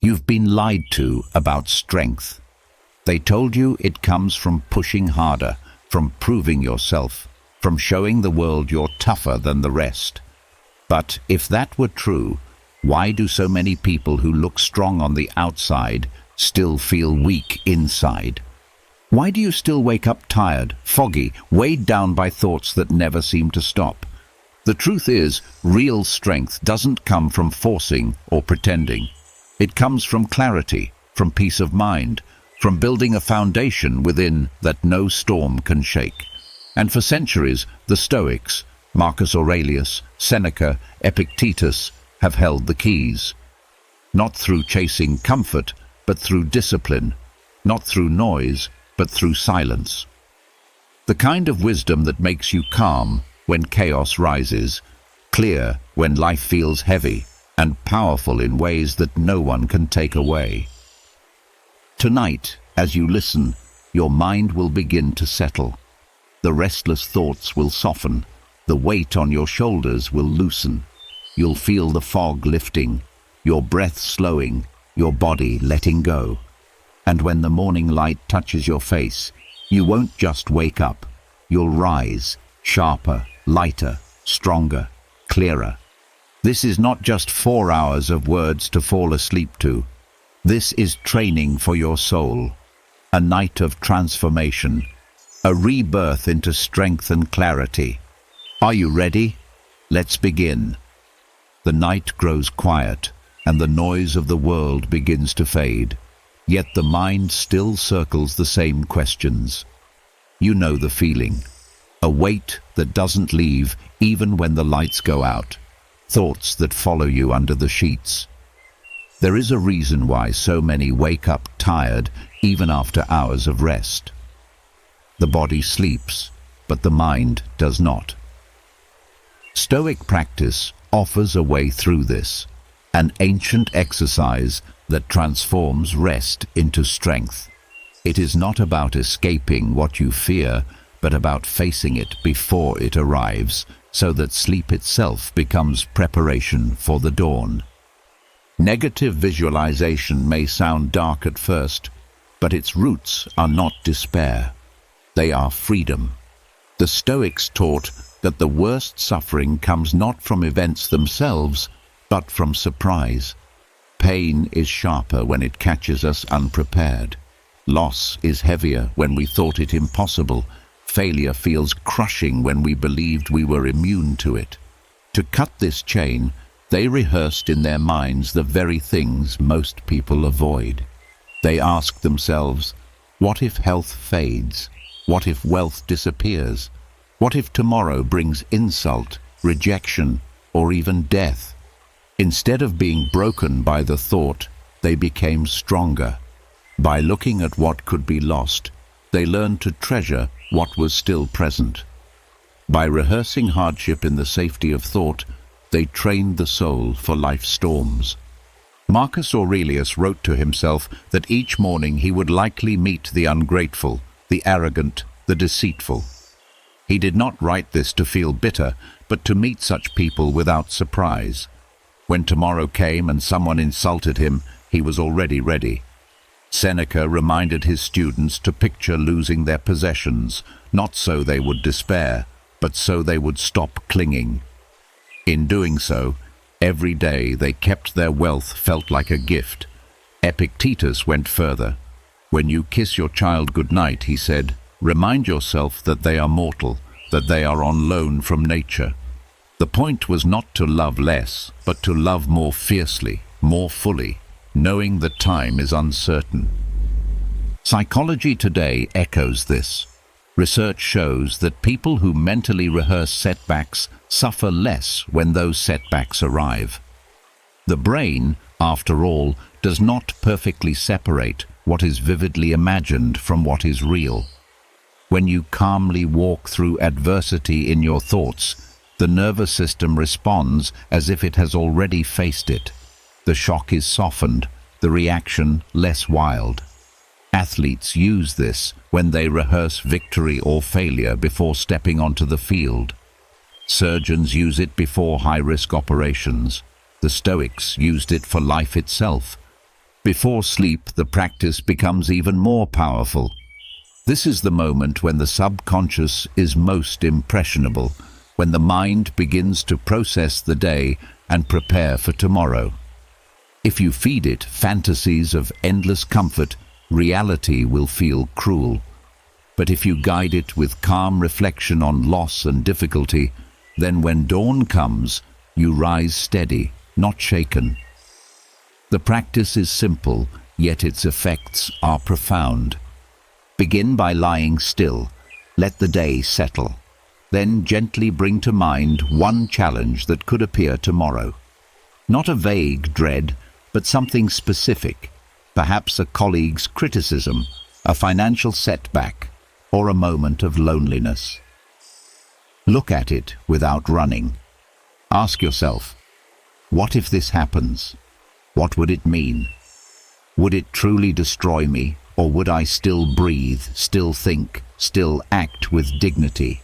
You've been lied to about strength. They told you it comes from pushing harder, from proving yourself, from showing the world you're tougher than the rest. But if that were true, why do so many people who look strong on the outside still feel weak inside? Why do you still wake up tired, foggy, weighed down by thoughts that never seem to stop? The truth is, real strength doesn't come from forcing or pretending. It comes from clarity, from peace of mind, from building a foundation within that no storm can shake. And for centuries, the Stoics, Marcus Aurelius, Seneca, Epictetus, have held the keys. Not through chasing comfort, but through discipline. Not through noise, but through silence. The kind of wisdom that makes you calm when chaos rises, clear when life feels heavy, and powerful in ways that no one can take away. Tonight, as you listen, your mind will begin to settle. The restless thoughts will soften. The weight on your shoulders will loosen. You'll feel the fog lifting, your breath slowing, your body letting go. And when the morning light touches your face, you won't just wake up. You'll rise, sharper, lighter, stronger, clearer. This is not just 4 hours of words to fall asleep to. This is training for your soul, a night of transformation, a rebirth into strength and clarity. Are you ready? Let's begin. The night grows quiet, and the noise of the world begins to fade. Yet the mind still circles the same questions. You know the feeling. A weight that doesn't leave even when the lights go out. Thoughts that follow you under the sheets. There is a reason why so many wake up tired even after hours of rest. The body sleeps, but the mind does not. Stoic practice offers a way through this, an ancient exercise that transforms rest into strength. It is not about escaping what you fear, but about facing it before it arrives, so that sleep itself becomes preparation for the dawn. Negative visualization may sound dark at first, but its roots are not despair. They are freedom. The Stoics taught that the worst suffering comes not from events themselves, but from surprise. Pain is sharper when it catches us unprepared. Loss is heavier when we thought it impossible. Failure feels crushing when we believed we were immune to it. To cut this chain, they rehearsed in their minds the very things most people avoid. They asked themselves, what if health fades? What if wealth disappears? What if tomorrow brings insult, rejection, or even death? Instead of being broken by the thought, they became stronger. By looking at what could be lost, they learned to treasure what was still present. By rehearsing hardship in the safety of thought, they trained the soul for life's storms. Marcus Aurelius wrote to himself that each morning he would likely meet the ungrateful, the arrogant, the deceitful. He did not write this to feel bitter, but to meet such people without surprise. When tomorrow came and someone insulted him, he was already ready. Seneca reminded his students to picture losing their possessions, not so they would despair, but so they would stop clinging. In doing so, every day they kept their wealth felt like a gift. Epictetus went further. When you kiss your child goodnight, he said, remind yourself that they are mortal, that they are on loan from nature. The point was not to love less, but to love more fiercely, more fully, knowing that time is uncertain. Psychology today echoes this. Research shows that people who mentally rehearse setbacks suffer less when those setbacks arrive. The brain, after all, does not perfectly separate what is vividly imagined from what is real. When you calmly walk through adversity in your thoughts, the nervous system responds as if it has already faced it. The shock is softened, the reaction less wild. Athletes use this when they rehearse victory or failure before stepping onto the field. Surgeons use it before high-risk operations. The Stoics used it for life itself. Before sleep, the practice becomes even more powerful. This is the moment when the subconscious is most impressionable, when the mind begins to process the day and prepare for tomorrow. If you feed it fantasies of endless comfort, reality will feel cruel. But if you guide it with calm reflection on loss and difficulty, then when dawn comes, you rise steady, not shaken. The practice is simple, yet its effects are profound. Begin by lying still. Let the day settle. Then gently bring to mind one challenge that could appear tomorrow. Not a vague dread, but something specific. Perhaps a colleague's criticism, a financial setback, or a moment of loneliness. Look at it without running. Ask yourself, what if this happens? What would it mean? Would it truly destroy me, or would I still breathe, still think, still act with dignity?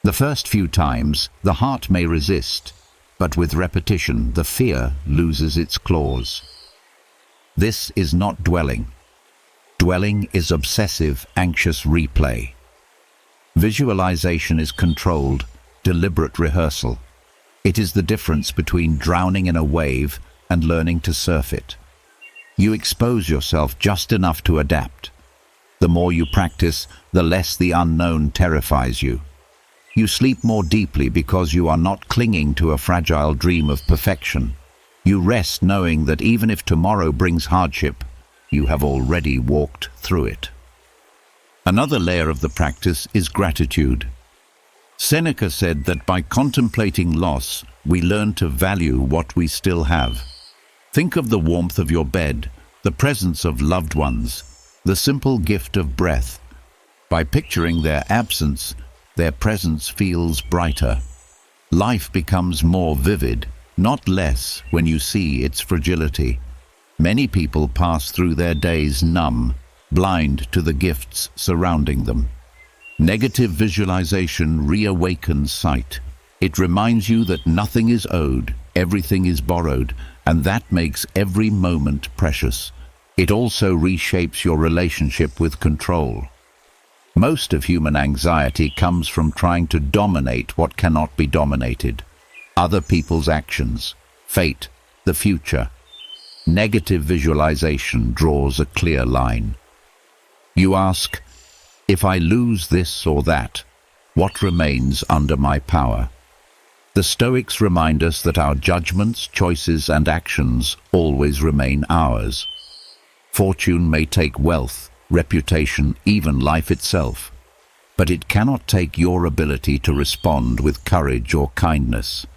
The first few times, the heart may resist, but with repetition, the fear loses its claws. This is not dwelling. Dwelling is obsessive, anxious replay. Visualization is controlled, deliberate rehearsal. It is the difference between drowning in a wave and learning to surf it. You expose yourself just enough to adapt. The more you practice, the less the unknown terrifies you. You sleep more deeply because you are not clinging to a fragile dream of perfection. You rest knowing that even if tomorrow brings hardship, you have already walked through it. Another layer of the practice is gratitude. Seneca said that by contemplating loss, we learn to value what we still have. Think of the warmth of your bed, the presence of loved ones, the simple gift of breath. By picturing their absence, their presence feels brighter. Life becomes more vivid, not less, when you see its fragility. Many people pass through their days numb, blind to the gifts surrounding them. Negative visualization reawakens sight. It reminds you that nothing is owed, everything is borrowed, and that makes every moment precious. It also reshapes your relationship with control. Most of human anxiety comes from trying to dominate what cannot be dominated. Other people's actions, fate, the future. Negative visualization draws a clear line. You ask, if I lose this or that, what remains under my power? The Stoics remind us that our judgments, choices, and actions always remain ours. Fortune may take wealth, reputation, even life itself, but it cannot take your ability to respond with courage or kindness.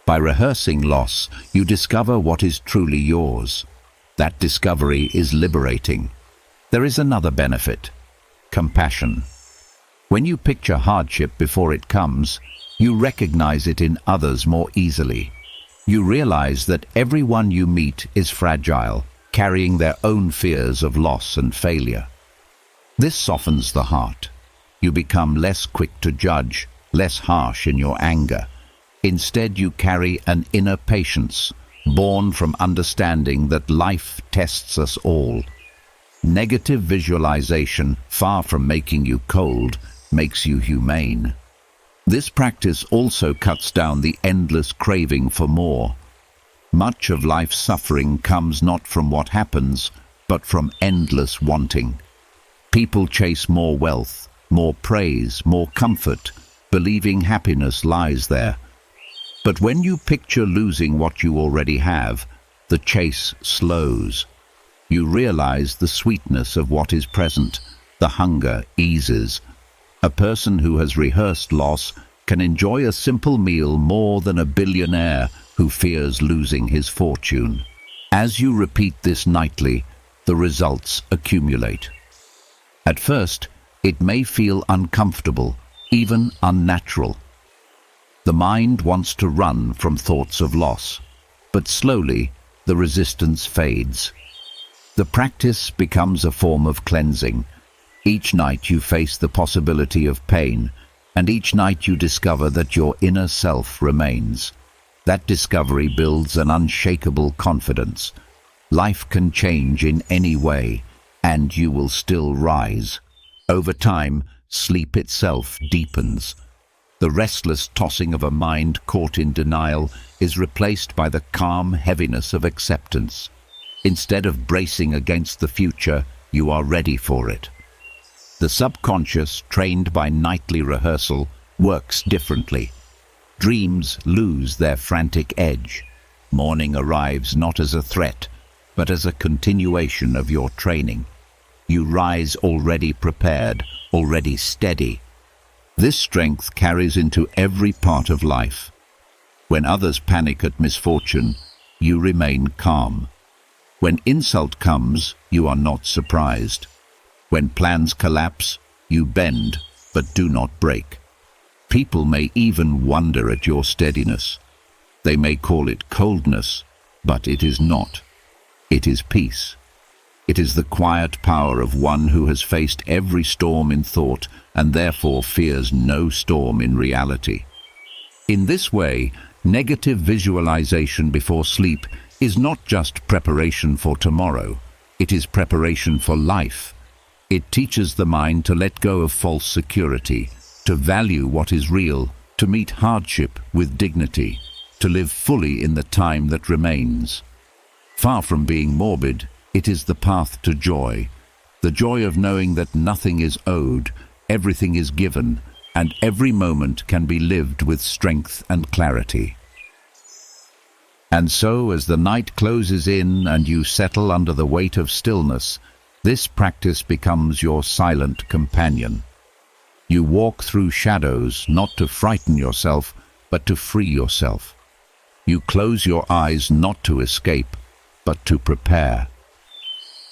By rehearsing loss, you discover what is truly yours. That discovery is liberating. There is another benefit: compassion. When you picture hardship before it comes, you recognize it in others more easily. You realize that everyone you meet is fragile, carrying their own fears of loss and failure. This softens the heart. You become less quick to judge, less harsh in your anger. Instead, you carry an inner patience, born from understanding that life tests us all. Negative visualization, far from making you cold, makes you humane. This practice also cuts down the endless craving for more. Much of life's suffering comes not from what happens, but from endless wanting. People chase more wealth, more praise, more comfort, believing happiness lies there. But when you picture losing what you already have, the chase slows. You realize the sweetness of what is present. The hunger eases. A person who has rehearsed loss can enjoy a simple meal more than a billionaire who fears losing his fortune. As you repeat this nightly, the results accumulate. At first, it may feel uncomfortable, even unnatural. The mind wants to run from thoughts of loss, but slowly the resistance fades. The practice becomes a form of cleansing. Each night you face the possibility of pain, and each night you discover that your inner self remains. That discovery builds an unshakable confidence. Life can change in any way, and you will still rise. Over time, sleep itself deepens. The restless tossing of a mind caught in denial is replaced by the calm heaviness of acceptance. Instead of bracing against the future, you are ready for it. The subconscious, trained by nightly rehearsal, works differently. Dreams lose their frantic edge. Morning arrives not as a threat, but as a continuation of your training. You rise already prepared, already steady. This strength carries into every part of life. When others panic at misfortune, you remain calm. When insult comes, you are not surprised. When plans collapse, you bend, but do not break. People may even wonder at your steadiness. They may call it coldness, but it is not. It is peace. It is the quiet power of one who has faced every storm in thought and therefore fears no storm in reality. In this way, negative visualization before sleep is not just preparation for tomorrow, it is preparation for life. It teaches the mind to let go of false security, to value what is real, to meet hardship with dignity, to live fully in the time that remains. Far from being morbid, it is the path to joy, the joy of knowing that nothing is owed, everything is given, and every moment can be lived with strength and clarity. And so, as the night closes in and you settle under the weight of stillness, this practice becomes your silent companion. You walk through shadows not to frighten yourself, but to free yourself. You close your eyes not to escape, but to prepare.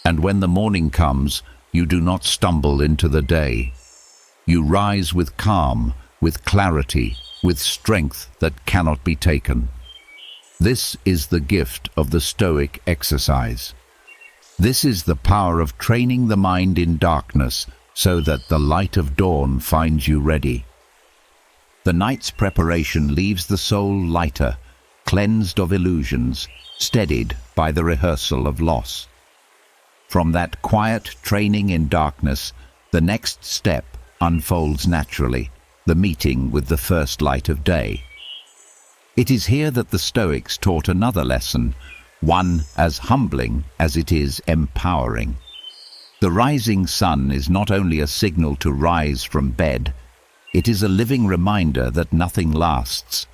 And when the morning comes, you do not stumble into the day. You rise with calm, with clarity, with strength that cannot be taken. This is the gift of the Stoic exercise. This is the power of training the mind in darkness so that the light of dawn finds you ready. The night's preparation leaves the soul lighter, cleansed of illusions, steadied by the rehearsal of loss. From that quiet training in darkness, the next step unfolds naturally, the meeting with the first light of day. It is here that the Stoics taught another lesson, one as humbling as it is empowering. The rising sun is not only a signal to rise from bed, it is a living reminder that nothing lasts,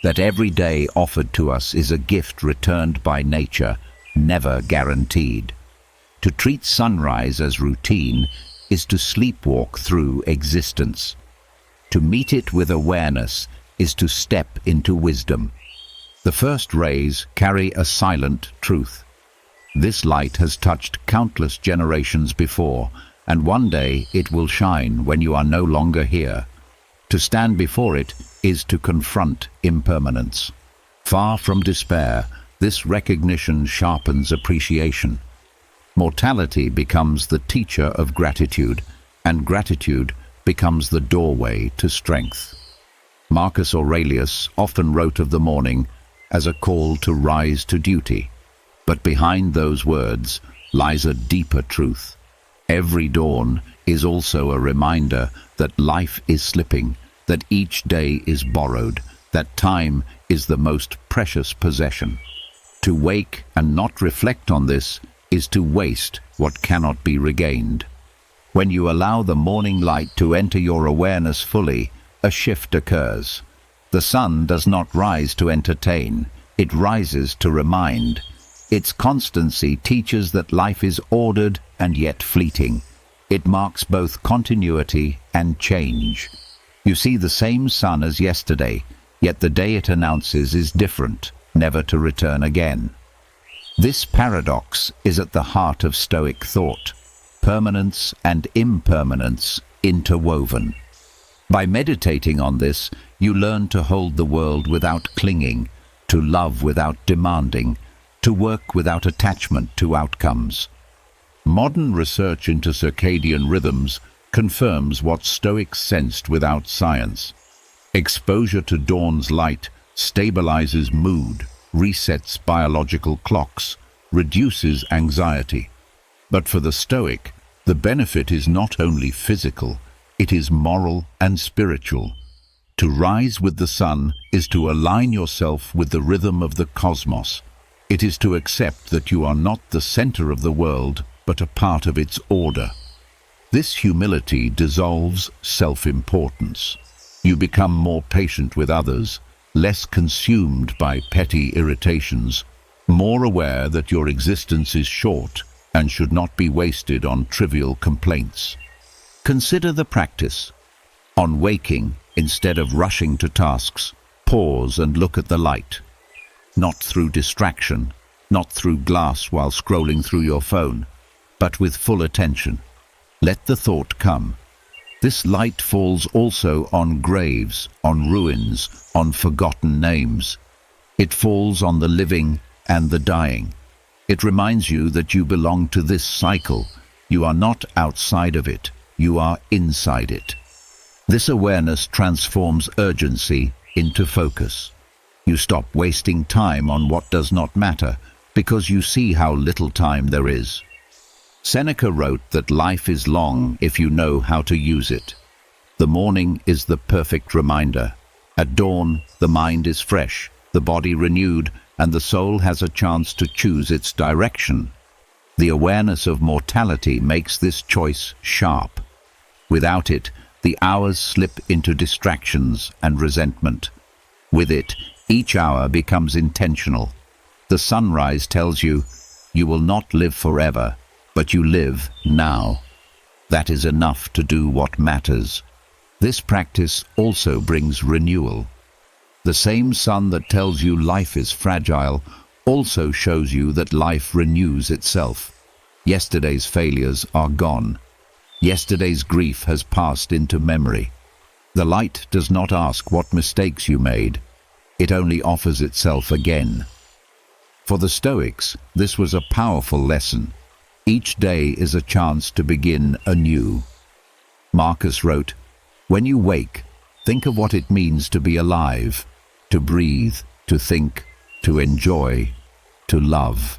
that every day offered to us is a gift returned by nature, never guaranteed. To treat sunrise as routine is to sleepwalk through existence. To meet it with awareness is to step into wisdom. The first rays carry a silent truth. This light has touched countless generations before, and one day it will shine when you are no longer here. To stand before it is to confront impermanence. Far from despair, this recognition sharpens appreciation. Mortality becomes the teacher of gratitude, and gratitude becomes the doorway to strength. Marcus Aurelius often wrote of the morning as a call to rise to duty. But behind those words lies a deeper truth. Every dawn is also a reminder that life is slipping, that each day is borrowed, that time is the most precious possession. To wake and not reflect on this is to waste what cannot be regained. When you allow the morning light to enter your awareness fully, a shift occurs. The sun does not rise to entertain, it rises to remind. Its constancy teaches that life is ordered and yet fleeting. It marks both continuity and change. You see the same sun as yesterday, yet the day it announces is different, never to return again. This paradox is at the heart of Stoic thought, permanence and impermanence interwoven. By meditating on this, you learn to hold the world without clinging, to love without demanding, to work without attachment to outcomes. Modern research into circadian rhythms confirms what Stoics sensed without science. Exposure to dawn's light stabilizes mood, resets biological clocks, reduces anxiety. But for the Stoic, the benefit is not only physical, it is moral and spiritual. To rise with the sun is to align yourself with the rhythm of the cosmos. It is to accept that you are not the center of the world, but a part of its order. This humility dissolves self-importance. You become more patient with others, less consumed by petty irritations, more aware that your existence is short and should not be wasted on trivial complaints. Consider the practice. On waking, instead of rushing to tasks, pause and look at the light. Not through distraction, not through glass while scrolling through your phone, but with full attention. Let the thought come. This light falls also on graves, on ruins, on forgotten names. It falls on the living and the dying. It reminds you that you belong to this cycle. You are not outside of it, you are inside it. This awareness transforms urgency into focus. You stop wasting time on what does not matter, because you see how little time there is. Seneca wrote that life is long if you know how to use it. The morning is the perfect reminder. At dawn, the mind is fresh, the body renewed, and the soul has a chance to choose its direction. The awareness of mortality makes this choice sharp. Without it, the hours slip into distractions and resentment. With it, each hour becomes intentional. The sunrise tells you, you will not live forever, but you live now. That is enough to do what matters. This practice also brings renewal. The same sun that tells you life is fragile also shows you that life renews itself. Yesterday's failures are gone. Yesterday's grief has passed into memory. The light does not ask what mistakes you made. It only offers itself again. For the Stoics, this was a powerful lesson. Each day is a chance to begin anew. Marcus wrote, "When you wake, think of what it means to be alive, to breathe, to think, to enjoy, to love."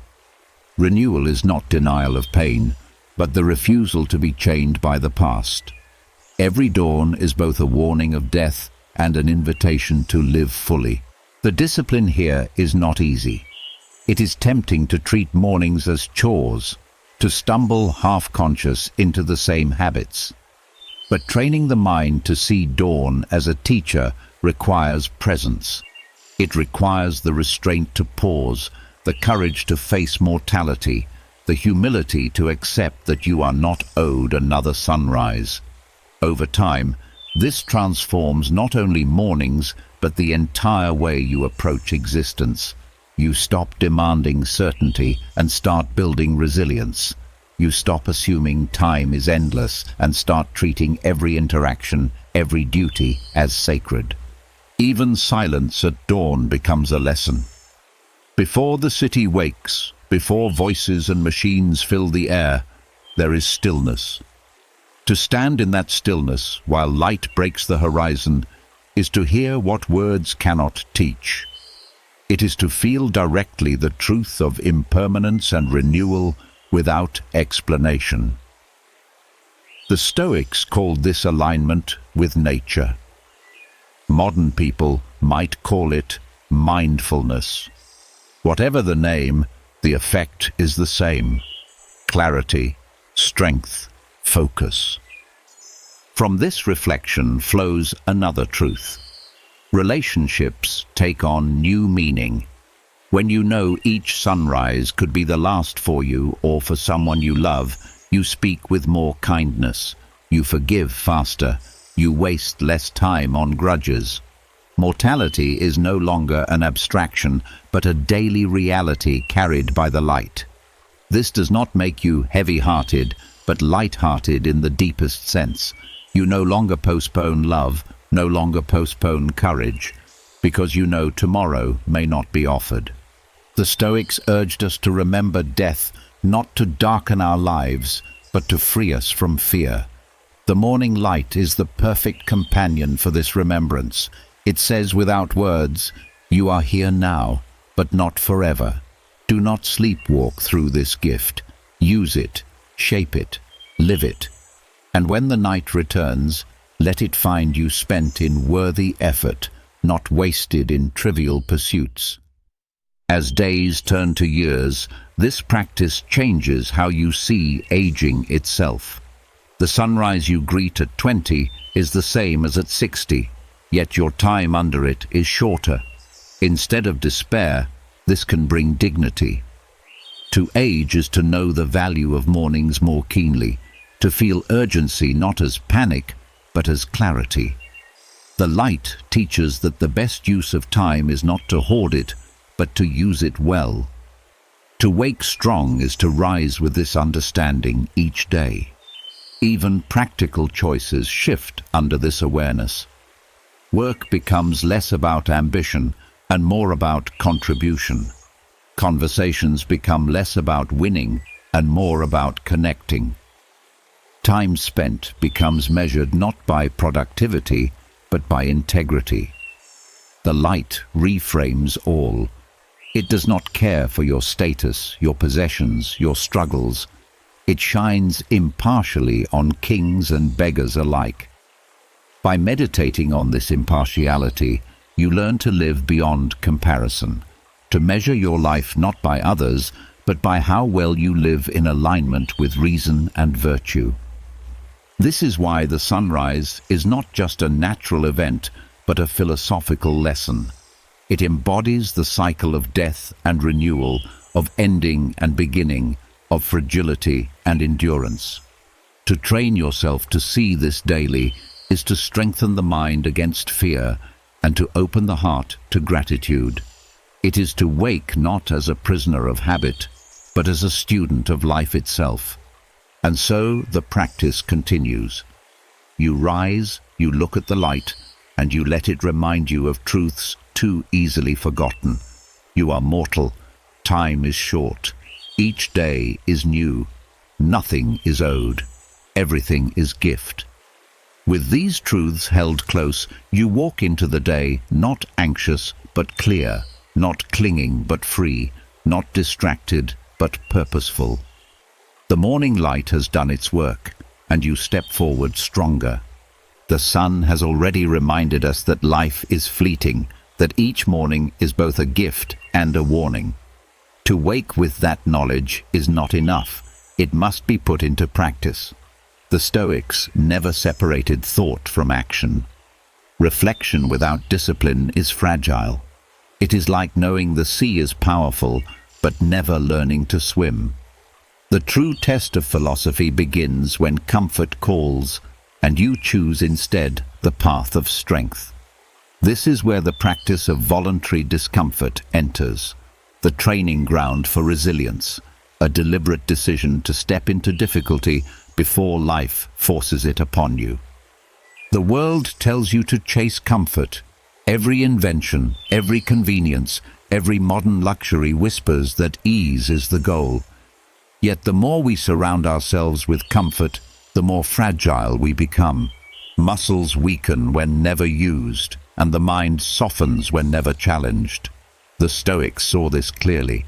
Renewal is not denial of pain, but the refusal to be chained by the past. Every dawn is both a warning of death and an invitation to live fully. The discipline here is not easy. It is tempting to treat mornings as chores, to stumble half-conscious into the same habits. But training the mind to see dawn as a teacher requires presence. It requires the restraint to pause, the courage to face mortality, the humility to accept that you are not owed another sunrise. Over time, this transforms not only mornings, but the entire way you approach existence. You stop demanding certainty and start building resilience. You stop assuming time is endless and start treating every interaction, every duty as sacred. Even silence at dawn becomes a lesson. Before the city wakes, before voices and machines fill the air, there is stillness. To stand in that stillness while light breaks the horizon is to hear what words cannot teach. It is to feel directly the truth of impermanence and renewal without explanation. The Stoics called this alignment with nature. Modern people might call it mindfulness. Whatever the name, the effect is the same: clarity, strength, focus. From this reflection flows another truth. Relationships take on new meaning. When you know each sunrise could be the last for you or for someone you love, you speak with more kindness, you forgive faster, you waste less time on grudges. Mortality is no longer an abstraction, but a daily reality carried by the light. This does not make you heavy-hearted, but light-hearted in the deepest sense. You no longer postpone love, no longer postpone courage, because you know tomorrow may not be offered. The Stoics urged us to remember death, not to darken our lives, but to free us from fear. The morning light is the perfect companion for this remembrance. It says without words, "You are here now, but not forever." Do not sleepwalk through this gift. Use it, shape it, live it. And when the night returns, let it find you spent in worthy effort, not wasted in trivial pursuits. As days turn to years, this practice changes how you see aging itself. The sunrise you greet at 20 is the same as at 60, yet your time under it is shorter. Instead of despair, this can bring dignity. To age is to know the value of mornings more keenly, to feel urgency not as panic, but as clarity. The light teaches that the best use of time is not to hoard it, but to use it well. To wake strong is to rise with this understanding each day. Even practical choices shift under this awareness. Work becomes less about ambition and more about contribution. Conversations become less about winning and more about connecting. Time spent becomes measured not by productivity, but by integrity. The light reframes all. It does not care for your status, your possessions, your struggles. It shines impartially on kings and beggars alike. By meditating on this impartiality, you learn to live beyond comparison, to measure your life not by others, but by how well you live in alignment with reason and virtue. This is why the sunrise is not just a natural event, but a philosophical lesson. It embodies the cycle of death and renewal, of ending and beginning, of fragility and endurance. To train yourself to see this daily is to strengthen the mind against fear and to open the heart to gratitude. It is to wake not as a prisoner of habit, but as a student of life itself. And so the practice continues. You rise, you look at the light, and you let it remind you of truths too easily forgotten. You are mortal. Time is short. Each day is new. Nothing is owed. Everything is gift. With these truths held close, you walk into the day not anxious but clear, not clinging but free, not distracted but purposeful. The morning light has done its work, and you step forward stronger. The sun has already reminded us that life is fleeting, that each morning is both a gift and a warning. To wake with that knowledge is not enough. It must be put into practice. The Stoics never separated thought from action. Reflection without discipline is fragile. It is like knowing the sea is powerful, but never learning to swim. The true test of philosophy begins when comfort calls, and you choose instead the path of strength. This is where the practice of voluntary discomfort enters, the training ground for resilience, a deliberate decision to step into difficulty before life forces it upon you. The world tells you to chase comfort. Every invention, every convenience, every modern luxury whispers that ease is the goal. Yet the more we surround ourselves with comfort, the more fragile we become. Muscles weaken when never used, and the mind softens when never challenged. The Stoics saw this clearly.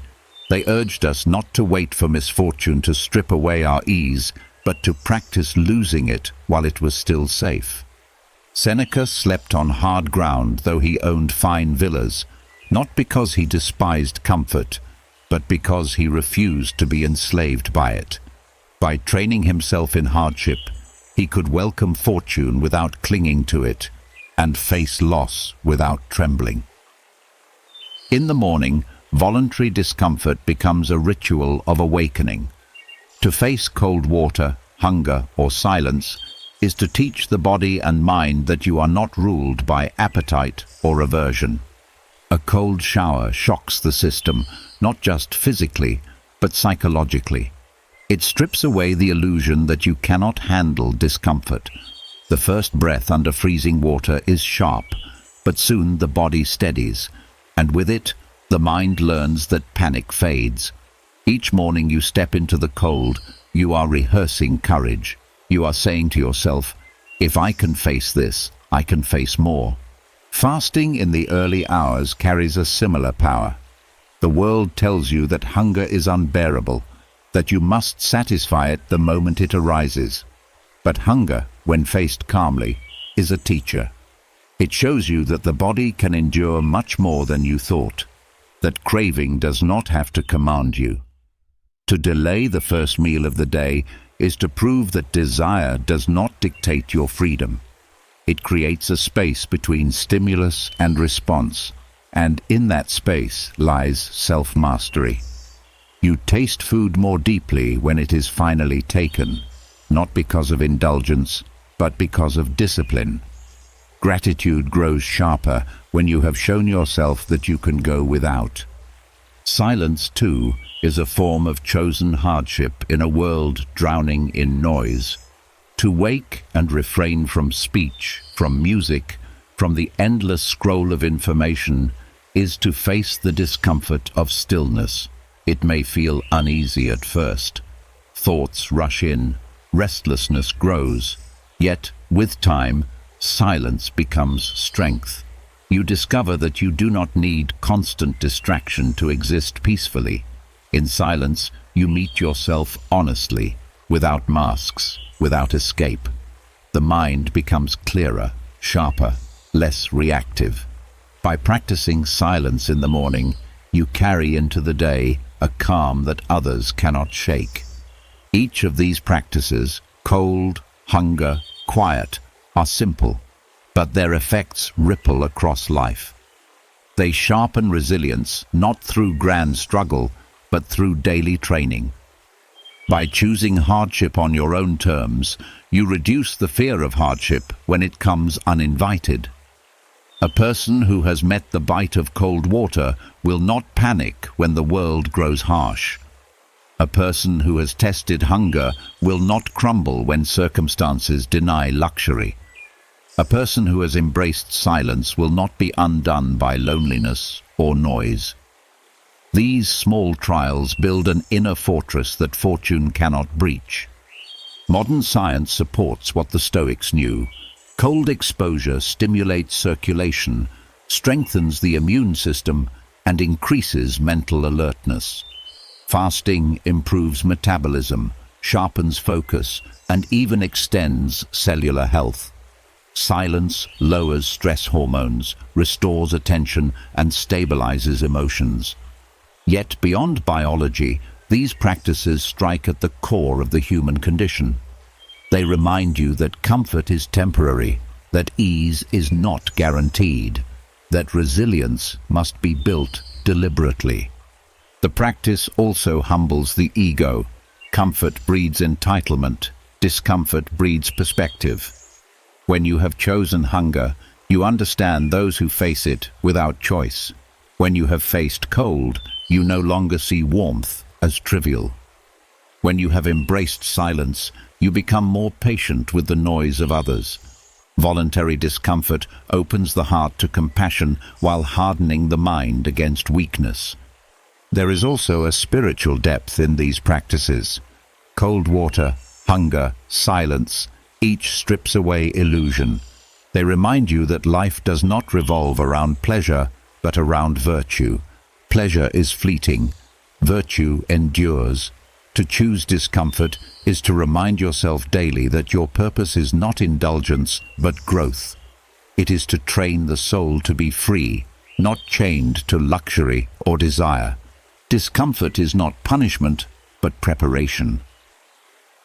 They urged us not to wait for misfortune to strip away our ease, but to practice losing it while it was still safe. Seneca slept on hard ground though he owned fine villas, not because he despised comfort, but because he refused to be enslaved by it. By training himself in hardship, he could welcome fortune without clinging to it, and face loss without trembling. In the morning, voluntary discomfort becomes a ritual of awakening. To face cold water, hunger, or silence is to teach the body and mind that you are not ruled by appetite or aversion. A cold shower shocks the system, not just physically, but psychologically. It strips away the illusion that you cannot handle discomfort. The first breath under freezing water is sharp, but soon the body steadies, and with it, the mind learns that panic fades. Each morning you step into the cold, you are rehearsing courage. You are saying to yourself, if I can face this, I can face more. Fasting in the early hours carries a similar power. The world tells you that hunger is unbearable, that you must satisfy it the moment it arises. But hunger, when faced calmly, is a teacher. It shows you that the body can endure much more than you thought, that craving does not have to command you. To delay the first meal of the day is to prove that desire does not dictate your freedom. It creates a space between stimulus and response, and in that space lies self-mastery. You taste food more deeply when it is finally taken, not because of indulgence, but because of discipline. Gratitude grows sharper when you have shown yourself that you can go without. Silence, too, is a form of chosen hardship in a world drowning in noise. To wake and refrain from speech, from music, from the endless scroll of information, is to face the discomfort of stillness. It may feel uneasy at first. Thoughts rush in, restlessness grows. Yet, with time, silence becomes strength. You discover that you do not need constant distraction to exist peacefully. In silence, you meet yourself honestly, without masks, without escape. The mind becomes clearer, sharper, less reactive. By practicing silence in the morning, you carry into the day a calm that others cannot shake. Each of these practices, cold, hunger, quiet, are simple, but their effects ripple across life. They sharpen resilience not through grand struggle, but through daily training. By choosing hardship on your own terms, you reduce the fear of hardship when it comes uninvited. A person who has met the bite of cold water will not panic when the world grows harsh. A person who has tested hunger will not crumble when circumstances deny luxury. A person who has embraced silence will not be undone by loneliness or noise. These small trials build an inner fortress that fortune cannot breach. Modern science supports what the Stoics knew. Cold exposure stimulates circulation, strengthens the immune system, and increases mental alertness. Fasting improves metabolism, sharpens focus, and even extends cellular health. Silence lowers stress hormones, restores attention, and stabilizes emotions. Yet beyond biology, these practices strike at the core of the human condition. They remind you that comfort is temporary, that ease is not guaranteed, that resilience must be built deliberately. The practice also humbles the ego. Comfort breeds entitlement, discomfort breeds perspective. When you have chosen hunger, you understand those who face it without choice. When you have faced cold, you no longer see warmth as trivial. When you have embraced silence, you become more patient with the noise of others. Voluntary discomfort opens the heart to compassion while hardening the mind against weakness. There is also a spiritual depth in these practices. Cold water, hunger, silence, each strips away illusion. They remind you that life does not revolve around pleasure, but around virtue. Pleasure is fleeting. Virtue endures. To choose discomfort is to remind yourself daily that your purpose is not indulgence, but growth. It is to train the soul to be free, not chained to luxury or desire. Discomfort is not punishment, but preparation.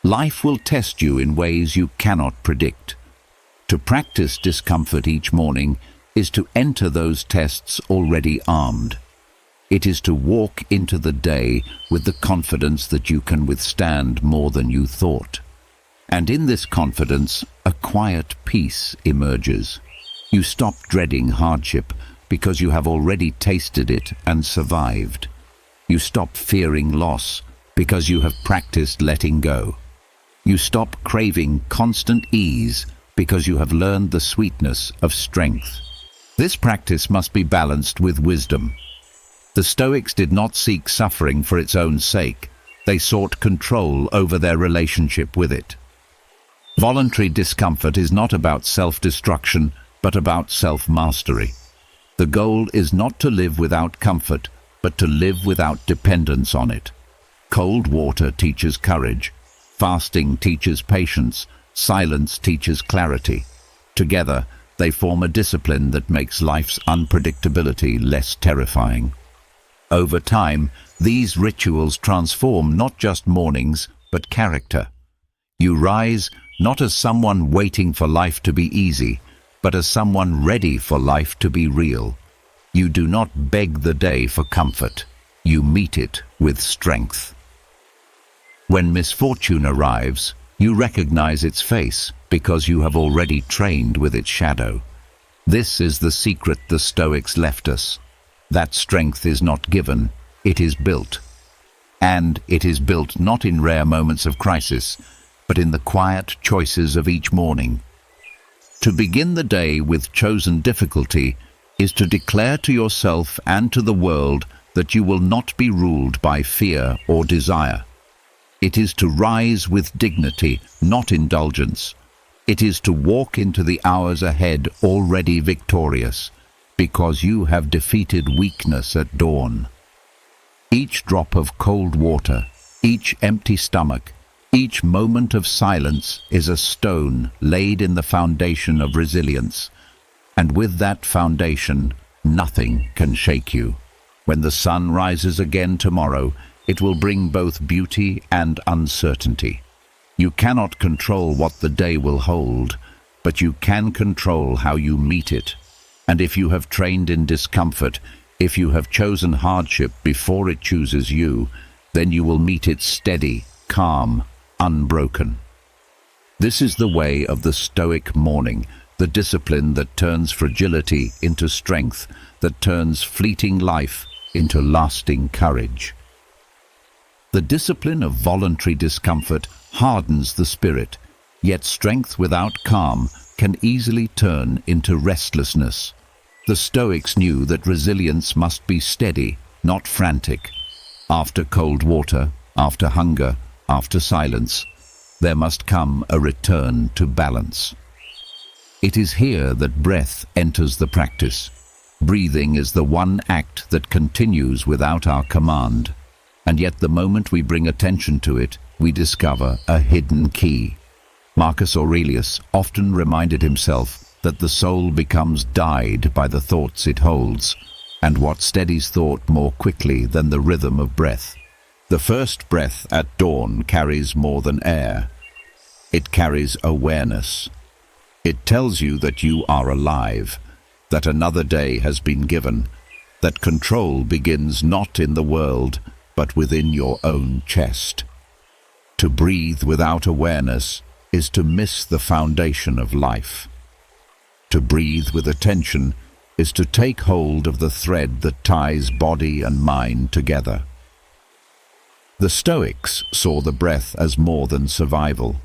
Life will test you in ways you cannot predict. To practice discomfort each morning is to enter those tests already armed. It is to walk into the day with the confidence that you can withstand more than you thought. And in this confidence, a quiet peace emerges. You stop dreading hardship because you have already tasted it and survived. You stop fearing loss because you have practiced letting go. You stop craving constant ease because you have learned the sweetness of strength. This practice must be balanced with wisdom. The Stoics did not seek suffering for its own sake. They sought control over their relationship with it. Voluntary discomfort is not about self-destruction, but about self-mastery. The goal is not to live without comfort, but to live without dependence on it. Cold water teaches courage. Fasting teaches patience. Silence teaches clarity. Together, they form a discipline that makes life's unpredictability less terrifying. Over time, these rituals transform not just mornings, but character. You rise not as someone waiting for life to be easy, but as someone ready for life to be real. You do not beg the day for comfort. You meet it with strength. When misfortune arrives, you recognize its face because you have already trained with its shadow. This is the secret the Stoics left us. That strength is not given, it is built. And it is built not in rare moments of crisis, but in the quiet choices of each morning. To begin the day with chosen difficulty is to declare to yourself and to the world that you will not be ruled by fear or desire. It is to rise with dignity, not indulgence. It is to walk into the hours ahead already victorious, because you have defeated weakness at dawn. Each drop of cold water, each empty stomach, each moment of silence is a stone laid in the foundation of resilience. And with that foundation, nothing can shake you. When the sun rises again tomorrow, it will bring both beauty and uncertainty. You cannot control what the day will hold, but you can control how you meet it. And if you have trained in discomfort, if you have chosen hardship before it chooses you, then you will meet it steady, calm, unbroken. This is the way of the Stoic morning, the discipline that turns fragility into strength, that turns fleeting life into lasting courage. The discipline of voluntary discomfort hardens the spirit, yet strength without calm can easily turn into restlessness. The Stoics knew that resilience must be steady, not frantic. After cold water, after hunger, after silence, there must come a return to balance. It is here that breath enters the practice. Breathing is the one act that continues without our command, and yet the moment we bring attention to it, we discover a hidden key. Marcus Aurelius often reminded himself that the soul becomes dyed by the thoughts it holds, and what steadies thought more quickly than the rhythm of breath. The first breath at dawn carries more than air. It carries awareness. It tells you that you are alive, that another day has been given, that control begins not in the world, but within your own chest. To breathe without awareness is to miss the foundation of life. To breathe with attention is to take hold of the thread that ties body and mind together. The Stoics saw the breath as more than survival.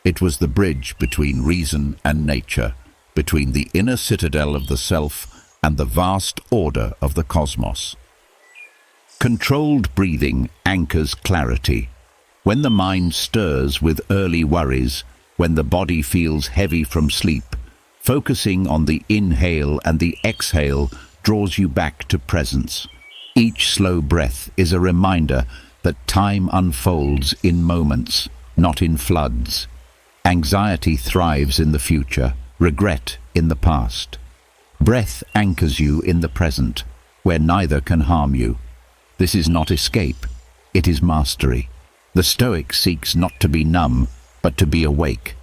It was the bridge between reason and nature, between the inner citadel of the self and the vast order of the cosmos. Controlled breathing anchors clarity. When the mind stirs with early worries, when the body feels heavy from sleep, focusing on the inhale and the exhale draws you back to presence. Each slow breath is a reminder that time unfolds in moments, not in floods. Anxiety thrives in the future, regret in the past. Breath anchors you in the present, where neither can harm you. This is not escape, it is mastery. The Stoic seeks not to be numb, but to be awake,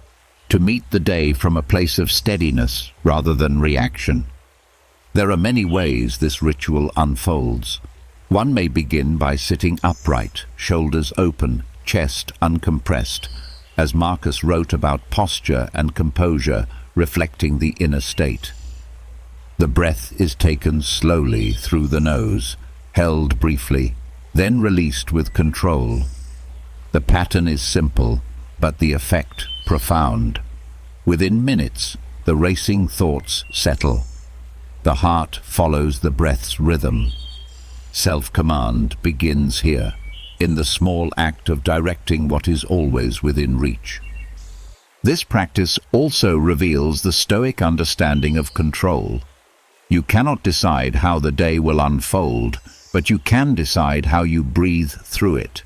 to meet the day from a place of steadiness rather than reaction. There are many ways this ritual unfolds. One may begin by sitting upright, shoulders open, chest uncompressed, as Marcus wrote about posture and composure reflecting the inner state. The breath is taken slowly through the nose, held briefly, then released with control. The pattern is simple, but the effect profound. Within minutes, the racing thoughts settle. The heart follows the breath's rhythm. Self-command begins here, in the small act of directing what is always within reach. This practice also reveals the Stoic understanding of control. You cannot decide how the day will unfold, but you can decide how you breathe through it.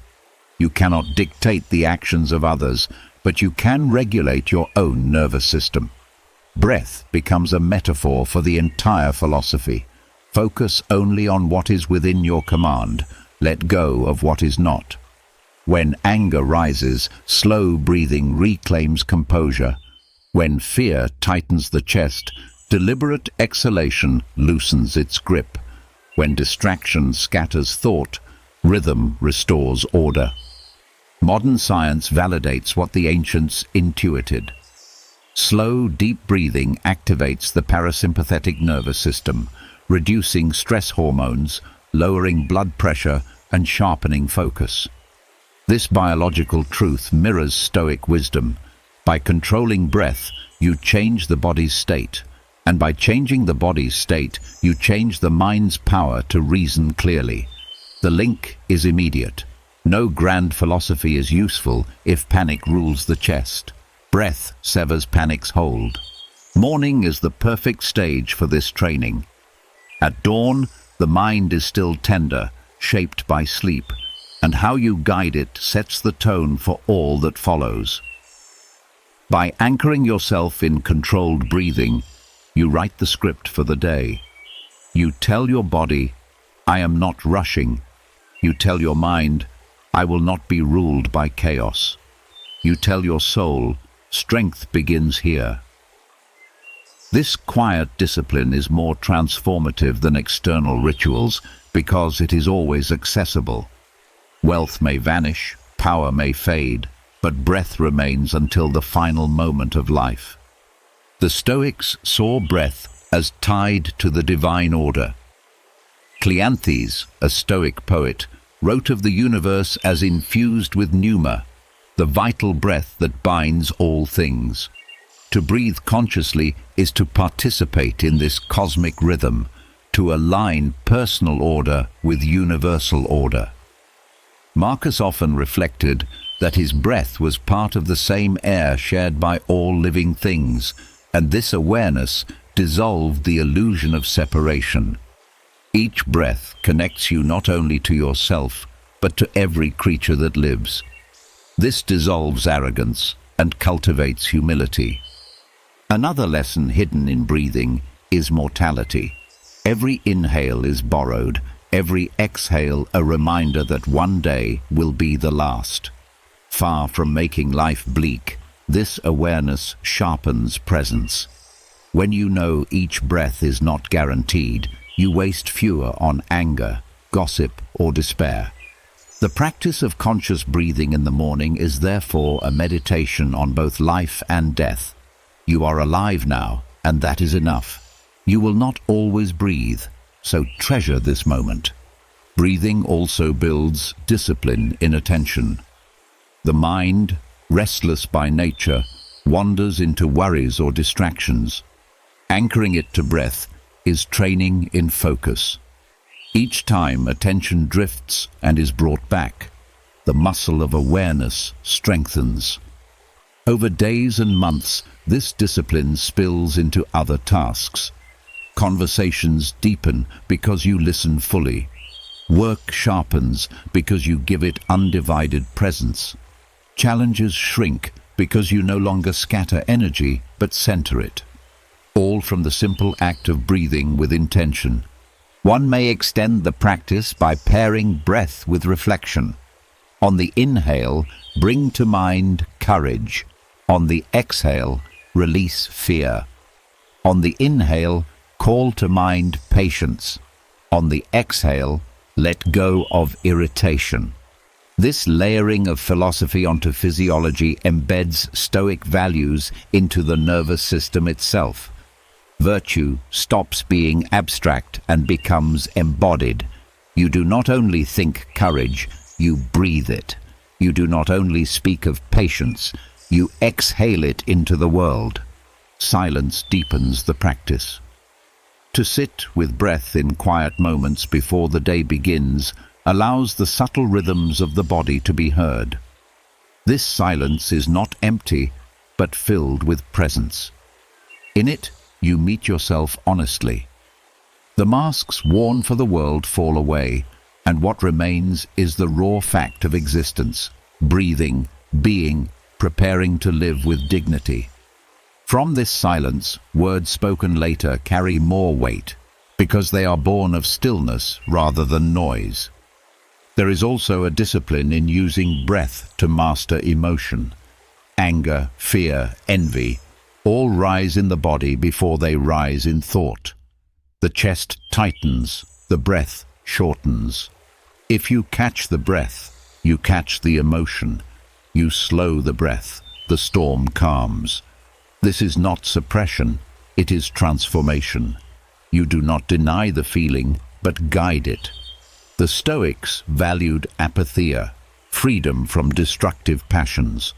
You cannot dictate the actions of others, but you can regulate your own nervous system. Breath becomes a metaphor for the entire philosophy. Focus only on what is within your command. Let go of what is not. When anger rises, slow breathing reclaims composure. When fear tightens the chest, deliberate exhalation loosens its grip. When distraction scatters thought, rhythm restores order. Modern science validates what the ancients intuited. Slow, deep breathing activates the parasympathetic nervous system, reducing stress hormones, lowering blood pressure, and sharpening focus. This biological truth mirrors Stoic wisdom. By controlling breath, you change the body's state, and by changing the body's state, you change the mind's power to reason clearly. The link is immediate. No grand philosophy is useful if panic rules the chest. Breath severs panic's hold. Morning is the perfect stage for this training. At dawn, the mind is still tender, shaped by sleep, and how you guide it sets the tone for all that follows. By anchoring yourself in controlled breathing, you write the script for the day. You tell your body, I am not rushing. You tell your mind, I will not be ruled by chaos. You tell your soul, strength begins here. This quiet discipline is more transformative than external rituals because it is always accessible. Wealth may vanish, power may fade, but breath remains until the final moment of life. The Stoics saw breath as tied to the divine order. Cleanthes, a Stoic poet, wrote of the universe as infused with pneuma, the vital breath that binds all things. To breathe consciously is to participate in this cosmic rhythm, to align personal order with universal order. Marcus often reflected that his breath was part of the same air shared by all living things, and this awareness dissolved the illusion of separation. Each breath connects you not only to yourself, but to every creature that lives. This dissolves arrogance and cultivates humility. Another lesson hidden in breathing is mortality. Every inhale is borrowed, every exhale a reminder that one day will be the last. Far from making life bleak, this awareness sharpens presence. When you know each breath is not guaranteed, you waste fewer on anger, gossip, or despair. The practice of conscious breathing in the morning is therefore a meditation on both life and death. You are alive now, and that is enough. You will not always breathe, so treasure this moment. Breathing also builds discipline in attention. The mind, restless by nature, wanders into worries or distractions. Anchoring it to breath is training in focus. Each time attention drifts and is brought back, the muscle of awareness strengthens. Over days and months, this discipline spills into other tasks. Conversations deepen because you listen fully. Work sharpens because you give it undivided presence. Challenges shrink because you no longer scatter energy but center it. All from the simple act of breathing with intention. One may extend the practice by pairing breath with reflection. On the inhale, bring to mind courage. On the exhale, release fear. On the inhale, call to mind patience. On the exhale, let go of irritation. This layering of philosophy onto physiology embeds Stoic values into the nervous system itself. Virtue stops being abstract and becomes embodied. You do not only think courage, you breathe it. You do not only speak of patience, you exhale it into the world. Silence deepens the practice. To sit with breath in quiet moments before the day begins allows the subtle rhythms of the body to be heard. This silence is not empty, but filled with presence. In it, you meet yourself honestly. The masks worn for the world fall away, and what remains is the raw fact of existence, breathing, being, preparing to live with dignity. From this silence, words spoken later carry more weight, because they are born of stillness rather than noise. There is also a discipline in using breath to master emotion. Anger, fear, envy, all rise in the body before they rise in thought. The chest tightens, the breath shortens. If you catch the breath, you catch the emotion. You slow the breath, the storm calms. This is not suppression, it is transformation. You do not deny the feeling, but guide it. The Stoics valued apatheia, freedom from destructive passions.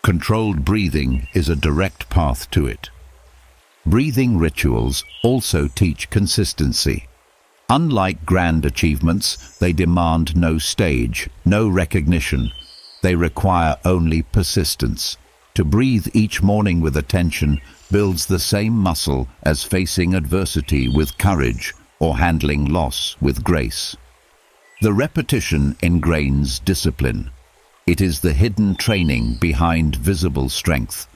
Controlled breathing is a direct path to it. Breathing rituals also teach consistency. Unlike grand achievements, they demand no stage, no recognition. They require only persistence. To breathe each morning with attention builds the same muscle as facing adversity with courage or handling loss with grace. The repetition ingrains discipline. It is the hidden training behind visible strength.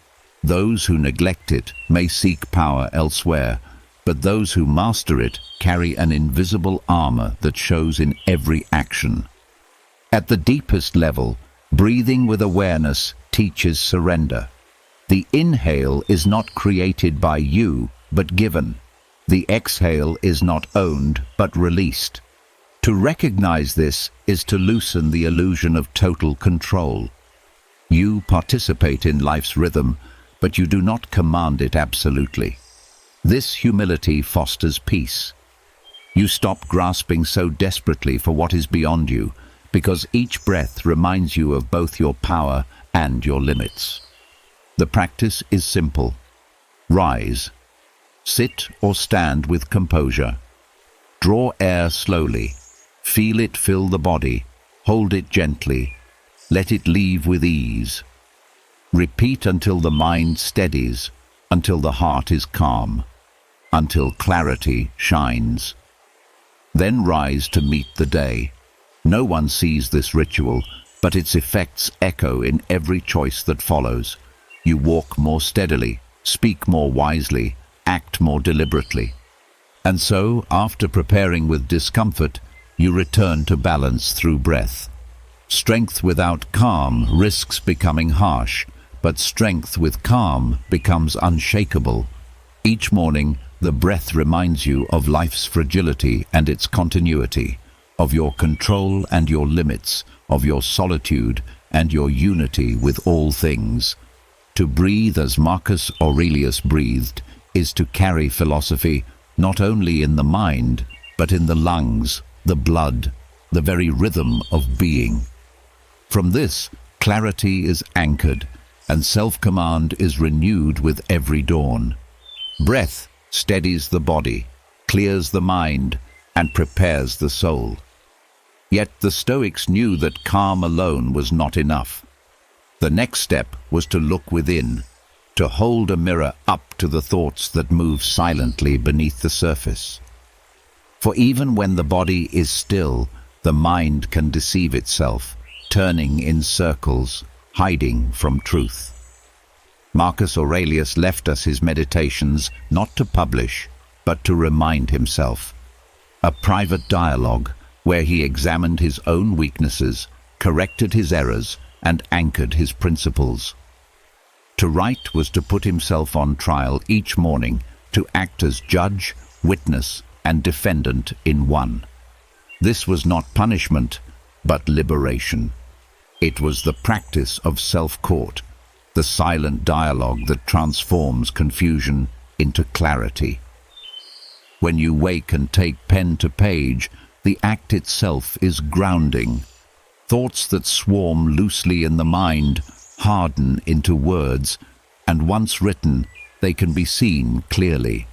Those who neglect it may seek power elsewhere, but those who master it carry an invisible armor that shows in every action. At the deepest level, breathing with awareness teaches surrender. The inhale is not created by you, but given. The exhale is not owned, but released. To recognize this is to loosen the illusion of total control. You participate in life's rhythm, but you do not command it absolutely. This humility fosters peace. You stop grasping so desperately for what is beyond you, because each breath reminds you of both your power and your limits. The practice is simple. Rise. Sit or stand with composure. Draw air slowly. Feel it fill the body. Hold it gently. Let it leave with ease. Repeat until the mind steadies, until the heart is calm, until clarity shines. Then rise to meet the day. No one sees this ritual, but its effects echo in every choice that follows. You walk more steadily, speak more wisely, act more deliberately. And so, after preparing with discomfort, you return to balance through breath. Strength without calm risks becoming harsh, but strength with calm becomes unshakable. Each morning, the breath reminds you of life's fragility and its continuity, of your control and your limits, of your solitude and your unity with all things. To breathe as Marcus Aurelius breathed is to carry philosophy not only in the mind, but in the lungs, the blood, the very rhythm of being. From this, clarity is anchored, and self-command is renewed with every dawn. Breath steadies the body, clears the mind, and prepares the soul. Yet the Stoics knew that calm alone was not enough. The next step was to look within, to hold a mirror up to the thoughts that move silently beneath the surface. For even when the body is still, the mind can deceive itself, turning in circles, hiding from truth. Marcus Aurelius left us his meditations not to publish, but to remind himself. A private dialogue where he examined his own weaknesses, corrected his errors, and anchored his principles. To write was to put himself on trial each morning, to act as judge, witness, and defendant in one. This was not punishment, but liberation. It was the practice of self-court, the silent dialogue that transforms confusion into clarity. When you wake and take pen to page, the act itself is grounding. Thoughts that swarm loosely in the mind harden into words, and once written, they can be seen clearly.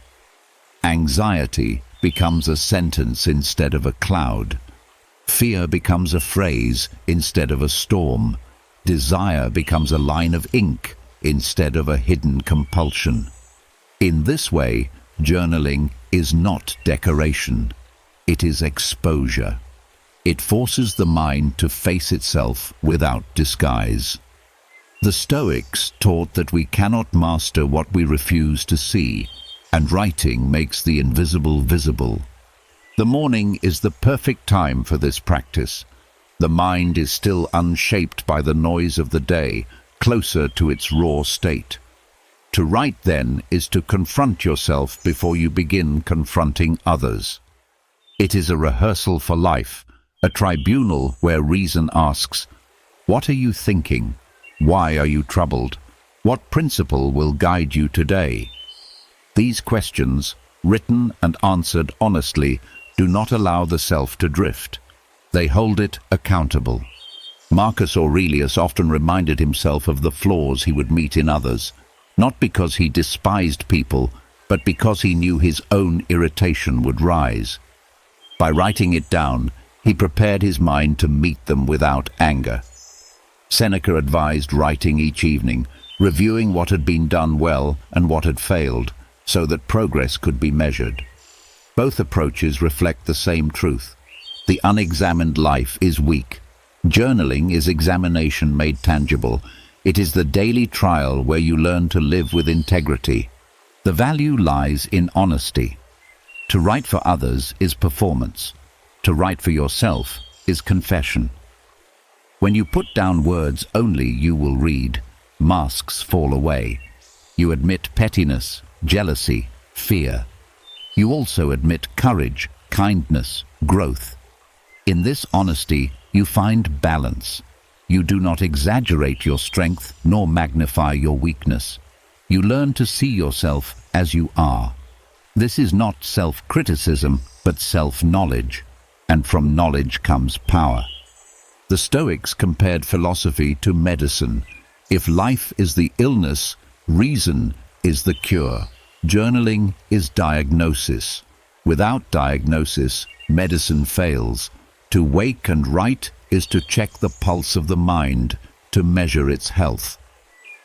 Anxiety becomes a sentence instead of a cloud. Fear becomes a phrase instead of a storm. Desire becomes a line of ink instead of a hidden compulsion. In this way, journaling is not decoration. It is exposure. It forces the mind to face itself without disguise. The Stoics taught that we cannot master what we refuse to see, and writing makes the invisible visible. The morning is the perfect time for this practice. The mind is still unshaped by the noise of the day, closer to its raw state. To write, then, is to confront yourself before you begin confronting others. It is a rehearsal for life, a tribunal where reason asks, "What are you thinking? Why are you troubled? What principle will guide you today?" These questions, written and answered honestly, do not allow the self to drift. They hold it accountable. Marcus Aurelius often reminded himself of the flaws he would meet in others, not because he despised people, but because he knew his own irritation would rise. By writing it down, he prepared his mind to meet them without anger. Seneca advised writing each evening, reviewing what had been done well and what had failed, so that progress could be measured. Both approaches reflect the same truth. The unexamined life is weak. Journaling is examination made tangible. It is the daily trial where you learn to live with integrity. The value lies in honesty. To write for others is performance. To write for yourself is confession. When you put down words only you will read, masks fall away. You admit pettiness, jealousy, fear. You also admit courage, kindness, growth. In this honesty, you find balance. You do not exaggerate your strength nor magnify your weakness. You learn to see yourself as you are. This is not self-criticism, but self-knowledge, and from knowledge comes power. The Stoics compared philosophy to medicine. If life is the illness, reason is the cure. Journaling is diagnosis. Without diagnosis, medicine fails. To wake and write is to check the pulse of the mind, to measure its health.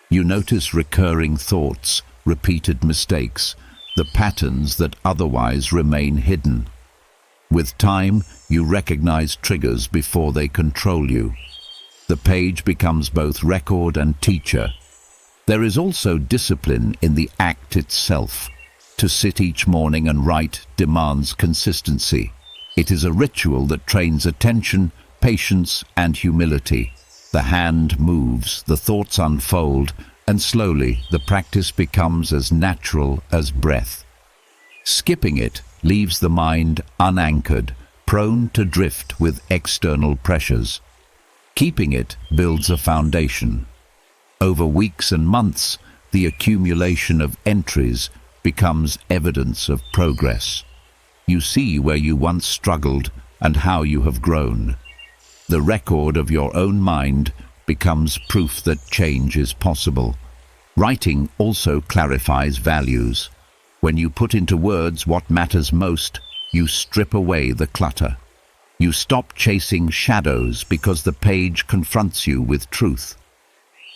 You notice recurring thoughts, repeated mistakes, the patterns that otherwise remain hidden. With time, you recognize triggers before they control you. The page becomes both record and teacher. There is also discipline in the act itself. To sit each morning and write demands consistency. It is a ritual that trains attention, patience, and humility. The hand moves, the thoughts unfold, and slowly the practice becomes as natural as breath. Skipping it leaves the mind unanchored, prone to drift with external pressures. Keeping it builds a foundation. Over weeks and months, the accumulation of entries becomes evidence of progress. You see where you once struggled and how you have grown. The record of your own mind becomes proof that change is possible. Writing also clarifies values. When you put into words what matters most, you strip away the clutter. You stop chasing shadows because the page confronts you with truth.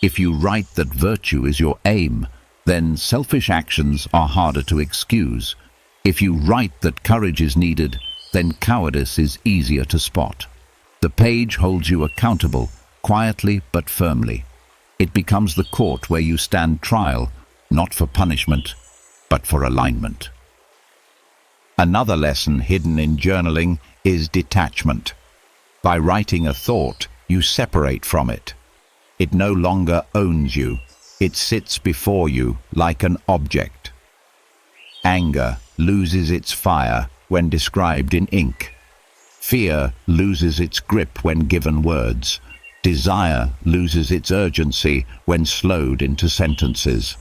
If you write that virtue is your aim, then selfish actions are harder to excuse. If you write that courage is needed, then cowardice is easier to spot. The page holds you accountable, quietly but firmly. It becomes the court where you stand trial, not for punishment, but for alignment. Another lesson hidden in journaling is detachment. By writing a thought, you separate from it. It no longer owns you. It sits before you like an object. Anger loses its fire when described in ink. Fear loses its grip when given words. Desire loses its urgency when slowed into sentences.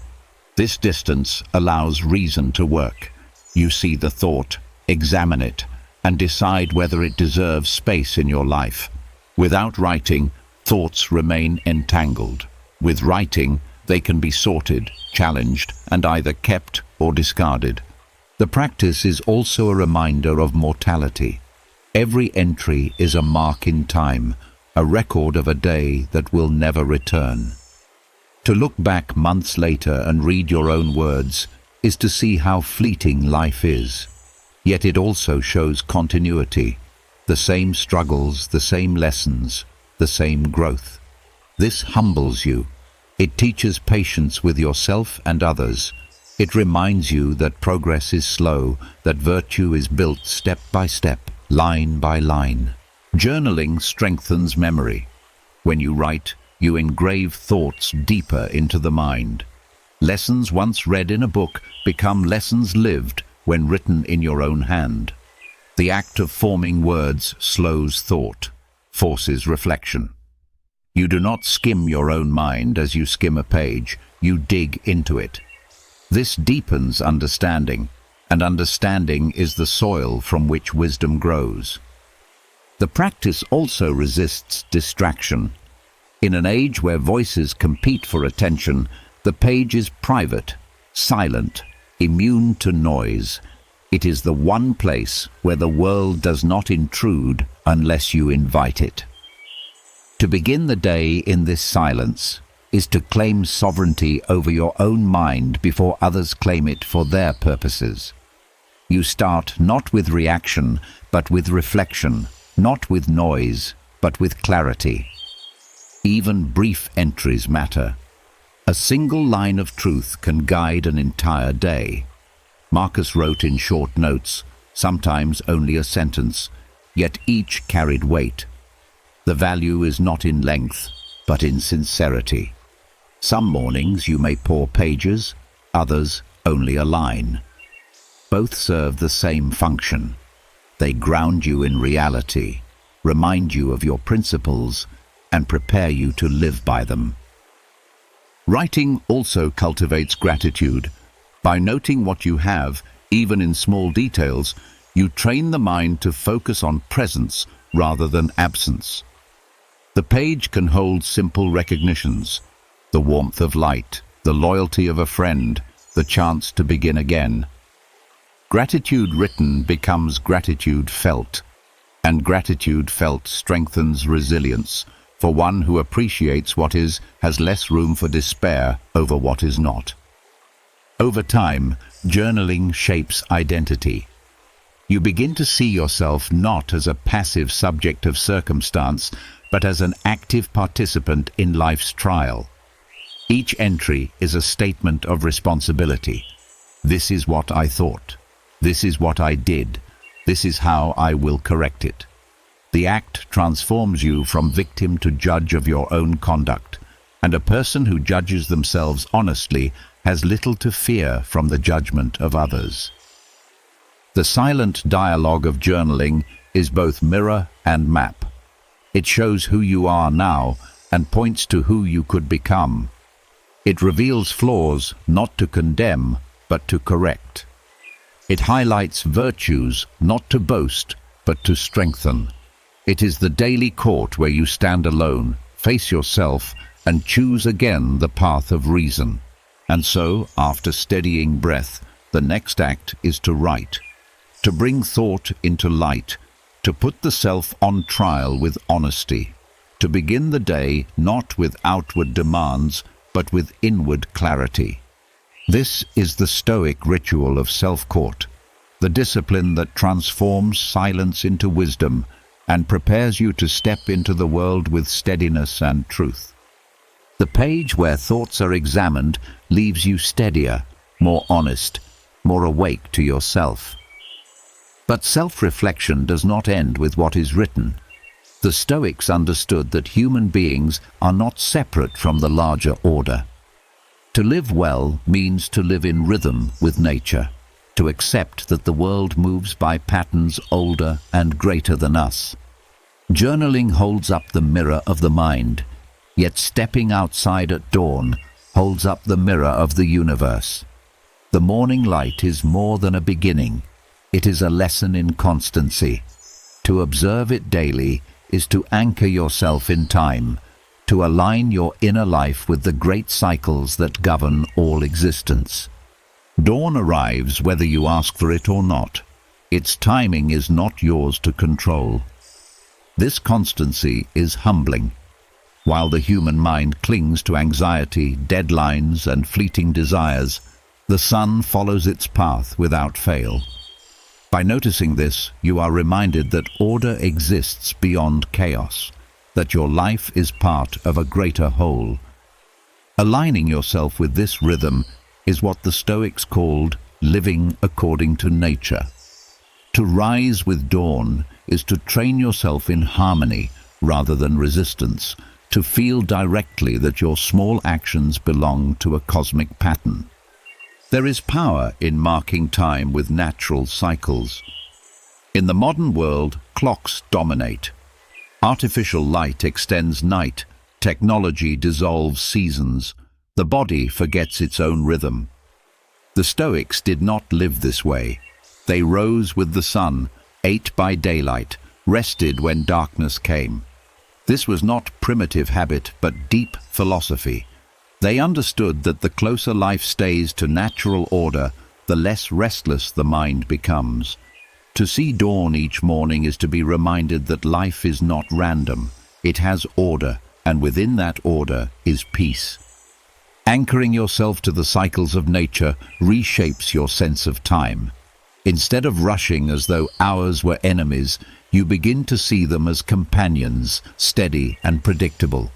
This distance allows reason to work. You see the thought, examine it, and decide whether it deserves space in your life. Without writing, thoughts remain entangled. With writing, they can be sorted, challenged, and either kept or discarded. The practice is also a reminder of mortality. Every entry is a mark in time, a record of a day that will never return. To look back months later and read your own words is to see how fleeting life is. Yet it also shows continuity. The same struggles, the same lessons, the same growth. This humbles you. It teaches patience with yourself and others. It reminds you that progress is slow, that virtue is built step by step, line by line. Journaling strengthens memory. When you write, you engrave thoughts deeper into the mind. Lessons once read in a book become lessons lived when written in your own hand. The act of forming words slows thought, forces reflection. You do not skim your own mind as you skim a page, you dig into it. This deepens understanding, and understanding is the soil from which wisdom grows. The practice also resists distraction. In an age where voices compete for attention, the page is private, silent, immune to noise. It is the one place where the world does not intrude unless you invite it. To begin the day in this silence is to claim sovereignty over your own mind before others claim it for their purposes. You start not with reaction, but with reflection, not with noise, but with clarity. Even brief entries matter. A single line of truth can guide an entire day. Marcus wrote in short notes, sometimes only a sentence, yet each carried weight. The value is not in length, but in sincerity. Some mornings you may pour pages, others only a line. Both serve the same function. They ground you in reality, remind you of your principles, and prepare you to live by them. Writing also cultivates gratitude. By noting what you have, even in small details, you train the mind to focus on presence rather than absence. The page can hold simple recognitions: the warmth of light, the loyalty of a friend, the chance to begin again. Gratitude written becomes gratitude felt, and gratitude felt strengthens resilience, for one who appreciates what is has less room for despair over what is not. Over time, journaling shapes identity. You begin to see yourself not as a passive subject of circumstance, but as an active participant in life's trial. Each entry is a statement of responsibility. This is what I thought. This is what I did. This is how I will correct it. The act transforms you from victim to judge of your own conduct, and a person who judges themselves honestly has little to fear from the judgment of others. The silent dialogue of journaling is both mirror and map. It shows who you are now and points to who you could become. It reveals flaws not to condemn, but to correct. It highlights virtues not to boast, but to strengthen. It is the daily court where you stand alone, face yourself, and choose again the path of reason. And so, after steadying breath, the next act is to write, to bring thought into light, to put the self on trial with honesty, to begin the day not with outward demands, but with inward clarity. This is the Stoic ritual of self-court, the discipline that transforms silence into wisdom and prepares you to step into the world with steadiness and truth. The page where thoughts are examined leaves you steadier, more honest, more awake to yourself. But self-reflection does not end with what is written. The Stoics understood that human beings are not separate from the larger order. To live well means to live in rhythm with nature, to accept that the world moves by patterns older and greater than us. Journaling holds up the mirror of the mind, yet stepping outside at dawn holds up the mirror of the universe. The morning light is more than a beginning. It is a lesson in constancy. To observe it daily is to anchor yourself in time, to align your inner life with the great cycles that govern all existence. Dawn arrives whether you ask for it or not. Its timing is not yours to control. This constancy is humbling. While the human mind clings to anxiety, deadlines, and fleeting desires, the sun follows its path without fail. By noticing this, you are reminded that order exists beyond chaos, that your life is part of a greater whole. Aligning yourself with this rhythm is what the Stoics called living according to nature. To rise with dawn is to train yourself in harmony rather than resistance, to feel directly that your small actions belong to a cosmic pattern. There is power in marking time with natural cycles. In the modern world, clocks dominate. Artificial light extends night, technology dissolves seasons, the body forgets its own rhythm. The Stoics did not live this way. They rose with the sun, ate by daylight, rested when darkness came. This was not primitive habit, but deep philosophy. They understood that the closer life stays to natural order, the less restless the mind becomes. To see dawn each morning is to be reminded that life is not random. It has order, and within that order is peace. Anchoring yourself to the cycles of nature reshapes your sense of time. Instead of rushing as though hours were enemies, you begin to see them as companions, steady and predictable.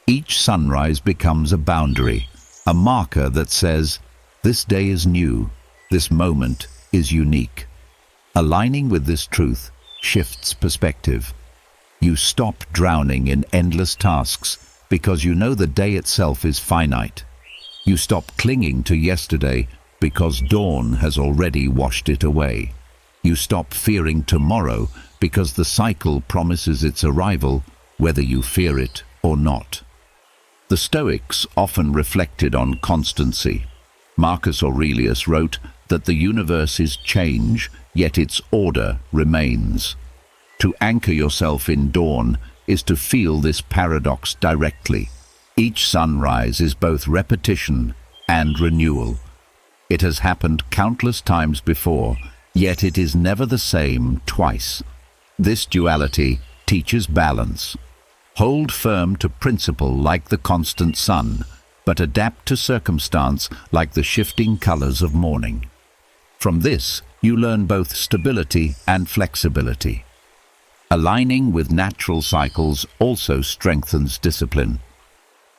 Each sunrise becomes a boundary, a marker that says, this day is new, this moment is unique. Aligning with this truth shifts perspective. You stop drowning in endless tasks because you know the day itself is finite. You stop clinging to yesterday because dawn has already washed it away. You stop fearing tomorrow because the cycle promises its arrival, whether you fear it or not. The Stoics often reflected on constancy. Marcus Aurelius wrote that the universe is change, yet its order remains. To anchor yourself in dawn is to feel this paradox directly. Each sunrise is both repetition and renewal. It has happened countless times before, yet it is never the same twice. This duality teaches balance. Hold firm to principle like the constant sun, but adapt to circumstance like the shifting colors of morning. From this, you learn both stability and flexibility. Aligning with natural cycles also strengthens discipline.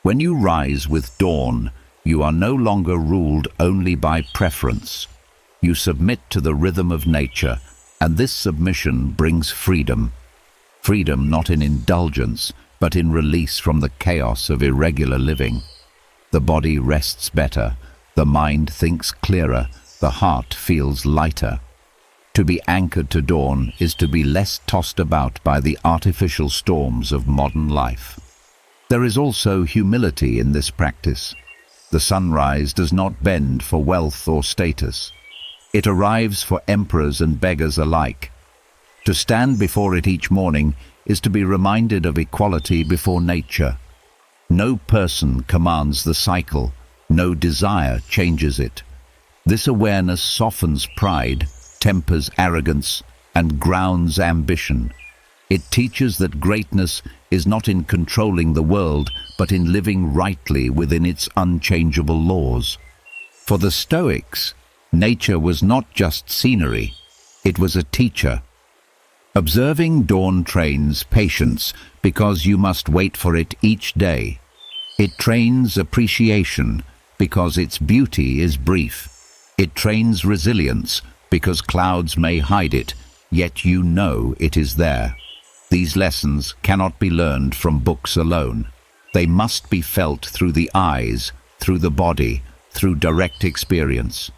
When you rise with dawn, you are no longer ruled only by preference. You submit to the rhythm of nature, and this submission brings freedom. Freedom not in indulgence, but in release from the chaos of irregular living. The body rests better, the mind thinks clearer, the heart feels lighter. To be anchored to dawn is to be less tossed about by the artificial storms of modern life. There is also humility in this practice. The sunrise does not bend for wealth or status. It arrives for emperors and beggars alike. To stand before it each morning is to be reminded of equality before nature. No person commands the cycle, no desire changes it. This awareness softens pride, tempers arrogance, and grounds ambition. It teaches that greatness is not in controlling the world, but in living rightly within its unchangeable laws. For the Stoics, nature was not just scenery, it was a teacher. Observing dawn trains patience because you must wait for it each day. It trains appreciation because its beauty is brief. It trains resilience because clouds may hide it, yet you know it is there. These lessons cannot be learned from books alone. They must be felt through the eyes, through the body, through direct experience.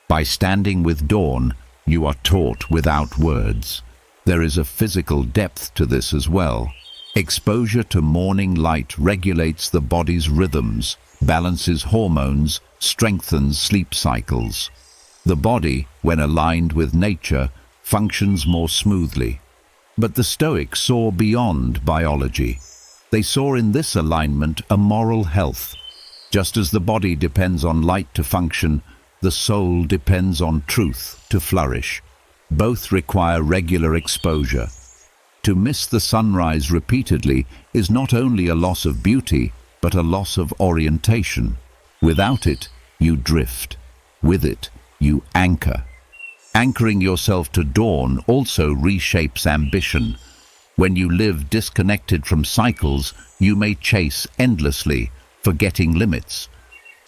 By standing with dawn, you are taught without words. There is a physical depth to this as well. Exposure to morning light regulates the body's rhythms, balances hormones, strengthens sleep cycles. The body, when aligned with nature, functions more smoothly. But the Stoics saw beyond biology. They saw in this alignment a moral health. Just as the body depends on light to function, the soul depends on truth to flourish. Both require regular exposure. To miss the sunrise repeatedly is not only a loss of beauty, but a loss of orientation. Without it, you drift. With it, you anchor. Anchoring yourself to dawn also reshapes ambition. When you live disconnected from cycles, you may chase endlessly, forgetting limits.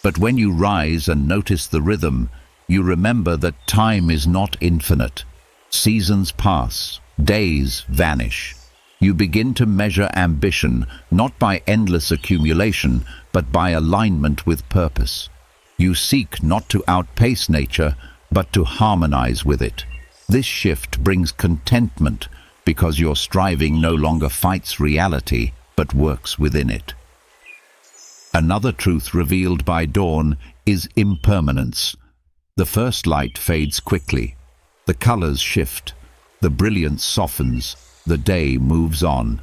But when you rise and notice the rhythm, you remember that time is not infinite. Seasons pass, days vanish. You begin to measure ambition not by endless accumulation, but by alignment with purpose. You seek not to outpace nature, but to harmonize with it. This shift brings contentment because your striving no longer fights reality, but works within it. Another truth revealed by dawn is impermanence. The first light fades quickly. The colors shift. The brilliance softens. The day moves on.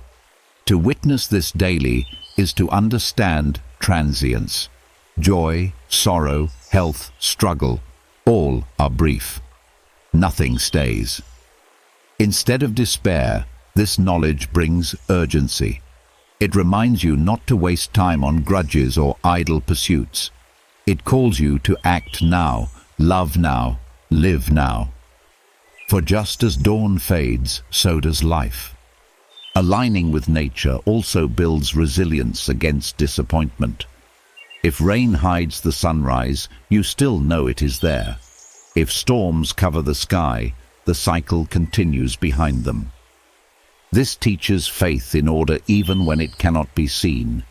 To witness this daily is to understand transience. Joy, sorrow, health, struggle, all are brief. Nothing stays. Instead of despair, this knowledge brings urgency. It reminds you not to waste time on grudges or idle pursuits. It calls you to act now, love now, live now. For just as dawn fades, so does life. Aligning with nature also builds resilience against disappointment. If rain hides the sunrise, you still know it is there. If storms cover the sky, the cycle continues behind them. This teaches faith in order even when it cannot be seen.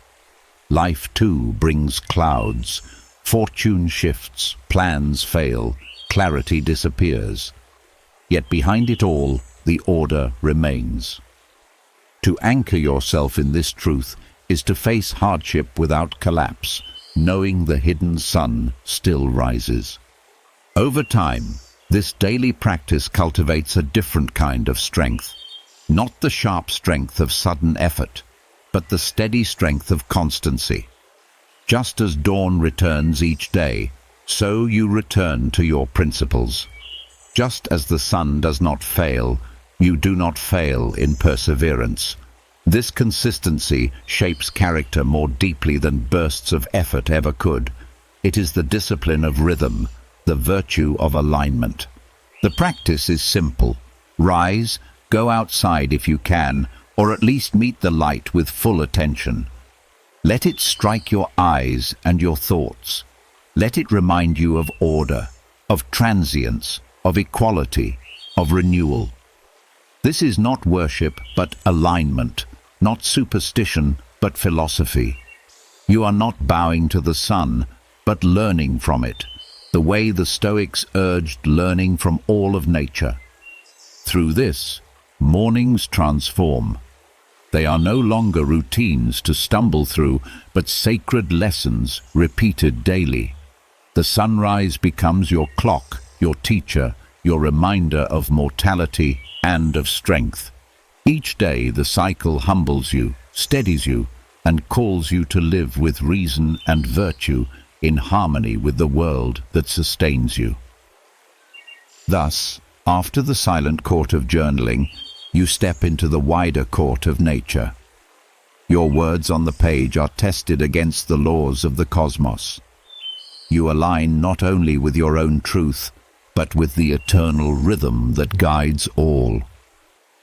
Life too brings clouds. Fortune shifts, plans fail, clarity disappears. Yet behind it all, the order remains. To anchor yourself in this truth is to face hardship without collapse, knowing the hidden sun still rises. Over time, this daily practice cultivates a different kind of strength. Not the sharp strength of sudden effort, but the steady strength of constancy. Just as dawn returns each day, so you return to your principles. Just as the sun does not fail, you do not fail in perseverance. This consistency shapes character more deeply than bursts of effort ever could. It is the discipline of rhythm, the virtue of alignment. The practice is simple. Rise, go outside if you can, or at least meet the light with full attention. Let it strike your eyes and your thoughts. Let it remind you of order, of transience, of equality, of renewal. This is not worship, but alignment, not superstition, but philosophy. You are not bowing to the sun, but learning from it, the way the Stoics urged learning from all of nature. Through this, mornings transform. They are no longer routines to stumble through, but sacred lessons repeated daily. The sunrise becomes your clock, your teacher, your reminder of mortality and of strength. Each day the cycle humbles you, steadies you, and calls you to live with reason and virtue in harmony with the world that sustains you. Thus, after the silent court of journaling, you step into the wider court of nature. Your words on the page are tested against the laws of the cosmos. You align not only with your own truth, but with the eternal rhythm that guides all.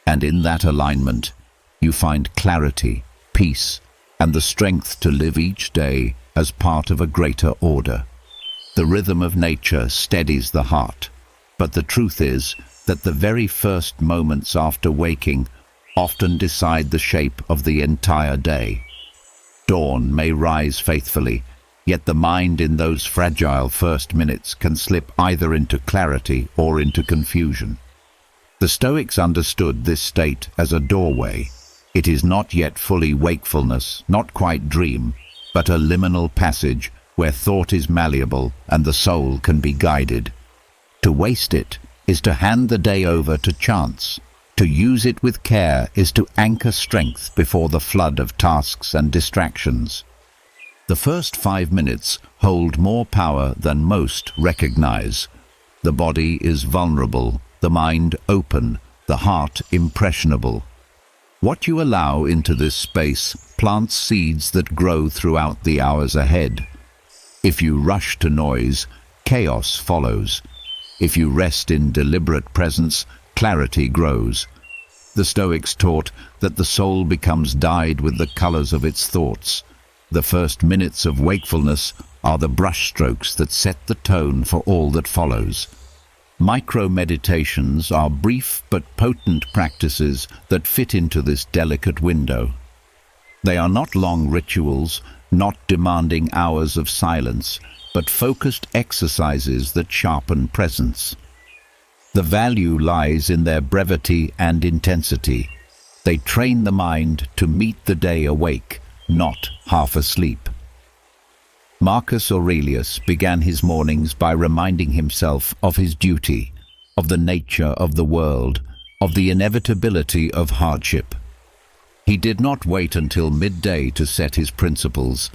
And in that alignment, you find clarity, peace, and the strength to live each day as part of a greater order. The rhythm of nature steadies the heart, but the truth is that the very first moments after waking often decide the shape of the entire day. Dawn may rise faithfully, yet the mind in those fragile first minutes can slip either into clarity or into confusion. The Stoics understood this state as a doorway. It is not yet fully wakefulness, not quite dream, but a liminal passage where thought is malleable and the soul can be guided. To waste it is to hand the day over to chance. To use it with care is to anchor strength before the flood of tasks and distractions. The first 5 minutes hold more power than most recognize. The body is vulnerable, the mind open, the heart impressionable. What you allow into this space plants seeds that grow throughout the hours ahead. If you rush to noise, chaos follows. If you rest in deliberate presence, clarity grows. The Stoics taught that the soul becomes dyed with the colors of its thoughts. The first minutes of wakefulness are the brushstrokes that set the tone for all that follows. Micro-meditations are brief but potent practices that fit into this delicate window. They are not long rituals, not demanding hours of silence, but focused exercises that sharpen presence. The value lies in their brevity and intensity. They train the mind to meet the day awake, not half asleep. Marcus Aurelius began his mornings by reminding himself of his duty, of the nature of the world, of the inevitability of hardship. He did not wait until midday to set his principles.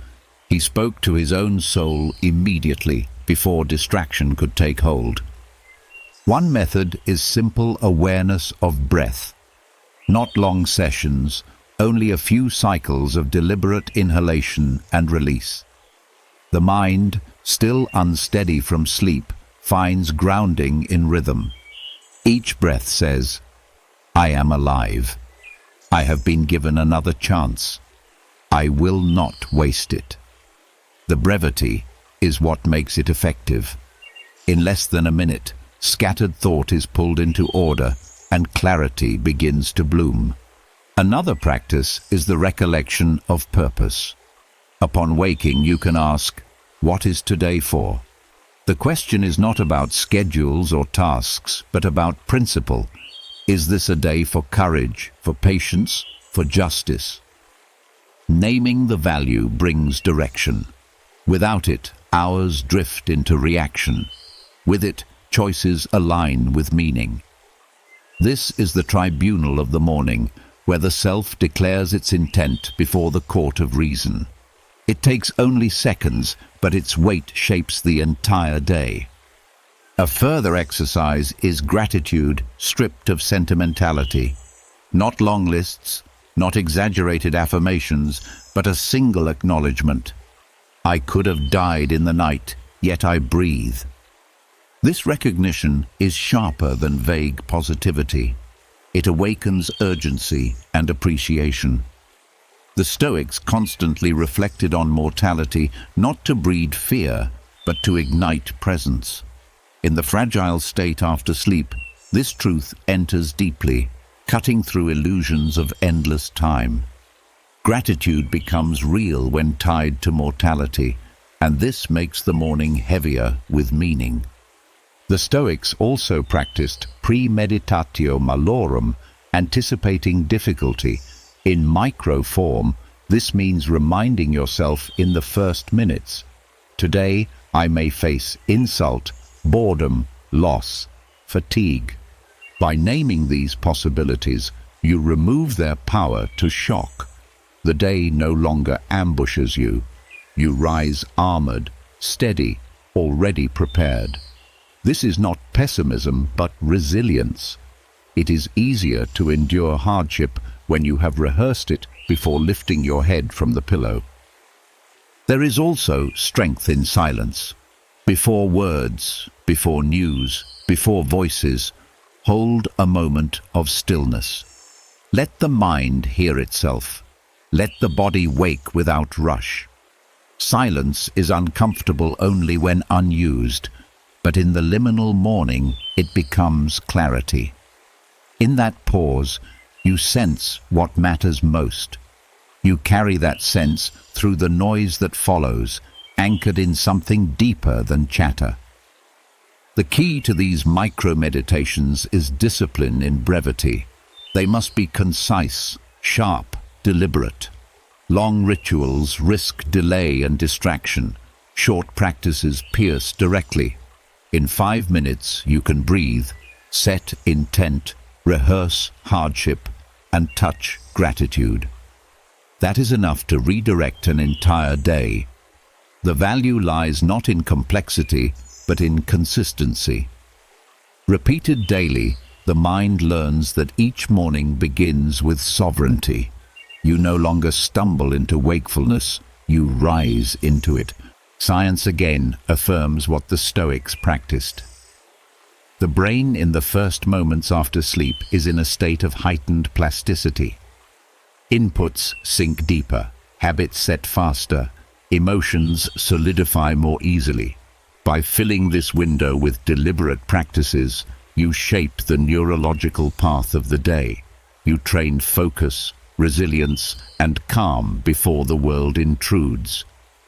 He spoke to his own soul immediately, before distraction could take hold. One method is simple awareness of breath. Not long sessions, only a few cycles of deliberate inhalation and release. The mind, still unsteady from sleep, finds grounding in rhythm. Each breath says, "I am alive. I have been given another chance. I will not waste it." The brevity is what makes it effective. In less than a minute, scattered thought is pulled into order and clarity begins to bloom. Another practice is the recollection of purpose. Upon waking, you can ask, "What is today for?" The question is not about schedules or tasks, but about principle. Is this a day for courage, for patience, for justice? Naming the value brings direction. Without it, hours drift into reaction. With it, choices align with meaning. This is the tribunal of the morning, where the self declares its intent before the court of reason. It takes only seconds, but its weight shapes the entire day. A further exercise is gratitude stripped of sentimentality. Not long lists, not exaggerated affirmations, but a single acknowledgement. I could have died in the night, yet I breathe. This recognition is sharper than vague positivity. It awakens urgency and appreciation. The Stoics constantly reflected on mortality, not to breed fear, but to ignite presence. In the fragile state after sleep, this truth enters deeply, cutting through illusions of endless time. Gratitude becomes real when tied to mortality, and this makes the morning heavier with meaning. The Stoics also practiced premeditatio malorum, anticipating difficulty. In micro form, this means reminding yourself in the first minutes. Today, I may face insult, boredom, loss, fatigue. By naming these possibilities, you remove their power to shock. The day no longer ambushes you. You rise armored, steady, already prepared. This is not pessimism, but resilience. It is easier to endure hardship when you have rehearsed it before lifting your head from the pillow. There is also strength in silence. Before words, before news, before voices, hold a moment of stillness. Let the mind hear itself. Let the body wake without rush. Silence is uncomfortable only when unused, but in the liminal morning it becomes clarity. In that pause, you sense what matters most. You carry that sense through the noise that follows, anchored in something deeper than chatter. The key to these micro-meditations is discipline in brevity. They must be concise, sharp, deliberate. Long rituals risk delay and distraction. Short practices pierce directly. In 5 minutes, you can breathe, set intent, rehearse hardship, and touch gratitude. That is enough to redirect an entire day. The value lies not in complexity, but in consistency. Repeated daily, the mind learns that each morning begins with sovereignty. You no longer stumble into wakefulness, you rise into it. Science again affirms what the Stoics practiced. The brain in the first moments after sleep is in a state of heightened plasticity. Inputs sink deeper, habits set faster, emotions solidify more easily. By filling this window with deliberate practices, you shape the neurological path of the day. You train focus, resilience, and calm before the world intrudes.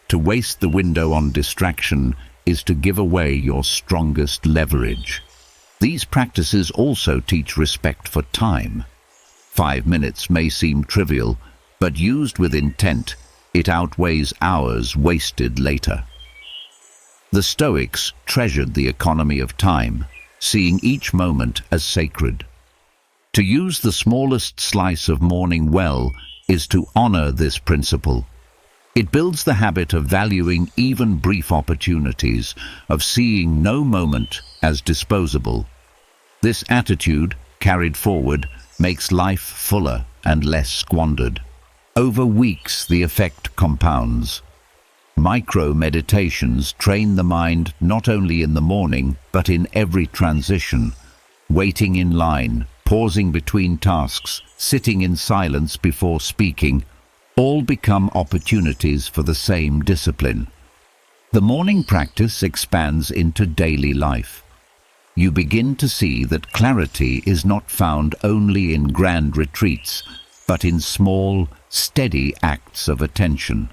To waste the window on distraction is to give away your strongest leverage. These practices also teach respect for time. 5 minutes may seem trivial, but used with intent, it outweighs hours wasted later. The Stoics treasured the economy of time, seeing each moment as sacred. To use the smallest slice of morning well is to honor this principle. It builds the habit of valuing even brief opportunities, of seeing no moment as disposable. This attitude, carried forward, makes life fuller and less squandered. Over weeks, the effect compounds. Micro-meditations train the mind not only in the morning, but in every transition. Waiting in line, pausing between tasks, sitting in silence before speaking, all become opportunities for the same discipline. The morning practice expands into daily life. You begin to see that clarity is not found only in grand retreats, but in small, steady acts of attention.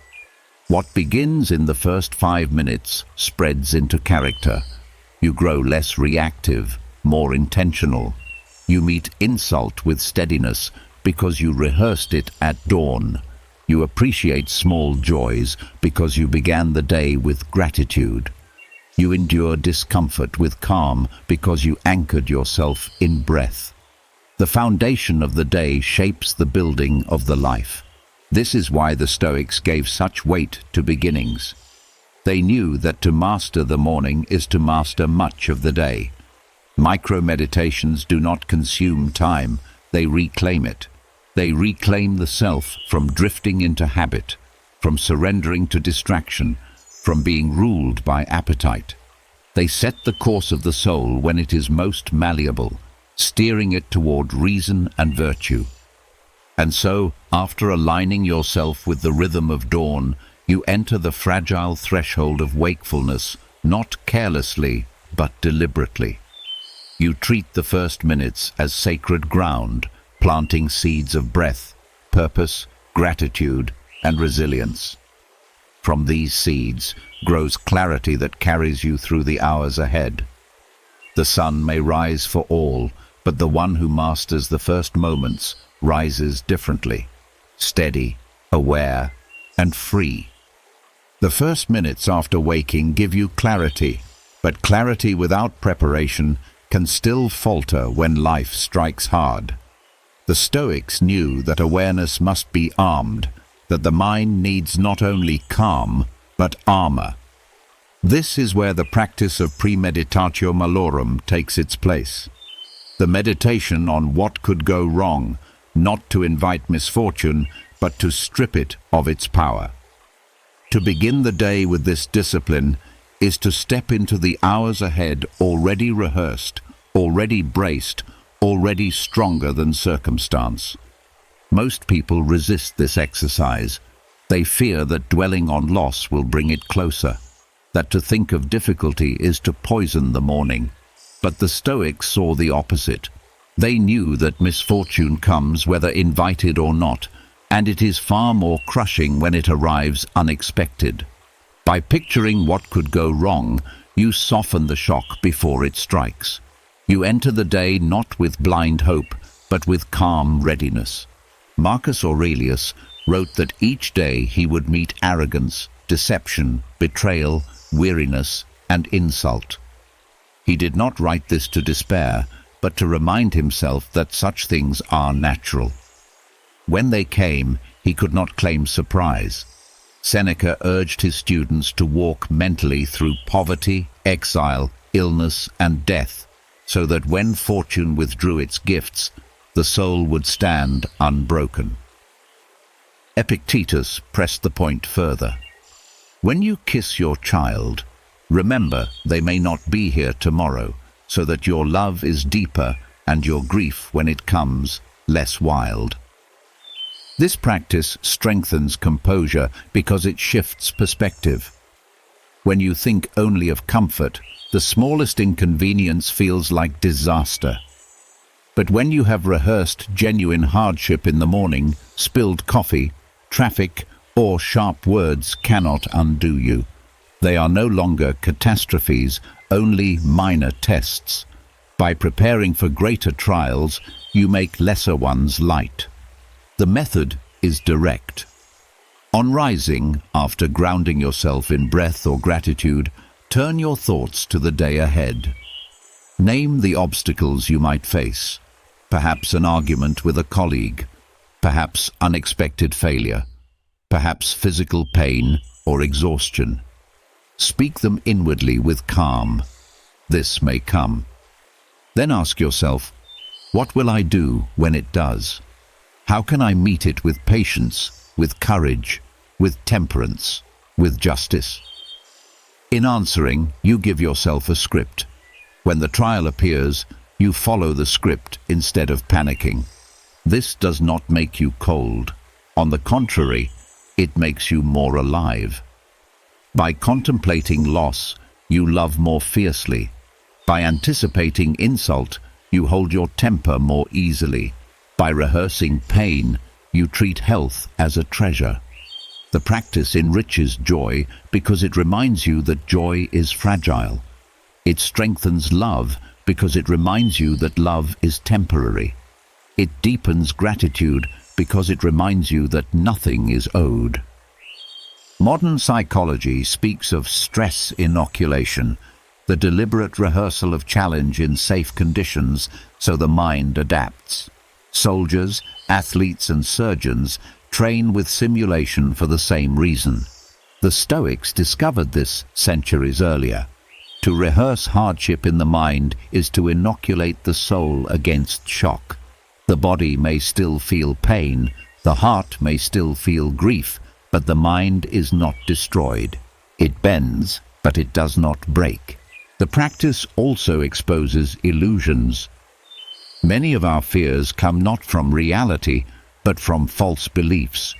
What begins in the first 5 minutes spreads into character. You grow less reactive, more intentional. You meet insult with steadiness because you rehearsed it at dawn. You appreciate small joys because you began the day with gratitude. You endure discomfort with calm because you anchored yourself in breath. The foundation of the day shapes the building of the life. This is why the Stoics gave such weight to beginnings. They knew that to master the morning is to master much of the day. Micro-meditations do not consume time, they reclaim it. They reclaim the self from drifting into habit, from surrendering to distraction, from being ruled by appetite. They set the course of the soul when it is most malleable, steering it toward reason and virtue. And so, after aligning yourself with the rhythm of dawn, you enter the fragile threshold of wakefulness, not carelessly, but deliberately. You treat the first minutes as sacred ground, planting seeds of breath, purpose, gratitude, and resilience. From these seeds grows clarity that carries you through the hours ahead. The sun may rise for all, but the one who masters the first moments rises differently, steady, aware, and free. The first minutes after waking give you clarity, but clarity without preparation can still falter when life strikes hard. The Stoics knew that awareness must be armed, that the mind needs not only calm, but armor. This is where the practice of premeditatio malorum takes its place. The meditation on what could go wrong, not to invite misfortune, but to strip it of its power. To begin the day with this discipline is to step into the hours ahead already rehearsed, already braced, already stronger than circumstance. Most people resist this exercise. They fear that dwelling on loss will bring it closer, that to think of difficulty is to poison the morning. But the Stoics saw the opposite. They knew that misfortune comes whether invited or not, and it is far more crushing when it arrives unexpected. By picturing what could go wrong, you soften the shock before it strikes. You enter the day not with blind hope, but with calm readiness. Marcus Aurelius wrote that each day he would meet arrogance, deception, betrayal, weariness, and insult. He did not write this to despair, but to remind himself that such things are natural. When they came, he could not claim surprise. Seneca urged his students to walk mentally through poverty, exile, illness, and death, so that when fortune withdrew its gifts, the soul would stand unbroken. Epictetus pressed the point further. When you kiss your child, remember they may not be here tomorrow, so that your love is deeper and your grief, when it comes, less wild. This practice strengthens composure because it shifts perspective. When you think only of comfort, the smallest inconvenience feels like disaster. But when you have rehearsed genuine hardship in the morning, spilled coffee, traffic, or sharp words cannot undo you. They are no longer catastrophes, only minor tests. By preparing for greater trials, you make lesser ones light. The method is direct. On rising, after grounding yourself in breath or gratitude, turn your thoughts to the day ahead. Name the obstacles you might face. Perhaps an argument with a colleague, perhaps unexpected failure, perhaps physical pain or exhaustion. Speak them inwardly with calm. This may come. Then ask yourself, what will I do when it does? How can I meet it with patience, with courage, with temperance, with justice? In answering, you give yourself a script. When the trial appears, you follow the script instead of panicking. This does not make you cold. On the contrary, it makes you more alive. By contemplating loss, you love more fiercely. By anticipating insult, you hold your temper more easily. By rehearsing pain, you treat health as a treasure. The practice enriches joy because it reminds you that joy is fragile. It strengthens love because it reminds you that love is temporary. It deepens gratitude because it reminds you that nothing is owed. Modern psychology speaks of stress inoculation, the deliberate rehearsal of challenge in safe conditions so the mind adapts. Soldiers, athletes, and surgeons train with simulation for the same reason. The Stoics discovered this centuries earlier. To rehearse hardship in the mind is to inoculate the soul against shock. The body may still feel pain, the heart may still feel grief, but the mind is not destroyed. It bends, but it does not break. The practice also exposes illusions. Many of our fears come not from reality, but from false beliefs.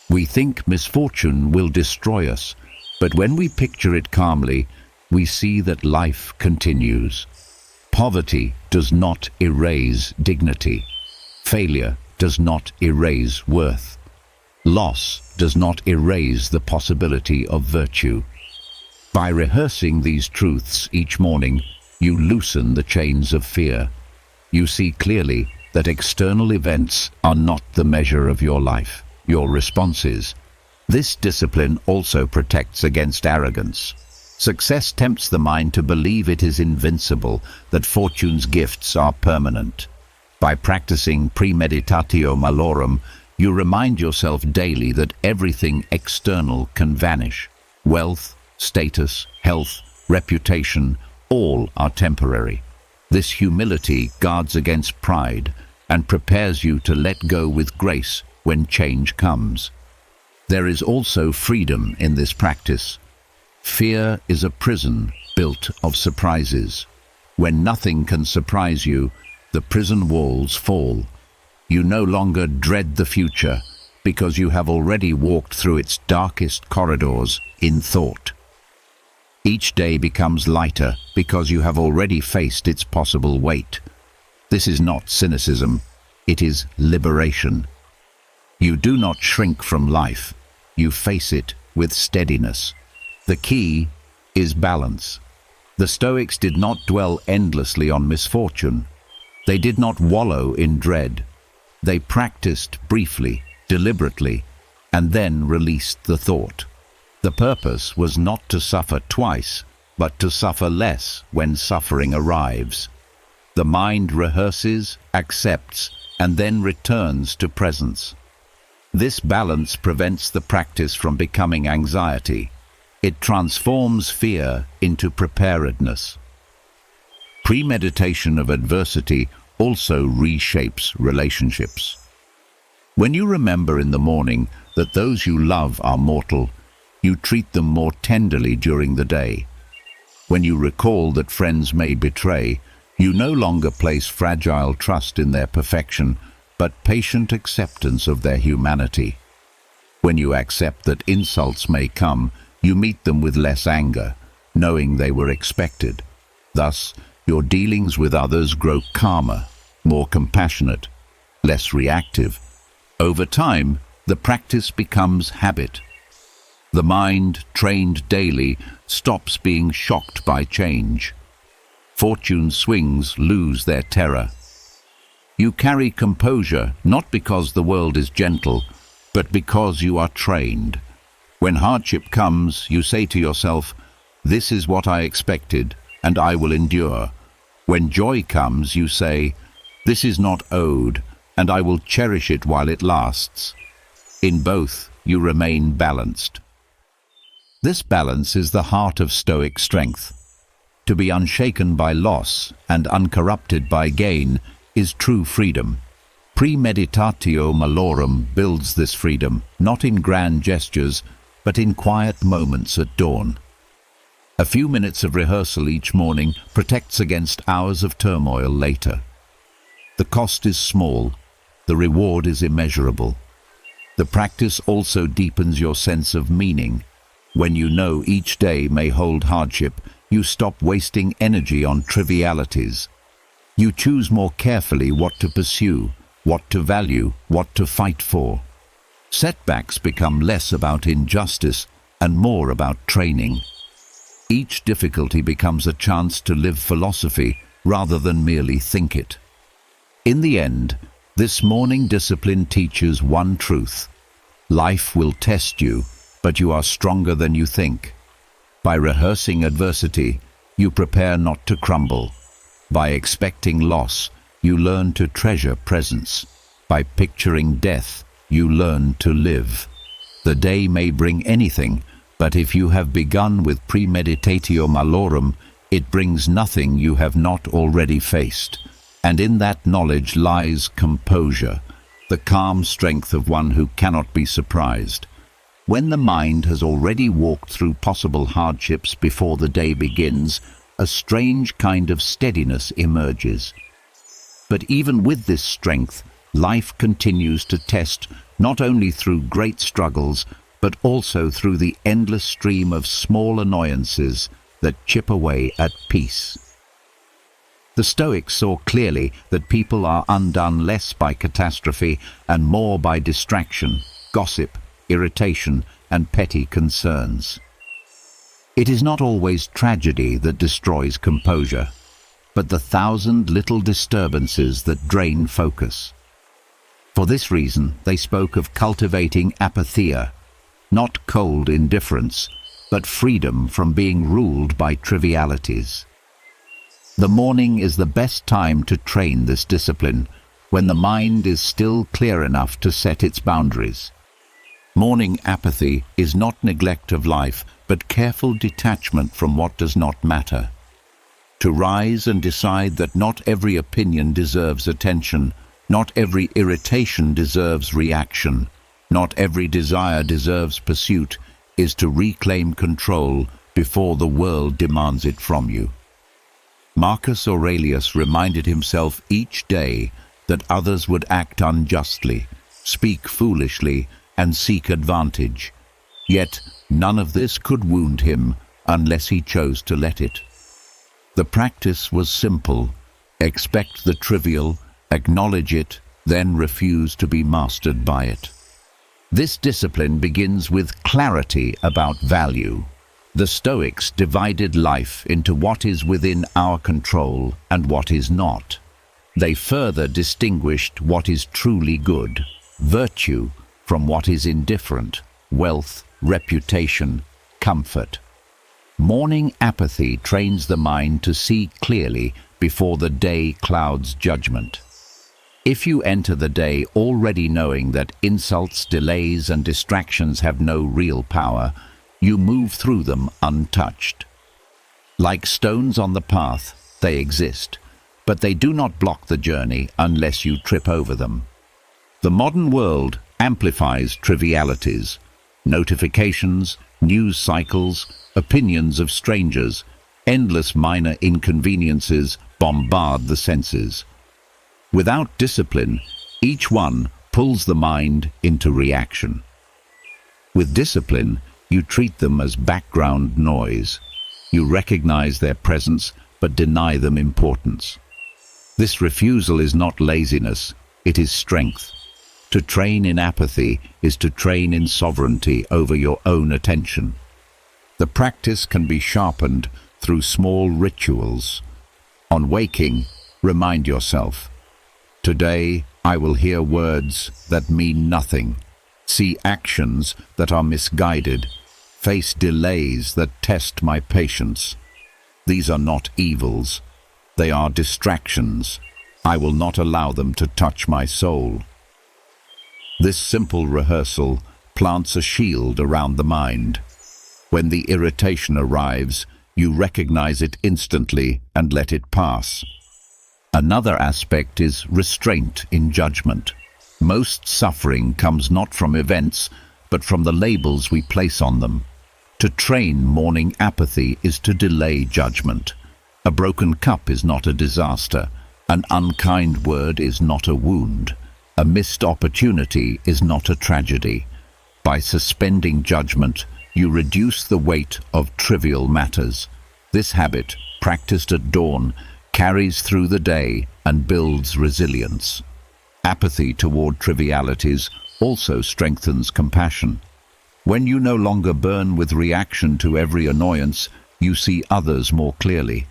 We think misfortune will destroy us, but when we picture it calmly, we see that life continues. Poverty does not erase dignity. Failure does not erase worth. Loss does not erase the possibility of virtue. By rehearsing these truths each morning, you loosen the chains of fear. You see clearly that external events are not the measure of your life, your responses. This discipline also protects against arrogance. Success tempts the mind to believe it is invincible, that fortune's gifts are permanent. By practicing premeditatio malorum, you remind yourself daily that everything external can vanish. Wealth, status, health, reputation, all are temporary. This humility guards against pride and prepares you to let go with grace when change comes. There is also freedom in this practice. Fear is a prison built of surprises. When nothing can surprise you, the prison walls fall. You no longer dread the future because you have already walked through its darkest corridors in thought. Each day becomes lighter because you have already faced its possible weight. This is not cynicism, it is liberation. You do not shrink from life, you face it with steadiness. The key is balance. The Stoics did not dwell endlessly on misfortune. They did not wallow in dread. They practiced briefly, deliberately, and then released the thought. The purpose was not to suffer twice, but to suffer less when suffering arrives. The mind rehearses, accepts, and then returns to presence. This balance prevents the practice from becoming anxiety. It transforms fear into preparedness. Premeditation of adversity also reshapes relationships. When you remember in the morning that those you love are mortal, you treat them more tenderly during the day. When you recall that friends may betray, You no longer place fragile trust in their perfection, but patient acceptance of their humanity. When you accept that insults may come, you meet them with less anger, knowing they were expected. Thus, your dealings with others grow calmer, more compassionate, less reactive. Over time, the practice becomes habit. The mind, trained daily, stops being shocked by change. Fortune swings lose their terror. You carry composure not because the world is gentle, but because you are trained. When hardship comes, you say to yourself, "This is what I expected, and I will endure." When joy comes, you say, "This is not owed, and I will cherish it while it lasts." In both, you remain balanced. This balance is the heart of Stoic strength. To be unshaken by loss and uncorrupted by gain is true freedom. Premeditatio malorum builds this freedom, not in grand gestures, but in quiet moments at dawn. A few minutes of rehearsal each morning protects against hours of turmoil later. The cost is small, the reward is immeasurable. The practice also deepens your sense of meaning. When you know each day may hold hardship, you stop wasting energy on trivialities. You choose more carefully what to pursue, what to value, what to fight for. Setbacks become less about injustice and more about training. Each difficulty becomes a chance to live philosophy rather than merely think it. In the end, this morning discipline teaches one truth. Life will test you, but you are stronger than you think. By rehearsing adversity, you prepare not to crumble. By expecting loss, you learn to treasure presence. By picturing death, you learn to live. The day may bring anything, but if you have begun with premeditatio malorum, it brings nothing you have not already faced. And in that knowledge lies composure, the calm strength of one who cannot be surprised. When the mind has already walked through possible hardships before the day begins, a strange kind of steadiness emerges. But even with this strength, life continues to test not only through great struggles, but also through the endless stream of small annoyances that chip away at peace. The Stoics saw clearly that people are undone less by catastrophe and more by distraction, gossip, irritation, and petty concerns. It is not always tragedy that destroys composure, but the thousand little disturbances that drain focus. For this reason, they spoke of cultivating apatheia, not cold indifference, but freedom from being ruled by trivialities. The morning is the best time to train this discipline, when the mind is still clear enough to set its boundaries. Morning apathy is not neglect of life, but careful detachment from what does not matter. To rise and decide that not every opinion deserves attention, not every irritation deserves reaction, not every desire deserves pursuit, is to reclaim control before the world demands it from you. Marcus Aurelius reminded himself each day that others would act unjustly, speak foolishly, and seek advantage. Yet none of this could wound him unless he chose to let it. The practice was simple. Expect the trivial, acknowledge it, then refuse to be mastered by it. This discipline begins with clarity about value. The Stoics divided life into what is within our control and what is not. They further distinguished what is truly good, virtue, from what is indifferent, wealth, reputation, comfort. Morning apathy trains the mind to see clearly before the day clouds judgment. If you enter the day already knowing that insults, delays, and distractions have no real power, you move through them untouched. Like stones on the path, they exist, but they do not block the journey unless you trip over them. The modern world amplifies trivialities, notifications, news cycles, opinions of strangers, endless minor inconveniences bombard the senses. Without discipline, each one pulls the mind into reaction. With discipline, you treat them as background noise. You recognize their presence but deny them importance. This refusal is not laziness, it is strength. To train in apathy is to train in sovereignty over your own attention. The practice can be sharpened through small rituals. On waking, remind yourself, "Today I will hear words that mean nothing, see actions that are misguided, face delays that test my patience. These are not evils, they are distractions. I will not allow them to touch my soul." This simple rehearsal plants a shield around the mind. When the irritation arrives, you recognize it instantly and let it pass. Another aspect is restraint in judgment. Most suffering comes not from events, but from the labels we place on them. To train morning apathy is to delay judgment. A broken cup is not a disaster. An unkind word is not a wound. A missed opportunity is not a tragedy. By suspending judgment, you reduce the weight of trivial matters. This habit, practiced at dawn, carries through the day and builds resilience. Apathy toward trivialities also strengthens compassion. When you no longer burn with reaction to every annoyance, you see others more clearly.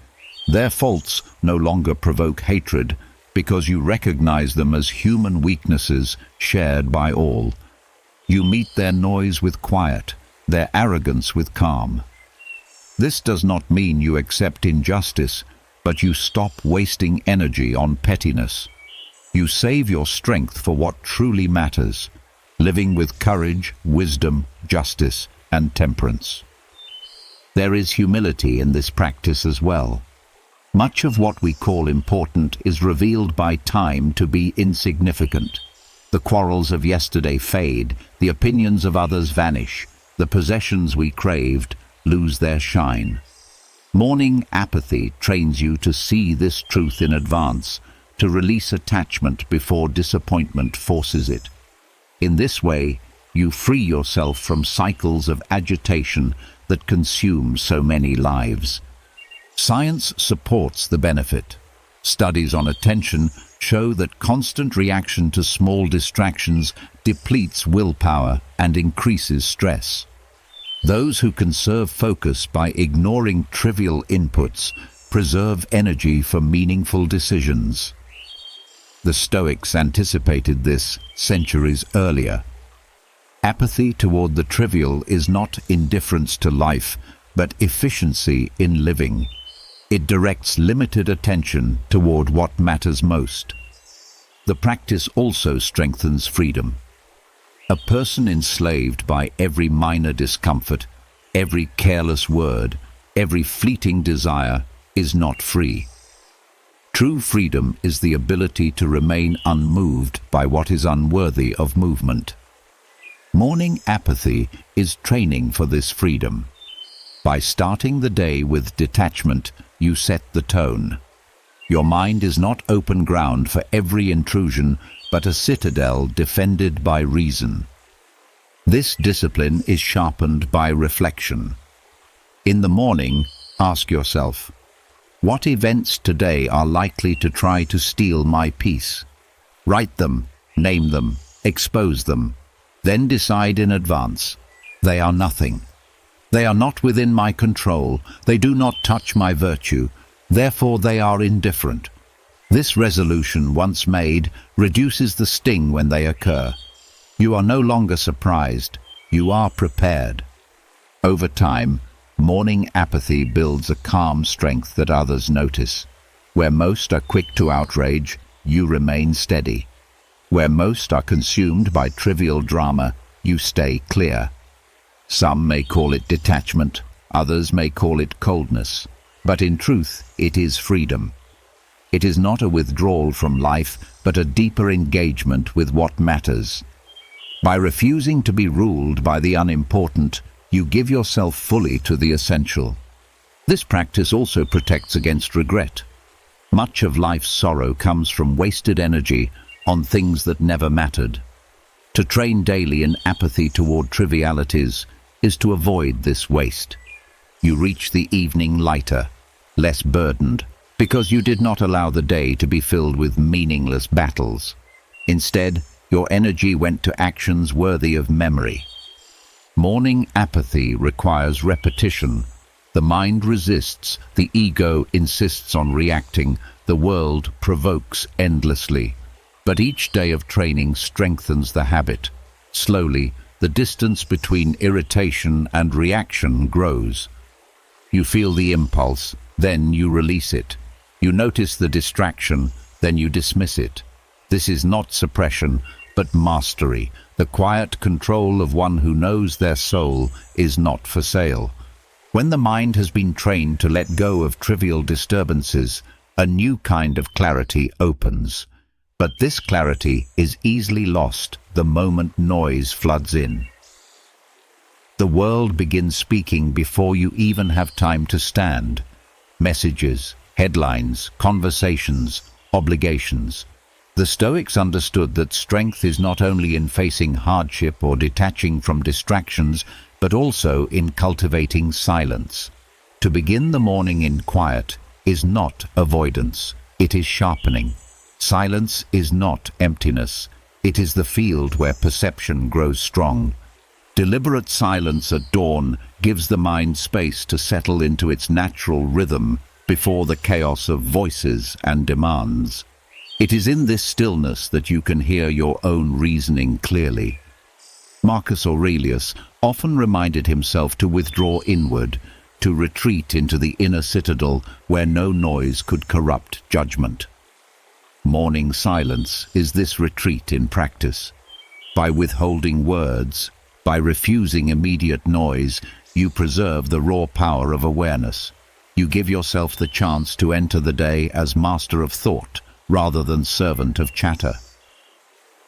Their faults no longer provoke hatred because you recognize them as human weaknesses shared by all. You meet their noise with quiet, their arrogance with calm. This does not mean you accept injustice, but you stop wasting energy on pettiness. You save your strength for what truly matters, living with courage, wisdom, justice, and temperance. There is humility in this practice as well. Much of what we call important is revealed by time to be insignificant. The quarrels of yesterday fade, the opinions of others vanish, the possessions we craved lose their shine. Morning apathy trains you to see this truth in advance, to release attachment before disappointment forces it. In this way, you free yourself from cycles of agitation that consume so many lives. Science supports the benefit. Studies on attention show that constant reaction to small distractions depletes willpower and increases stress. Those who conserve focus by ignoring trivial inputs preserve energy for meaningful decisions. The Stoics anticipated this centuries earlier. Apathy toward the trivial is not indifference to life, but efficiency in living. It directs limited attention toward what matters most. The practice also strengthens freedom. A person enslaved by every minor discomfort, every careless word, every fleeting desire is not free. True freedom is the ability to remain unmoved by what is unworthy of movement. Morning apathy is training for this freedom. By starting the day with detachment, you set the tone. Your mind is not open ground for every intrusion, but a citadel defended by reason. This discipline is sharpened by reflection. In the morning, ask yourself, what events today are likely to try to steal my peace? Write them, name them, expose them. Then decide in advance. They are nothing. They are not within my control. They do not touch my virtue. Therefore they are indifferent. This resolution, once made, reduces the sting when they occur. You are no longer surprised. You are prepared. Over time, morning apathy builds a calm strength that others notice. Where most are quick to outrage, you remain steady. Where most are consumed by trivial drama, you stay clear. Some may call it detachment, others may call it coldness, but in truth, it is freedom. It is not a withdrawal from life, but a deeper engagement with what matters. By refusing to be ruled by the unimportant, you give yourself fully to the essential. This practice also protects against regret. Much of life's sorrow comes from wasted energy on things that never mattered. To train daily in apathy toward trivialities is to avoid this waste. You reach the evening lighter, less burdened, because you did not allow the day to be filled with meaningless battles. Instead, your energy went to actions worthy of memory. Morning apathy requires repetition. The mind resists, the ego insists on reacting, the world provokes endlessly. But each day of training strengthens the habit. Slowly, the distance between irritation and reaction grows. You feel the impulse, then you release it. You notice the distraction, then you dismiss it. This is not suppression, but mastery. The quiet control of one who knows their soul is not for sale. When the mind has been trained to let go of trivial disturbances, a new kind of clarity opens. But this clarity is easily lost the moment noise floods in. The world begins speaking before you even have time to stand. Messages, headlines, conversations, obligations. The Stoics understood that strength is not only in facing hardship or detaching from distractions, but also in cultivating silence. To begin the morning in quiet is not avoidance, it is sharpening. Silence is not emptiness, it is the field where perception grows strong. Deliberate silence at dawn gives the mind space to settle into its natural rhythm before the chaos of voices and demands. It is in this stillness that you can hear your own reasoning clearly. Marcus Aurelius often reminded himself to withdraw inward, to retreat into the inner citadel where no noise could corrupt judgment. Morning silence is this retreat in practice. By withholding words, by refusing immediate noise, you preserve the raw power of awareness. You give yourself the chance to enter the day as master of thought, rather than servant of chatter.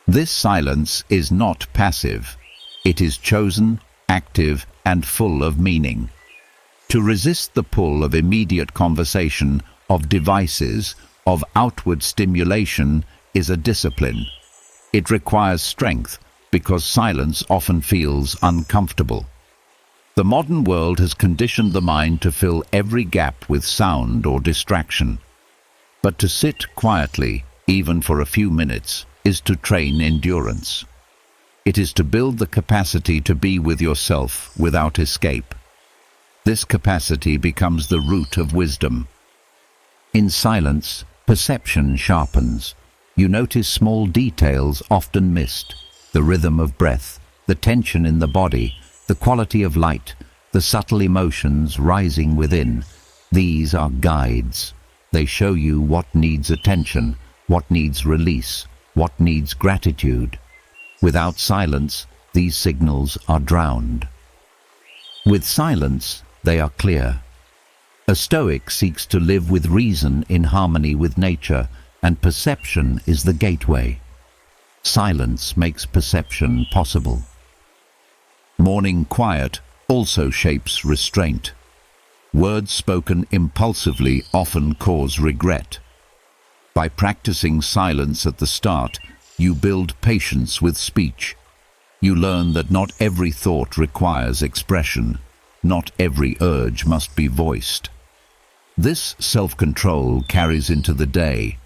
This silence is not passive. It is chosen, active, and full of meaning. To resist the pull of immediate conversation, of devices, of outward stimulation is a discipline. It requires strength because silence often feels uncomfortable. The modern world has conditioned the mind to fill every gap with sound or distraction. But to sit quietly, even for a few minutes, is to train endurance. It is to build the capacity to be with yourself without escape. This capacity becomes the root of wisdom. In silence, perception sharpens. You notice small details often missed: the rhythm of breath, the tension in the body, the quality of light, the subtle emotions rising within. These are guides. They show you what needs attention, what needs release, what needs gratitude. Without silence, these signals are drowned. With silence, they are clear. A Stoic seeks to live with reason in harmony with nature, and perception is the gateway. Silence makes perception possible. Morning quiet also shapes restraint. Words spoken impulsively often cause regret. By practicing silence at the start, you build patience with speech. You learn that not every thought requires expression. Not every urge must be voiced. This self-control carries into the day.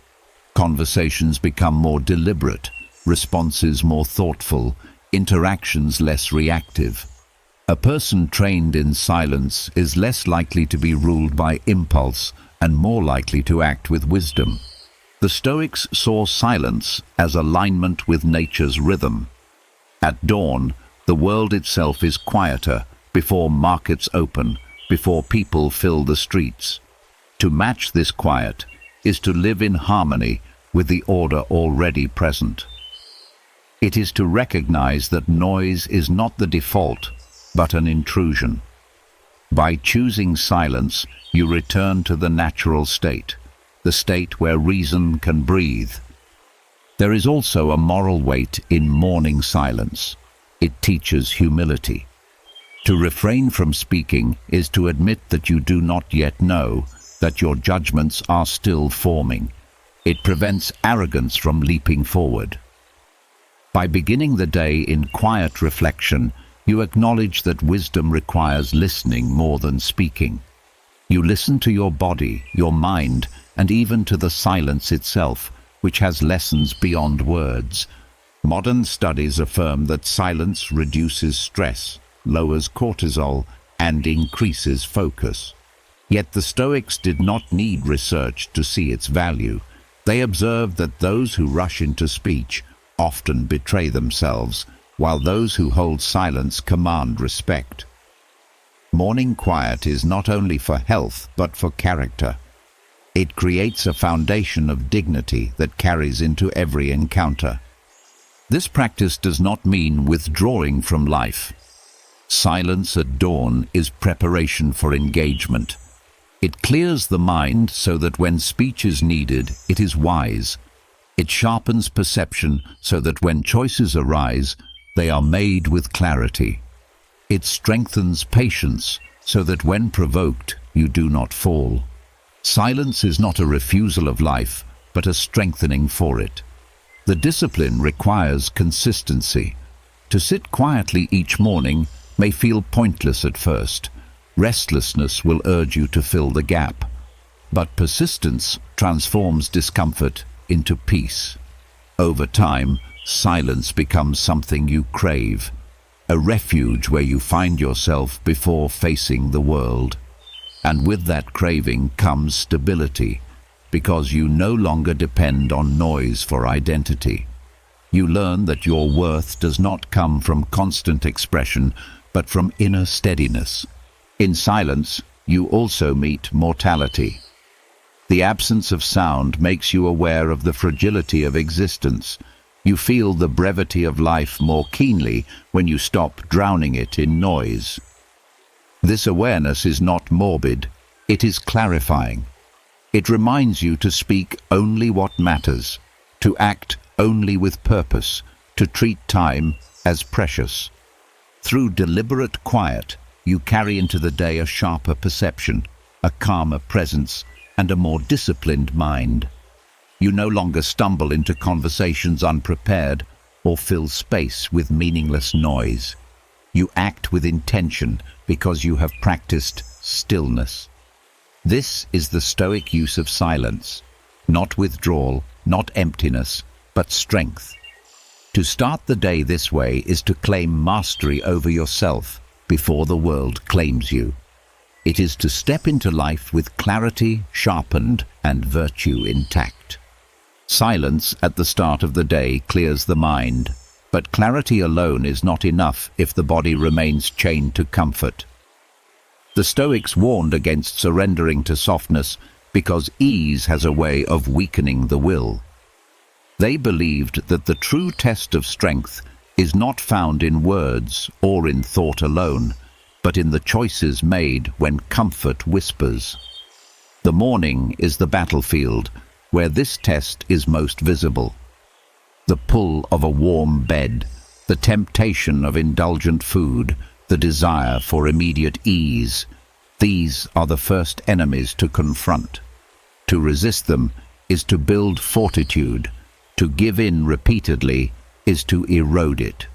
Conversations become more deliberate, responses more thoughtful, interactions less reactive. A person trained in silence is less likely to be ruled by impulse and more likely to act with wisdom. The Stoics saw silence as alignment with nature's rhythm. At dawn, the world itself is quieter before markets open, before people fill the streets. To match this quiet is to live in harmony with the order already present. It is to recognize that noise is not the default, but an intrusion. By choosing silence, you return to the natural state, the state where reason can breathe. There is also a moral weight in morning silence. It teaches humility. To refrain from speaking is to admit that you do not yet know, that your judgments are still forming. It prevents arrogance from leaping forward. By beginning the day in quiet reflection, you acknowledge that wisdom requires listening more than speaking. You listen to your body, your mind, and even to the silence itself, which has lessons beyond words. Modern studies affirm that silence reduces stress, lowers cortisol, and increases focus. Yet the Stoics did not need research to see its value. They observed that those who rush into speech often betray themselves, while those who hold silence command respect. Morning quiet is not only for health, but for character. It creates a foundation of dignity that carries into every encounter. This practice does not mean withdrawing from life. Silence at dawn is preparation for engagement. It clears the mind so that when speech is needed, it is wise. It sharpens perception so that when choices arise, they are made with clarity. It strengthens patience so that when provoked, you do not fall. Silence is not a refusal of life, but a strengthening for it. The discipline requires consistency. To sit quietly each morning may feel pointless at first. Restlessness will urge you to fill the gap. But persistence transforms discomfort into peace. Over time, silence becomes something you crave, a refuge where you find yourself before facing the world. And with that craving comes stability, because you no longer depend on noise for identity. You learn that your worth does not come from constant expression, but from inner steadiness. In silence, you also meet mortality. The absence of sound makes you aware of the fragility of existence. You feel the brevity of life more keenly when you stop drowning it in noise. This awareness is not morbid, it is clarifying. It reminds you to speak only what matters, to act only with purpose, to treat time as precious. Through deliberate quiet, you carry into the day a sharper perception, a calmer presence, and a more disciplined mind. You no longer stumble into conversations unprepared or fill space with meaningless noise. You act with intention because you have practiced stillness. This is the Stoic use of silence, not withdrawal, not emptiness, but strength. To start the day this way is to claim mastery over yourself before the world claims you. It is to step into life with clarity sharpened and virtue intact. Silence at the start of the day clears the mind, but clarity alone is not enough if the body remains chained to comfort. The Stoics warned against surrendering to softness because ease has a way of weakening the will. They believed that the true test of strength is not found in words or in thought alone, but in the choices made when comfort whispers. The morning is the battlefield where this test is most visible. The pull of a warm bed, the temptation of indulgent food, the desire for immediate ease, these are the first enemies to confront. To resist them is to build fortitude. To give in repeatedly is to erode it.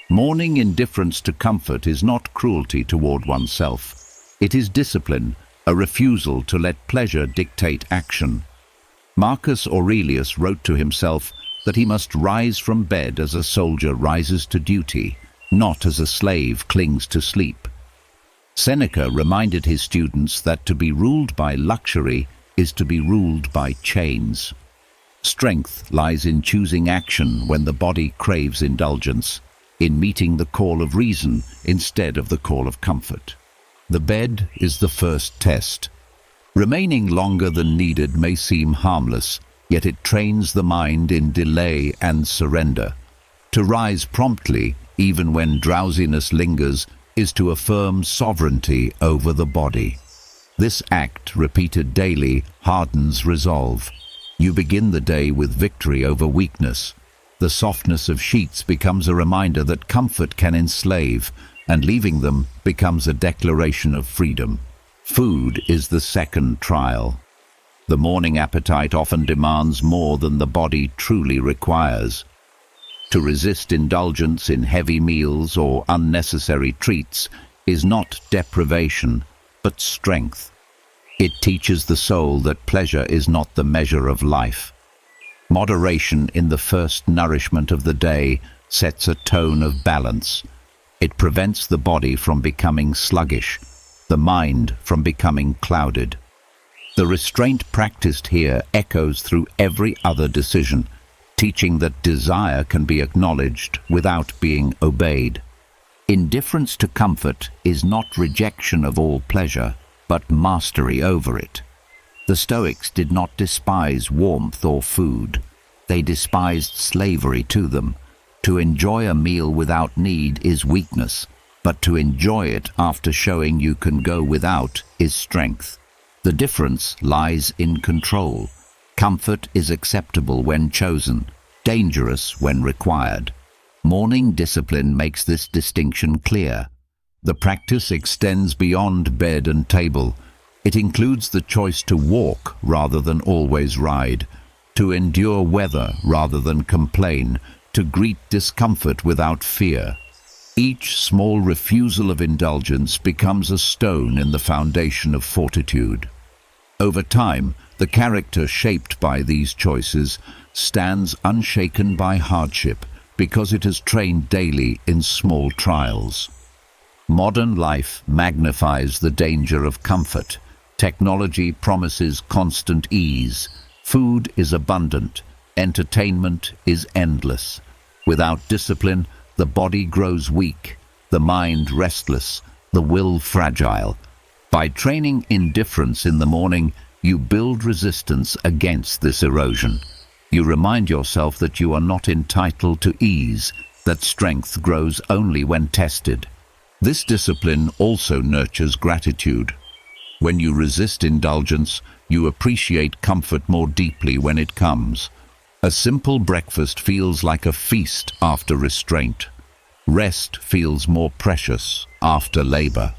Mourning indifference to comfort is not cruelty toward oneself. It is discipline, a refusal to let pleasure dictate action. Marcus Aurelius wrote to himself that he must rise from bed as a soldier rises to duty, not as a slave clings to sleep. Seneca reminded his students that to be ruled by luxury is to be ruled by chains. Strength lies in choosing action when the body craves indulgence, in meeting the call of reason instead of the call of comfort. The bed is the first test. Remaining longer than needed may seem harmless, yet it trains the mind in delay and surrender. To rise promptly, even when drowsiness lingers, is to affirm sovereignty over the body. This act, repeated daily, hardens resolve. You begin the day with victory over weakness. The softness of sheets becomes a reminder that comfort can enslave, and leaving them becomes a declaration of freedom. Food is the second trial. The morning appetite often demands more than the body truly requires. To resist indulgence in heavy meals or unnecessary treats is not deprivation, but strength. It teaches the soul that pleasure is not the measure of life. Moderation in the first nourishment of the day sets a tone of balance. It prevents the body from becoming sluggish, the mind from becoming clouded. The restraint practiced here echoes through every other decision, teaching that desire can be acknowledged without being obeyed. Indifference to comfort is not rejection of all pleasure, but mastery over it. The Stoics did not despise warmth or food. They despised slavery to them. To enjoy a meal without need is weakness, but to enjoy it after showing you can go without is strength. The difference lies in control. Comfort is acceptable when chosen, dangerous when required. Morning discipline makes this distinction clear. The practice extends beyond bed and table. It includes the choice to walk rather than always ride, to endure weather rather than complain, to greet discomfort without fear. Each small refusal of indulgence becomes a stone in the foundation of fortitude. Over time, the character shaped by these choices stands unshaken by hardship because it is trained daily in small trials. Modern life magnifies the danger of comfort. Technology promises constant ease. Food is abundant. Entertainment is endless. Without discipline, the body grows weak, the mind restless, the will fragile. By training indifference in the morning, you build resistance against this erosion. You remind yourself that you are not entitled to ease, that strength grows only when tested. This discipline also nurtures gratitude. When you resist indulgence, you appreciate comfort more deeply when it comes. A simple breakfast feels like a feast after restraint. Rest feels more precious after labor.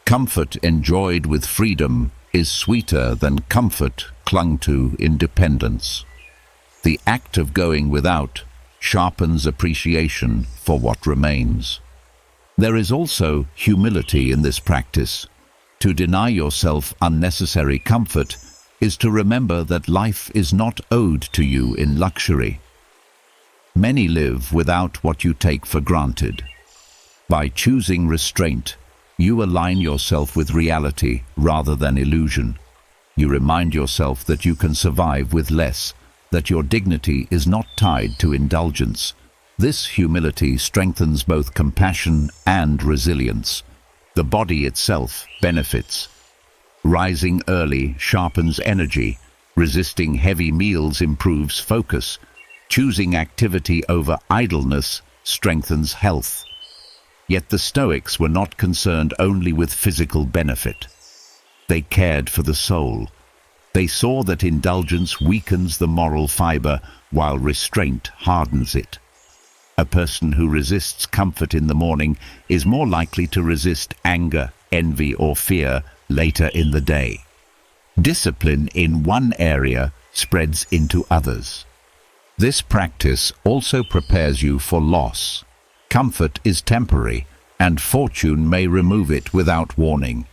Comfort enjoyed with freedom is sweeter than comfort clung to in dependence. The act of going without sharpens appreciation for what remains. There is also humility in this practice. To deny yourself unnecessary comfort is to remember that life is not owed to you in luxury. Many live without what you take for granted. By choosing restraint, you align yourself with reality rather than illusion. You remind yourself that you can survive with less, that your dignity is not tied to indulgence. This humility strengthens both compassion and resilience. The body itself benefits. Rising early sharpens energy. Resisting heavy meals improves focus. Choosing activity over idleness strengthens health. Yet the Stoics were not concerned only with physical benefit. They cared for the soul. They saw that indulgence weakens the moral fiber while restraint hardens it. A person who resists comfort in the morning is more likely to resist anger, envy, or fear later in the day. Discipline in one area spreads into others. This practice also prepares you for loss. Comfort is temporary, and fortune may remove it without warning.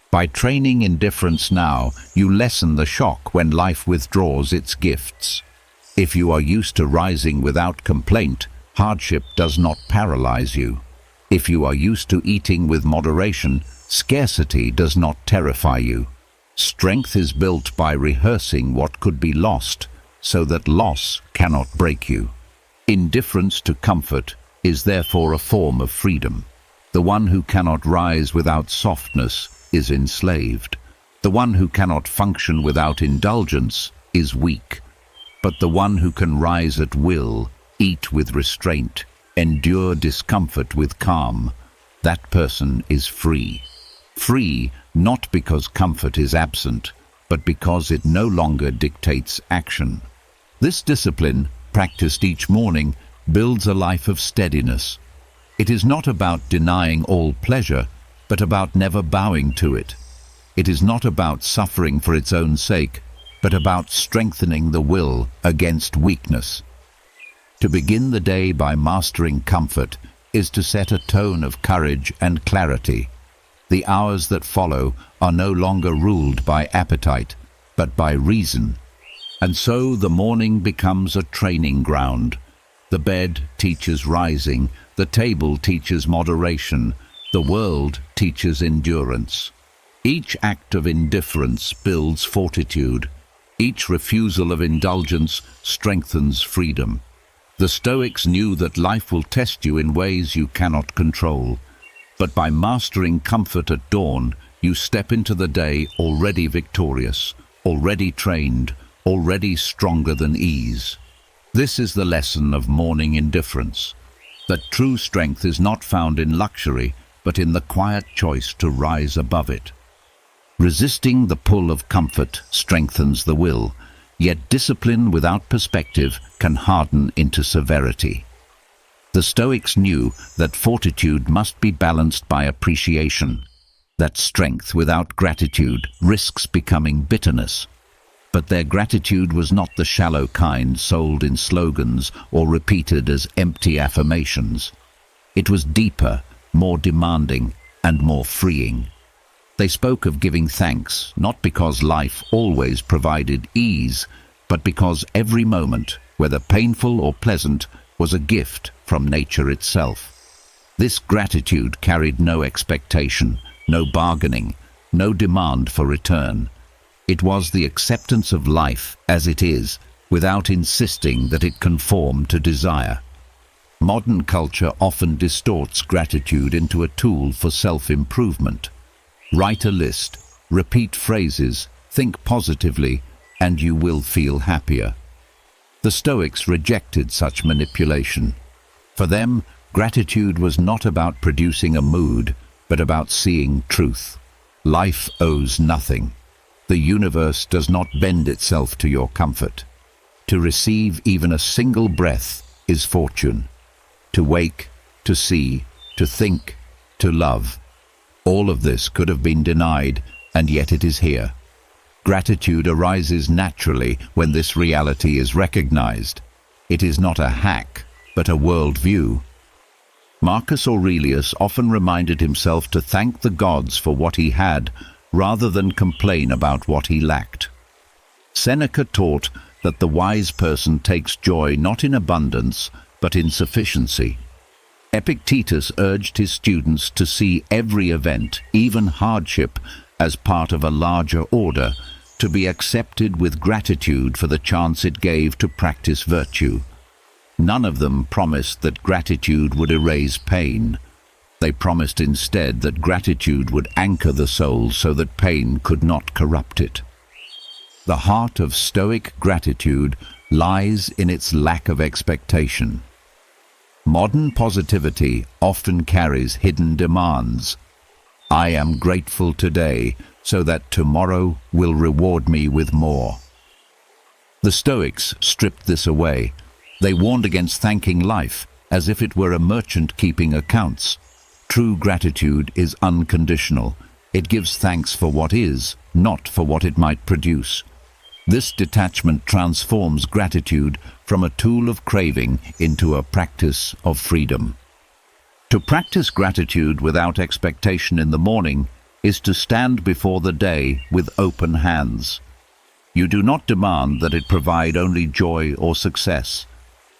By training indifference now, you lessen the shock when life withdraws its gifts. If you are used to rising without complaint, hardship does not paralyze you. If you are used to eating with moderation, scarcity does not terrify you. Strength is built by rehearsing what could be lost, so that loss cannot break you. Indifference to comfort is therefore a form of freedom. The one who cannot rise without softness is enslaved. The one who cannot function without indulgence is weak. But the one who can rise at will, eat with restraint, endure discomfort with calm, that person is free. Free not because comfort is absent, but because it no longer dictates action. This discipline, practiced each morning, builds a life of steadiness. It is not about denying all pleasure, but about never bowing to it. It is not about suffering for its own sake, but about strengthening the will against weakness. To begin the day by mastering comfort is to set a tone of courage and clarity. The hours that follow are no longer ruled by appetite, but by reason. And so the morning becomes a training ground. The bed teaches rising, the table teaches moderation, the world teaches endurance. Each act of indifference builds fortitude. Each refusal of indulgence strengthens freedom. The Stoics knew that life will test you in ways you cannot control. But by mastering comfort at dawn, you step into the day already victorious, already trained, already stronger than ease. This is the lesson of morning indifference, that true strength is not found in luxury, but in the quiet choice to rise above it. Resisting the pull of comfort strengthens the will, yet discipline without perspective can harden into severity. The Stoics knew that fortitude must be balanced by appreciation, that strength without gratitude risks becoming bitterness. But their gratitude was not the shallow kind sold in slogans or repeated as empty affirmations. It was deeper, more demanding, and more freeing. They spoke of giving thanks, not because life always provided ease, but because every moment, whether painful or pleasant, was a gift from nature itself. This gratitude carried no expectation, no bargaining, no demand for return. It was the acceptance of life as it is, without insisting that it conform to desire. Modern culture often distorts gratitude into a tool for self-improvement. Write a list, repeat phrases, think positively, and you will feel happier. The Stoics rejected such manipulation. For them, gratitude was not about producing a mood, but about seeing truth. Life owes nothing. The universe does not bend itself to your comfort. To receive even a single breath is fortune. To wake, to see, to think, to love. All of this could have been denied, and yet it is here. Gratitude arises naturally when this reality is recognized. It is not a hack, but a worldview. Marcus Aurelius often reminded himself to thank the gods for what he had, rather than complain about what he lacked. Seneca taught that the wise person takes joy not in abundance, but in sufficiency. Epictetus urged his students to see every event, even hardship, as part of a larger order, to be accepted with gratitude for the chance it gave to practice virtue. None of them promised that gratitude would erase pain. They promised instead that gratitude would anchor the soul so that pain could not corrupt it. The heart of Stoic gratitude lies in its lack of expectation. Modern positivity often carries hidden demands. I am grateful today so that tomorrow will reward me with more. The Stoics stripped this away. They warned against thanking life as if it were a merchant keeping accounts. True gratitude is unconditional. It gives thanks for what is, not for what it might produce. This detachment transforms gratitude from a tool of craving into a practice of freedom. To practice gratitude without expectation in the morning is to stand before the day with open hands. You do not demand that it provide only joy or success.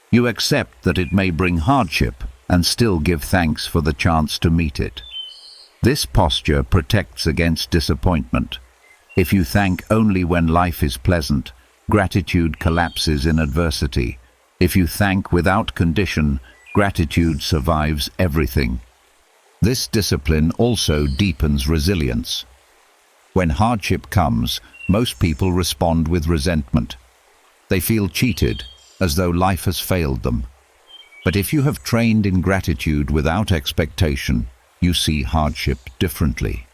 You accept that it may bring hardship and still give thanks for the chance to meet it. This posture protects against disappointment. If you thank only when life is pleasant, gratitude collapses in adversity. If you thank without condition, gratitude survives everything. This discipline also deepens resilience. When hardship comes, most people respond with resentment. They feel cheated, as though life has failed them. But if you have trained in gratitude without expectation, you see hardship differently.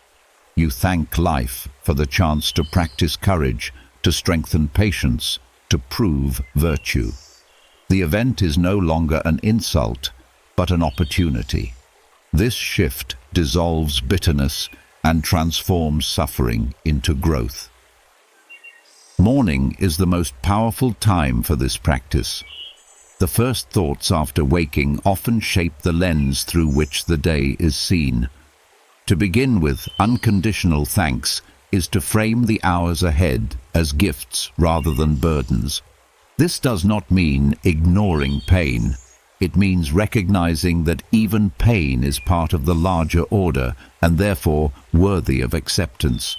You thank life for the chance to practice courage, to strengthen patience, to prove virtue. The event is no longer an insult, but an opportunity. This shift dissolves bitterness and transforms suffering into growth. Morning is the most powerful time for this practice. The first thoughts after waking often shape the lens through which the day is seen. To begin with, unconditional thanks is to frame the hours ahead as gifts rather than burdens. This does not mean ignoring pain. It means recognizing that even pain is part of the larger order and therefore worthy of acceptance.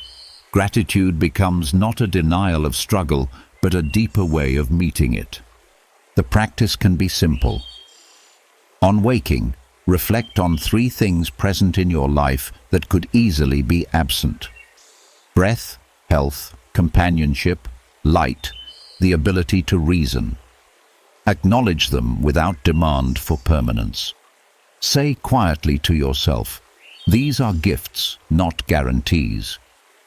Gratitude becomes not a denial of struggle, but a deeper way of meeting it. The practice can be simple. On waking, reflect on 3 things present in your life that could easily be absent: breath, health, companionship, light, the ability to reason. Acknowledge them without demand for permanence. Say quietly to yourself, "These are gifts, not guarantees."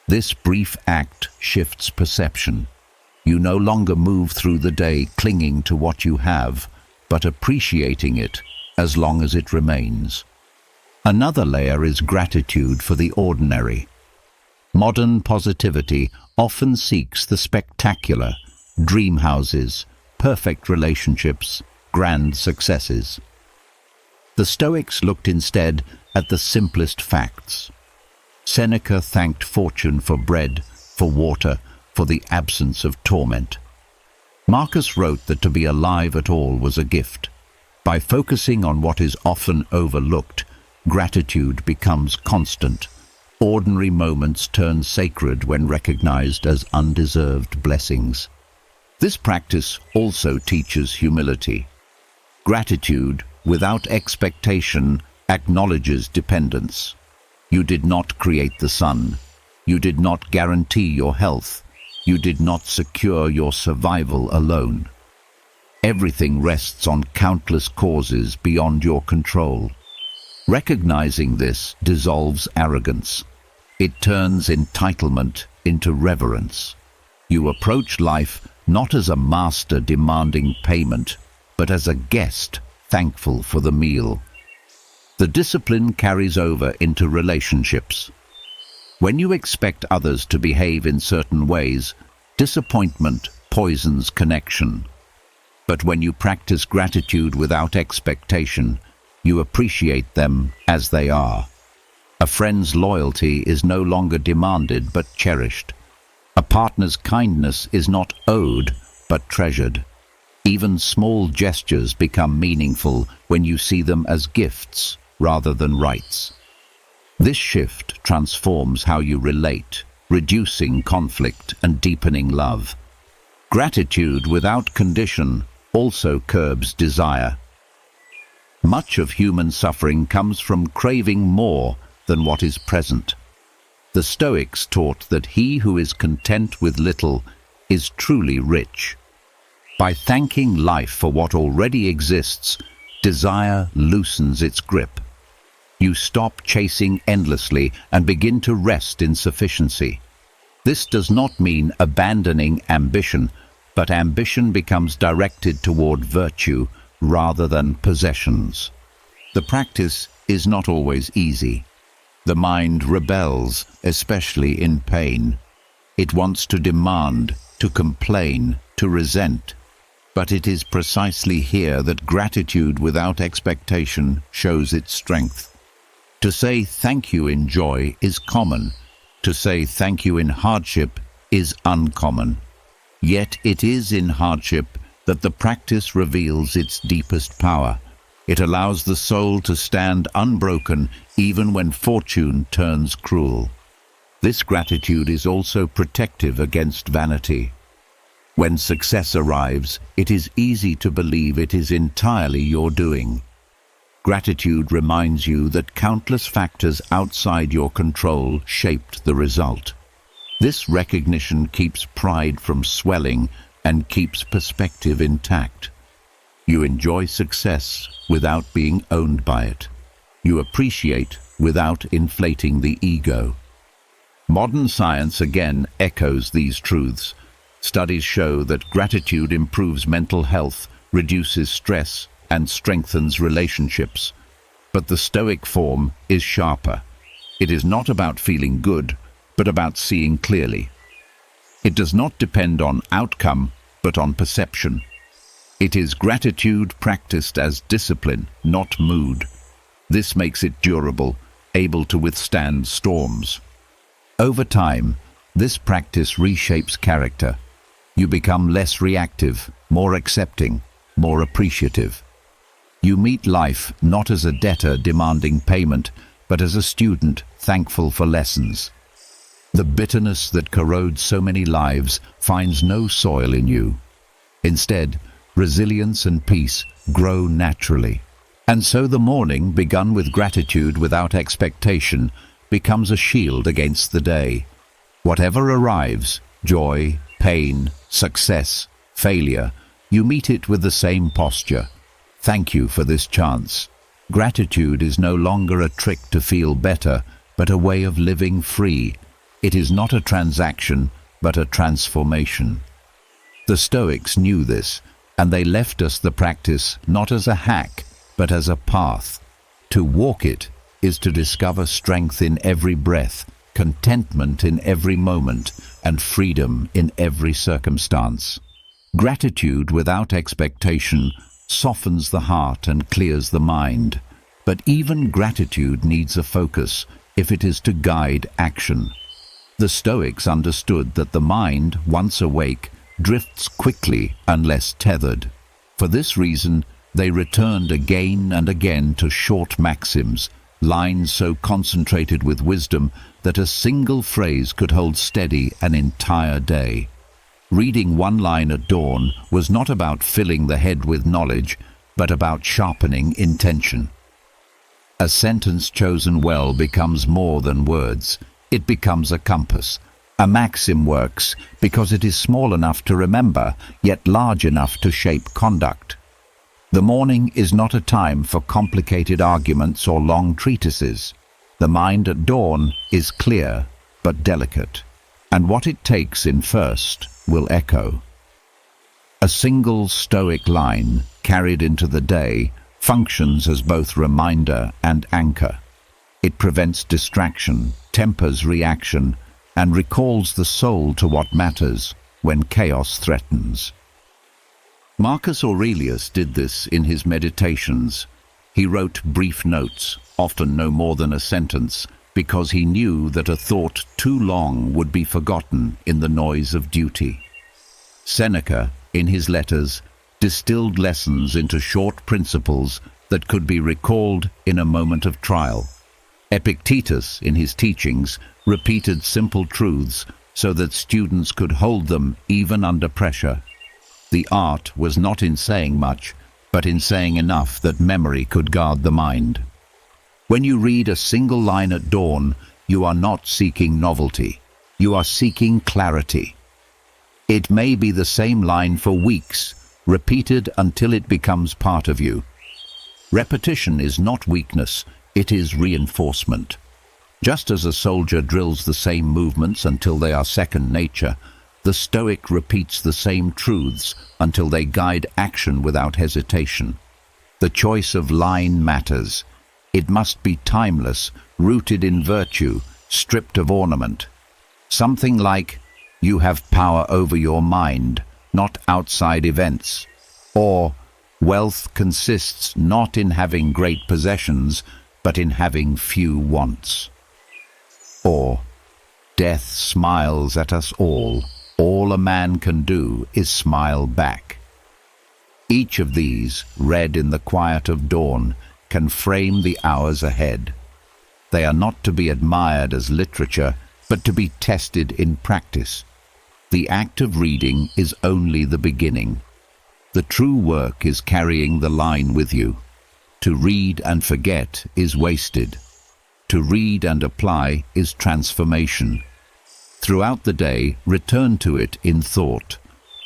This brief act shifts perception. You no longer move through the day clinging to what you have, but appreciating it as long as it remains. Another layer is gratitude for the ordinary. Modern positivity often seeks the spectacular, dream houses, perfect relationships, grand successes. The Stoics looked instead at the simplest facts. Seneca thanked fortune for bread, for water, for the absence of torment. Marcus wrote that to be alive at all was a gift. By focusing on what is often overlooked, gratitude becomes constant. Ordinary moments turn sacred when recognized as undeserved blessings. This practice also teaches humility. Gratitude, without expectation, acknowledges dependence. You did not create the sun. You did not guarantee your health. You did not secure your survival alone. Everything rests on countless causes beyond your control. Recognizing this dissolves arrogance. It turns entitlement into reverence. You approach life not as a master demanding payment, but as a guest thankful for the meal. The discipline carries over into relationships. When you expect others to behave in certain ways, disappointment poisons connection. But when you practice gratitude without expectation, you appreciate them as they are. A friend's loyalty is no longer demanded but cherished. A partner's kindness is not owed but treasured. Even small gestures become meaningful when you see them as gifts rather than rights. This shift transforms how you relate, reducing conflict and deepening love. Gratitude without condition also curbs desire. Much of human suffering comes from craving more than what is present. The Stoics taught that he who is content with little is truly rich. By thanking life for what already exists, desire loosens its grip. You stop chasing endlessly and begin to rest in sufficiency. This does not mean abandoning ambition, but ambition becomes directed toward virtue rather than possessions. The practice is not always easy. The mind rebels, especially in pain. It wants to demand, to complain, to resent. But it is precisely here that gratitude without expectation shows its strength. To say thank you in joy is common. To say thank you in hardship is uncommon. Yet it is in hardship that the practice reveals its deepest power. It allows the soul to stand unbroken even when fortune turns cruel. This gratitude is also protective against vanity. When success arrives, it is easy to believe it is entirely your doing. Gratitude reminds you that countless factors outside your control shaped the result. This recognition keeps pride from swelling and keeps perspective intact. You enjoy success without being owned by it. You appreciate without inflating the ego. Modern science again echoes these truths. Studies show that gratitude improves mental health, reduces stress, and strengthens relationships. But the Stoic form is sharper. It is not about feeling good, but about seeing clearly. It does not depend on outcome, but on perception. It is gratitude practiced as discipline, not mood. This makes it durable, able to withstand storms. Over time, this practice reshapes character. You become less reactive, more accepting, more appreciative. You meet life not as a debtor demanding payment, but as a student thankful for lessons. The bitterness that corrodes so many lives finds no soil in you. Instead, resilience and peace grow naturally. And so the morning, begun with gratitude without expectation, becomes a shield against the day. Whatever arrives, joy, pain, success, failure, you meet it with the same posture. Thank you for this chance. Gratitude is no longer a trick to feel better, but a way of living free. It is not a transaction, but a transformation. The Stoics knew this, and they left us the practice not as a hack, but as a path. To walk it is to discover strength in every breath, contentment in every moment, and freedom in every circumstance. Gratitude without expectation softens the heart and clears the mind. But even gratitude needs a focus if it is to guide action. The Stoics understood that the mind, once awake, drifts quickly unless tethered. For this reason, they returned again and again to short maxims, lines so concentrated with wisdom that a single phrase could hold steady an entire day. Reading one line at dawn was not about filling the head with knowledge, but about sharpening intention. A sentence chosen well becomes more than words. It becomes a compass. A maxim works because it is small enough to remember, yet large enough to shape conduct. The morning is not a time for complicated arguments or long treatises. The mind at dawn is clear but delicate, and what it takes in first will echo. A single Stoic line, carried into the day, functions as both reminder and anchor. It prevents distraction, tempers reaction, and recalls the soul to what matters when chaos threatens. Marcus Aurelius did this in his meditations. He wrote brief notes, often no more than a sentence, because he knew that a thought too long would be forgotten in the noise of duty. Seneca, in his letters, distilled lessons into short principles that could be recalled in a moment of trial. Epictetus, in his teachings, repeated simple truths so that students could hold them even under pressure. The art was not in saying much, but in saying enough that memory could guard the mind. When you read a single line at dawn, you are not seeking novelty. You are seeking clarity. It may be the same line for weeks, repeated until it becomes part of you. Repetition is not weakness, it is reinforcement. Just as a soldier drills the same movements until they are second nature, the Stoic repeats the same truths until they guide action without hesitation. The choice of line matters. It must be timeless, rooted in virtue, stripped of ornament. Something like, "You have power over your mind, not outside events." Or, "Wealth consists not in having great possessions, but in having few wants." Or, "Death smiles at us all. All a man can do is smile back." Each of these, read in the quiet of dawn, can frame the hours ahead. They are not to be admired as literature, but to be tested in practice. The act of reading is only the beginning. The true work is carrying the line with you. To read and forget is wasted. To read and apply is transformation. Throughout the day, return to it in thought.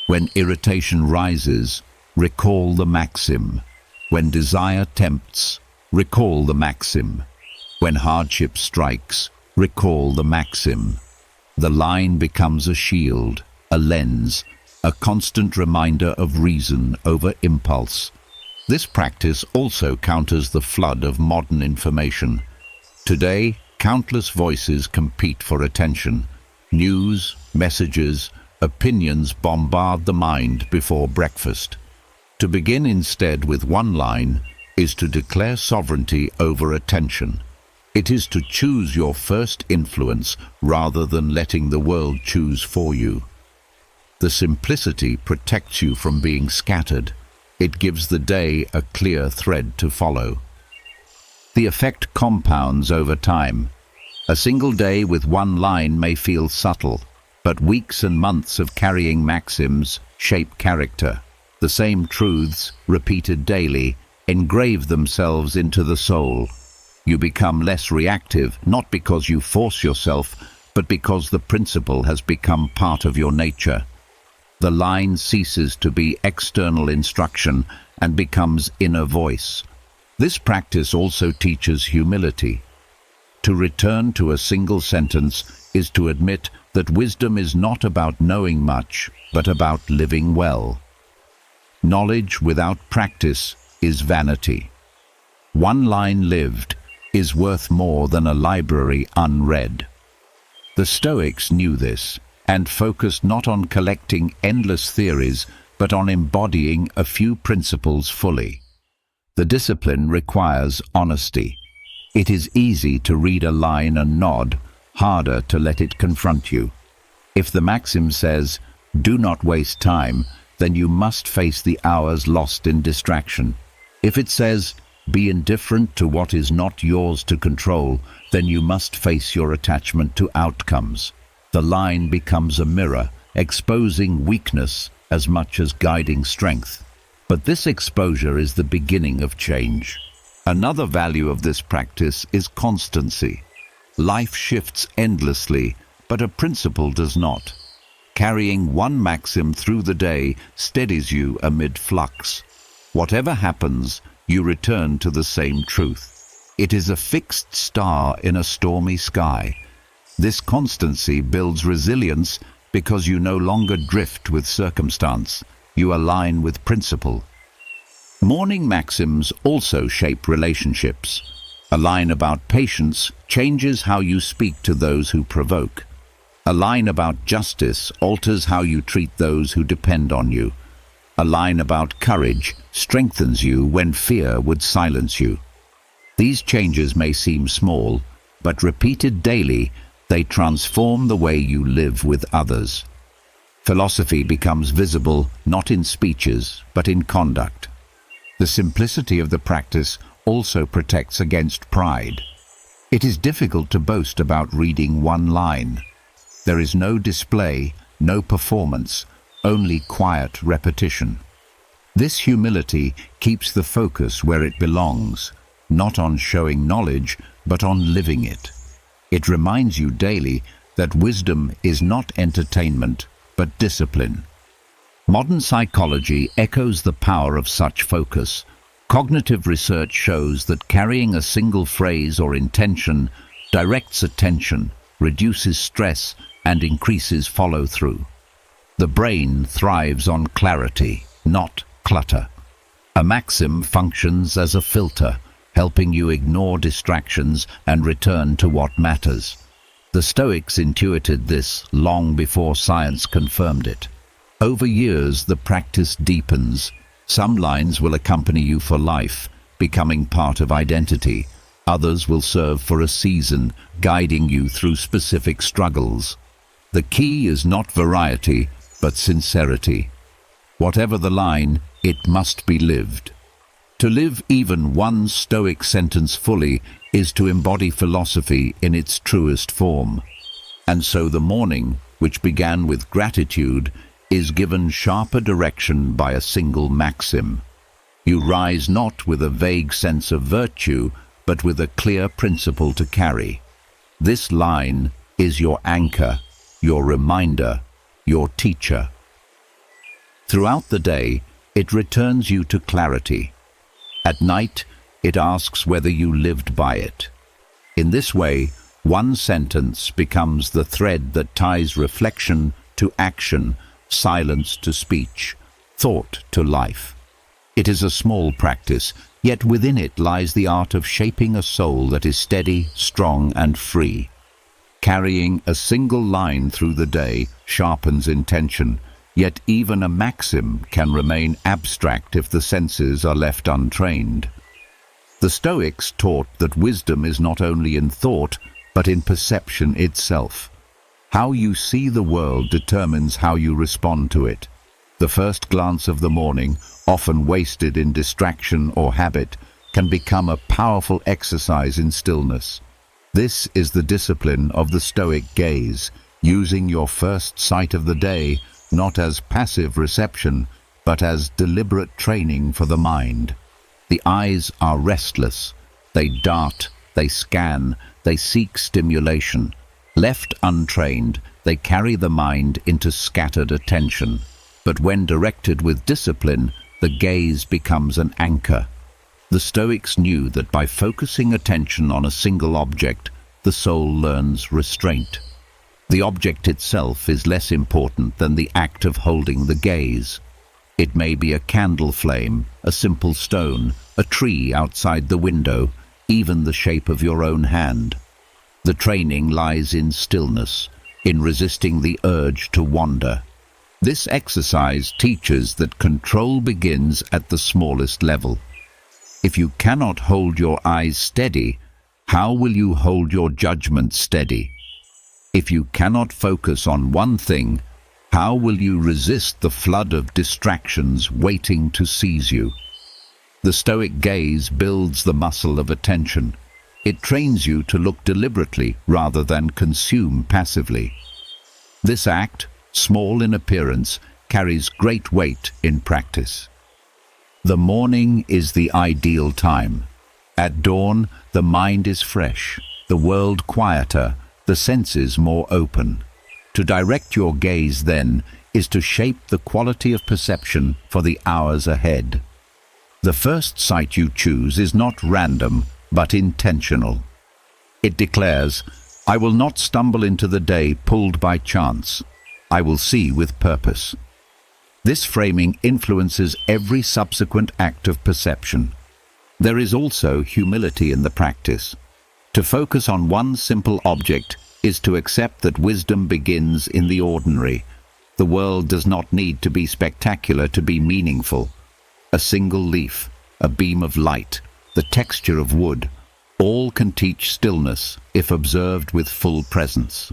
When irritation rises, recall the maxim. When desire tempts, recall the maxim. When hardship strikes, recall the maxim. The line becomes a shield, a lens, a constant reminder of reason over impulse. This practice also counters the flood of modern information. Today, Countless voices compete for attention. News, messages, opinions bombard the mind before breakfast. To begin instead with one line is to declare sovereignty over attention. It is to choose your first influence rather than letting the world choose for you. The simplicity protects you from being scattered. It gives the day a clear thread to follow. The effect compounds over time. A single day with one line may feel subtle, but weeks and months of carrying maxims shape character. The same truths, repeated daily, engrave themselves into the soul. You become less reactive, not because you force yourself, but because the principle has become part of your nature. The line ceases to be external instruction and becomes inner voice. This practice also teaches humility. To return to a single sentence is to admit that wisdom is not about knowing much, but about living well. Knowledge without practice is vanity. One line lived is worth more than a library unread. The Stoics knew this and focused not on collecting endless theories, but on embodying a few principles fully. The discipline requires honesty. It is easy to read a line and nod, harder to let it confront you. If the maxim says, "Do not waste time," then you must face the hours lost in distraction. If it says, "Be indifferent to what is not yours to control," then you must face your attachment to outcomes. The line becomes a mirror, exposing weakness as much as guiding strength. But this exposure is the beginning of change. Another value of this practice is constancy. Life shifts endlessly, but a principle does not. Carrying one maxim through the day steadies you amid flux. Whatever happens, you return to the same truth. It is a fixed star in a stormy sky. This constancy builds resilience because you no longer drift with circumstance. You align with principle. Morning maxims also shape relationships. A line about patience changes how you speak to those who provoke. A line about justice alters how you treat those who depend on you. A line about courage strengthens you when fear would silence you. These changes may seem small, but repeated daily, they transform the way you live with others. Philosophy becomes visible not in speeches, but in conduct. The simplicity of the practice also protects against pride. It is difficult to boast about reading one line. There is no display, no performance, only quiet repetition. This humility keeps the focus where it belongs, not on showing knowledge, but on living it. It reminds you daily that wisdom is not entertainment, but discipline. Modern psychology echoes the power of such focus. Cognitive research shows that carrying a single phrase or intention directs attention, reduces stress, and increases follow-through. The brain thrives on clarity, not clutter. A maxim functions as a filter, helping you ignore distractions and return to what matters. The Stoics intuited this long before science confirmed it. Over years, the practice deepens. Some lines will accompany you for life, becoming part of identity. Others will serve for a season, guiding you through specific struggles. The key is not variety, but sincerity. Whatever the line, it must be lived. To live even one Stoic sentence fully is to embody philosophy in its truest form. And so the morning, which began with gratitude, is given sharper direction by a single maxim. You rise not with a vague sense of virtue, but with a clear principle to carry. This line is your anchor, your reminder, your teacher. Throughout the day, it returns you to clarity. At night, it asks whether you lived by it. In this way, one sentence becomes the thread that ties reflection to action, silence to speech, thought to life. It is a small practice, yet within it lies the art of shaping a soul that is steady, strong, and free. Carrying a single line through the day sharpens intention, yet even a maxim can remain abstract if the senses are left untrained. The Stoics taught that wisdom is not only in thought, but in perception itself. How you see the world determines how you respond to it. The first glance of the morning, often wasted in distraction or habit, can become a powerful exercise in stillness. This is the discipline of the Stoic gaze, using your first sight of the day not as passive reception, but as deliberate training for the mind. The eyes are restless. They dart, they scan, they seek stimulation. Left untrained, they carry the mind into scattered attention. But when directed with discipline, the gaze becomes an anchor. The Stoics knew that by focusing attention on a single object, the soul learns restraint. The object itself is less important than the act of holding the gaze. It may be a candle flame, a simple stone, a tree outside the window, even the shape of your own hand. The training lies in stillness, in resisting the urge to wander. This exercise teaches that control begins at the smallest level. If you cannot hold your eyes steady, how will you hold your judgment steady? If you cannot focus on one thing, how will you resist the flood of distractions waiting to seize you? The Stoic gaze builds the muscle of attention. It trains you to look deliberately rather than consume passively. This act, small in appearance, carries great weight in practice. The morning is the ideal time. At dawn, the mind is fresh, the world quieter, the senses more open. To direct your gaze, then, is to shape the quality of perception for the hours ahead. The first sight you choose is not random, but intentional. It declares, "I will not stumble into the day pulled by chance. I will see with purpose." This framing influences every subsequent act of perception. There is also humility in the practice. To focus on one simple object is to accept that wisdom begins in the ordinary. The world does not need to be spectacular to be meaningful. A single leaf, a beam of light, the texture of wood, all can teach stillness if observed with full presence.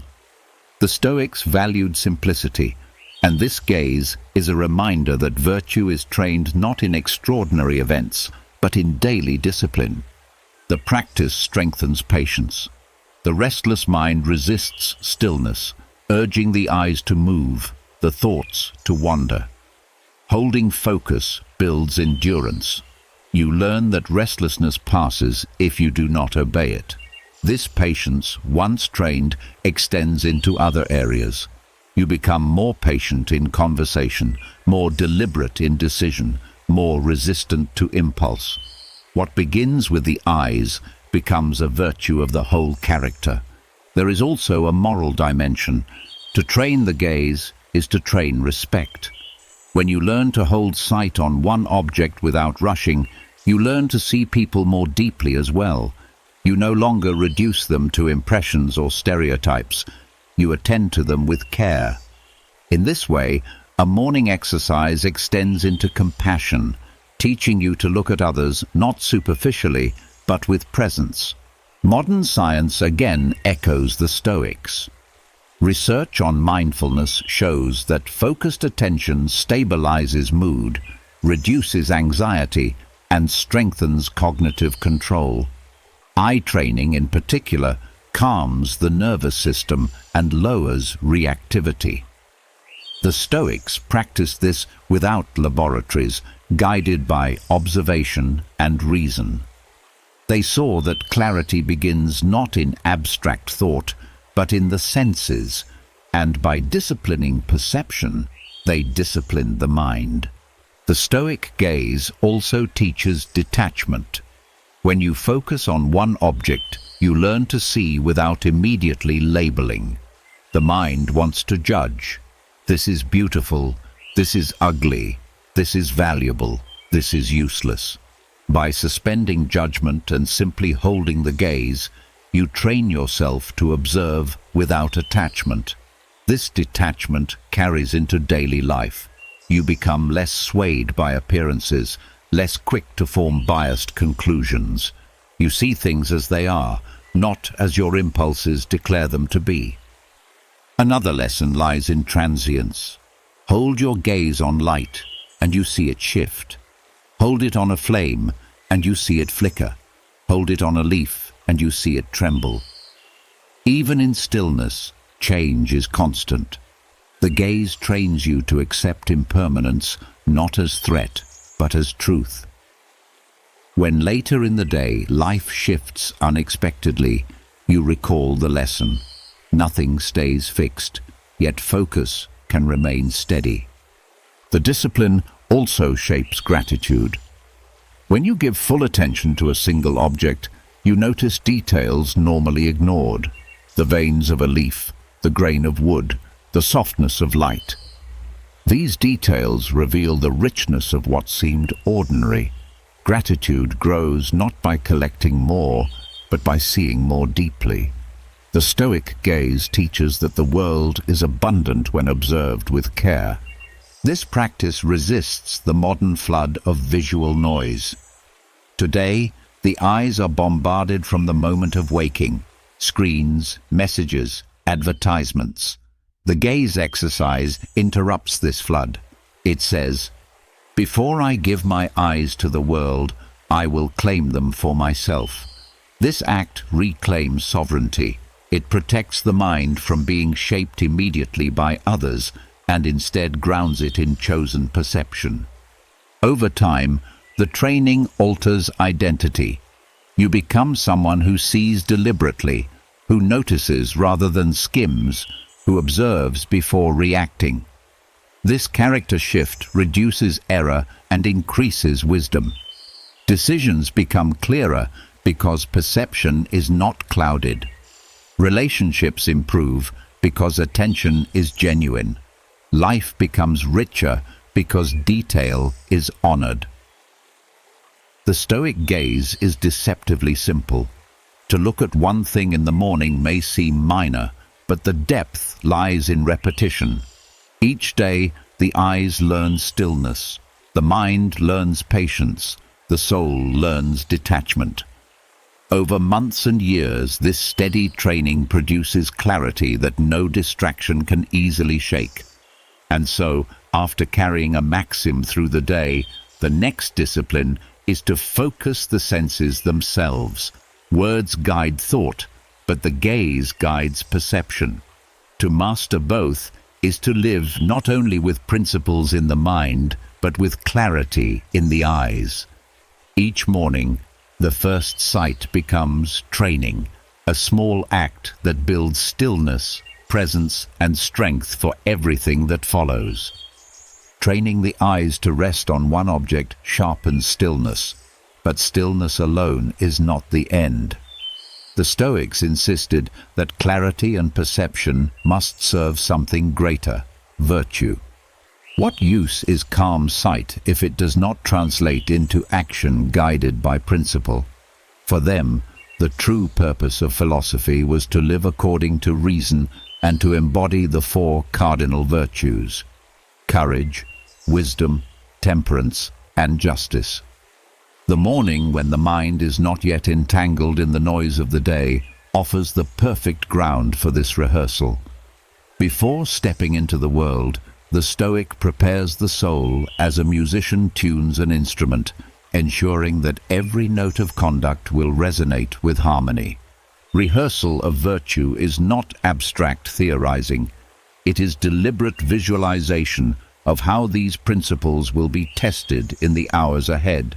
The Stoics valued simplicity, and this gaze is a reminder that virtue is trained not in extraordinary events, but in daily discipline. The practice strengthens patience. The restless mind resists stillness, urging the eyes to move, the thoughts to wander. Holding focus builds endurance. You learn that restlessness passes if you do not obey it. This patience, once trained, extends into other areas. You become more patient in conversation, more deliberate in decision, more resistant to impulse. What begins with the eyes becomes a virtue of the whole character. There is also a moral dimension. To train the gaze is to train respect. When you learn to hold sight on one object without rushing, you learn to see people more deeply as well. You no longer reduce them to impressions or stereotypes. You attend to them with care. In this way, a morning exercise extends into compassion, teaching you to look at others not superficially, but with presence. Modern science again echoes the Stoics. Research on mindfulness shows that focused attention stabilizes mood, reduces anxiety, and strengthens cognitive control. Eye training, in particular, calms the nervous system and lowers reactivity. The Stoics practiced this without laboratories, guided by observation and reason. They saw that clarity begins not in abstract thought, but in the senses, and by disciplining perception, they disciplined the mind. The Stoic gaze also teaches detachment. When you focus on one object, you learn to see without immediately labeling. The mind wants to judge. This is beautiful, this is ugly, this is valuable. This is useless. By suspending judgment and simply holding the gaze, you train yourself to observe without attachment. This detachment carries into daily life. You become less swayed by appearances, less quick to form biased conclusions. You see things as they are, not as your impulses declare them to be. Another lesson lies in transience. Hold your gaze on light, and you see it shift. Hold it on a flame, and you see it flicker. Hold it on a leaf, and you see it tremble. Even in stillness, change is constant. The gaze trains you to accept impermanence, not as threat, but as truth. When later in the day life shifts unexpectedly, you recall the lesson. Nothing stays fixed, yet focus can remain steady. The discipline also shapes gratitude. When you give full attention to a single object, you notice details normally ignored. The veins of a leaf, the grain of wood, the softness of light. These details reveal the richness of what seemed ordinary. Gratitude grows not by collecting more, but by seeing more deeply. The Stoic gaze teaches that the world is abundant when observed with care. This practice resists the modern flood of visual noise. Today, the eyes are bombarded from the moment of waking. Screens, messages, advertisements. The gaze exercise interrupts this flood. It says, "Before I give my eyes to the world, I will claim them for myself." This act reclaims sovereignty. It protects the mind from being shaped immediately by others and instead grounds it in chosen perception. Over time, the training alters identity. You become someone who sees deliberately, who notices rather than skims, who observes before reacting. This character shift reduces error and increases wisdom. Decisions become clearer because perception is not clouded. Relationships improve because attention is genuine. Life becomes richer because detail is honored. The Stoic gaze is deceptively simple. To look at one thing in the morning may seem minor, but the depth lies in repetition. Each day, the eyes learn stillness, the mind learns patience, the soul learns detachment. Over months and years, this steady training produces clarity that no distraction can easily shake. And so, after carrying a maxim through the day, the next discipline is to focus the senses themselves. Words guide thought, but the gaze guides perception. To master both is to live not only with principles in the mind, but with clarity in the eyes. Each morning, the first sight becomes training, a small act that builds stillness, presence, and strength for everything that follows. Training the eyes to rest on one object sharpens stillness, but stillness alone is not the end. The Stoics insisted that clarity and perception must serve something greater, virtue. What use is calm sight if it does not translate into action guided by principle? For them, the true purpose of philosophy was to live according to reason and to embody the four cardinal virtues: courage, wisdom, temperance, and justice. The morning, when the mind is not yet entangled in the noise of the day, offers the perfect ground for this rehearsal. Before stepping into the world, the Stoic prepares the soul as a musician tunes an instrument, ensuring that every note of conduct will resonate with harmony. Rehearsal of virtue is not abstract theorizing. It is deliberate visualization of how these principles will be tested in the hours ahead.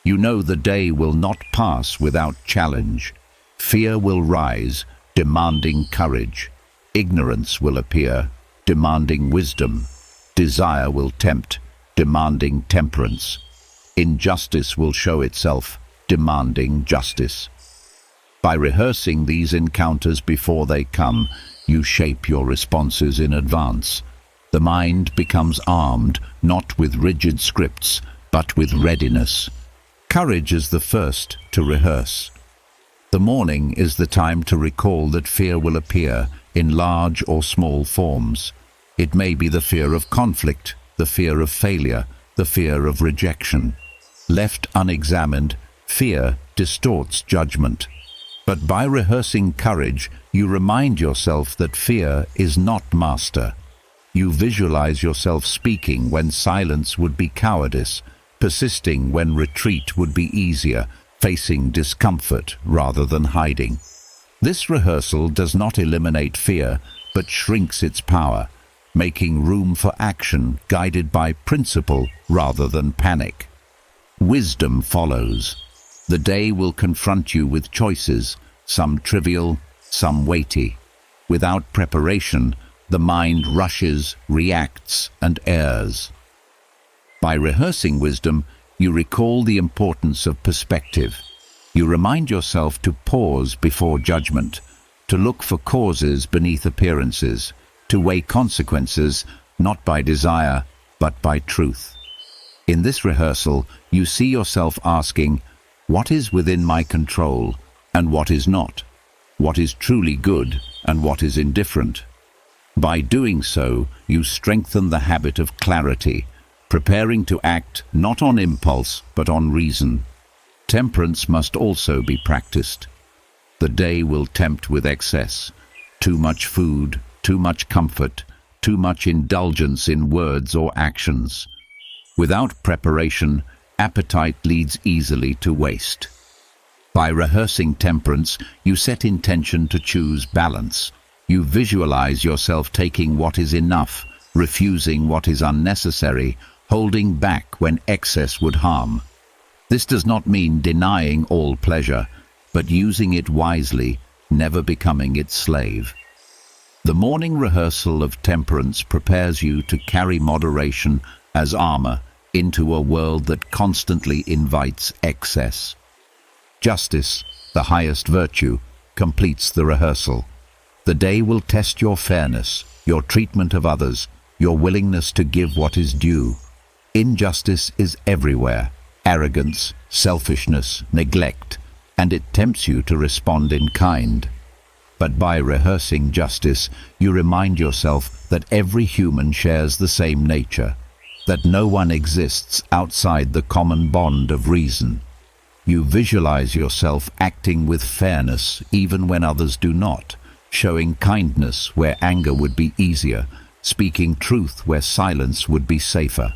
You know the day will not pass without challenge. Fear will rise, demanding courage. Ignorance will appear, demanding wisdom. Desire will tempt, demanding temperance. Injustice will show itself, demanding justice. By rehearsing these encounters before they come, you shape your responses in advance. The mind becomes armed, not with rigid scripts, but with readiness. Courage is the first to rehearse. The morning is the time to recall that fear will appear in large or small forms. It may be the fear of conflict, the fear of failure, the fear of rejection. Left unexamined, fear distorts judgment. But by rehearsing courage, you remind yourself that fear is not master. You visualize yourself speaking when silence would be cowardice, persisting when retreat would be easier, facing discomfort rather than hiding. This rehearsal does not eliminate fear, but shrinks its power, making room for action guided by principle rather than panic. Wisdom follows. The day will confront you with choices, some trivial, some weighty. Without preparation, the mind rushes, reacts, and errs. By rehearsing wisdom, you recall the importance of perspective. You remind yourself to pause before judgment, to look for causes beneath appearances, to weigh consequences not by desire, but by truth. In this rehearsal, you see yourself asking, what is within my control and what is not? What is truly good and what is indifferent? By doing so, you strengthen the habit of clarity, preparing to act not on impulse but on reason. Temperance must also be practiced. The day will tempt with excess, too much food, too much comfort, too much indulgence in words or actions. Without preparation, appetite leads easily to waste. By rehearsing temperance, you set intention to choose balance. You visualize yourself taking what is enough, refusing what is unnecessary, holding back when excess would harm. This does not mean denying all pleasure, but using it wisely, never becoming its slave. The morning rehearsal of temperance prepares you to carry moderation as armor into a world that constantly invites excess. Justice, the highest virtue, completes the rehearsal. The day will test your fairness, your treatment of others, your willingness to give what is due. Injustice is everywhere, arrogance, selfishness, neglect, and it tempts you to respond in kind. But by rehearsing justice, you remind yourself that every human shares the same nature, that no one exists outside the common bond of reason. You visualize yourself acting with fairness even when others do not, showing kindness where anger would be easier, speaking truth where silence would be safer.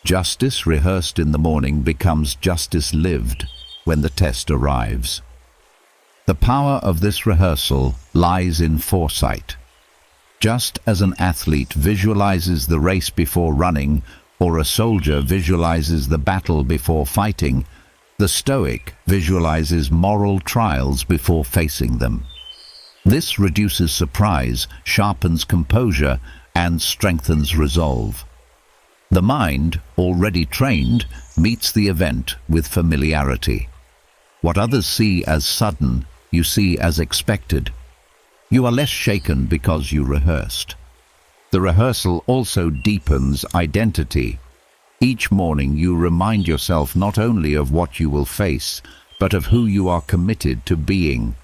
Justice rehearsed in the morning becomes justice lived when the test arrives. The power of this rehearsal lies in foresight. Just as an athlete visualizes the race before running, or a soldier visualizes the battle before fighting, the Stoic visualizes moral trials before facing them. This reduces surprise, sharpens composure, and strengthens resolve. The mind, already trained, meets the event with familiarity. What others see as sudden, you see as expected. You are less shaken because you rehearsed. The rehearsal also deepens identity. Each morning you remind yourself not only of what you will face, but of who you are committed to being.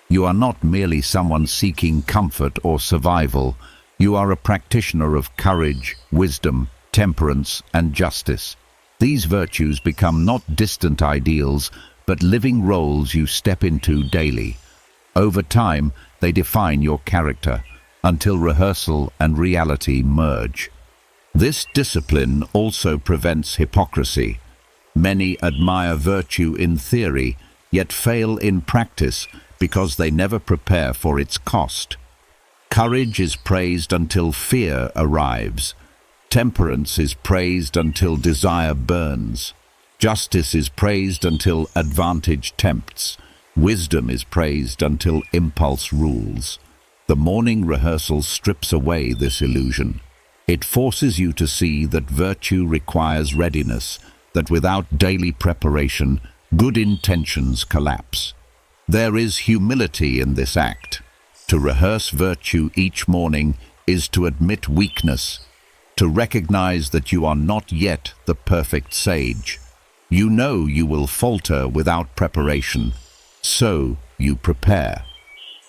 You are not merely someone seeking comfort or survival. You are a practitioner of courage, wisdom, temperance, and justice. These virtues become not distant ideals, but living roles you step into daily. Over time, they define your character, until rehearsal and reality merge. This discipline also prevents hypocrisy. Many admire virtue in theory, yet fail in practice because they never prepare for its cost. Courage is praised until fear arrives. Temperance is praised until desire burns. Justice is praised until advantage tempts. Wisdom is praised until impulse rules. The morning rehearsal strips away this illusion. It forces you to see that virtue requires readiness, that without daily preparation, good intentions collapse. There is humility in this act. To rehearse virtue each morning is to admit weakness, to recognize that you are not yet the perfect sage. You know you will falter without preparation, so you prepare.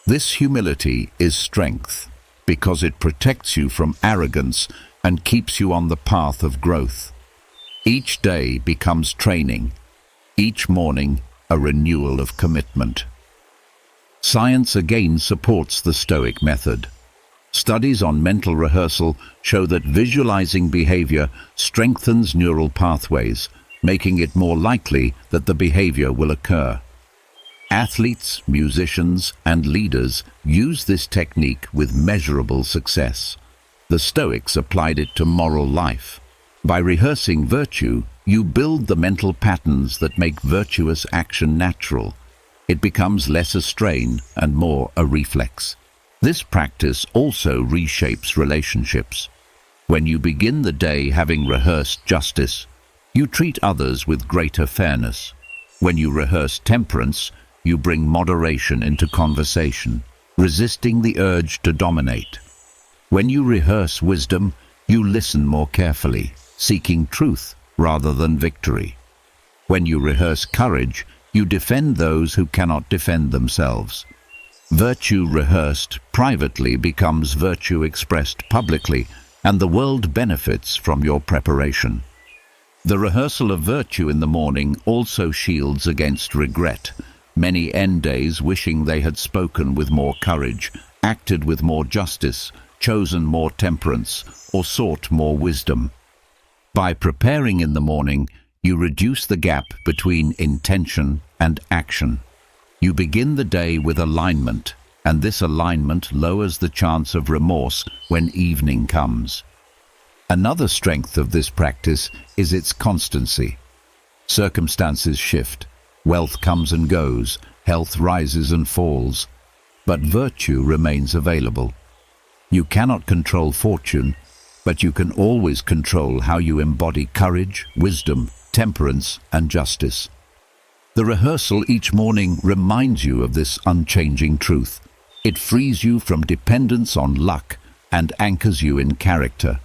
This humility is strength, because it protects you from arrogance and keeps you on the path of growth. Each day becomes training, each morning a renewal of commitment. Science again supports the Stoic method. Studies on mental rehearsal show that visualizing behavior strengthens neural pathways, making it more likely that the behavior will occur. Athletes, musicians, and leaders use this technique with measurable success. The Stoics applied it to moral life. By rehearsing virtue, you build the mental patterns that make virtuous action natural. It becomes less a strain and more a reflex. This practice also reshapes relationships. When you begin the day having rehearsed justice, you treat others with greater fairness. When you rehearse temperance, you bring moderation into conversation, resisting the urge to dominate. When you rehearse wisdom, you listen more carefully, seeking truth rather than victory. When you rehearse courage, you defend those who cannot defend themselves. Virtue rehearsed privately becomes virtue expressed publicly, and the world benefits from your preparation. The rehearsal of virtue in the morning also shields against regret. Many end days wishing they had spoken with more courage, acted with more justice, chosen more temperance, or sought more wisdom. By preparing in the morning, you reduce the gap between intention and action. You begin the day with alignment, and this alignment lowers the chance of remorse when evening comes. Another strength of this practice is its constancy. Circumstances shift, wealth comes and goes, health rises and falls, but virtue remains available. You cannot control fortune, but you can always control how you embody courage, wisdom, temperance, and justice. The rehearsal each morning reminds you of this unchanging truth. It frees you from dependence on luck and anchors you in character.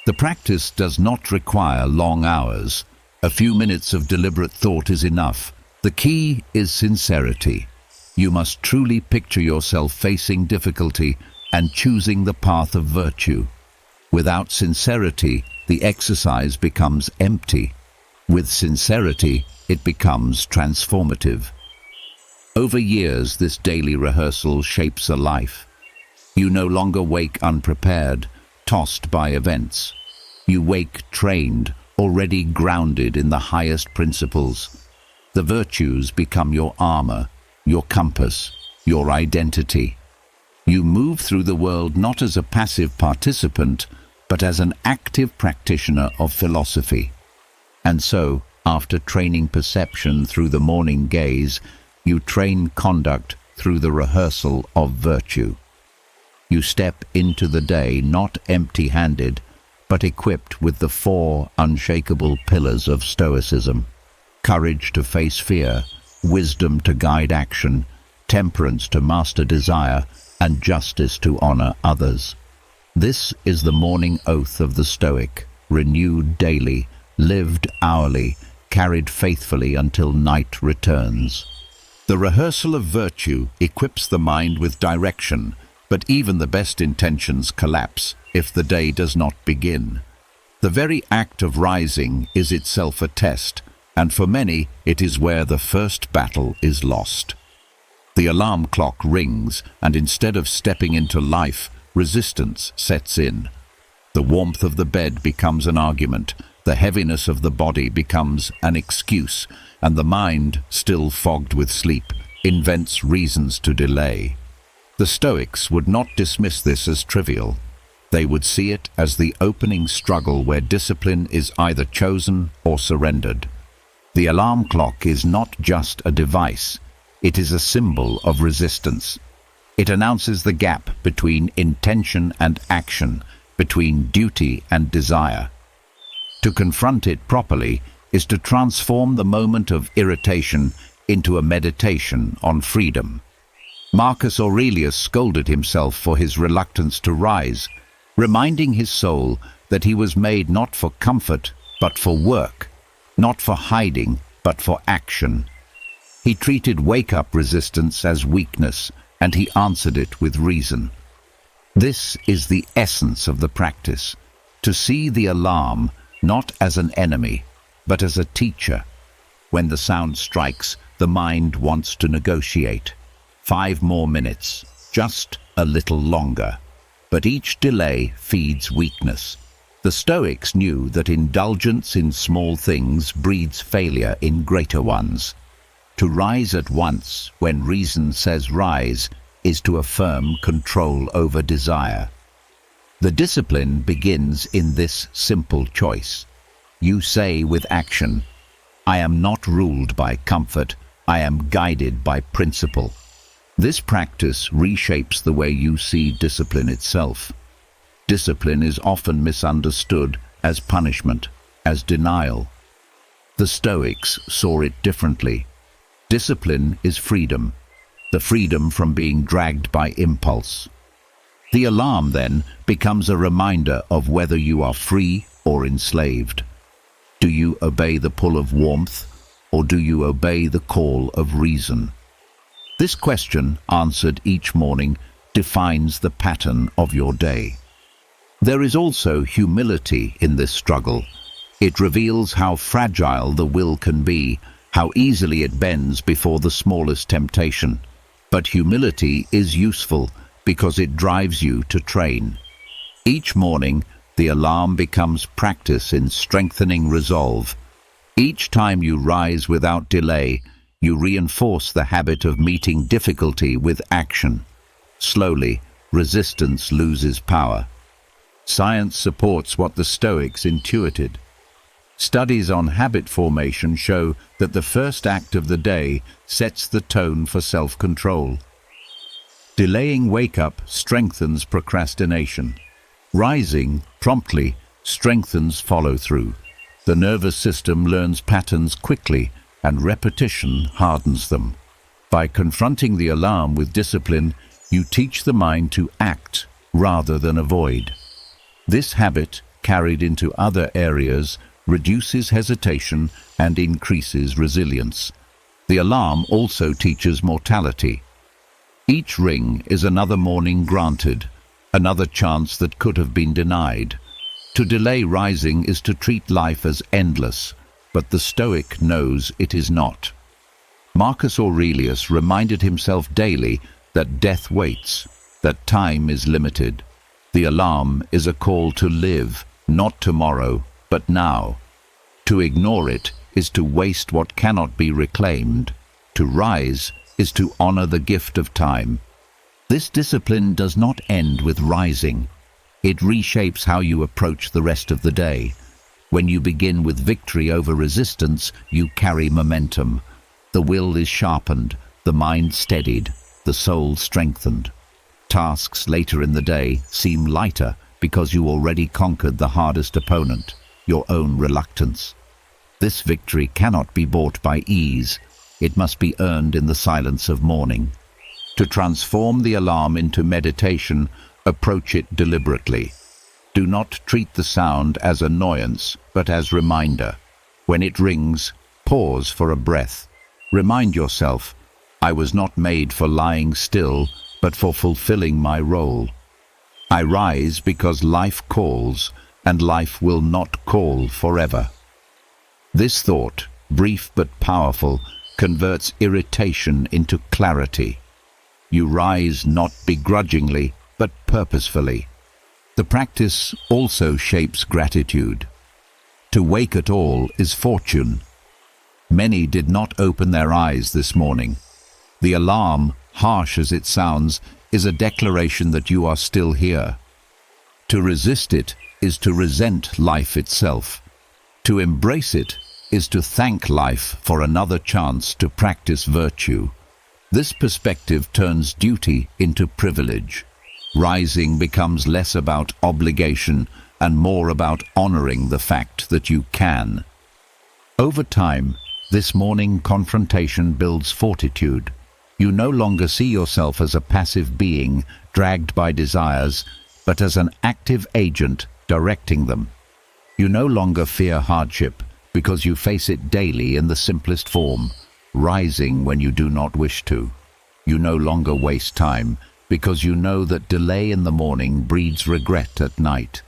The practice does not require long hours. A few minutes of deliberate thought is enough. The key is sincerity. You must truly picture yourself facing difficulty and choosing the path of virtue. Without sincerity, the exercise becomes empty. With sincerity, it becomes transformative. Over years, this daily rehearsal shapes a life. You no longer wake unprepared, tossed by events. You wake trained, already grounded in the highest principles. The virtues become your armor, your compass, your identity. You move through the world not as a passive participant, but as an active practitioner of philosophy. And so, after training perception through the morning gaze, you train conduct through the rehearsal of virtue. You step into the day not empty-handed, but equipped with the 4 unshakable pillars of Stoicism: courage to face fear, wisdom to guide action, temperance to master desire, and justice to honor others. This is the morning oath of the Stoic, renewed daily, lived hourly, carried faithfully until night returns. The rehearsal of virtue equips the mind with direction, but even the best intentions collapse if the day does not begin. The very act of rising is itself a test, and for many it is where the first battle is lost. The alarm clock rings, and instead of stepping into life, resistance sets in. The warmth of the bed becomes an argument, the heaviness of the body becomes an excuse, and the mind, still fogged with sleep, invents reasons to delay. The Stoics would not dismiss this as trivial. They would see it as the opening struggle where discipline is either chosen or surrendered. The alarm clock is not just a device, it is a symbol of resistance. It announces the gap between intention and action, between duty and desire. To confront it properly is to transform the moment of irritation into a meditation on freedom. Marcus Aurelius scolded himself for his reluctance to rise, reminding his soul that he was made not for comfort, but for work, not for hiding, but for action. He treated wake-up resistance as weakness, and he answered it with reason. This is the essence of the practice, to see the alarm not as an enemy, but as a teacher. When the sound strikes, the mind wants to negotiate. 5 more minutes, just a little longer. But each delay feeds weakness. The Stoics knew that indulgence in small things breeds failure in greater ones. To rise at once, when reason says rise, is to affirm control over desire. The discipline begins in this simple choice. You say with action, I am not ruled by comfort, I am guided by principle. This practice reshapes the way you see discipline itself. Discipline is often misunderstood as punishment, as denial. The Stoics saw it differently. Discipline is freedom, the freedom from being dragged by impulse. The alarm, then, becomes a reminder of whether you are free or enslaved. Do you obey the pull of warmth, or do you obey the call of reason? This question, answered each morning, defines the pattern of your day. There is also humility in this struggle. It reveals how fragile the will can be, how easily it bends before the smallest temptation. But humility is useful because it drives you to train. Each morning, the alarm becomes practice in strengthening resolve. Each time you rise without delay, you reinforce the habit of meeting difficulty with action. Slowly, resistance loses power. Science supports what the Stoics intuited. Studies on habit formation show that the first act of the day sets the tone for self-control. Delaying wake-up strengthens procrastination. Rising promptly strengthens follow-through. The nervous system learns patterns quickly, and repetition hardens them. By confronting the alarm with discipline, you teach the mind to act rather than avoid. This habit, carried into other areas, reduces hesitation and increases resilience. The alarm also teaches mortality. Each ring is another morning granted, another chance that could have been denied. To delay rising is to treat life as endless, but the Stoic knows it is not. Marcus Aurelius reminded himself daily that death waits, that time is limited. The alarm is a call to live, not tomorrow, but now. To ignore it is to waste what cannot be reclaimed. To rise is to honor the gift of time. This discipline does not end with rising. It reshapes how you approach the rest of the day. When you begin with victory over resistance, you carry momentum. The will is sharpened, the mind steadied, the soul strengthened. Tasks later in the day seem lighter because you already conquered the hardest opponent, your own reluctance. This victory cannot be bought by ease. It must be earned in the silence of morning. To transform the alarm into meditation, approach it deliberately. Do not treat the sound as annoyance, but as reminder. When it rings, pause for a breath. Remind yourself, I was not made for lying still, but for fulfilling my role. I rise because life calls, and life will not call forever. This thought, brief but powerful, converts irritation into clarity. You rise not begrudgingly, but purposefully. The practice also shapes gratitude. To wake at all is fortune. Many did not open their eyes this morning. The alarm, harsh as it sounds, is a declaration that you are still here. To resist it is to resent life itself. To embrace it is to thank life for another chance to practice virtue. This perspective turns duty into privilege. Rising becomes less about obligation and more about honoring the fact that you can. Over time, this morning confrontation builds fortitude. You no longer see yourself as a passive being dragged by desires, but as an active agent directing them. You no longer fear hardship because you face it daily in the simplest form, rising when you do not wish to. You no longer waste time because you know that delay in the morning breeds regret at night.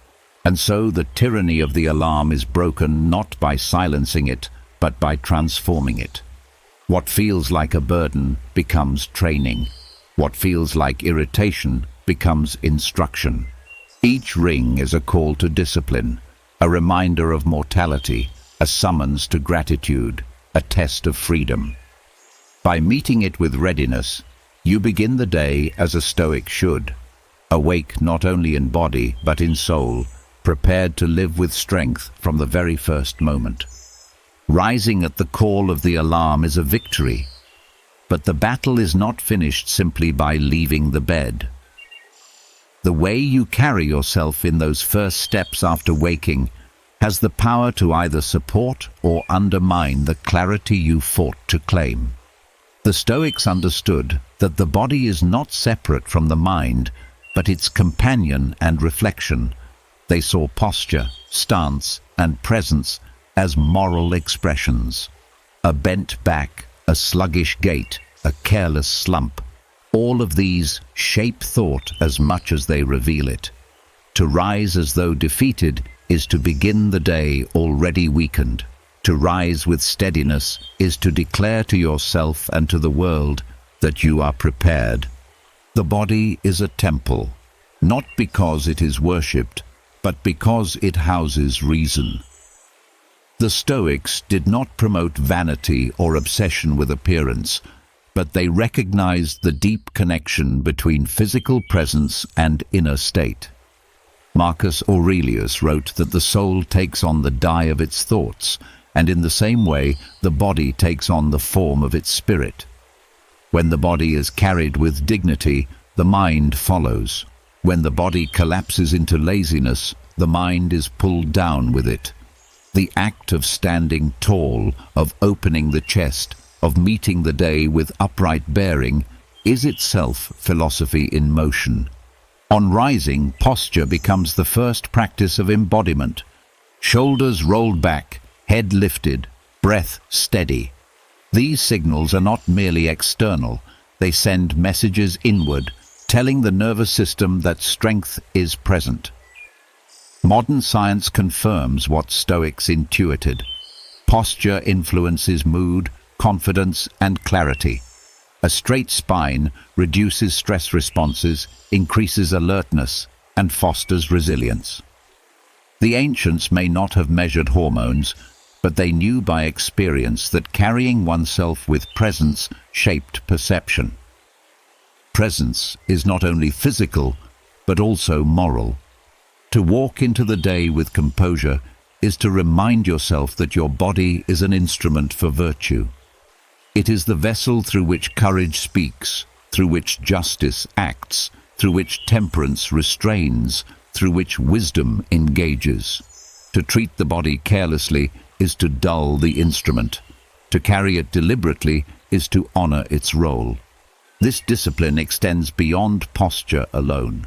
And so the tyranny of the alarm is broken not by silencing it, but by transforming it. What feels like a burden becomes training. What feels like irritation becomes instruction. Each ring is a call to discipline, a reminder of mortality, a summons to gratitude, a test of freedom. By meeting it with readiness, you begin the day as a Stoic should, awake not only in body but in soul, prepared to live with strength from the very first moment. Rising at the call of the alarm is a victory, but the battle is not finished simply by leaving the bed. The way you carry yourself in those first steps after waking has the power to either support or undermine the clarity you fought to claim. The Stoics understood that the body is not separate from the mind, but its companion and reflection. They saw posture, stance, and presence as moral expressions. A bent back, a sluggish gait, a careless slump. All of these shape thought as much as they reveal it. To rise as though defeated is to begin the day already weakened. To rise with steadiness is to declare to yourself and to the world that you are prepared. The body is a temple, not because it is worshipped, but because it houses reason. The Stoics did not promote vanity or obsession with appearance, but they recognized the deep connection between physical presence and inner state. Marcus Aurelius wrote that the soul takes on the dye of its thoughts, and in the same way the body takes on the form of its spirit. When the body is carried with dignity, the mind follows. When the body collapses into laziness, the mind is pulled down with it. The act of standing tall, of opening the chest, of meeting the day with upright bearing, is itself philosophy in motion. On rising, posture becomes the first practice of embodiment. Shoulders rolled back, head lifted, breath steady. These signals are not merely external, they send messages inward, telling the nervous system that strength is present. Modern science confirms what Stoics intuited. Posture influences mood, confidence, and clarity. A straight spine reduces stress responses, increases alertness, and fosters resilience. The ancients may not have measured hormones, but they knew by experience that carrying oneself with presence shaped perception. Presence is not only physical, but also moral. To walk into the day with composure is to remind yourself that your body is an instrument for virtue. It is the vessel through which courage speaks, through which justice acts, through which temperance restrains, through which wisdom engages. To treat the body carelessly is to dull the instrument. To carry it deliberately is to honor its role. This discipline extends beyond posture alone.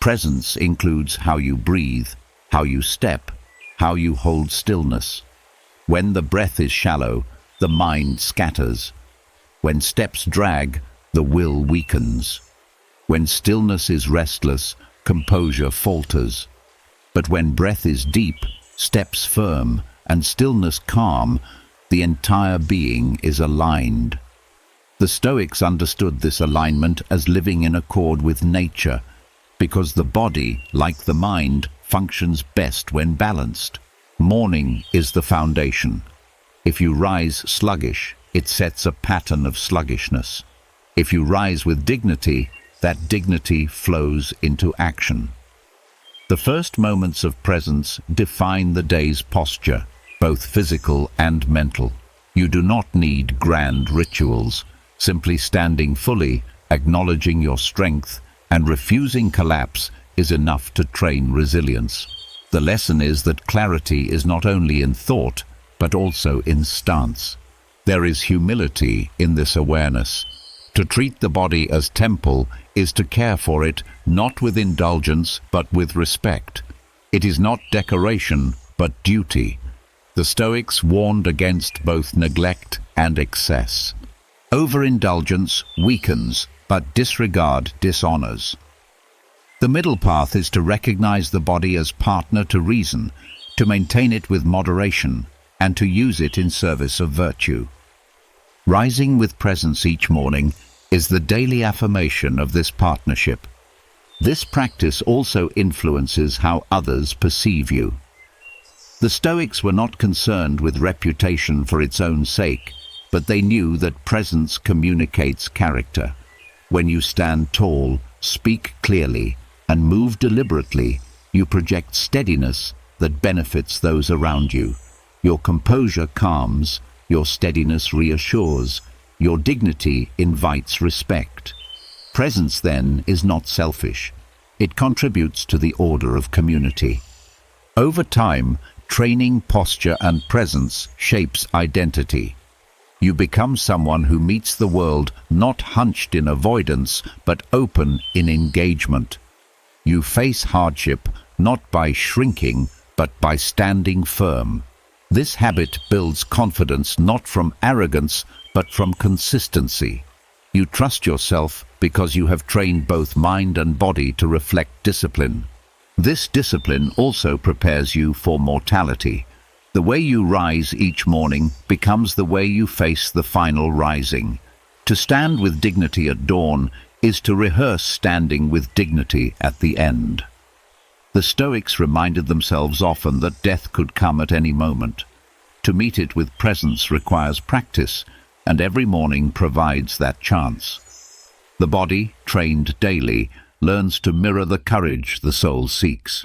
Presence includes how you breathe, how you step, how you hold stillness. When the breath is shallow, the mind scatters. When steps drag, the will weakens. When stillness is restless, composure falters. But when breath is deep, steps firm, and stillness calm, the entire being is aligned. The Stoics understood this alignment as living in accord with nature, because the body, like the mind, functions best when balanced. Morning is the foundation. If you rise sluggish, it sets a pattern of sluggishness. If you rise with dignity, that dignity flows into action. The first moments of presence define the day's posture, both physical and mental. You do not need grand rituals. Simply standing fully, acknowledging your strength, and refusing collapse is enough to train resilience. The lesson is that clarity is not only in thought, but also in stance. There is humility in this awareness. To treat the body as temple is to care for it not with indulgence but with respect. It is not decoration, but duty. The Stoics warned against both neglect and excess. Overindulgence weakens, but disregard dishonors. The middle path is to recognize the body as partner to reason, to maintain it with moderation, and to use it in service of virtue. Rising with presence each morning is the daily affirmation of this partnership. This practice also influences how others perceive you. The Stoics were not concerned with reputation for its own sake, but they knew that presence communicates character. When you stand tall, speak clearly, and move deliberately, you project steadiness that benefits those around you. Your composure calms, your steadiness reassures, your dignity invites respect. Presence, then, is not selfish. It contributes to the order of community. Over time, training posture and presence shapes identity. You become someone who meets the world not hunched in avoidance, but open in engagement. You face hardship not by shrinking, but by standing firm. This habit builds confidence not from arrogance, but from consistency. You trust yourself because you have trained both mind and body to reflect discipline. This discipline also prepares you for mortality. The way you rise each morning becomes the way you face the final rising. To stand with dignity at dawn is to rehearse standing with dignity at the end. The Stoics reminded themselves often that death could come at any moment. To meet it with presence requires practice, and every morning provides that chance. The body, trained daily, learns to mirror the courage the soul seeks.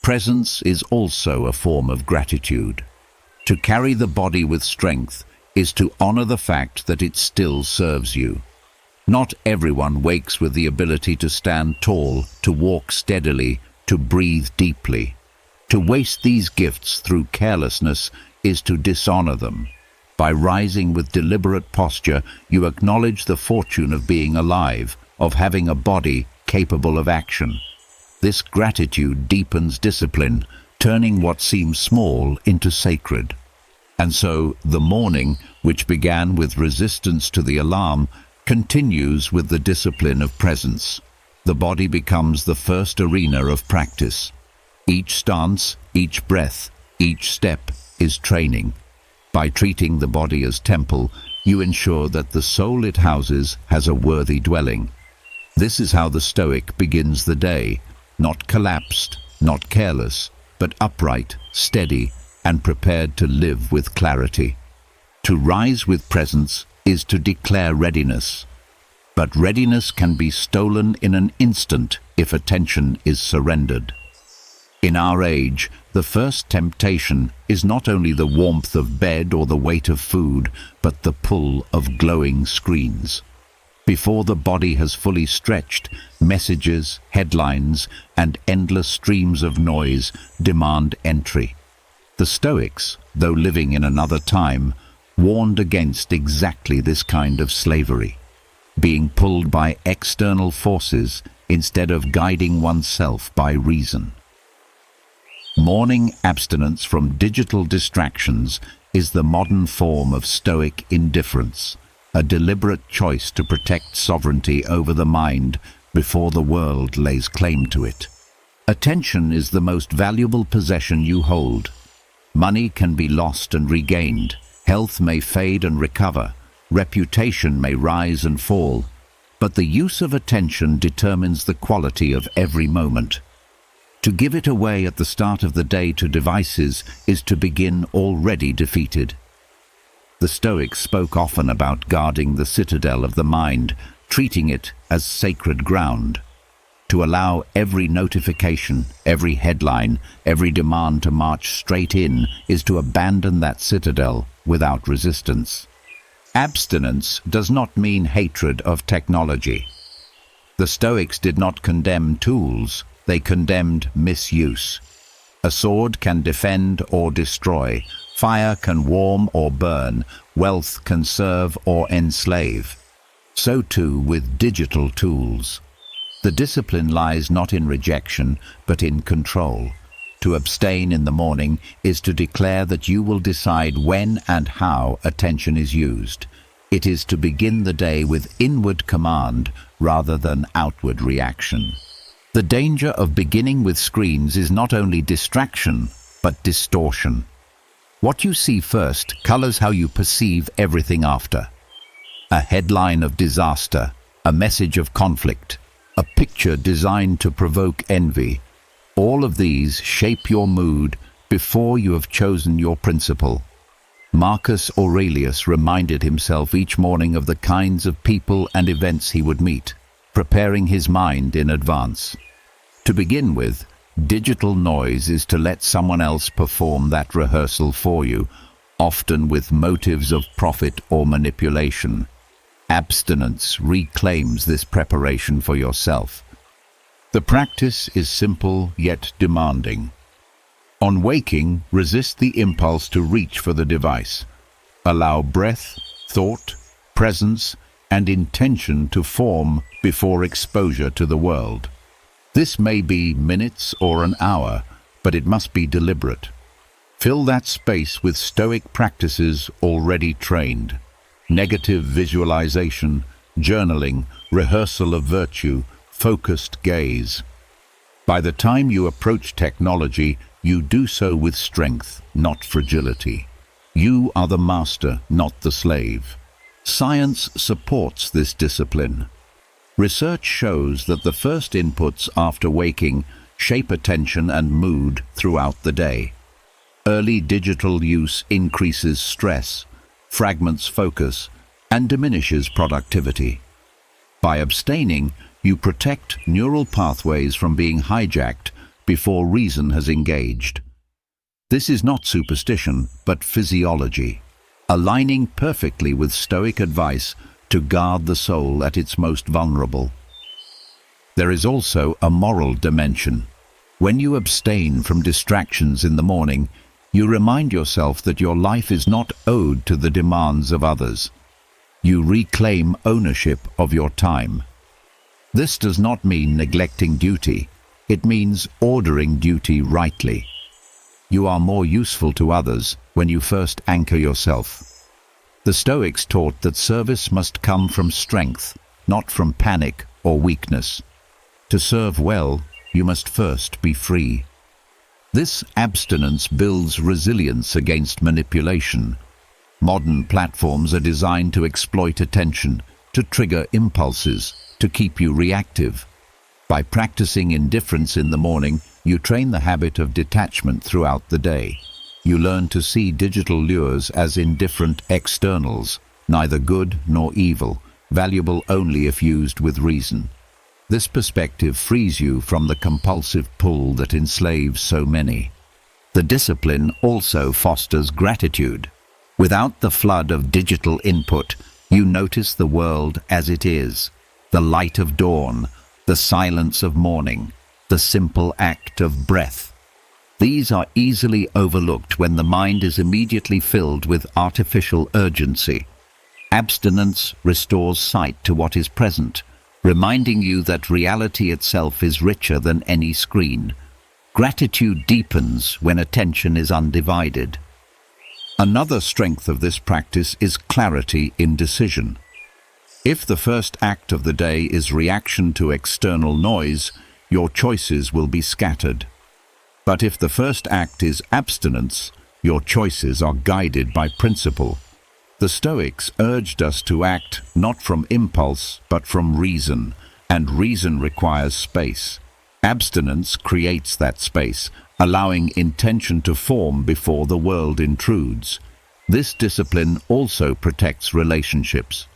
Presence is also a form of gratitude. To carry the body with strength is to honor the fact that it still serves you. Not everyone wakes with the ability to stand tall, to walk steadily, to breathe deeply. To waste these gifts through carelessness is to dishonor them. By rising with deliberate posture, you acknowledge the fortune of being alive, of having a body capable of action. This gratitude deepens discipline, turning what seems small into sacred. And so, the morning, which began with resistance to the alarm, continues with the discipline of presence. The body becomes the first arena of practice. Each stance, each breath, each step is training. By treating the body as temple, you ensure that the soul it houses has a worthy dwelling. This is how the Stoic begins the day, not collapsed, not careless, but upright, steady, and prepared to live with clarity. To rise with presence is to declare readiness. But readiness can be stolen in an instant if attention is surrendered. In our age, the first temptation is not only the warmth of bed or the weight of food, but the pull of glowing screens. Before the body has fully stretched, messages, headlines, and endless streams of noise demand entry. The Stoics, though living in another time, warned against exactly this kind of slavery, being pulled by external forces instead of guiding oneself by reason. Morning abstinence from digital distractions is the modern form of Stoic indifference, a deliberate choice to protect sovereignty over the mind before the world lays claim to it. Attention is the most valuable possession you hold. Money can be lost and regained, health may fade and recover, reputation may rise and fall, but the use of attention determines the quality of every moment. To give it away at the start of the day to devices is to begin already defeated. The Stoics spoke often about guarding the citadel of the mind, treating it as sacred ground. To allow every notification, every headline, every demand to march straight in is to abandon that citadel without resistance. Abstinence does not mean hatred of technology. The Stoics did not condemn tools, they condemned misuse. A sword can defend or destroy, fire can warm or burn, wealth can serve or enslave. So too with digital tools. The discipline lies not in rejection, but in control. To abstain in the morning is to declare that you will decide when and how attention is used. It is to begin the day with inward command rather than outward reaction. The danger of beginning with screens is not only distraction, but distortion. What you see first colors how you perceive everything after. A headline of disaster, a message of conflict, a picture designed to provoke envy. All of these shape your mood before you have chosen your principle. Marcus Aurelius reminded himself each morning of the kinds of people and events he would meet, preparing his mind in advance. To begin with, digital noise is to let someone else perform that rehearsal for you, often with motives of profit or manipulation. Abstinence reclaims this preparation for yourself. The practice is simple yet demanding. On waking, resist the impulse to reach for the device. Allow breath, thought, presence, and intention to form before exposure to the world. This may be minutes or an hour, but it must be deliberate. Fill that space with Stoic practices already trained. Negative visualization, journaling, rehearsal of virtue, focused gaze. By the time you approach technology, you do so with strength, not fragility. You are the master, not the slave. Science supports this discipline. Research shows that the first inputs after waking shape attention and mood throughout the day. Early digital use increases stress, fragments focus, and diminishes productivity. By abstaining, you protect neural pathways from being hijacked before reason has engaged. This is not superstition, but physiology, aligning perfectly with Stoic advice to guard the soul at its most vulnerable. There is also a moral dimension. When you abstain from distractions in the morning, you remind yourself that your life is not owed to the demands of others. You reclaim ownership of your time. This does not mean neglecting duty. It means ordering duty rightly. You are more useful to others when you first anchor yourself. The Stoics taught that service must come from strength, not from panic or weakness. To serve well, you must first be free. This abstinence builds resilience against manipulation. Modern platforms are designed to exploit attention, to trigger impulses, to keep you reactive. By practicing indifference in the morning, you train the habit of detachment throughout the day. You learn to see digital lures as indifferent externals, neither good nor evil, valuable only if used with reason. This perspective frees you from the compulsive pull that enslaves so many. The discipline also fosters gratitude. Without the flood of digital input, you notice the world as it is, the light of dawn, the silence of morning, the simple act of breath. These are easily overlooked when the mind is immediately filled with artificial urgency. Abstinence restores sight to what is present, reminding you that reality itself is richer than any screen. Gratitude deepens when attention is undivided. Another strength of this practice is clarity in decision. If the first act of the day is reaction to external noise, your choices will be scattered. But if the first act is abstinence, your choices are guided by principle. The Stoics urged us to act not from impulse, but from reason, and reason requires space. Abstinence creates that space, allowing intention to form before the world intrudes. This discipline also protects relationships.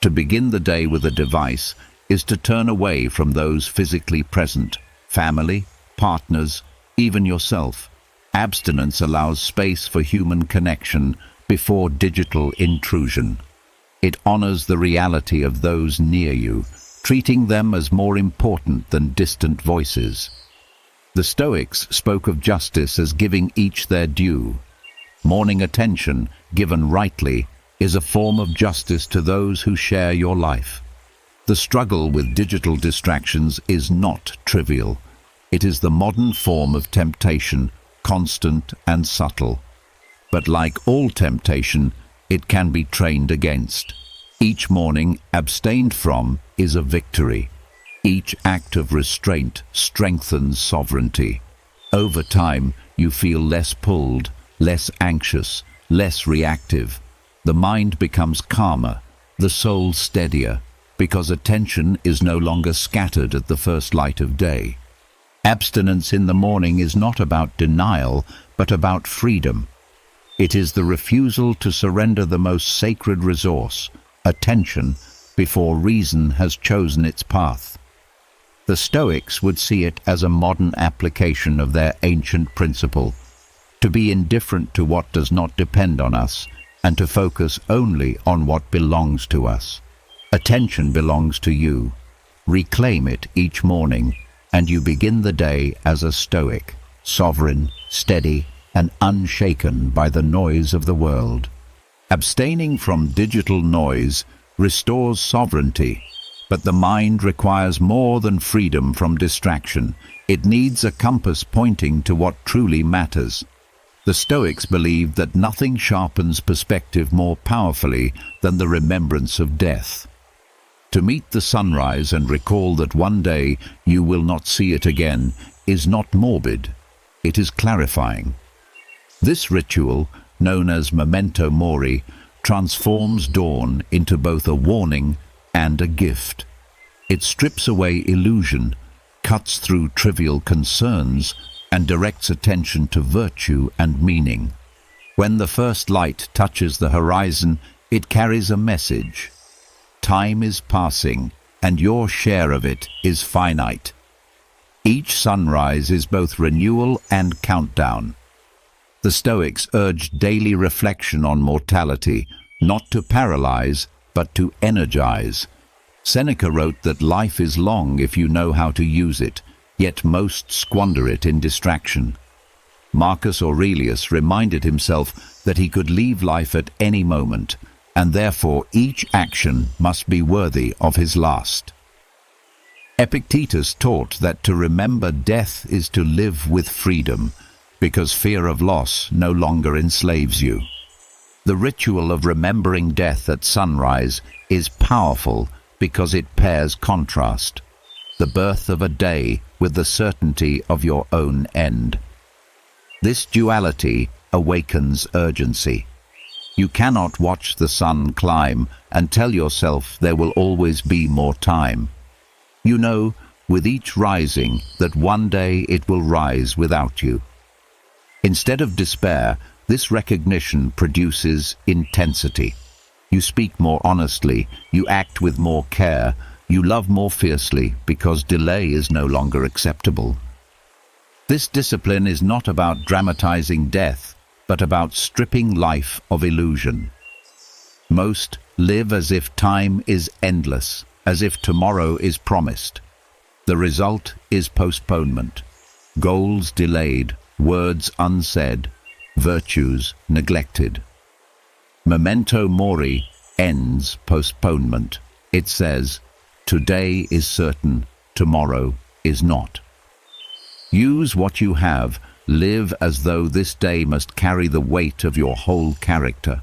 To begin the day with a device is to turn away from those physically present, family, partners, even yourself. Abstinence allows space for human connection before digital intrusion. It honors the reality of those near you, treating them as more important than distant voices. The Stoics spoke of justice as giving each their due. Morning attention, given rightly, is a form of justice to those who share your life. The struggle with digital distractions is not trivial. It is the modern form of temptation constant and subtle. But like all temptation, it can be trained against. Each morning abstained from is a victory. Each act of restraint strengthens sovereignty. Over time, you feel less pulled, less anxious, less reactive. The mind becomes calmer, the soul steadier, because attention is no longer scattered at the first light of day. Abstinence in the morning is not about denial, but about freedom. It is the refusal to surrender the most sacred resource, attention, before reason has chosen its path. The Stoics would see it as a modern application of their ancient principle, to be indifferent to what does not depend on us, and to focus only on what belongs to us. Attention belongs to you. Reclaim it each morning, and you begin the day as a Stoic, sovereign, steady, and unshaken by the noise of the world. Abstaining from digital noise restores sovereignty, but the mind requires more than freedom from distraction. It needs a compass pointing to what truly matters. The Stoics believed that nothing sharpens perspective more powerfully than the remembrance of death. To meet the sunrise and recall that one day you will not see it again is not morbid, it is clarifying. This ritual, known as memento mori, transforms dawn into both a warning and a gift. It strips away illusion, cuts through trivial concerns, and directs attention to virtue and meaning. When the first light touches the horizon, it carries a message. Time is passing, and your share of it is finite. Each sunrise is both renewal and countdown. The Stoics urged daily reflection on mortality, not to paralyze, but to energize. Seneca wrote that life is long if you know how to use it, yet most squander it in distraction. Marcus Aurelius reminded himself that he could leave life at any moment, and therefore each action must be worthy of his last. Epictetus taught that to remember death is to live with freedom, because fear of loss no longer enslaves you. The ritual of remembering death at sunrise is powerful because it pairs contrast, the birth of a day with the certainty of your own end. This duality awakens urgency. You cannot watch the sun climb and tell yourself there will always be more time. You know, with each rising, that one day it will rise without you. Instead of despair, this recognition produces intensity. You speak more honestly, you act with more care, you love more fiercely because delay is no longer acceptable. This discipline is not about dramatizing death, but about stripping life of illusion. Most live as if time is endless, as if tomorrow is promised. The result is postponement, goals delayed, words unsaid, virtues neglected. Memento mori ends postponement. It says, today is certain, tomorrow is not. Use what you have, live as though this day must carry the weight of your whole character.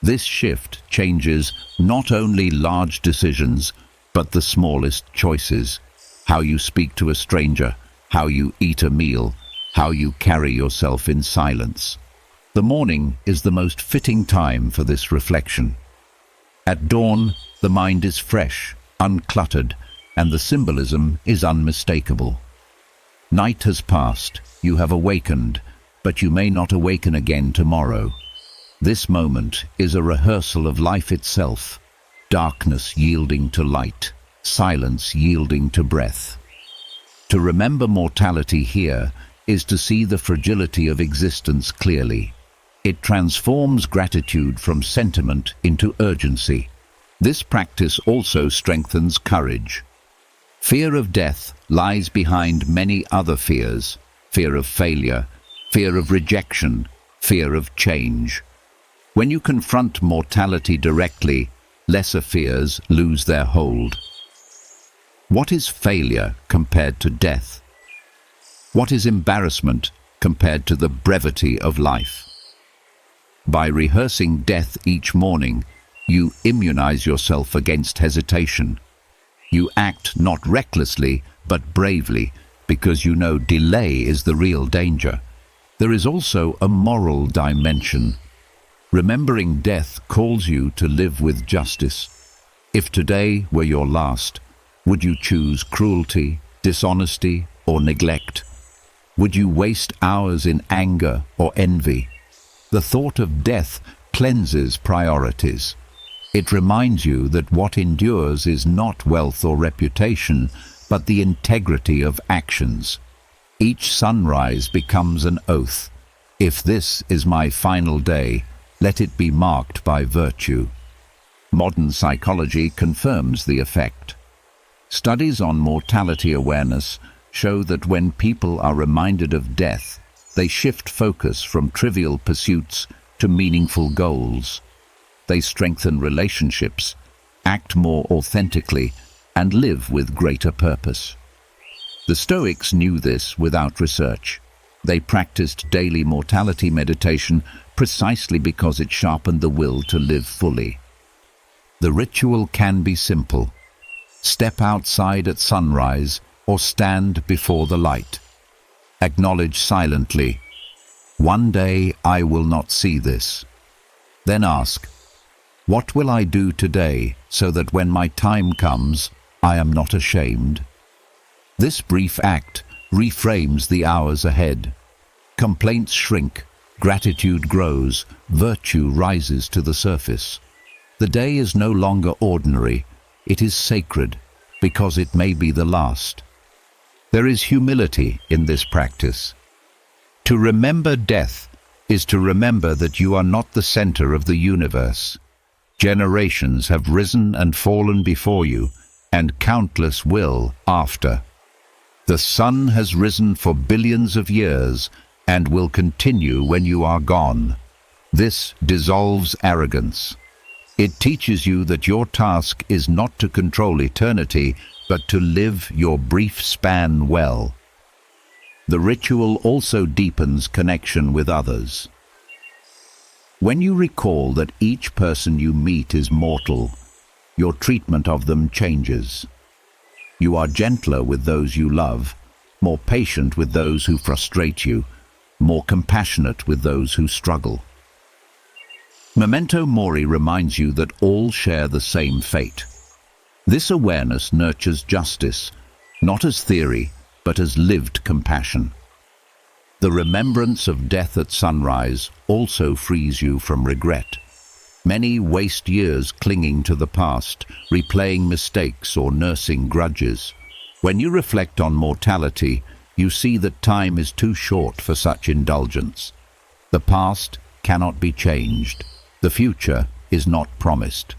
This shift changes not only large decisions, but the smallest choices. How you speak to a stranger, how you eat a meal, how you carry yourself in silence. The morning is the most fitting time for this reflection. At dawn, the mind is fresh, uncluttered, and the symbolism is unmistakable. Night has passed, you have awakened, but you may not awaken again tomorrow. This moment is a rehearsal of life itself, darkness yielding to light, silence yielding to breath. To remember mortality here is to see the fragility of existence clearly. It transforms gratitude from sentiment into urgency. This practice also strengthens courage. Fear of death lies behind many other fears: fear of failure, fear of rejection, fear of change. When you confront mortality directly, lesser fears lose their hold. What is failure compared to death? What is embarrassment compared to the brevity of life. By rehearsing death each morning, you immunize yourself against hesitation. You act not recklessly, but bravely, because you know delay is the real danger. There is also a moral dimension. Remembering death calls you to live with justice. If today were your last, would you choose cruelty, dishonesty, or neglect? Would you waste hours in anger or envy? The thought of death cleanses priorities. It reminds you that what endures is not wealth or reputation, but the integrity of actions. Each sunrise becomes an oath. If this is my final day, let it be marked by virtue. Modern psychology confirms the effect. Studies on mortality awareness show that when people are reminded of death, they shift focus from trivial pursuits to meaningful goals. They strengthen relationships, act more authentically, and live with greater purpose. The Stoics knew this without research. They practiced daily mortality meditation precisely because it sharpened the will to live fully. The ritual can be simple. Step outside at sunrise or stand before the light. Acknowledge silently, "One day I will not see this." Then ask, "What will I do today so that when my time comes, I am not ashamed?" This brief act reframes the hours ahead. Complaints shrink, gratitude grows, virtue rises to the surface. The day is no longer ordinary, it is sacred, because it may be the last. There is humility in this practice. To remember death is to remember that you are not the center of the universe. Generations have risen and fallen before you, and countless will after. The sun has risen for billions of years and will continue when you are gone. This dissolves arrogance. It teaches you that your task is not to control eternity, but to live your brief span well. The ritual also deepens connection with others. When you recall that each person you meet is mortal, your treatment of them changes. You are gentler with those you love, more patient with those who frustrate you, more compassionate with those who struggle. Memento Mori reminds you that all share the same fate. This awareness nurtures justice, not as theory, but as lived compassion. The remembrance of death at sunrise also frees you from regret. Many waste years clinging to the past, replaying mistakes or nursing grudges. When you reflect on mortality, you see that time is too short for such indulgence. The past cannot be changed. The future is not promised.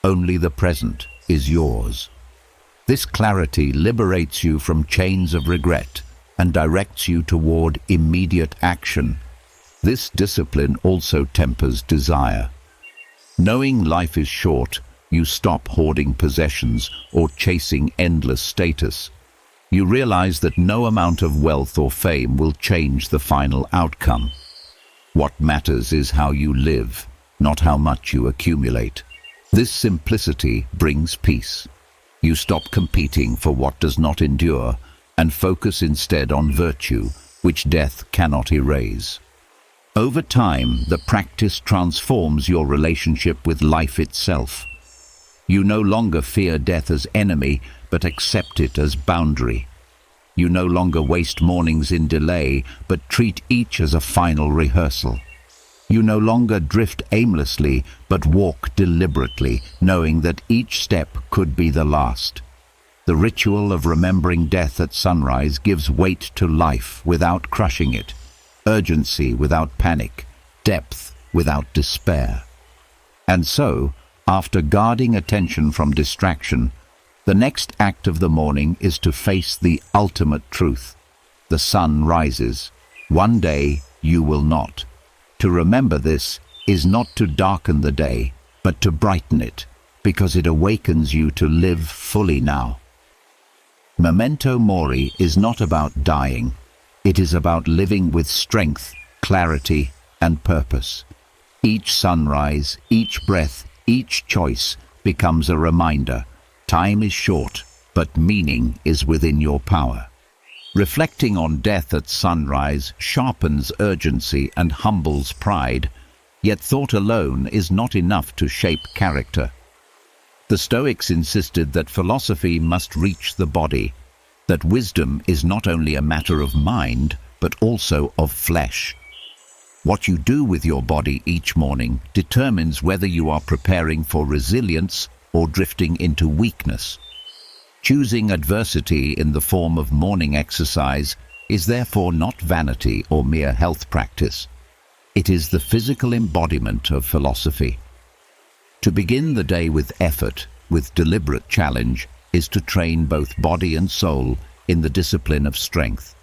Only the present is yours. This clarity liberates you from chains of regret and directs you toward immediate action. This discipline also tempers desire. Knowing life is short, you stop hoarding possessions or chasing endless status. You realize that no amount of wealth or fame will change the final outcome. What matters is how you live, not how much you accumulate. This simplicity brings peace. You stop competing for what does not endure and focus instead on virtue, which death cannot erase. Over time, the practice transforms your relationship with life itself. You no longer fear death as enemy, but accept it as boundary. You no longer waste mornings in delay, but treat each as a final rehearsal. You no longer drift aimlessly, but walk deliberately, knowing that each step could be the last. The ritual of remembering death at sunrise gives weight to life without crushing it, urgency without panic, depth without despair. And so, after guarding attention from distraction, the next act of the morning is to face the ultimate truth. The sun rises. One day you will not. To remember this is not to darken the day, but to brighten it, because it awakens you to live fully now. Memento Mori is not about dying. It is about living with strength, clarity, and purpose. Each sunrise, each breath, each choice becomes a reminder. Time is short, but meaning is within your power. Reflecting on death at sunrise sharpens urgency and humbles pride, yet thought alone is not enough to shape character. The Stoics insisted that philosophy must reach the body, that wisdom is not only a matter of mind, but also of flesh. What you do with your body each morning determines whether you are preparing for resilience or drifting into weakness. Choosing adversity in the form of morning exercise is therefore not vanity or mere health practice. It is the physical embodiment of philosophy. To begin the day with effort, with deliberate challenge, is to train both body and soul in the discipline of strength.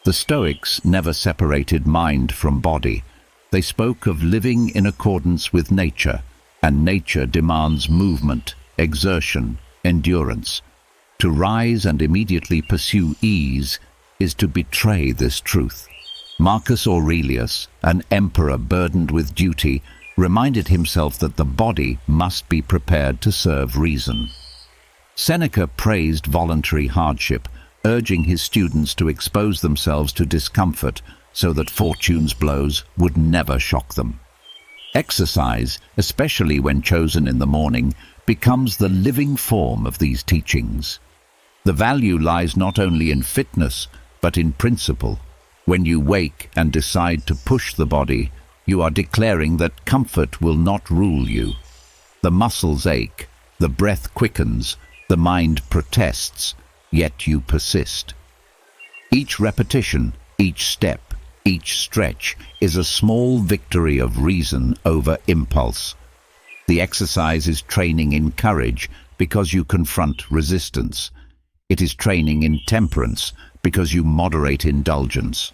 The Stoics never separated mind from body. They spoke of living in accordance with nature, and nature demands movement, exertion, endurance. To rise and immediately pursue ease is to betray this truth. Marcus Aurelius, an emperor burdened with duty, reminded himself that the body must be prepared to serve reason. Seneca praised voluntary hardship, urging his students to expose themselves to discomfort so that fortune's blows would never shock them. Exercise, especially when chosen in the morning, becomes the living form of these teachings. The value lies not only in fitness, but in principle. When you wake and decide to push the body, you are declaring that comfort will not rule you. The muscles ache, the breath quickens, the mind protests, yet you persist. Each repetition, each step, each stretch is a small victory of reason over impulse. The exercise is training in courage because you confront resistance. It is training in temperance because you moderate indulgence.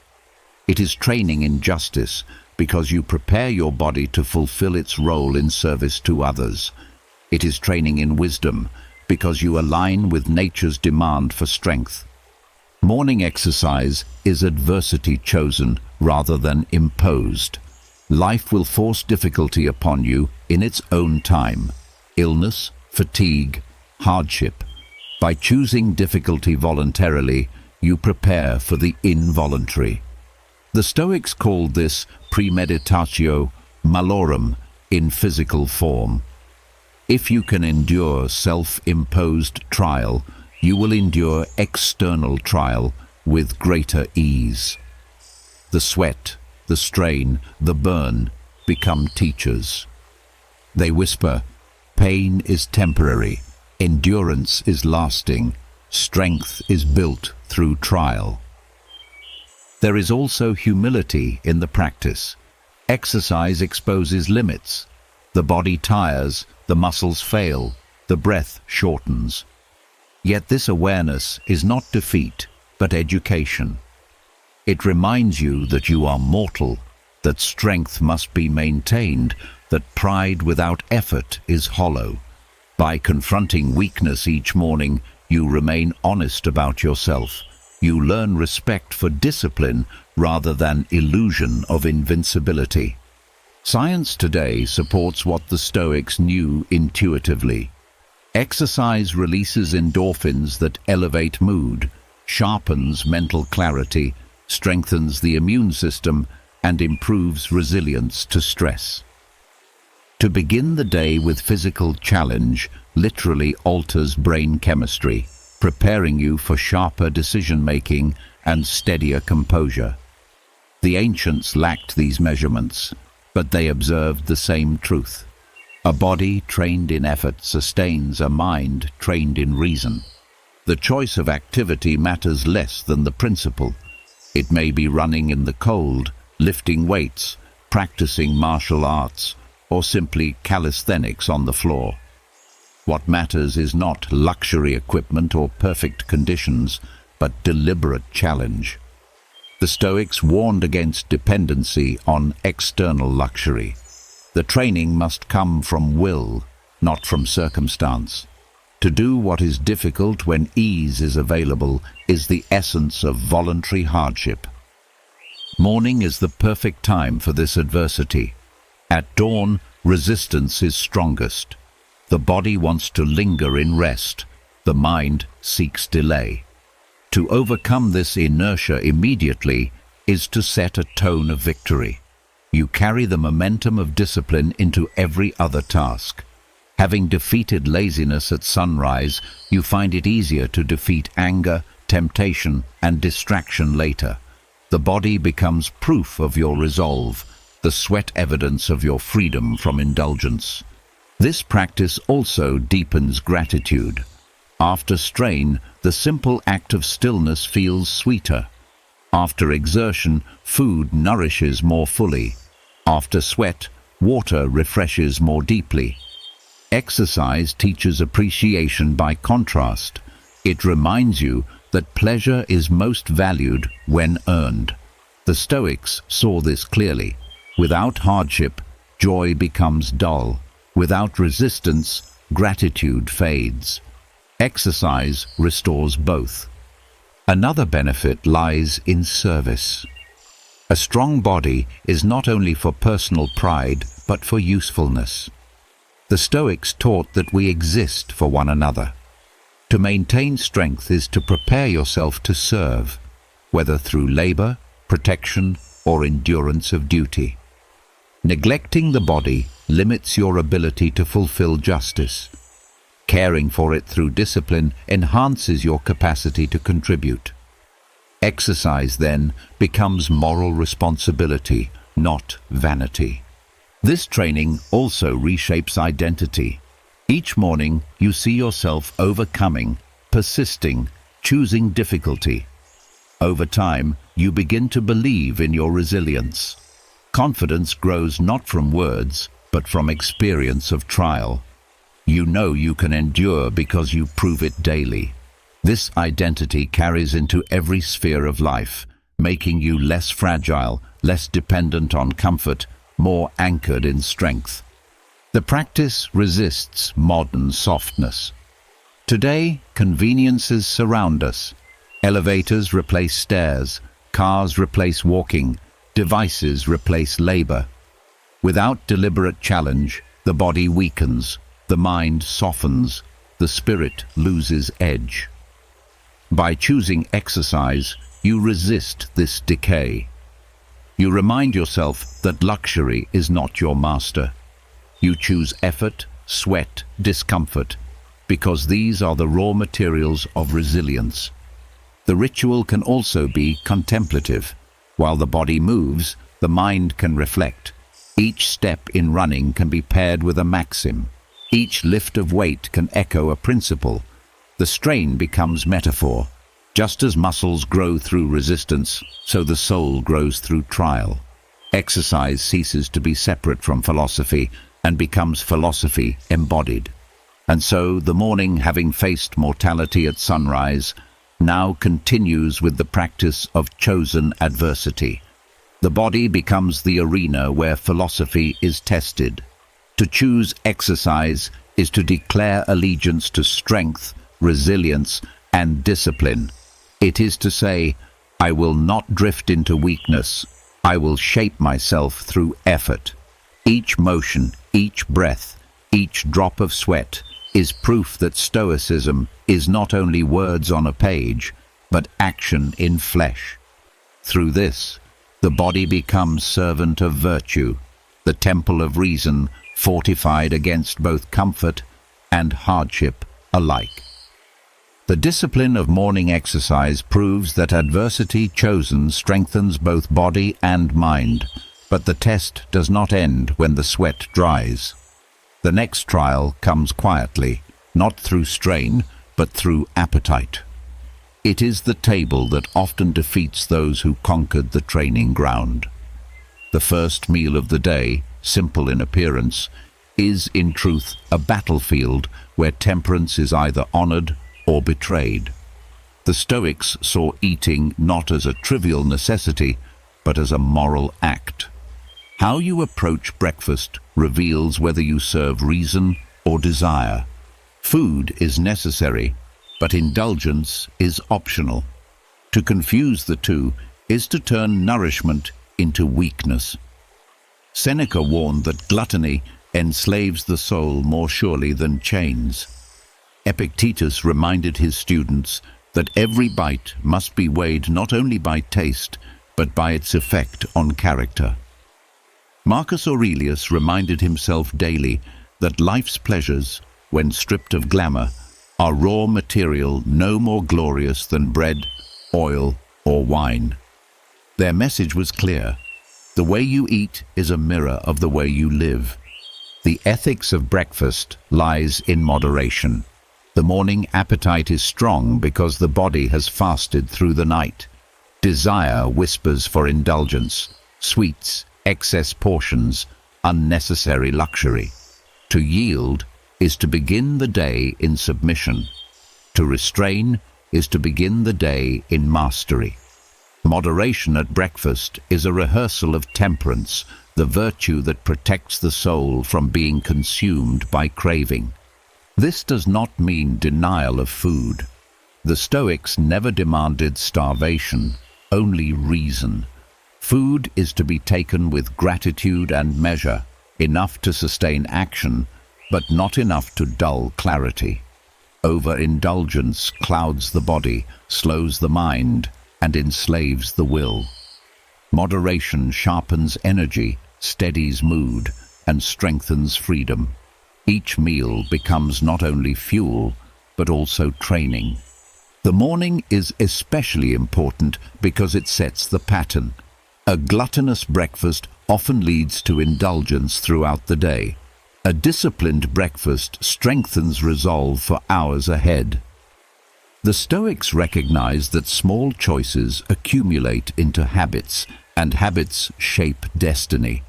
It is training in justice because you prepare your body to fulfill its role in service to others. It is training in wisdom because you align with nature's demand for strength. Morning exercise is adversity chosen rather than imposed. Life will force difficulty upon you in its own time. Illness, fatigue, hardship. By choosing difficulty voluntarily, you prepare for the involuntary. The Stoics called this premeditatio malorum in physical form. If you can endure self-imposed trial, you will endure external trial with greater ease. The sweat, the strain, the burn become teachers. They whisper, pain is temporary. Endurance is lasting, strength is built through trial. There is also humility in the practice. Exercise exposes limits. The body tires, the muscles fail, the breath shortens. Yet this awareness is not defeat, but education. It reminds you that you are mortal, that strength must be maintained, that pride without effort is hollow. By confronting weakness each morning, you remain honest about yourself. You learn respect for discipline rather than illusion of invincibility. Science today supports what the Stoics knew intuitively. Exercise releases endorphins that elevate mood, sharpens mental clarity, strengthens the immune system, and improves resilience to stress. To begin the day with physical challenge literally alters brain chemistry, preparing you for sharper decision-making and steadier composure. The ancients lacked these measurements, but they observed the same truth. A body trained in effort sustains a mind trained in reason. The choice of activity matters less than the principle. It may be running in the cold, lifting weights, practicing martial arts, or simply calisthenics on the floor. What matters is not luxury equipment or perfect conditions, but deliberate challenge. The Stoics warned against dependency on external luxury. The training must come from will, not from circumstance. To do what is difficult when ease is available is the essence of voluntary hardship. Morning is the perfect time for this adversity. At dawn, resistance is strongest. The body wants to linger in rest. The mind seeks delay. To overcome this inertia immediately is to set a tone of victory. You carry the momentum of discipline into every other task. Having defeated laziness at sunrise, you find it easier to defeat anger, temptation, and distraction later. The body becomes proof of your resolve, the sweat evidence of your freedom from indulgence. This practice also deepens gratitude. After strain, the simple act of stillness feels sweeter. After exertion, food nourishes more fully. After sweat, water refreshes more deeply. Exercise teaches appreciation by contrast. It reminds you that pleasure is most valued when earned. The Stoics saw this clearly. Without hardship, joy becomes dull. Without resistance, gratitude fades. Exercise restores both. Another benefit lies in service. A strong body is not only for personal pride, but for usefulness. The Stoics taught that we exist for one another. To maintain strength is to prepare yourself to serve, whether through labor, protection, or endurance of duty. Neglecting the body limits your ability to fulfill justice. Caring for it through discipline enhances your capacity to contribute. Exercise, then, becomes moral responsibility, not vanity. This training also reshapes identity. Each morning, you see yourself overcoming, persisting, choosing difficulty. Over time, you begin to believe in your resilience. Confidence grows not from words, but from experience of trial. You know you can endure because you prove it daily. This identity carries into every sphere of life, making you less fragile, less dependent on comfort, more anchored in strength. The practice resists modern softness. Today, conveniences surround us. Elevators replace stairs, cars replace walking, devices replace labor. Without deliberate challenge, the body weakens, the mind softens, the spirit loses edge. By choosing exercise, you resist this decay. You remind yourself that luxury is not your master. You choose effort, sweat, discomfort, because these are the raw materials of resilience. The ritual can also be contemplative. While the body moves, the mind can reflect. Each step in running can be paired with a maxim. Each lift of weight can echo a principle. The strain becomes metaphor. Just as muscles grow through resistance, so the soul grows through trial. Exercise ceases to be separate from philosophy and becomes philosophy embodied. And so the morning, having faced mortality at sunrise, now continues with the practice of chosen adversity. The body becomes the arena where philosophy is tested. To choose exercise is to declare allegiance to strength, resilience, and discipline. It is to say, I will not drift into weakness. I will shape myself through effort. Each motion, each breath, each drop of sweat is proof that Stoicism is not only words on a page, but action in flesh. Through this, the body becomes servant of virtue, the temple of reason, fortified against both comfort and hardship alike. The discipline of morning exercise proves that adversity chosen strengthens both body and mind, but the test does not end when the sweat dries. The next trial comes quietly, not through strain, but through appetite. It is the table that often defeats those who conquered the training ground. The first meal of the day, simple in appearance, is in truth a battlefield where temperance is either honored or betrayed. The Stoics saw eating not as a trivial necessity, but as a moral act. How you approach breakfast reveals whether you serve reason or desire. Food is necessary, but indulgence is optional. To confuse the two is to turn nourishment into weakness. Seneca warned that gluttony enslaves the soul more surely than chains. Epictetus reminded his students that every bite must be weighed not only by taste, but by its effect on character. Marcus Aurelius reminded himself daily that life's pleasures, when stripped of glamour, are raw material no more glorious than bread, oil, or wine. Their message was clear. The way you eat is a mirror of the way you live. The ethics of breakfast lies in moderation. The morning appetite is strong because the body has fasted through the night. Desire whispers for indulgence, sweets, excess portions, unnecessary luxury. To yield is to begin the day in submission. To restrain is to begin the day in mastery. Moderation at breakfast is a rehearsal of temperance, the virtue that protects the soul from being consumed by craving. This does not mean denial of food. The Stoics never demanded starvation, only reason. Food is to be taken with gratitude and measure, enough to sustain action, but not enough to dull clarity. Overindulgence clouds the body, slows the mind, and enslaves the will. Moderation sharpens energy, steadies mood, and strengthens freedom. Each meal becomes not only fuel, but also training. The morning is especially important because it sets the pattern. A gluttonous breakfast often leads to indulgence throughout the day. A disciplined breakfast strengthens resolve for hours ahead. The Stoics recognized that small choices accumulate into habits, and habits shape destiny.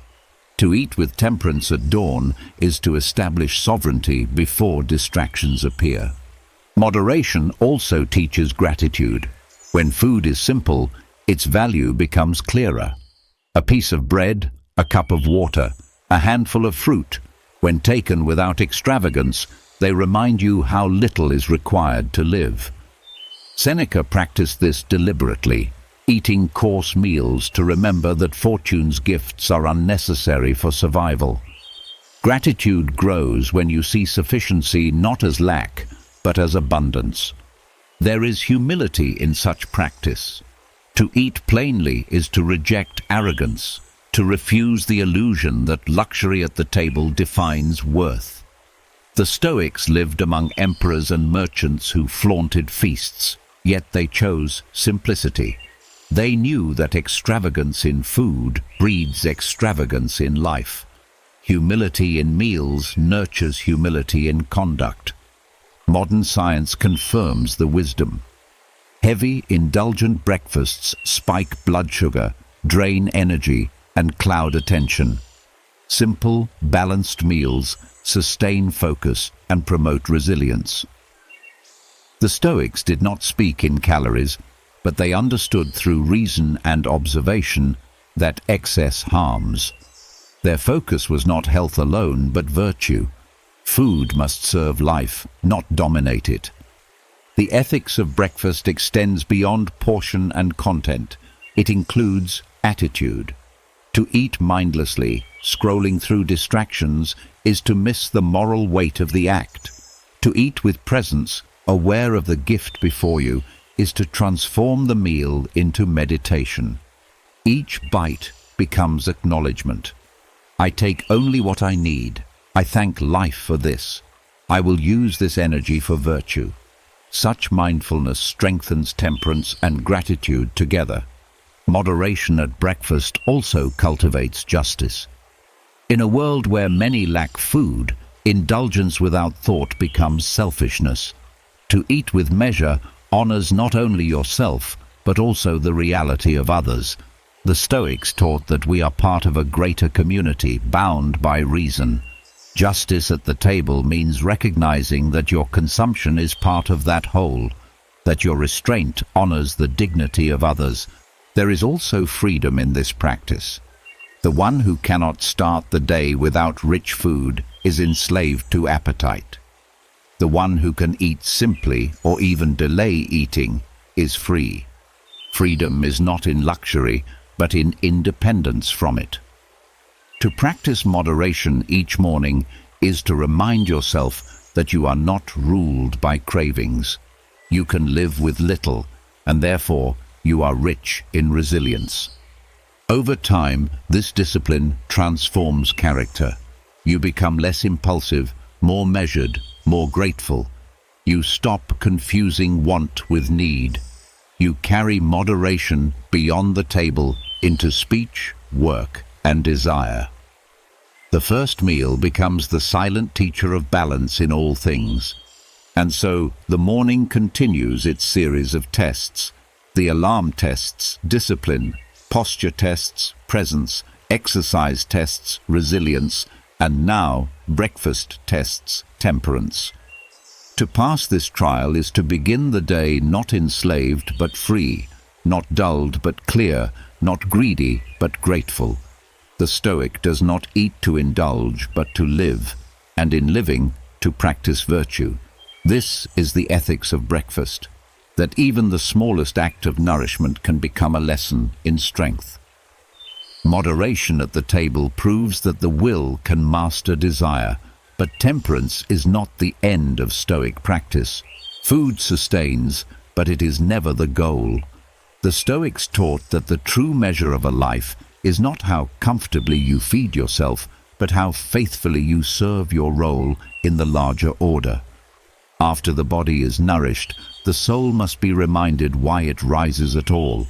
To eat with temperance at dawn is to establish sovereignty before distractions appear. Moderation also teaches gratitude. When food is simple, its value becomes clearer. A piece of bread, a cup of water, a handful of fruit, when taken without extravagance, they remind you how little is required to live. Seneca practiced this deliberately, eating coarse meals to remember that fortune's gifts are unnecessary for survival. Gratitude grows when you see sufficiency not as lack, but as abundance. There is humility in such practice. To eat plainly is to reject arrogance, to refuse the illusion that luxury at the table defines worth. The Stoics lived among emperors and merchants who flaunted feasts, yet they chose simplicity. They knew that extravagance in food breeds extravagance in life. Humility in meals nurtures humility in conduct. Modern science confirms the wisdom. Heavy, indulgent breakfasts spike blood sugar, drain energy, and cloud attention. Simple, balanced meals sustain focus and promote resilience. The Stoics did not speak in calories, but they understood through reason and observation that excess harms. Their focus was not health alone, but virtue. Food must serve life, not dominate it. The ethics of breakfast extends beyond portion and content. It includes attitude. To eat mindlessly, scrolling through distractions, is to miss the moral weight of the act. To eat with presence, aware of the gift before you, is to transform the meal into meditation. Each bite becomes acknowledgement. I take only what I need. I thank life for this. I will use this energy for virtue. Such mindfulness strengthens temperance and gratitude together. Moderation at breakfast also cultivates justice. In a world where many lack food, indulgence without thought becomes selfishness. To eat with measure honors not only yourself, but also the reality of others. The Stoics taught that we are part of a greater community, bound by reason. Justice at the table means recognizing that your consumption is part of that whole, that your restraint honors the dignity of others. There is also freedom in this practice. The one who cannot start the day without rich food is enslaved to appetite. The one who can eat simply or even delay eating is free. Freedom is not in luxury, but in independence from it. To practice moderation each morning is to remind yourself that you are not ruled by cravings. You can live with little, and therefore you are rich in resilience. Over time, this discipline transforms character. You become less impulsive, more measured, more grateful. You stop confusing want with need. You carry moderation beyond the table into speech, work, and desire. The first meal becomes the silent teacher of balance in all things. And so the morning continues its series of tests. The alarm tests, discipline, posture tests, presence, exercise tests, resilience, and now breakfast tests, temperance. To pass this trial is to begin the day not enslaved but free, not dulled but clear, not greedy but grateful. The Stoic does not eat to indulge but to live, and in living to practice virtue. This is the ethics of breakfast, that even the smallest act of nourishment can become a lesson in strength. Moderation at the table proves that the will can master desire, but temperance is not the end of Stoic practice. Food sustains, but it is never the goal. The Stoics taught that the true measure of a life is not how comfortably you feed yourself, but how faithfully you serve your role in the larger order. After the body is nourished, the soul must be reminded why it rises at all.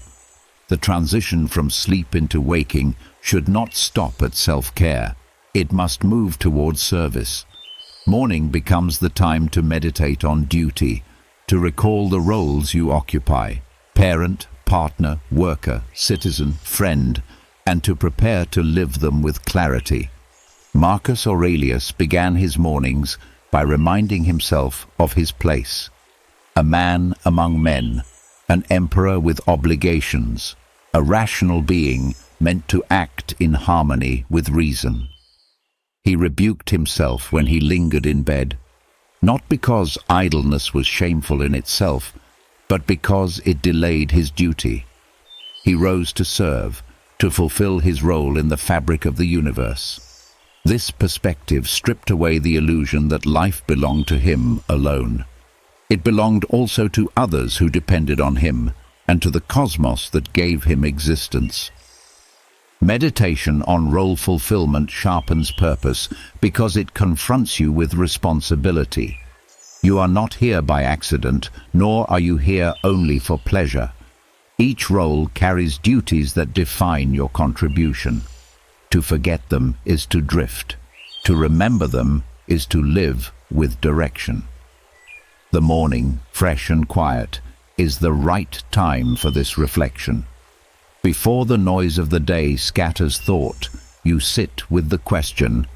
The transition from sleep into waking should not stop at self-care. It must move towards service. Morning becomes the time to meditate on duty, to recall the roles you occupy: parent, partner, worker, citizen, friend, and to prepare to live them with clarity. Marcus Aurelius began his mornings by reminding himself of his place. A man among men, an emperor with obligations, a rational being meant to act in harmony with reason. He rebuked himself when he lingered in bed, not because idleness was shameful in itself, but because it delayed his duty. He rose to serve, to fulfill his role in the fabric of the universe. This perspective stripped away the illusion that life belonged to him alone. It belonged also to others who depended on him, and to the cosmos that gave him existence. Meditation on role fulfillment sharpens purpose because it confronts you with responsibility. You are not here by accident, nor are you here only for pleasure. Each role carries duties that define your contribution. To forget them is to drift. To remember them is to live with direction. The morning, fresh and quiet, is the right time for this reflection. Before the noise of the day scatters thought, you sit with the question,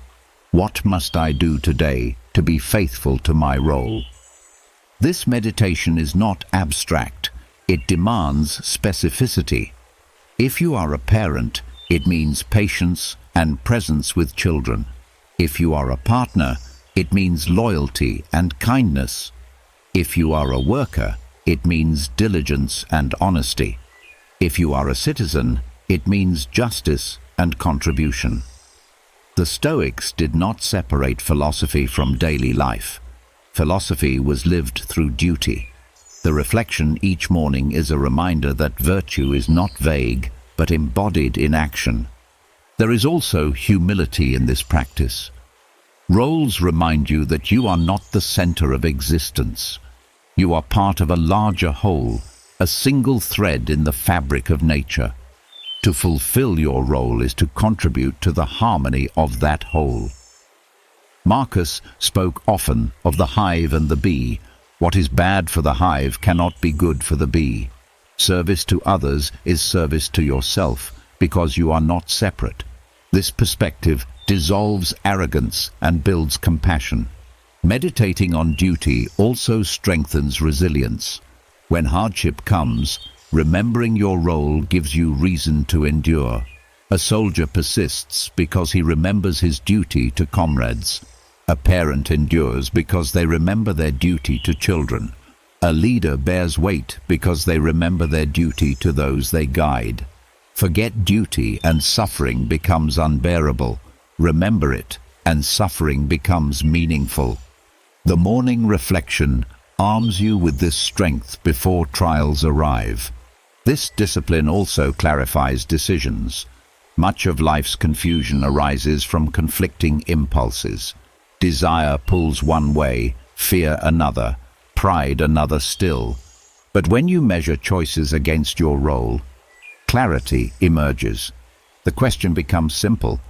what must I do today to be faithful to my role? This meditation is not abstract. It demands specificity. If you are a parent, it means patience and presence with children. If you are a partner, it means loyalty and kindness. If you are a worker, it means diligence and honesty. If you are a citizen, it means justice and contribution. The Stoics did not separate philosophy from daily life. Philosophy was lived through duty. The reflection each morning is a reminder that virtue is not vague, but embodied in action. There is also humility in this practice. Roles remind you that you are not the center of existence. You are part of a larger whole, a single thread in the fabric of nature. To fulfill your role is to contribute to the harmony of that whole. Marcus spoke often of the hive and the bee. What is bad for the hive cannot be good for the bee. Service to others is service to yourself, because you are not separate. This perspective dissolves arrogance and builds compassion. Meditating on duty also strengthens resilience. When hardship comes, remembering your role gives you reason to endure. A soldier persists because he remembers his duty to comrades. A parent endures because they remember their duty to children. A leader bears weight because they remember their duty to those they guide. Forget duty and suffering becomes unbearable. Remember it, and suffering becomes meaningful. The morning reflection arms you with this strength before trials arrive. This discipline also clarifies decisions. Much of life's confusion arises from conflicting impulses. Desire pulls one way, fear another, pride another still. But when you measure choices against your role, clarity emerges. The question becomes simple: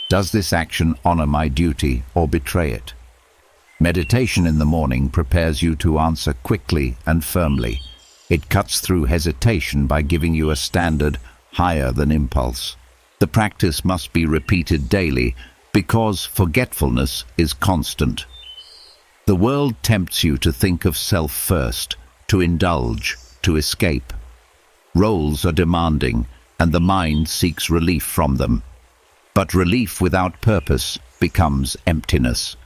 does this action honor my duty or betray it? Meditation in the morning prepares you to answer quickly and firmly. It cuts through hesitation by giving you a standard higher than impulse. The practice must be repeated daily because forgetfulness is constant. The world tempts you to think of self first, to indulge, to escape. Roles are demanding, and the mind seeks relief from them. But relief without purpose becomes emptiness.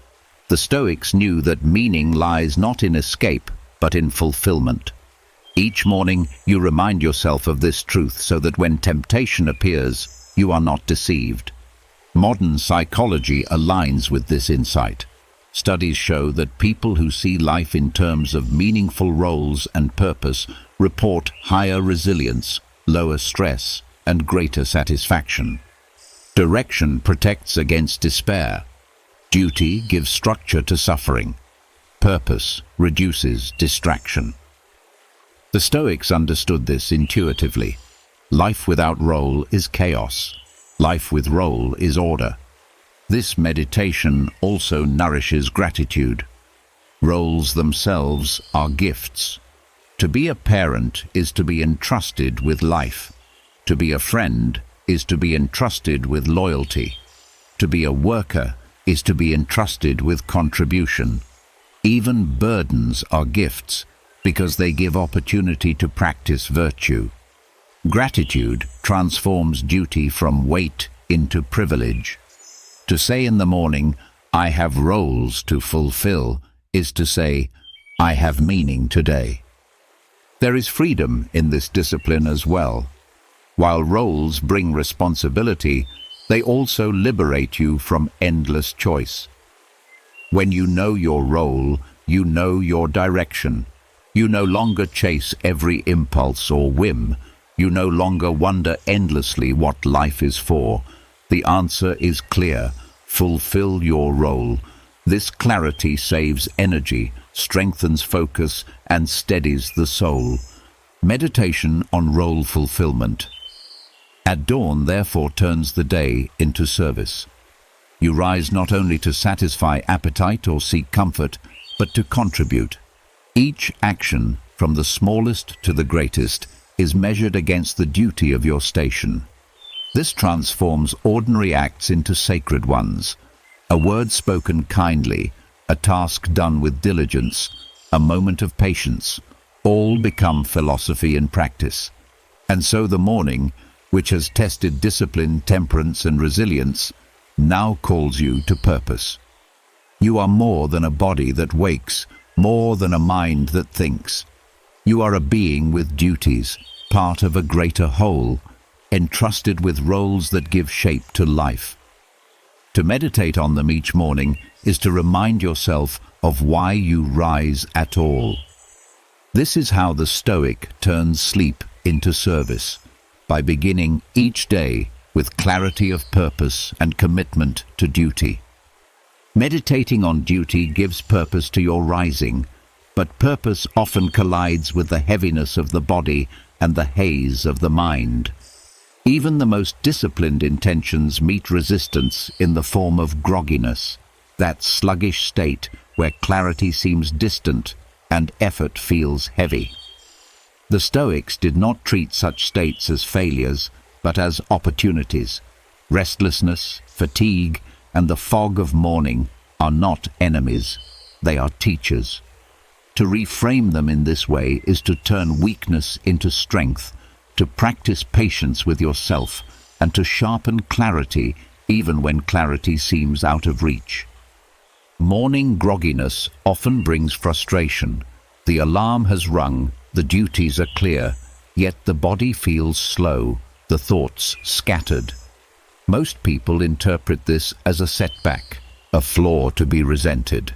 The Stoics knew that meaning lies not in escape, but in fulfillment. Each morning you remind yourself of this truth so that when temptation appears, you are not deceived. Modern psychology aligns with this insight. Studies show that people who see life in terms of meaningful roles and purpose report higher resilience, lower stress, and greater satisfaction. Direction protects against despair. Duty gives structure to suffering. Purpose reduces distraction. The Stoics understood this intuitively. Life without role is chaos. Life with role is order. This meditation also nourishes gratitude. Roles themselves are gifts. To be a parent is to be entrusted with life. To be a friend is to be entrusted with loyalty. To be a worker is to be entrusted with contribution. Even burdens are gifts because they give opportunity to practice virtue. Gratitude transforms duty from weight into privilege. To say in the morning, "I have roles to fulfill," is to say, "I have meaning today." There is freedom in this discipline as well. While roles bring responsibility, they also liberate you from endless choice. When you know your role, you know your direction. You no longer chase every impulse or whim. You no longer wonder endlessly what life is for. The answer is clear: fulfill your role. This clarity saves energy, strengthens focus, and steadies the soul. Meditation on role fulfillment. At dawn, therefore, turns the day into service. You rise not only to satisfy appetite or seek comfort, but to contribute. Each action, from the smallest to the greatest, is measured against the duty of your station. This transforms ordinary acts into sacred ones. A word spoken kindly, a task done with diligence, a moment of patience, all become philosophy in practice. And so the morning, which has tested discipline, temperance, and resilience, now calls you to purpose. You are more than a body that wakes, more than a mind that thinks. You are a being with duties, part of a greater whole, entrusted with roles that give shape to life. To meditate on them each morning is to remind yourself of why you rise at all. This is how the Stoic turns sleep into service, by beginning each day with clarity of purpose and commitment to duty. Meditating on duty gives purpose to your rising, but purpose often collides with the heaviness of the body and the haze of the mind. Even the most disciplined intentions meet resistance in the form of grogginess, that sluggish state where clarity seems distant and effort feels heavy. The Stoics did not treat such states as failures, but as opportunities. Restlessness, fatigue, and the fog of morning are not enemies, they are teachers. To reframe them in this way is to turn weakness into strength, to practice patience with yourself, and to sharpen clarity even when clarity seems out of reach. Morning grogginess often brings frustration, The alarm has rung, the duties are clear, yet the body feels slow, the thoughts scattered. Most people interpret this as a setback, a flaw to be resented.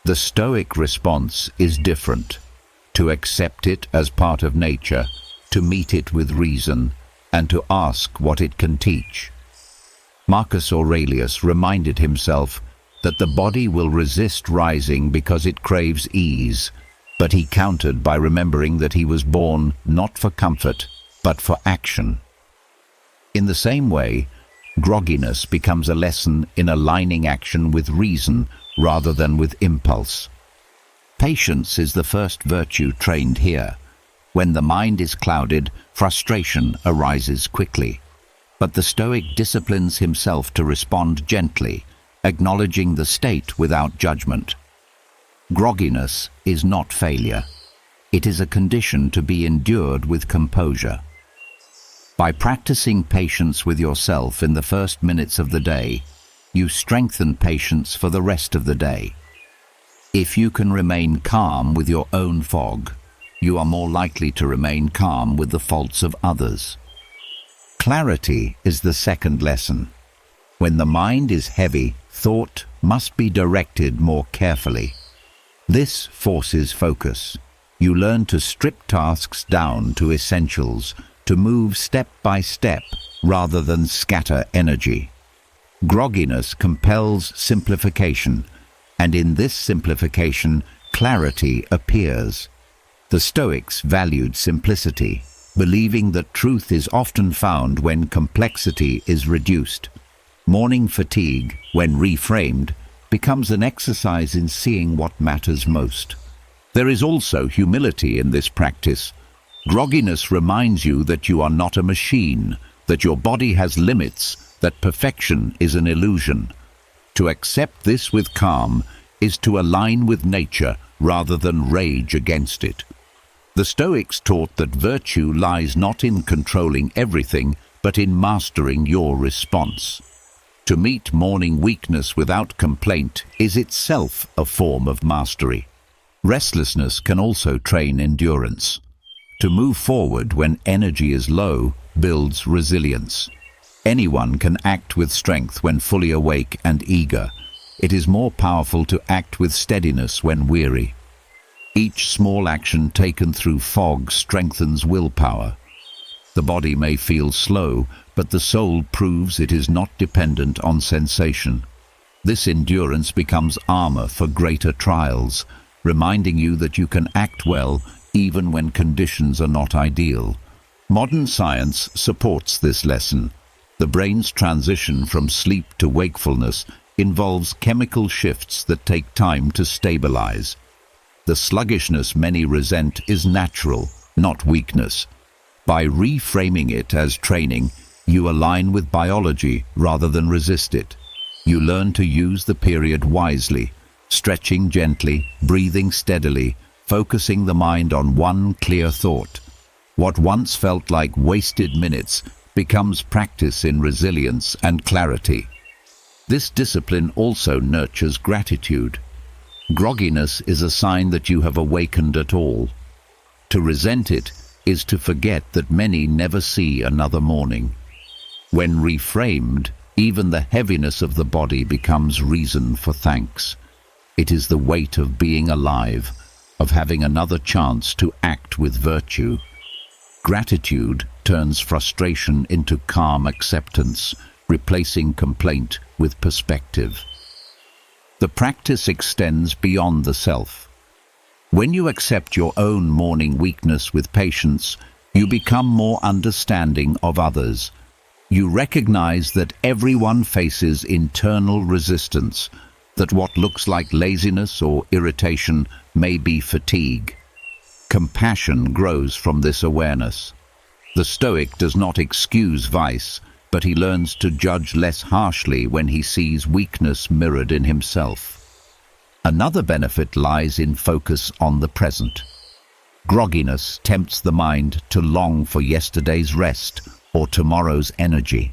The Stoic response is different: to accept it as part of nature, to meet it with reason, and to ask what it can teach. Marcus Aurelius reminded himself that the body will resist rising because it craves ease, but he countered by remembering that he was born not for comfort, but for action. In the same way, grogginess becomes a lesson in aligning action with reason rather than with impulse. Patience is the first virtue trained here. When the mind is clouded, frustration arises quickly. But the Stoic disciplines himself to respond gently, acknowledging the state without judgment. Grogginess is not failure. It is a condition to be endured with composure. By practicing patience with yourself in the first minutes of the day, you strengthen patience for the rest of the day. If you can remain calm with your own fog, you are more likely to remain calm with the faults of others. Clarity is the second lesson. When the mind is heavy, thought must be directed more carefully. This forces focus. You learn to strip tasks down to essentials, to move step by step rather than scatter energy. Grogginess compels simplification, and in this simplification, clarity appears. The Stoics valued simplicity, believing that truth is often found when complexity is reduced. Morning fatigue, when reframed, becomes an exercise in seeing what matters most. There is also humility in this practice. Grogginess reminds you that you are not a machine, that your body has limits, that perfection is an illusion. To accept this with calm is to align with nature rather than rage against it. The Stoics taught that virtue lies not in controlling everything, but in mastering your response. To meet morning weakness without complaint is itself a form of mastery. Restlessness can also train endurance. To move forward when energy is low builds resilience. Anyone can act with strength when fully awake and eager. It is more powerful to act with steadiness when weary. Each small action taken through fog strengthens willpower. The body may feel slow, but the soul proves it is not dependent on sensation. This endurance becomes armor for greater trials, reminding you that you can act well even when conditions are not ideal. Modern science supports this lesson. The brain's transition from sleep to wakefulness involves chemical shifts that take time to stabilize. The sluggishness many resent is natural, not weakness. By reframing it as training, you align with biology rather than resist it. You learn to use the period wisely, stretching gently, breathing steadily, focusing the mind on one clear thought. What once felt like wasted minutes becomes practice in resilience and clarity. This discipline also nurtures gratitude. Grogginess is a sign that you have awakened at all. To resent it is to forget that many never see another morning. When reframed, even the heaviness of the body becomes reason for thanks. It is the weight of being alive, of having another chance to act with virtue. Gratitude turns frustration into calm acceptance, replacing complaint with perspective. The practice extends beyond the self. When you accept your own morning weakness with patience, you become more understanding of others. You recognize that everyone faces internal resistance, that what looks like laziness or irritation may be fatigue. Compassion grows from this awareness. The Stoic does not excuse vice, but he learns to judge less harshly when he sees weakness mirrored in himself. Another benefit lies in focus on the present. Grogginess tempts the mind to long for yesterday's rest or tomorrow's energy.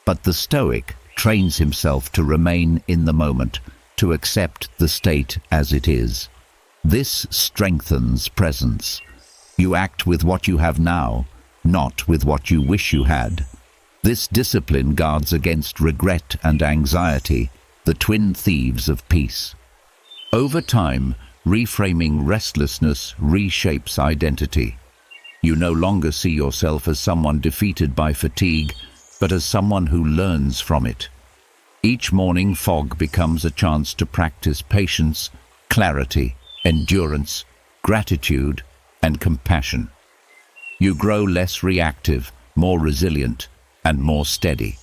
But the Stoic trains himself to remain in the moment, to accept the state as it is. This strengthens presence. You act with what you have now, not with what you wish you had. This discipline guards against regret and anxiety, the twin thieves of peace. Over time, reframing restlessness reshapes identity. You no longer see yourself as someone defeated by fatigue, but as someone who learns from it. Each morning, fog becomes a chance to practice patience, clarity, endurance, gratitude, and compassion. You grow less reactive, more resilient, and more steady.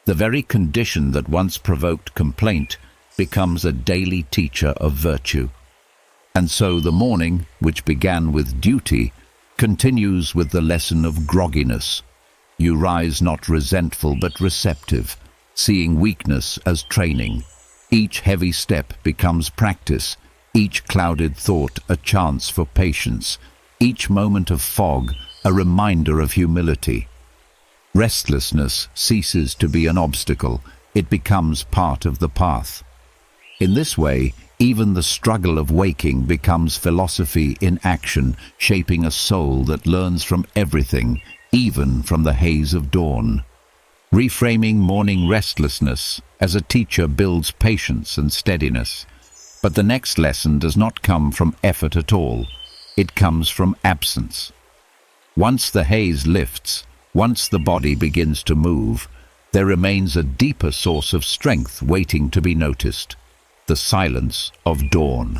The very condition that once provoked complaint becomes a daily teacher of virtue. And so the morning, which began with duty, continues with the lesson of grogginess. You rise not resentful but receptive, seeing weakness as training. Each heavy step becomes practice, each clouded thought a chance for patience, each moment of fog a reminder of humility. Restlessness ceases to be an obstacle, it becomes part of the path. In this way, even the struggle of waking becomes philosophy in action, shaping a soul that learns from everything, even from the haze of dawn. Reframing morning restlessness as a teacher builds patience and steadiness. But the next lesson does not come from effort at all. It comes from absence. Once the haze lifts, once the body begins to move, there remains a deeper source of strength waiting to be noticed: the silence of dawn.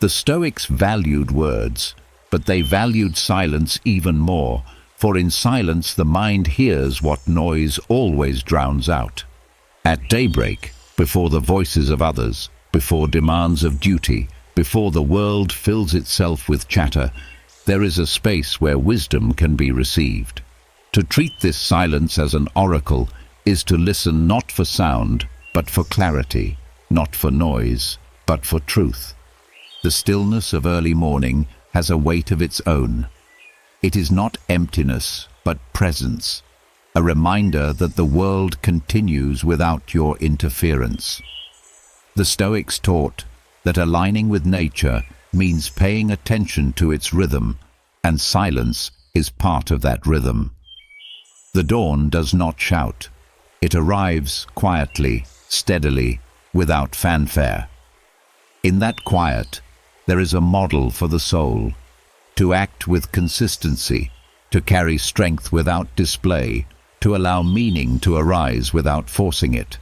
The Stoics valued words, but they valued silence even more, for in silence the mind hears what noise always drowns out. At daybreak, before the voices of others, before demands of duty, before the world fills itself with chatter, there is a space where wisdom can be received. To treat this silence as an oracle is to listen not for sound, but for clarity, not for noise, but for truth. The stillness of early morning has a weight of its own. It is not emptiness, but presence, a reminder that the world continues without your interference. The Stoics taught that aligning with nature means paying attention to its rhythm, and silence is part of that rhythm. The dawn does not shout. It arrives quietly, steadily, without fanfare. In that quiet, there is a model for the soul: to act with consistency, to carry strength without display, to allow meaning to arise without forcing it.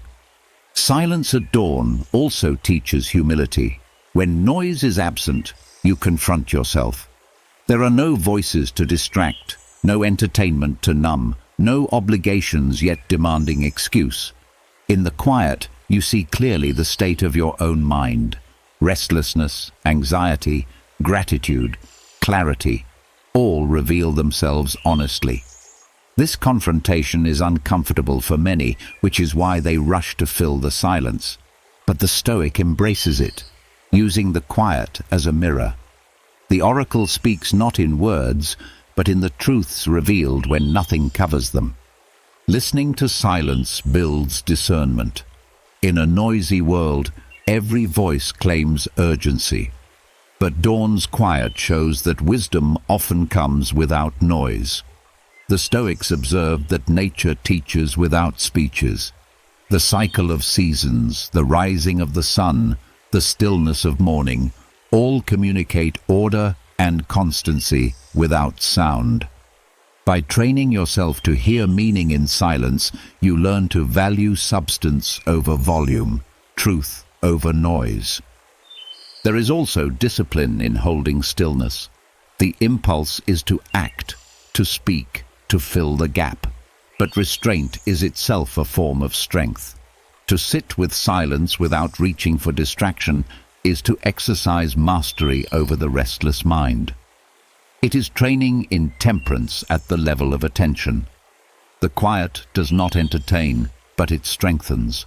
Silence at dawn also teaches humility. When noise is absent, you confront yourself. There are no voices to distract, no entertainment to numb, no obligations yet demanding excuse. In the quiet, you see clearly the state of your own mind. Restlessness, anxiety, gratitude, clarity, all reveal themselves honestly. This confrontation is uncomfortable for many, which is why they rush to fill the silence. But the Stoic embraces it, using the quiet as a mirror. The oracle speaks not in words, but in the truths revealed when nothing covers them. Listening to silence builds discernment. In a noisy world, every voice claims urgency. But dawn's quiet shows that wisdom often comes without noise. The Stoics observed that nature teaches without speeches. The cycle of seasons, the rising of the sun, the stillness of morning, all communicate order and constancy without sound. By training yourself to hear meaning in silence, you learn to value substance over volume, truth over noise. There is also discipline in holding stillness. The impulse is to act, to speak, to fill the gap. But restraint is itself a form of strength. To sit with silence without reaching for distraction is to exercise mastery over the restless mind. It is training in temperance at the level of attention. The quiet does not entertain, but it strengthens.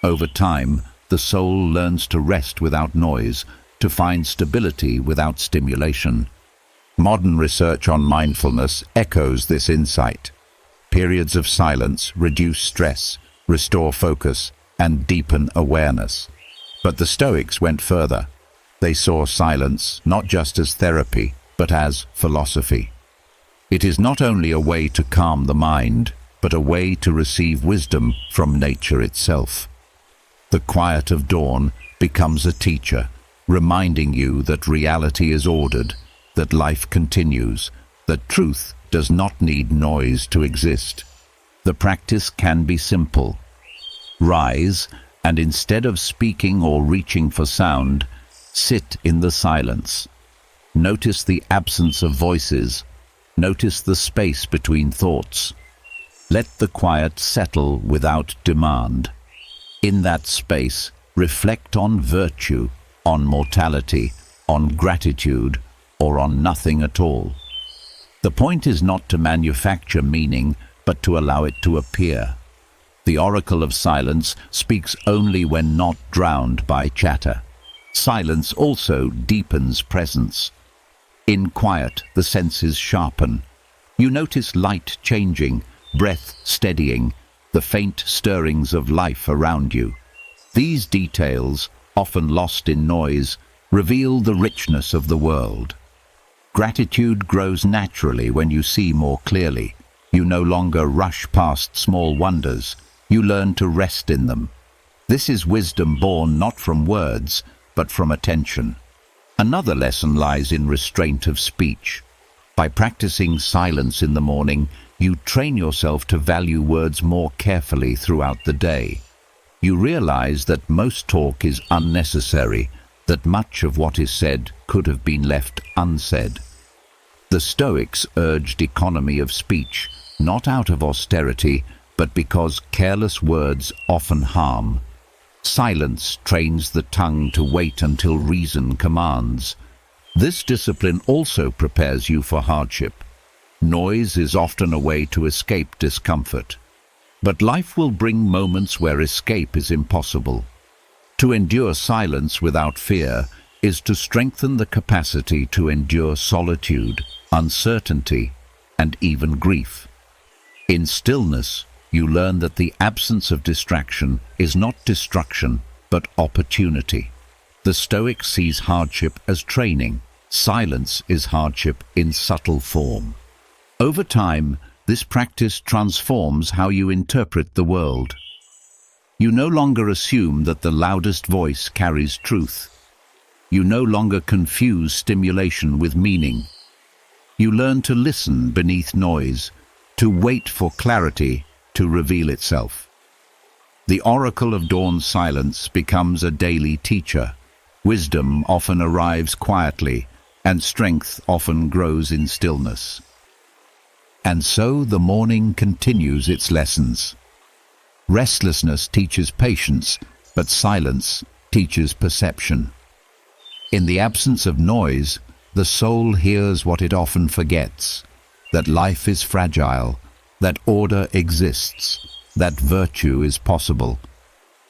Over time, the soul learns to rest without noise, to find stability without stimulation. Modern research on mindfulness echoes this insight. Periods of silence reduce stress, restore focus, and deepen awareness. But the Stoics went further. They saw silence not just as therapy, but as philosophy. It is not only a way to calm the mind, but a way to receive wisdom from nature itself. The quiet of dawn becomes a teacher, reminding you that reality is ordered, that life continues, that truth does not need noise to exist. The practice can be simple. Rise, and instead of speaking or reaching for sound, sit in the silence. Notice the absence of voices. Notice the space between thoughts. Let the quiet settle without demand. In that space, reflect on virtue, on mortality, on gratitude, or on nothing at all. The point is not to manufacture meaning, but to allow it to appear. The oracle of silence speaks only when not drowned by chatter. Silence also deepens presence. In quiet, the senses sharpen. You notice light changing, breath steadying, the faint stirrings of life around you. These details, often lost in noise, reveal the richness of the world. Gratitude grows naturally when you see more clearly. You no longer rush past small wonders. You learn to rest in them. This is wisdom born not from words, but from attention. Another lesson lies in restraint of speech. By practicing silence in the morning, you train yourself to value words more carefully throughout the day. You realize that most talk is unnecessary, that much of what is said could have been left unsaid. The Stoics urged economy of speech, not out of austerity, but because careless words often harm. Silence trains the tongue to wait until reason commands. This discipline also prepares you for hardship. Noise is often a way to escape discomfort. But life will bring moments where escape is impossible. To endure silence without fear is to strengthen the capacity to endure solitude, uncertainty, and even grief. In stillness, you learn that the absence of distraction is not destruction, but opportunity. The Stoic sees hardship as training. Silence is hardship in subtle form. Over time, this practice transforms how you interpret the world. You no longer assume that the loudest voice carries truth. You no longer confuse stimulation with meaning. You learn to listen beneath noise, to wait for clarity to reveal itself. The oracle of dawn's silence becomes a daily teacher. Wisdom often arrives quietly, and strength often grows in stillness. And so the morning continues its lessons. Restlessness teaches patience, but silence teaches perception. In the absence of noise, the soul hears what it often forgets, that life is fragile, that order exists, that virtue is possible.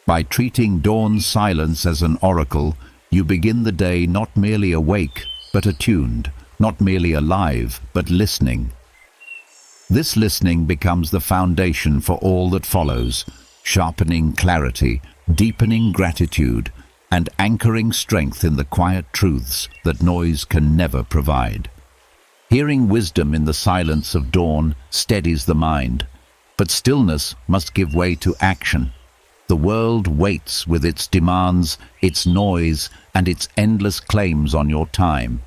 By treating dawn's silence as an oracle, you begin the day not merely awake, but attuned, not merely alive, but listening. This listening becomes the foundation for all that follows, sharpening clarity, deepening gratitude, and anchoring strength in the quiet truths that noise can never provide. Hearing wisdom in the silence of dawn steadies the mind, but stillness must give way to action. The world waits with its demands, its noise, and its endless claims on your time.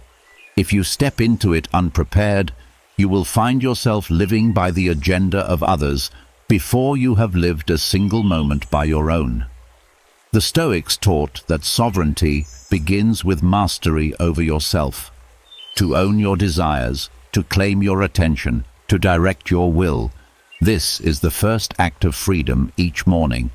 If you step into it unprepared, you will find yourself living by the agenda of others before you have lived a single moment by your own. The Stoics taught that sovereignty begins with mastery over yourself. To own your desires, to claim your attention, to direct your will, this is the first act of freedom each morning.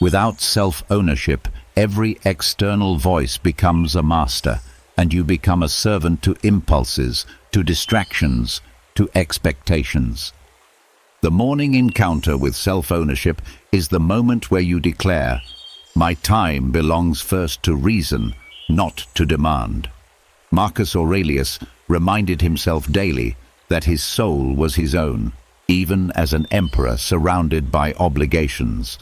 Without self-ownership, every external voice becomes a master, and you become a servant to impulses, to distractions, to expectations. The morning encounter with self-ownership is the moment where you declare, "My time belongs first to reason, not to demand." Marcus Aurelius reminded himself daily that his soul was his own, even as an emperor surrounded by obligations.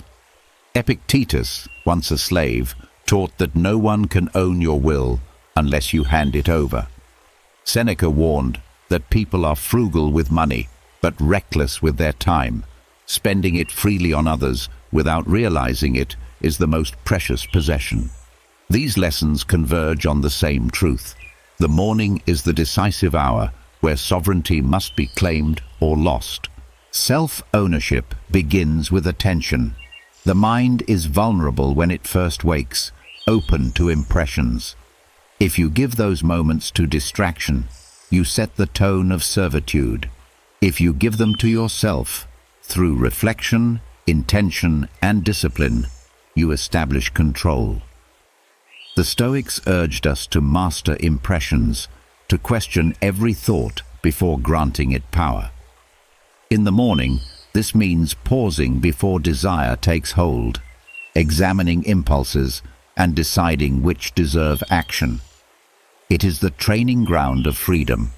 Epictetus, once a slave, taught that no one can own your will unless you hand it over. Seneca warned that people are frugal with money, but reckless with their time. Spending it freely on others without realizing it is the most precious possession. These lessons converge on the same truth. The morning is the decisive hour where sovereignty must be claimed or lost. Self-ownership begins with attention. The mind is vulnerable when it first wakes, open to impressions. If you give those moments to distraction, you set the tone of servitude. If you give them to yourself, through reflection, intention, and discipline, you establish control. The Stoics urged us to master impressions, to question every thought before granting it power. In the morning, this means pausing before desire takes hold, examining impulses, and deciding which deserve action. It is the training ground of freedom.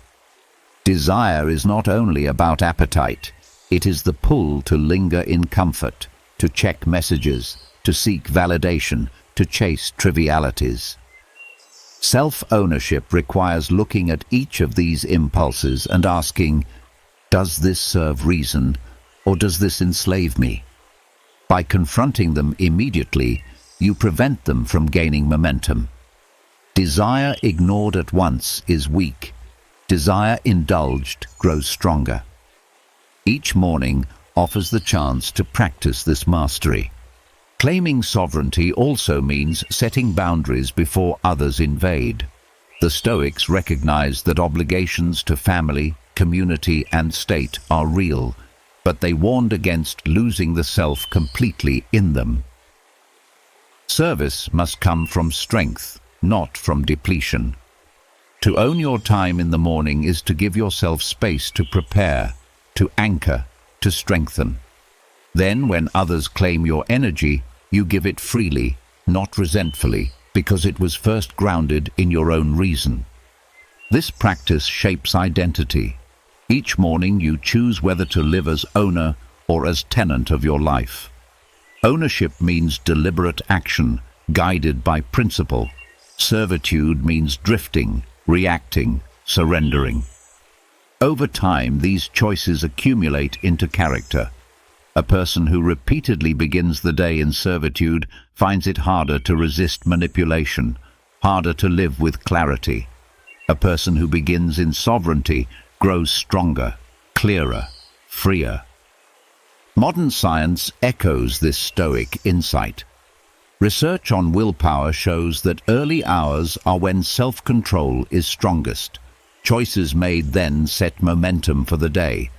Desire is not only about appetite, it is the pull to linger in comfort, to check messages, to seek validation, to chase trivialities. Self-ownership requires looking at each of these impulses and asking, does this serve reason, or does this enslave me? By confronting them immediately, you prevent them from gaining momentum. Desire ignored at once is weak. Desire indulged grows stronger. Each morning offers the chance to practice this mastery. Claiming sovereignty also means setting boundaries before others invade. The Stoics recognized that obligations to family, community, and state are real, but they warned against losing the self completely in them. Service must come from strength, not from depletion. To own your time in the morning is to give yourself space to prepare, to anchor, to strengthen. Then, when others claim your energy, you give it freely, not resentfully, because it was first grounded in your own reason. This practice shapes identity. Each morning you choose whether to live as owner or as tenant of your life. Ownership means deliberate action, guided by principle. Servitude means drifting, reacting, surrendering. Over time, these choices accumulate into character. A person who repeatedly begins the day in servitude finds it harder to resist manipulation, harder to live with clarity. A person who begins in sovereignty grows stronger, clearer, freer. Modern science echoes this Stoic insight. Research on willpower shows that early hours are when self-control is strongest. Choices made then set momentum for the day.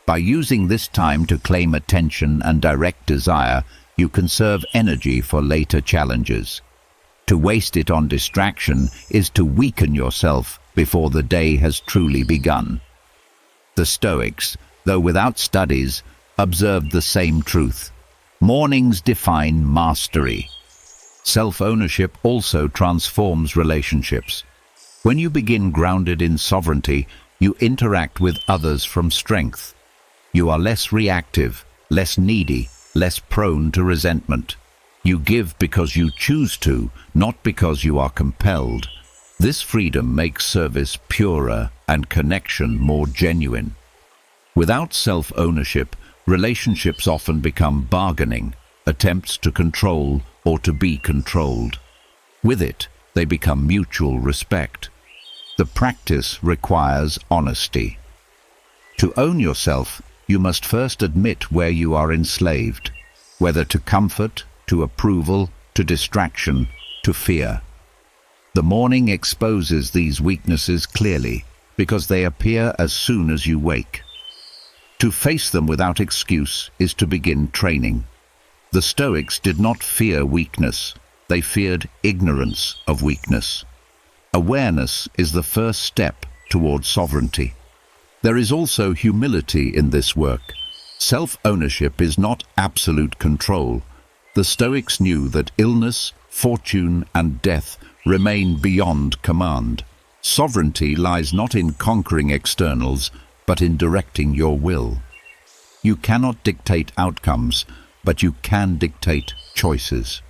By using this time to claim attention and direct desire, you conserve energy for later challenges. To waste it on distraction is to weaken yourself before the day has truly begun. The Stoics, though without studies, observed the same truth. Mornings define mastery. Self-ownership also transforms relationships. When you begin grounded in sovereignty, you interact with others from strength. You are less reactive, less needy, less prone to resentment. You give because you choose to, not because you are compelled. This freedom makes service purer and connection more genuine. Without self-ownership, relationships often become bargaining, attempts to control or to be controlled. With it, they become mutual respect. The practice requires honesty. To own yourself, you must first admit where you are enslaved, whether to comfort, to approval, to distraction, to fear. The morning exposes these weaknesses clearly, because they appear as soon as you wake. To face them without excuse is to begin training. The Stoics did not fear weakness, they feared ignorance of weakness. Awareness is the first step toward sovereignty. There is also humility in this work. Self-ownership is not absolute control. The Stoics knew that illness, fortune, and death remain beyond command. Sovereignty lies not in conquering externals, but in directing your will. You cannot dictate outcomes, but you can dictate choices.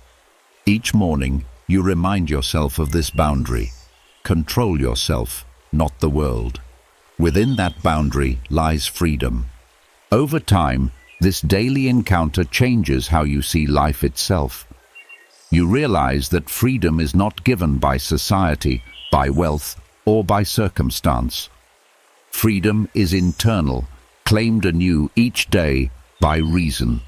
Each morning, you remind yourself of this boundary. Control yourself, not the world. Within that boundary lies freedom. Over time, this daily encounter changes how you see life itself. You realize that freedom is not given by society, by wealth, or by circumstance. Freedom is internal, claimed anew each day by reason.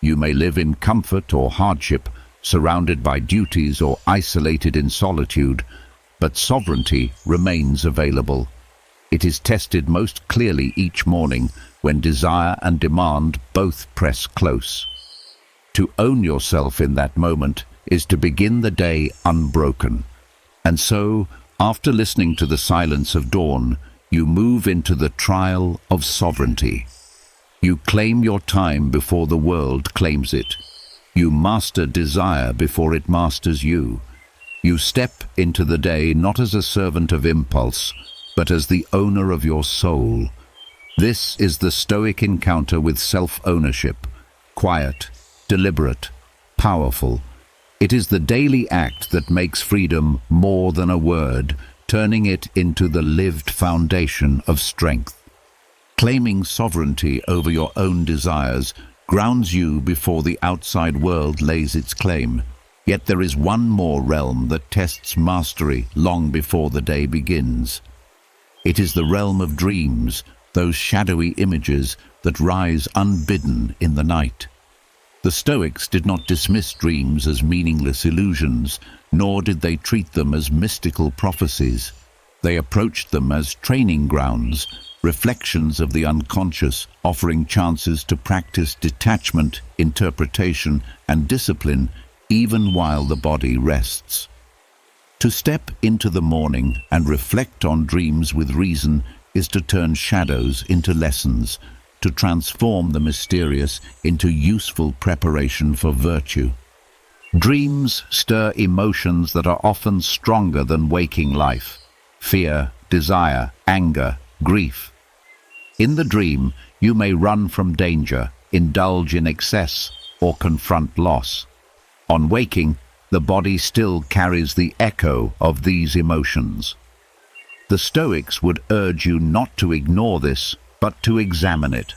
You may live in comfort or hardship, surrounded by duties or isolated in solitude, but sovereignty remains available. It is tested most clearly each morning when desire and demand both press close. To own yourself in that moment is to begin the day unbroken. And so, after listening to the silence of dawn, you move into the trial of sovereignty. You claim your time before the world claims it. You master desire before it masters you. You step into the day not as a servant of impulse, but as the owner of your soul. This is the Stoic encounter with self-ownership, quiet, deliberate, powerful. It is the daily act that makes freedom more than a word, turning it into the lived foundation of strength. Claiming sovereignty over your own desires grounds you before the outside world lays its claim. Yet there is one more realm that tests mastery long before the day begins. It is the realm of dreams, those shadowy images that rise unbidden in the night. The Stoics did not dismiss dreams as meaningless illusions, nor did they treat them as mystical prophecies. They approached them as training grounds, reflections of the unconscious, offering chances to practice detachment, interpretation, and discipline even while the body rests. To step into the morning and reflect on dreams with reason is to turn shadows into lessons, to transform the mysterious into useful preparation for virtue. Dreams stir emotions that are often stronger than waking life: fear, desire, anger, grief. In the dream, you may run from danger, indulge in excess, or confront loss. On waking, the body still carries the echo of these emotions. The Stoics would urge you not to ignore this, but to examine it.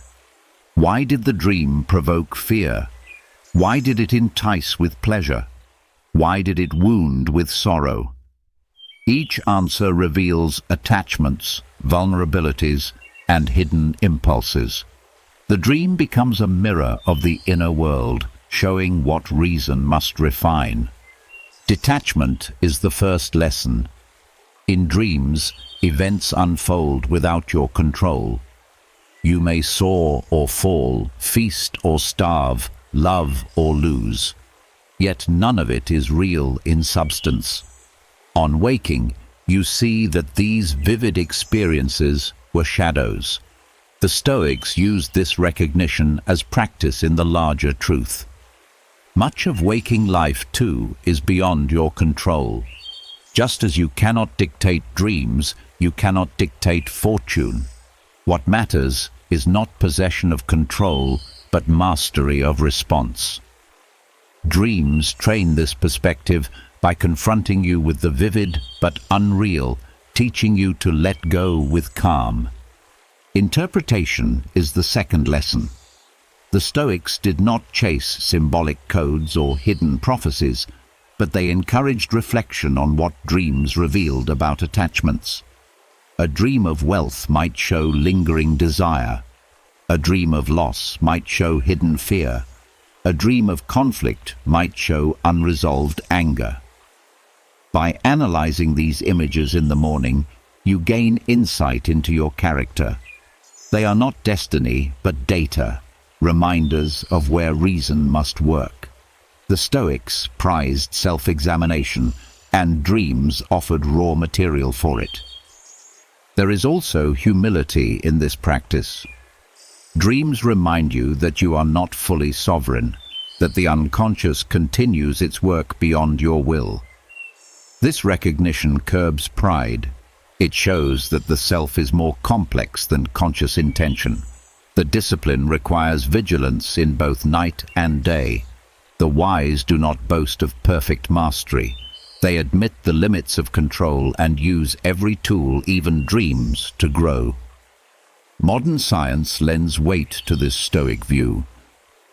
Why did the dream provoke fear? Why did it entice with pleasure? Why did it wound with sorrow? Each answer reveals attachments, vulnerabilities, and hidden impulses. The dream becomes a mirror of the inner world, showing what reason must refine. Detachment is the first lesson. In dreams, events unfold without your control. You may soar or fall, feast or starve, love or lose. Yet none of it is real in substance. On waking, you see that these vivid experiences were shadows. The Stoics used this recognition as practice in the larger truth. Much of waking life, too, is beyond your control. Just as you cannot dictate dreams, you cannot dictate fortune. What matters is not possession of control, but mastery of response. Dreams train this perspective by confronting you with the vivid but unreal, teaching you to let go with calm. Interpretation is the second lesson. The Stoics did not chase symbolic codes or hidden prophecies, but they encouraged reflection on what dreams revealed about attachments. A dream of wealth might show lingering desire. A dream of loss might show hidden fear. A dream of conflict might show unresolved anger. By analyzing these images in the morning, you gain insight into your character. They are not destiny, but data, reminders of where reason must work. The Stoics prized self-examination, and dreams offered raw material for it. There is also humility in this practice. Dreams remind you that you are not fully sovereign, that the unconscious continues its work beyond your will. This recognition curbs pride. It shows that the self is more complex than conscious intention. The discipline requires vigilance in both night and day. The wise do not boast of perfect mastery. They admit the limits of control and use every tool, even dreams, to grow. Modern science lends weight to this Stoic view.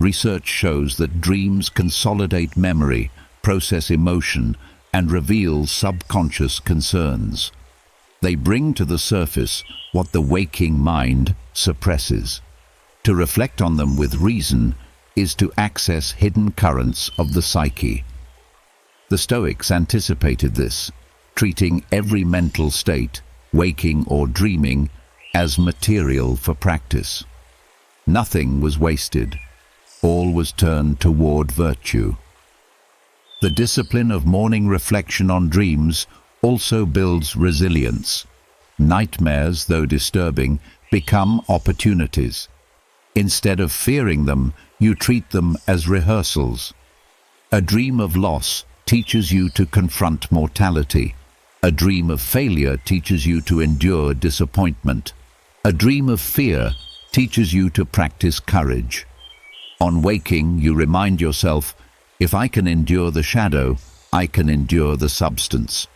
Research shows that dreams consolidate memory, process emotion, and reveal subconscious concerns. They bring to the surface what the waking mind suppresses. To reflect on them with reason is to access hidden currents of the psyche. The Stoics anticipated this, treating every mental state, waking or dreaming, as material for practice. Nothing was wasted. All was turned toward virtue. The discipline of morning reflection on dreams also builds resilience. Nightmares, though disturbing, become opportunities. Instead of fearing them, you treat them as rehearsals. A dream of loss teaches you to confront mortality. A dream of failure teaches you to endure disappointment. A dream of fear teaches you to practice courage. On waking, you remind yourself, if I can endure the shadow, I can endure the substance.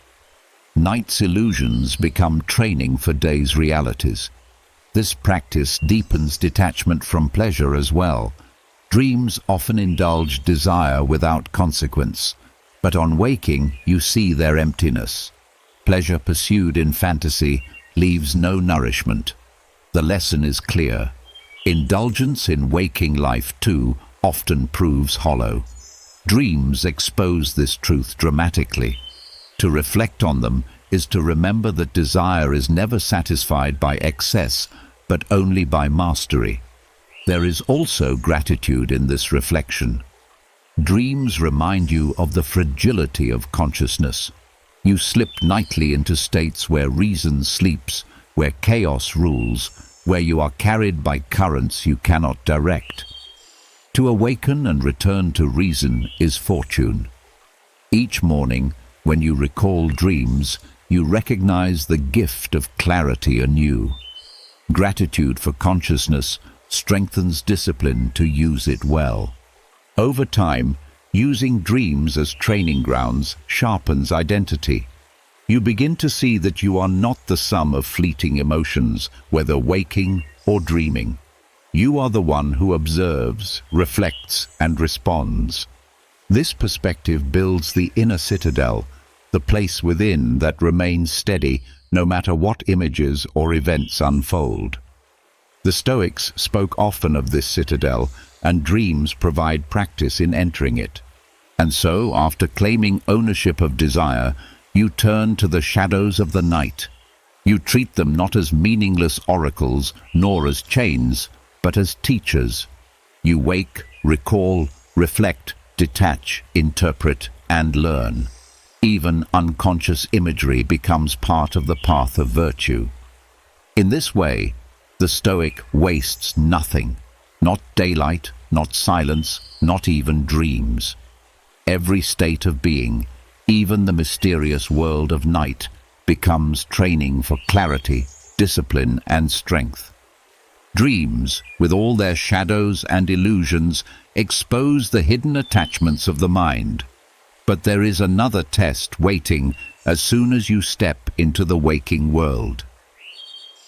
Night's illusions become training for day's realities. This practice deepens detachment from pleasure as well. Dreams often indulge desire without consequence, but on waking, you see their emptiness. Pleasure pursued in fantasy leaves no nourishment. The lesson is clear. Indulgence in waking life, too, often proves hollow. Dreams expose this truth dramatically. To reflect on them is to remember that desire is never satisfied by excess, but only by mastery. There is also gratitude in this reflection. Dreams remind you of the fragility of consciousness. You slip nightly into states where reason sleeps, where chaos rules, where you are carried by currents you cannot direct. To awaken and return to reason is fortune. Each morning, when you recall dreams, you recognize the gift of clarity anew. Gratitude for consciousness strengthens discipline to use it well. Over time, using dreams as training grounds sharpens identity. You begin to see that you are not the sum of fleeting emotions, whether waking or dreaming. You are the one who observes, reflects, and responds. This perspective builds the inner citadel, the place within that remains steady no matter what images or events unfold. The Stoics spoke often of this citadel, and dreams provide practice in entering it. And so, after claiming ownership of desire, you turn to the shadows of the night. You treat them not as meaningless oracles, nor as chains, but as teachers. You wake, recall, reflect, detach, interpret, and learn. Even unconscious imagery becomes part of the path of virtue. In this way, the Stoic wastes nothing, not daylight, not silence, not even dreams. Every state of being, even the mysterious world of night, becomes training for clarity, discipline, and strength. Dreams, with all their shadows and illusions, expose the hidden attachments of the mind. But there is another test waiting as soon as you step into the waking world.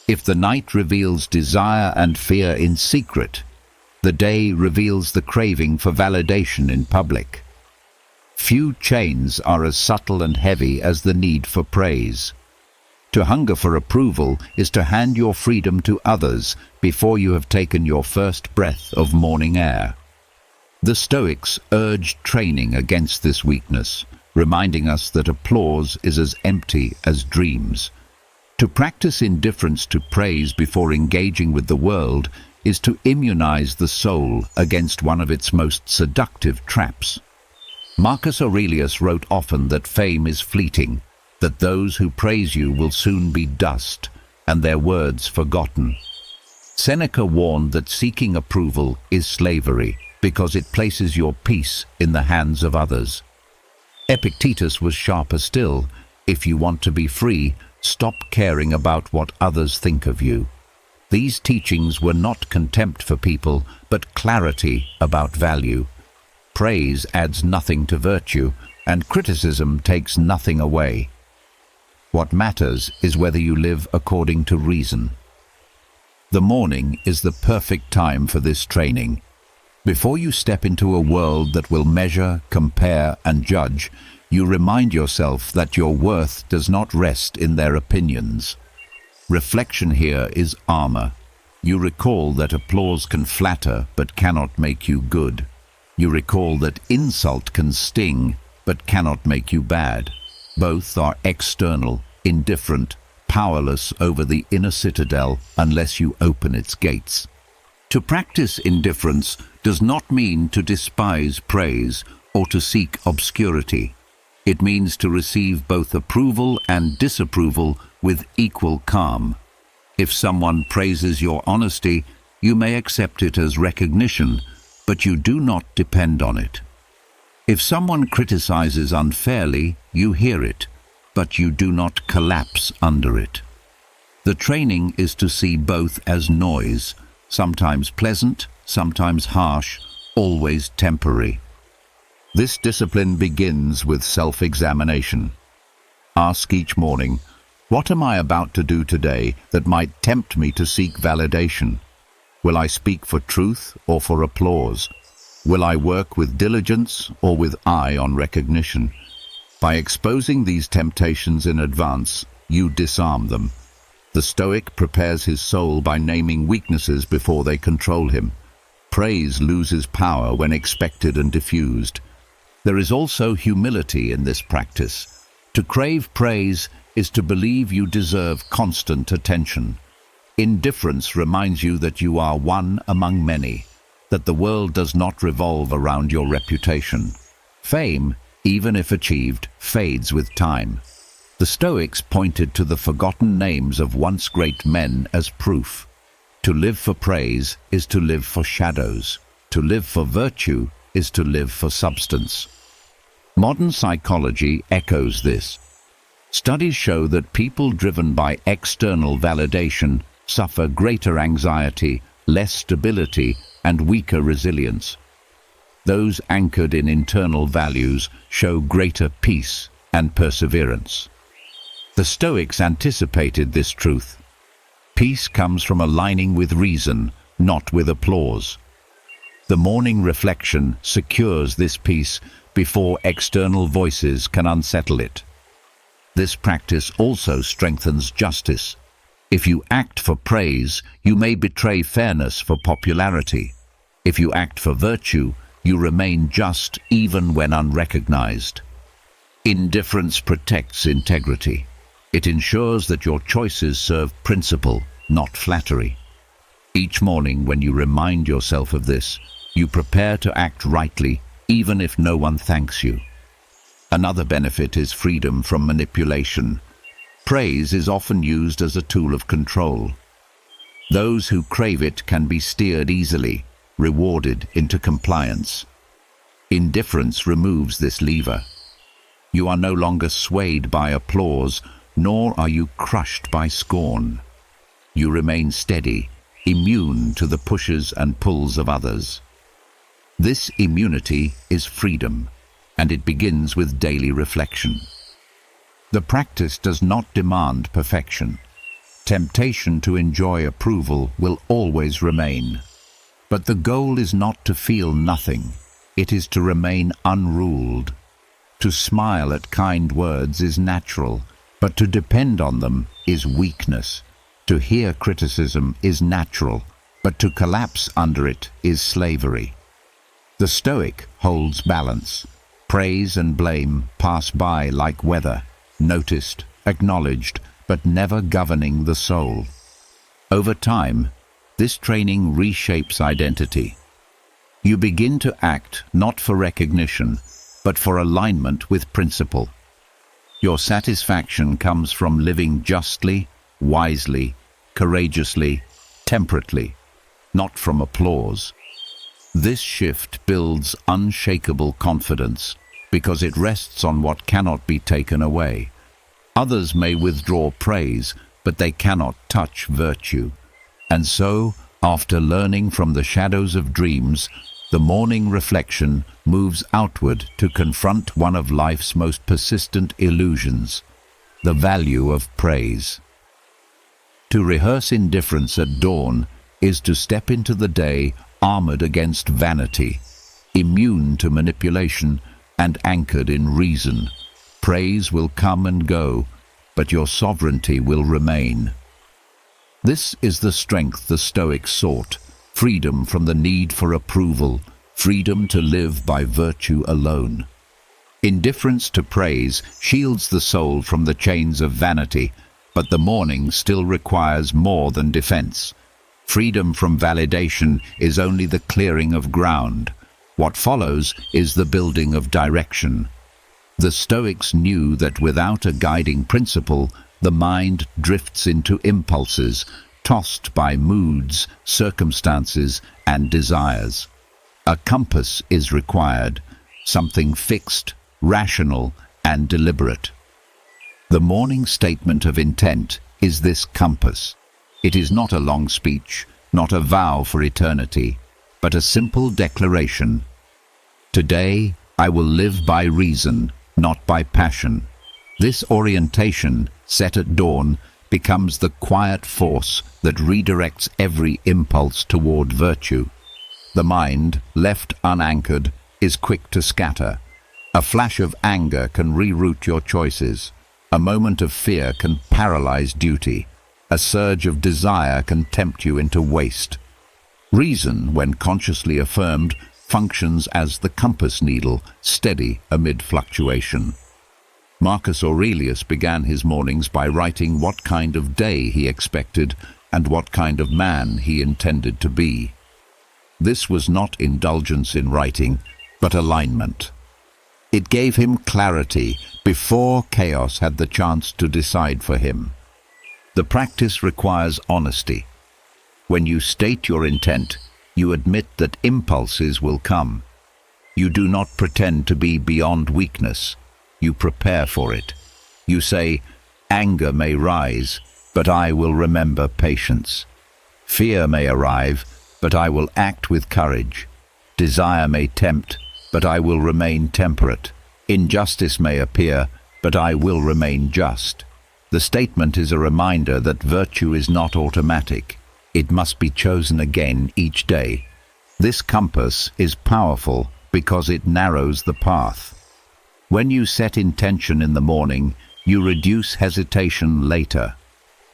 If the night reveals desire and fear in secret, the day reveals the craving for validation in public. Few chains are as subtle and heavy as the need for praise. To hunger for approval is to hand your freedom to others before you have taken your first breath of morning air. The Stoics urged training against this weakness, reminding us that applause is as empty as dreams. To practice indifference to praise before engaging with the world is to immunize the soul against one of its most seductive traps. Marcus Aurelius wrote often that fame is fleeting, that those who praise you will soon be dust, and their words forgotten. Seneca warned that seeking approval is slavery, because it places your peace in the hands of others. Epictetus was sharper still. If you want to be free, stop caring about what others think of you. These teachings were not contempt for people, but clarity about value. Praise adds nothing to virtue, and criticism takes nothing away. What matters is whether you live according to reason. The morning is the perfect time for this training. Before you step into a world that will measure, compare, and judge, you remind yourself that your worth does not rest in their opinions. Reflection here is armor. You recall that applause can flatter but cannot make you good. You recall that insult can sting but cannot make you bad. Both are external, indifferent, powerless over the inner citadel unless you open its gates. To practice indifference does not mean to despise praise or to seek obscurity. It means to receive both approval and disapproval with equal calm. If someone praises your honesty, you may accept it as recognition, but you do not depend on it. If someone criticizes unfairly, you hear it, but you do not collapse under it. The training is to see both as noise, sometimes pleasant, sometimes harsh, always temporary. This discipline begins with self-examination. Ask each morning, what am I about to do today that might tempt me to seek validation? Will I speak for truth or for applause? Will I work with diligence or with eye on recognition? By exposing these temptations in advance, you disarm them. The Stoic prepares his soul by naming weaknesses before they control him. Praise loses power when expected and diffused. There is also humility in this practice. To crave praise is to believe you deserve constant attention. Indifference reminds you that you are one among many, that the world does not revolve around your reputation. Fame, even if achieved, fades with time. The Stoics pointed to the forgotten names of once great men as proof. To live for praise is to live for shadows. To live for virtue is to live for substance. Modern psychology echoes this. Studies show that people driven by external validation suffer greater anxiety, less stability, and weaker resilience. Those anchored in internal values show greater peace and perseverance. The Stoics anticipated this truth. Peace comes from aligning with reason, not with applause. The morning reflection secures this peace before external voices can unsettle it. This practice also strengthens justice. If you act for praise, you may betray fairness for popularity. If you act for virtue, you remain just even when unrecognized. Indifference protects integrity. It ensures that your choices serve principle, not flattery. Each morning when you remind yourself of this, you prepare to act rightly even if no one thanks you. Another benefit is freedom from manipulation. Praise is often used as a tool of control. Those who crave it can be steered easily, rewarded into compliance. Indifference removes this lever. You are no longer swayed by applause, nor are you crushed by scorn. You remain steady, immune to the pushes and pulls of others. This immunity is freedom, and it begins with daily reflection. The practice does not demand perfection. Temptation to enjoy approval will always remain. But the goal is not to feel nothing. It is to remain unruled. To smile at kind words is natural, but to depend on them is weakness. To hear criticism is natural, but to collapse under it is slavery. The Stoic holds balance. Praise and blame pass by like weather, noticed, acknowledged, but never governing the soul. Over time, this training reshapes identity. You begin to act not for recognition, but for alignment with principle. Your satisfaction comes from living justly, wisely, courageously, temperately, not from applause. This shift builds unshakable confidence because it rests on what cannot be taken away. Others may withdraw praise, but they cannot touch virtue. And so, after learning from the shadows of dreams, The morning reflection moves outward to confront one of life's most persistent illusions, the value of praise. To rehearse indifference at dawn is to step into the day armored against vanity, immune to manipulation and anchored in reason. Praise will come and go, but your sovereignty will remain. This is the strength the Stoics sought, freedom from the need for approval, freedom to live by virtue alone. Indifference to praise shields the soul from the chains of vanity, but the morning still requires more than defense. Freedom from validation is only the clearing of ground. What follows is the building of direction. The Stoics knew that without a guiding principle, the mind drifts into impulses, tossed by moods, circumstances, and desires. A compass is required, something fixed, rational, and deliberate. The morning statement of intent is this compass. It is not a long speech, not a vow for eternity, but a simple declaration. Today, I will live by reason, not by passion. This orientation, set at dawn, becomes the quiet force that redirects every impulse toward virtue. The mind, left unanchored, is quick to scatter. A flash of anger can reroute your choices. A moment of fear can paralyze duty. A surge of desire can tempt you into waste. Reason, when consciously affirmed, functions as the compass needle, steady amid fluctuation. Marcus Aurelius began his mornings by writing what kind of day he expected and what kind of man he intended to be. This was not indulgence in writing, but alignment. It gave him clarity before chaos had the chance to decide for him. The practice requires honesty. When you state your intent, you admit that impulses will come. You do not pretend to be beyond weakness. You prepare for it. You say, anger may rise, but I will remember patience. Fear may arrive, but I will act with courage. Desire may tempt, but I will remain temperate. Injustice may appear, but I will remain just. The statement is a reminder that virtue is not automatic. It must be chosen again each day. This compass is powerful because it narrows the path. When you set intention in the morning, you reduce hesitation later.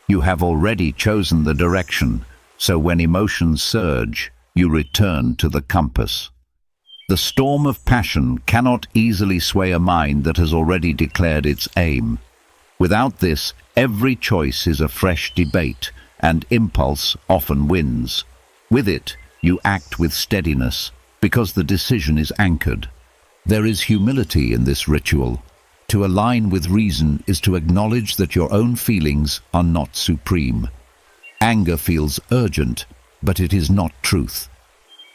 You have already chosen the direction, so when emotions surge, you return to the compass. The storm of passion cannot easily sway a mind that has already declared its aim. Without this, every choice is a fresh debate, and impulse often wins. With it, you act with steadiness, because the decision is anchored. There is humility in this ritual. To align with reason is to acknowledge that your own feelings are not supreme. Anger feels urgent, but it is not truth.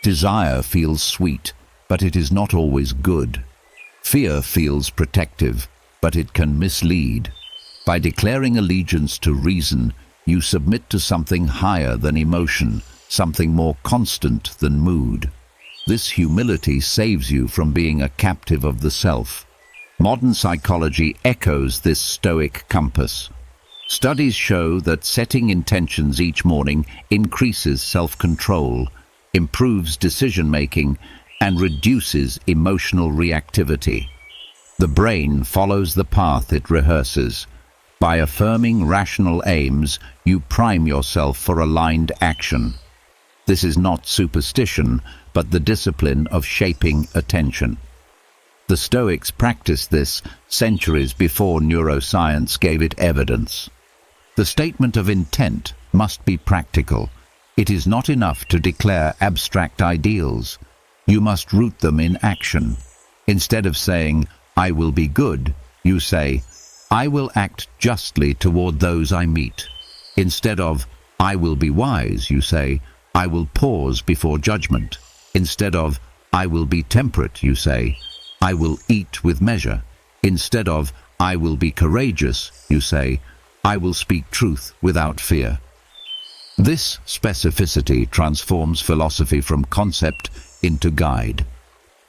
Desire feels sweet, but it is not always good. Fear feels protective, but it can mislead. By declaring allegiance to reason, you submit to something higher than emotion, something more constant than mood. This humility saves you from being a captive of the self. Modern psychology echoes this Stoic compass. Studies show that setting intentions each morning increases self-control, improves decision-making, and reduces emotional reactivity. The brain follows the path it rehearses. By affirming rational aims, you prime yourself for aligned action. This is not superstition, but the discipline of shaping attention. The Stoics practiced this centuries before neuroscience gave it evidence. The statement of intent must be practical. It is not enough to declare abstract ideals. You must root them in action. Instead of saying, I will be good, you say, I will act justly toward those I meet. Instead of, I will be wise, you say, I will pause before judgment. Instead of, I will be temperate, you say, I will eat with measure. Instead of, I will be courageous, you say, I will speak truth without fear. This specificity transforms philosophy from concept into guide.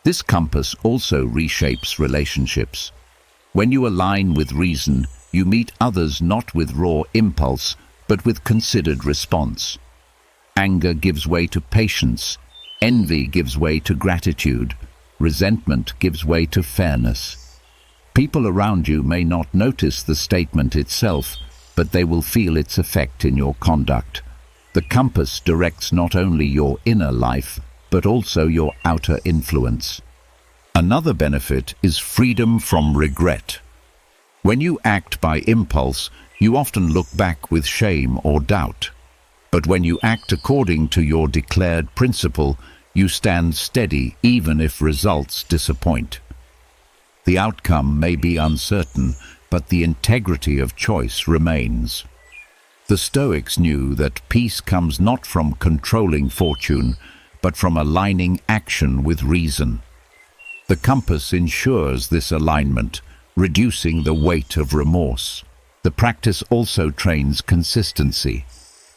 This compass also reshapes relationships. When you align with reason, you meet others not with raw impulse, but with considered response. Anger gives way to patience, envy gives way to gratitude, resentment gives way to fairness. People around you may not notice the statement itself, but they will feel its effect in your conduct. The compass directs not only your inner life, but also your outer influence. Another benefit is freedom from regret. When you act by impulse, you often look back with shame or doubt. But when you act according to your declared principle, you stand steady even if results disappoint. The outcome may be uncertain, but the integrity of choice remains. The Stoics knew that peace comes not from controlling fortune, but from aligning action with reason. The compass ensures this alignment, reducing the weight of remorse. The practice also trains consistency.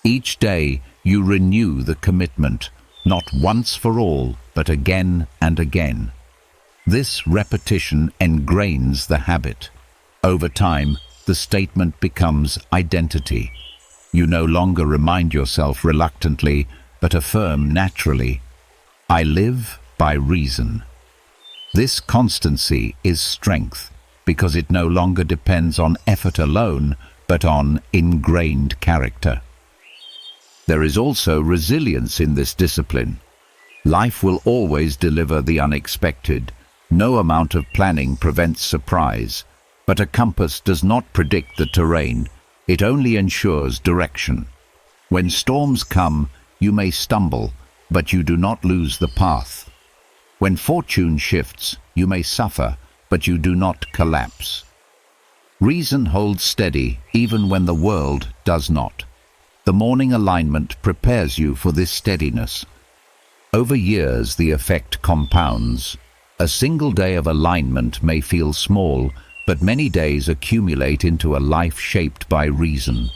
Each day you renew the commitment, not once for all, but again and again. This repetition engrains the habit. Over time, the statement becomes identity. You no longer remind yourself reluctantly, but affirm naturally, I live by reason. This constancy is strength, because it no longer depends on effort alone, but on ingrained character. There is also resilience in this discipline. Life will always deliver the unexpected. No amount of planning prevents surprise, but a compass does not predict the terrain. It only ensures direction. When storms come, you may stumble, but you do not lose the path. When fortune shifts, you may suffer, but you do not collapse. Reason holds steady even when the world does not. The morning alignment prepares you for this steadiness. Over years, the effect compounds. A single day of alignment may feel small, but many days accumulate into a life shaped by reason.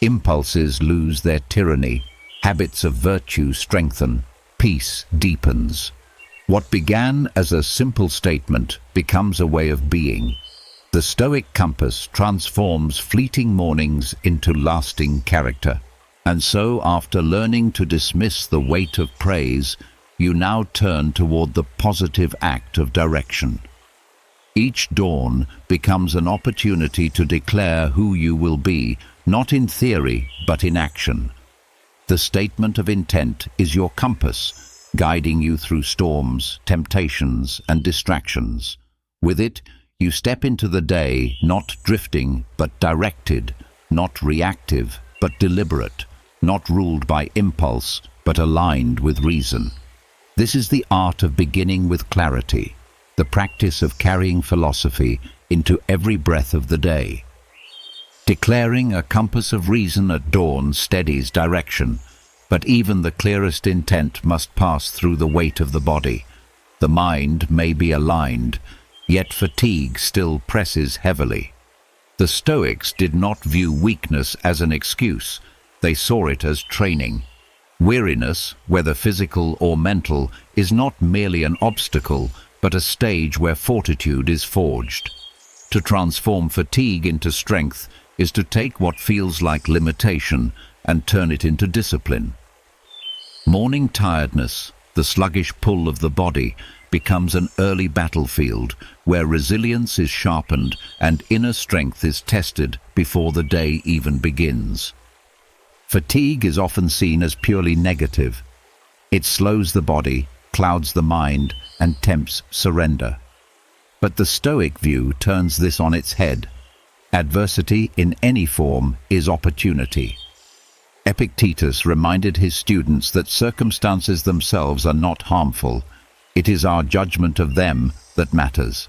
Impulses lose their tyranny, habits of virtue strengthen, peace deepens. What began as a simple statement becomes a way of being. The Stoic compass transforms fleeting mornings into lasting character. And so, after learning to dismiss the weight of praise, you now turn toward the positive act of direction. Each dawn becomes an opportunity to declare who you will be, not in theory, but in action. The statement of intent is your compass, guiding you through storms, temptations, and distractions. With it, you step into the day, not drifting, but directed, not reactive, but deliberate, not ruled by impulse, but aligned with reason. This is the art of beginning with clarity, the practice of carrying philosophy into every breath of the day. Declaring a compass of reason at dawn steadies direction, but even the clearest intent must pass through the weight of the body. The mind may be aligned, yet fatigue still presses heavily. The Stoics did not view weakness as an excuse. They saw it as training. Weariness, whether physical or mental, is not merely an obstacle, but a stage where fortitude is forged. To transform fatigue into strength is to take what feels like limitation and turn it into discipline. Morning tiredness, the sluggish pull of the body, becomes an early battlefield where resilience is sharpened and inner strength is tested before the day even begins. Fatigue is often seen as purely negative. It slows the body, clouds the mind, and tempts surrender. But the Stoic view turns this on its head. Adversity in any form is opportunity. Epictetus reminded his students that circumstances themselves are not harmful. It is our judgment of them that matters.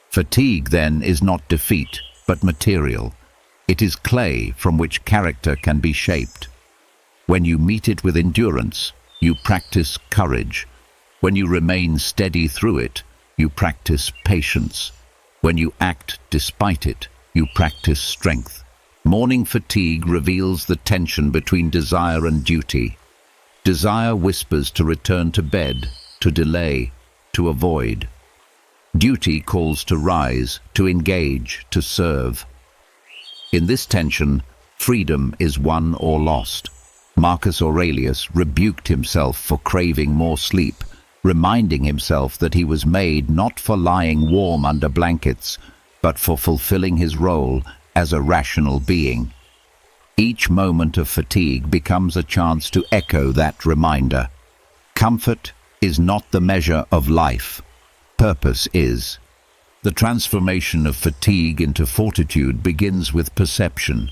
Fatigue, then, is not defeat, but material. It is clay from which character can be shaped. When you meet it with endurance, you practice courage. When you remain steady through it, you practice patience. When you act despite it, you practice strength. Morning fatigue reveals the tension between desire and duty. Desire whispers to return to bed, to delay, to avoid. Duty calls to rise, to engage, to serve. In this tension, freedom is won or lost. Marcus Aurelius rebuked himself for craving more sleep, reminding himself that he was made not for lying warm under blankets, but for fulfilling his role as a rational being. Each moment of fatigue becomes a chance to echo that reminder. Comfort is not the measure of life. Purpose is. The transformation of fatigue into fortitude begins with perception.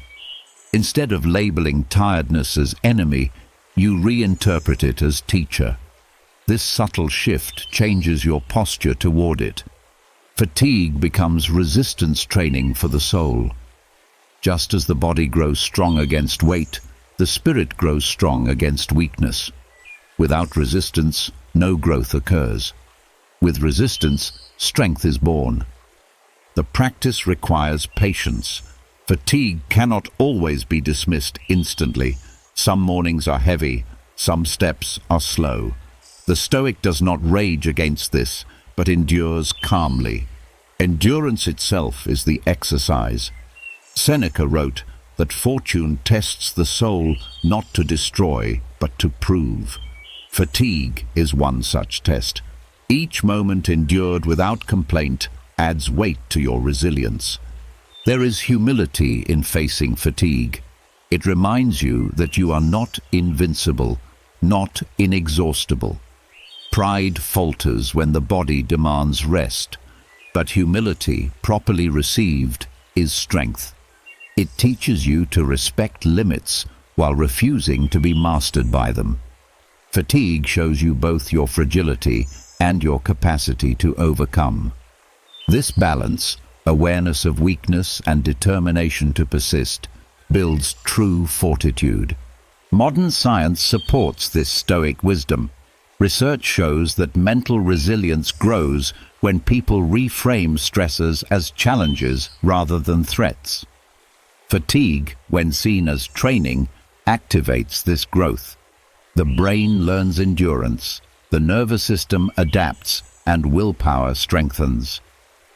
Instead of labeling tiredness as enemy, you reinterpret it as teacher. This subtle shift changes your posture toward it. Fatigue becomes resistance training for the soul. Just as the body grows strong against weight, the spirit grows strong against weakness. Without resistance, no growth occurs. With resistance, strength is born. The practice requires patience. Fatigue cannot always be dismissed instantly. Some mornings are heavy, some steps are slow. The Stoic does not rage against this, but endures calmly. Endurance itself is the exercise. Seneca wrote that fortune tests the soul not to destroy, but to prove. Fatigue is one such test. Each moment endured without complaint adds weight to your resilience. There is humility in facing fatigue. It reminds you that you are not invincible, not inexhaustible. Pride falters when the body demands rest, but humility, properly received, is strength. It teaches you to respect limits while refusing to be mastered by them. Fatigue shows you both your fragility and your capacity to overcome. This balance, awareness of weakness and determination to persist, builds true fortitude. Modern science supports this Stoic wisdom. Research shows that mental resilience grows when people reframe stressors as challenges rather than threats. Fatigue, when seen as training, activates this growth. The brain learns endurance, the nervous system adapts, and willpower strengthens.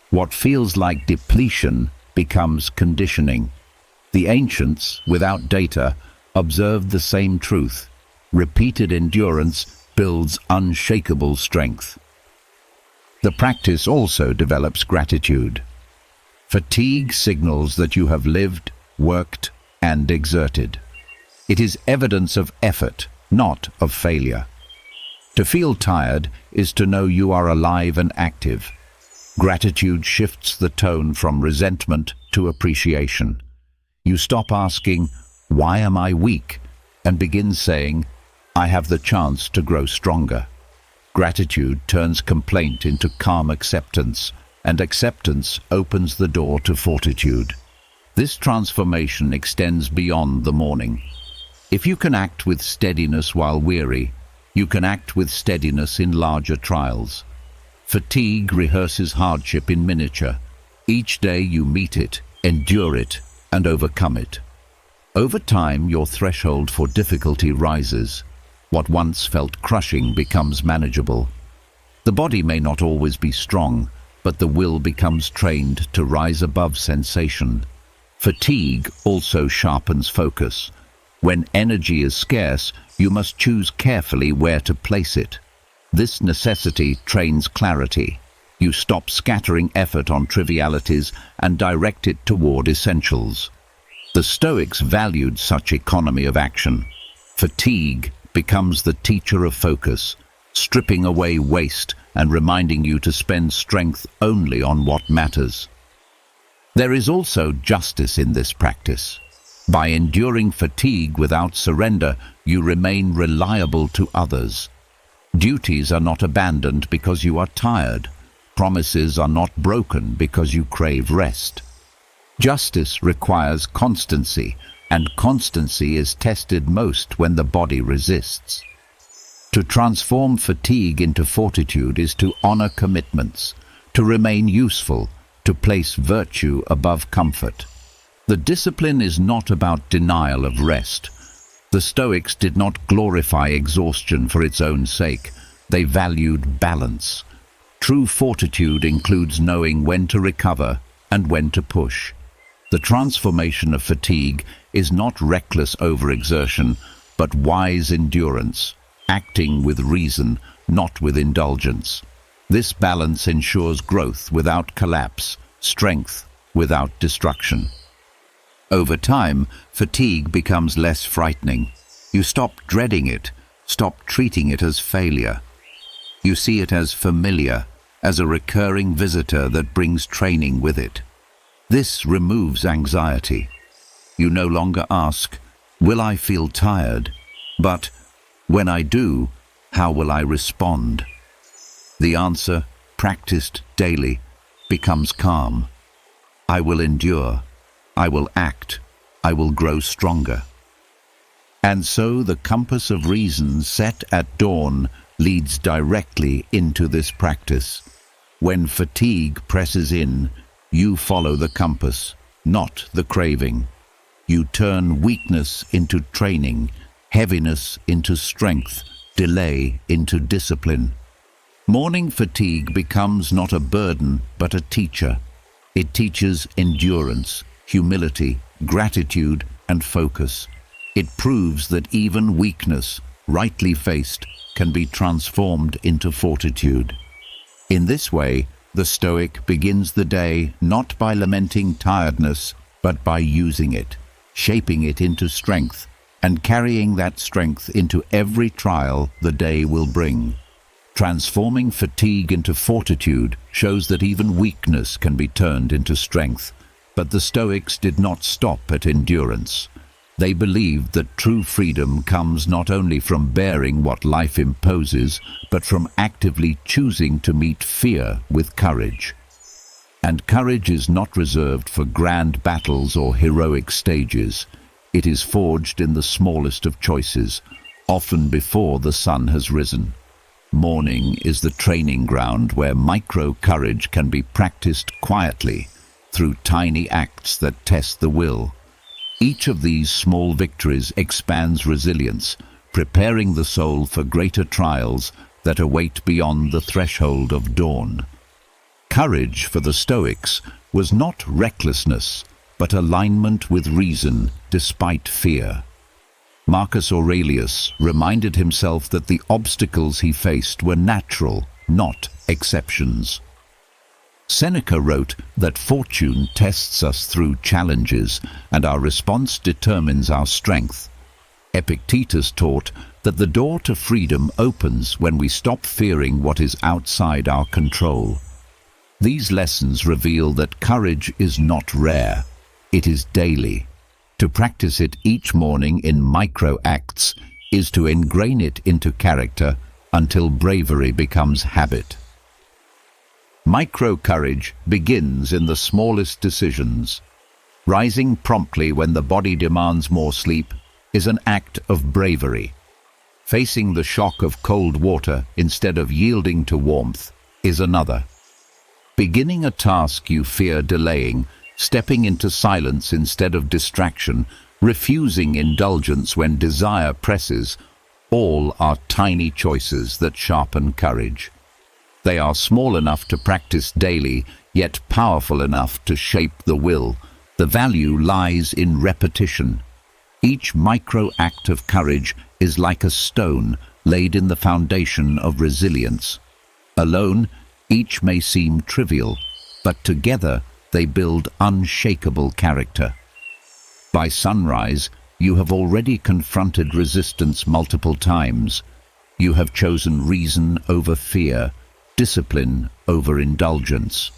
What feels like depletion becomes conditioning. The ancients, without data, observed the same truth. Repeated endurance builds unshakable strength. The practice also develops gratitude. Fatigue signals that you have lived, worked, and exerted. It is evidence of effort, not of failure. To feel tired is to know you are alive and active. Gratitude shifts the tone from resentment to appreciation. You stop asking, "Why am I weak?" and begin saying, "I have the chance to grow stronger." Gratitude turns complaint into calm acceptance, and acceptance opens the door to fortitude. This transformation extends beyond the morning. If you can act with steadiness while weary, you can act with steadiness in larger trials. Fatigue rehearses hardship in miniature. Each day you meet it, endure it, and overcome it. Over time, your threshold for difficulty rises. What once felt crushing becomes manageable. The body may not always be strong, but the will becomes trained to rise above sensation. Fatigue also sharpens focus. When energy is scarce, you must choose carefully where to place it. This necessity trains clarity. You stop scattering effort on trivialities and direct it toward essentials. The Stoics valued such economy of action. Fatigue becomes the teacher of focus, stripping away waste and reminding you to spend strength only on what matters. There is also justice in this practice. By enduring fatigue without surrender, you remain reliable to others. Duties are not abandoned because you are tired. Promises are not broken because you crave rest. Justice requires constancy, and constancy is tested most when the body resists. To transform fatigue into fortitude is to honor commitments, to remain useful, to place virtue above comfort. The discipline is not about denial of rest. The Stoics did not glorify exhaustion for its own sake. They valued balance. True fortitude includes knowing when to recover and when to push. The transformation of fatigue is not reckless overexertion, but wise endurance, acting with reason, not with indulgence. This balance ensures growth without collapse, strength without destruction. Over time, fatigue becomes less frightening. You stop dreading it, stop treating it as failure. You see it as familiar, as a recurring visitor that brings training with it. This removes anxiety. You no longer ask, "Will I feel tired?" but, "When I do, how will I respond?" The answer, practiced daily, becomes calm. I will endure. I will act. I will grow stronger. And so the compass of reason set at dawn leads directly into this practice. When fatigue presses in, you follow the compass, not the craving. You turn weakness into training, heaviness into strength, delay into discipline. Morning fatigue becomes not a burden, but a teacher. It teaches endurance, humility, gratitude, and focus. It proves that even weakness, rightly faced, can be transformed into fortitude. In this way, the Stoic begins the day not by lamenting tiredness, but by using it, shaping it into strength, and carrying that strength into every trial the day will bring. Transforming fatigue into fortitude shows that even weakness can be turned into strength. But the Stoics did not stop at endurance. They believed that true freedom comes not only from bearing what life imposes, but from actively choosing to meet fear with courage. And courage is not reserved for grand battles or heroic stages. It is forged in the smallest of choices, often before the sun has risen. Morning is the training ground where micro-courage can be practiced quietly through tiny acts that test the will. Each of these small victories expands resilience, preparing the soul for greater trials that await beyond the threshold of dawn. Courage for the Stoics was not recklessness, but alignment with reason despite fear. Marcus Aurelius reminded himself that the obstacles he faced were natural, not exceptions. Seneca wrote that fortune tests us through challenges, and our response determines our strength. Epictetus taught that the door to freedom opens when we stop fearing what is outside our control. These lessons reveal that courage is not rare, it is daily. To practice it each morning in micro-acts is to ingrain it into character until bravery becomes habit. Micro-courage begins in the smallest decisions. Rising promptly when the body demands more sleep is an act of bravery. Facing the shock of cold water instead of yielding to warmth is another. Beginning a task you fear delaying, stepping into silence instead of distraction, refusing indulgence when desire presses, all are tiny choices that sharpen courage. They are small enough to practice daily, yet powerful enough to shape the will. The value lies in repetition. Each micro-act of courage is like a stone laid in the foundation of resilience. Alone, each may seem trivial, but together they build unshakable character. By sunrise, you have already confronted resistance multiple times. You have chosen reason over fear, discipline over indulgence.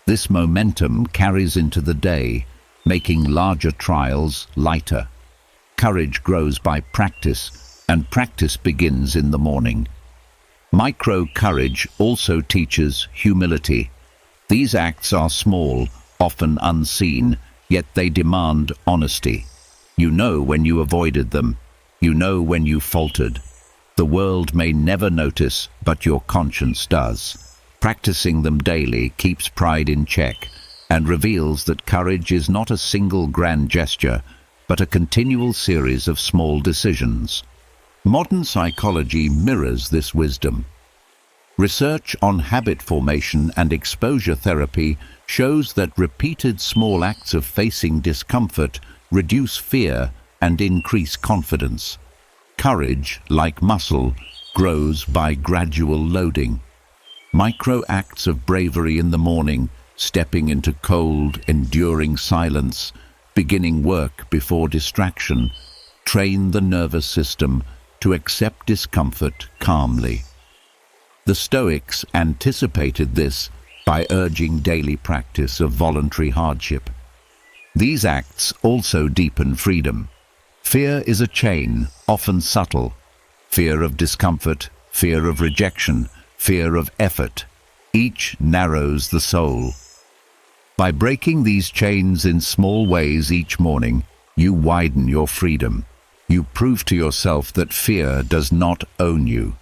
This momentum carries into the day, making larger trials lighter. Courage grows by practice, and practice begins in the morning. Micro-courage also teaches humility. These acts are small, often unseen, yet they demand honesty. You know when you avoided them. You know when you faltered. The world may never notice, but your conscience does. Practicing them daily keeps pride in check and reveals that courage is not a single grand gesture, but a continual series of small decisions. Modern psychology mirrors this wisdom. Research on habit formation and exposure therapy shows that repeated small acts of facing discomfort reduce fear and increase confidence. Courage, like muscle, grows by gradual loading. Micro acts of bravery in the morning, stepping into cold, enduring silence, beginning work before distraction, train the nervous system to accept discomfort calmly. The Stoics anticipated this by urging daily practice of voluntary hardship. These acts also deepen freedom. Fear is a chain, often subtle. Fear of discomfort, fear of rejection, fear of effort. Each narrows the soul. By breaking these chains in small ways each morning, you widen your freedom. You prove to yourself that fear does not own you.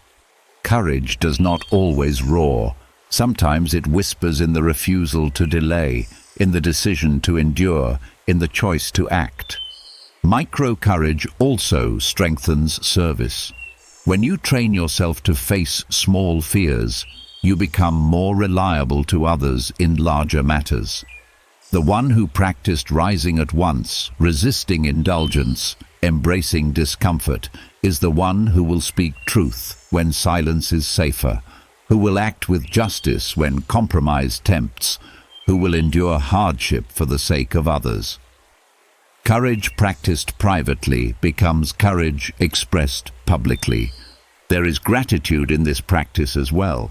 Courage does not always roar. Sometimes it whispers in the refusal to delay, in the decision to endure, in the choice to act. Micro-courage also strengthens service. When you train yourself to face small fears, you become more reliable to others in larger matters. The one who practiced rising at once, resisting indulgence, embracing discomfort, is the one who will speak truth when silence is safer, who will act with justice when compromise tempts, who will endure hardship for the sake of others. Courage practiced privately becomes courage expressed publicly. There is gratitude in this practice as well.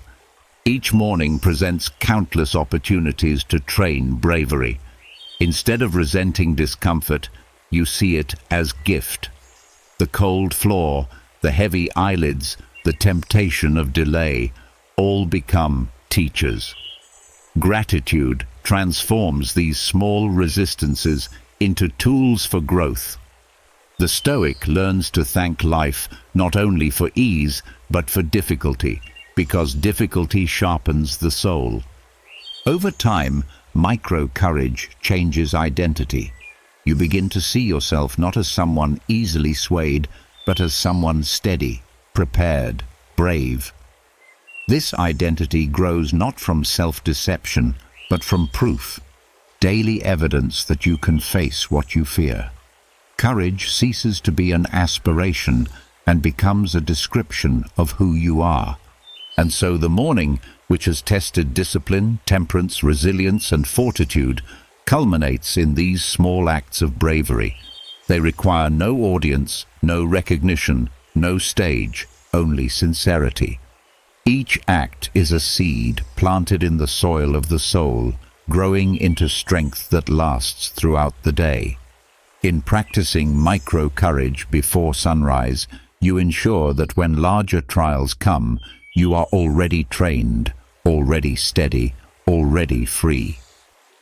Each morning presents countless opportunities to train bravery. Instead of resenting discomfort, you see it as gift. The cold floor, the heavy eyelids, the temptation of delay, all become teachers. Gratitude transforms these small resistances into tools for growth. The Stoic learns to thank life not only for ease, but for difficulty, because difficulty sharpens the soul. Over time, micro-courage changes identity. You begin to see yourself not as someone easily swayed, but as someone steady, prepared, brave. This identity grows not from self-deception, but from proof, daily evidence that you can face what you fear. Courage ceases to be an aspiration and becomes a description of who you are. And so the morning, which has tested discipline, temperance, resilience, and fortitude, culminates in these small acts of bravery. They require no audience, no recognition, no stage, only sincerity. Each act is a seed planted in the soil of the soul, growing into strength that lasts throughout the day. In practicing micro-courage before sunrise, you ensure that when larger trials come, you are already trained, already steady, already free.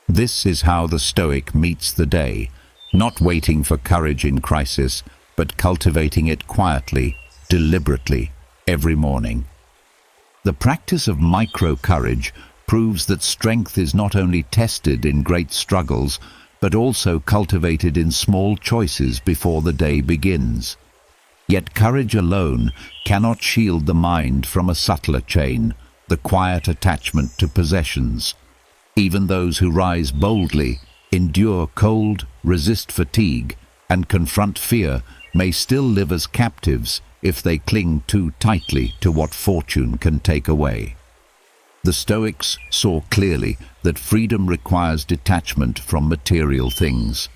This is how the Stoic meets the day, not waiting for courage in crisis, but cultivating it quietly, deliberately, every morning. The practice of micro-courage proves that strength is not only tested in great struggles, but also cultivated in small choices before the day begins. Yet courage alone cannot shield the mind from a subtler chain, the quiet attachment to possessions. Even those who rise boldly, endure cold, resist fatigue, and confront fear may still live as captives if they cling too tightly to what fortune can take away. The Stoics saw clearly that freedom requires detachment from material things.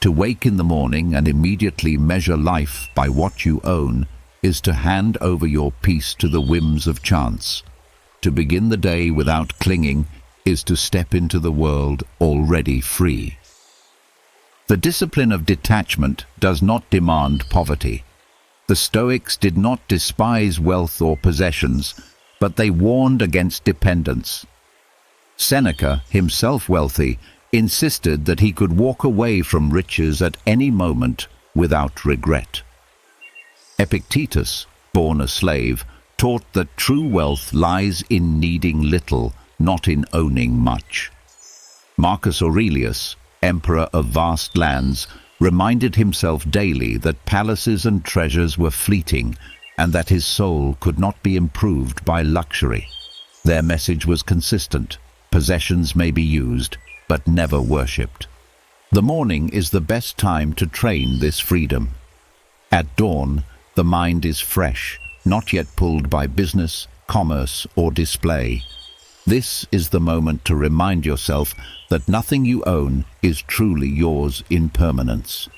To wake in the morning and immediately measure life by what you own is to hand over your peace to the whims of chance. To begin the day without clinging is to step into the world already free. The discipline of detachment does not demand poverty. The Stoics did not despise wealth or possessions, but they warned against dependence. Seneca, himself wealthy, insisted that he could walk away from riches at any moment without regret. Epictetus, born a slave, taught that true wealth lies in needing little, not in owning much. Marcus Aurelius, emperor of vast lands, reminded himself daily that palaces and treasures were fleeting, and that his soul could not be improved by luxury. Their message was consistent: possessions may be used, but never worshipped. The morning is the best time to train this freedom. At dawn, the mind is fresh, not yet pulled by business, commerce, or display. This is the moment to remind yourself that nothing you own is truly yours in permanence.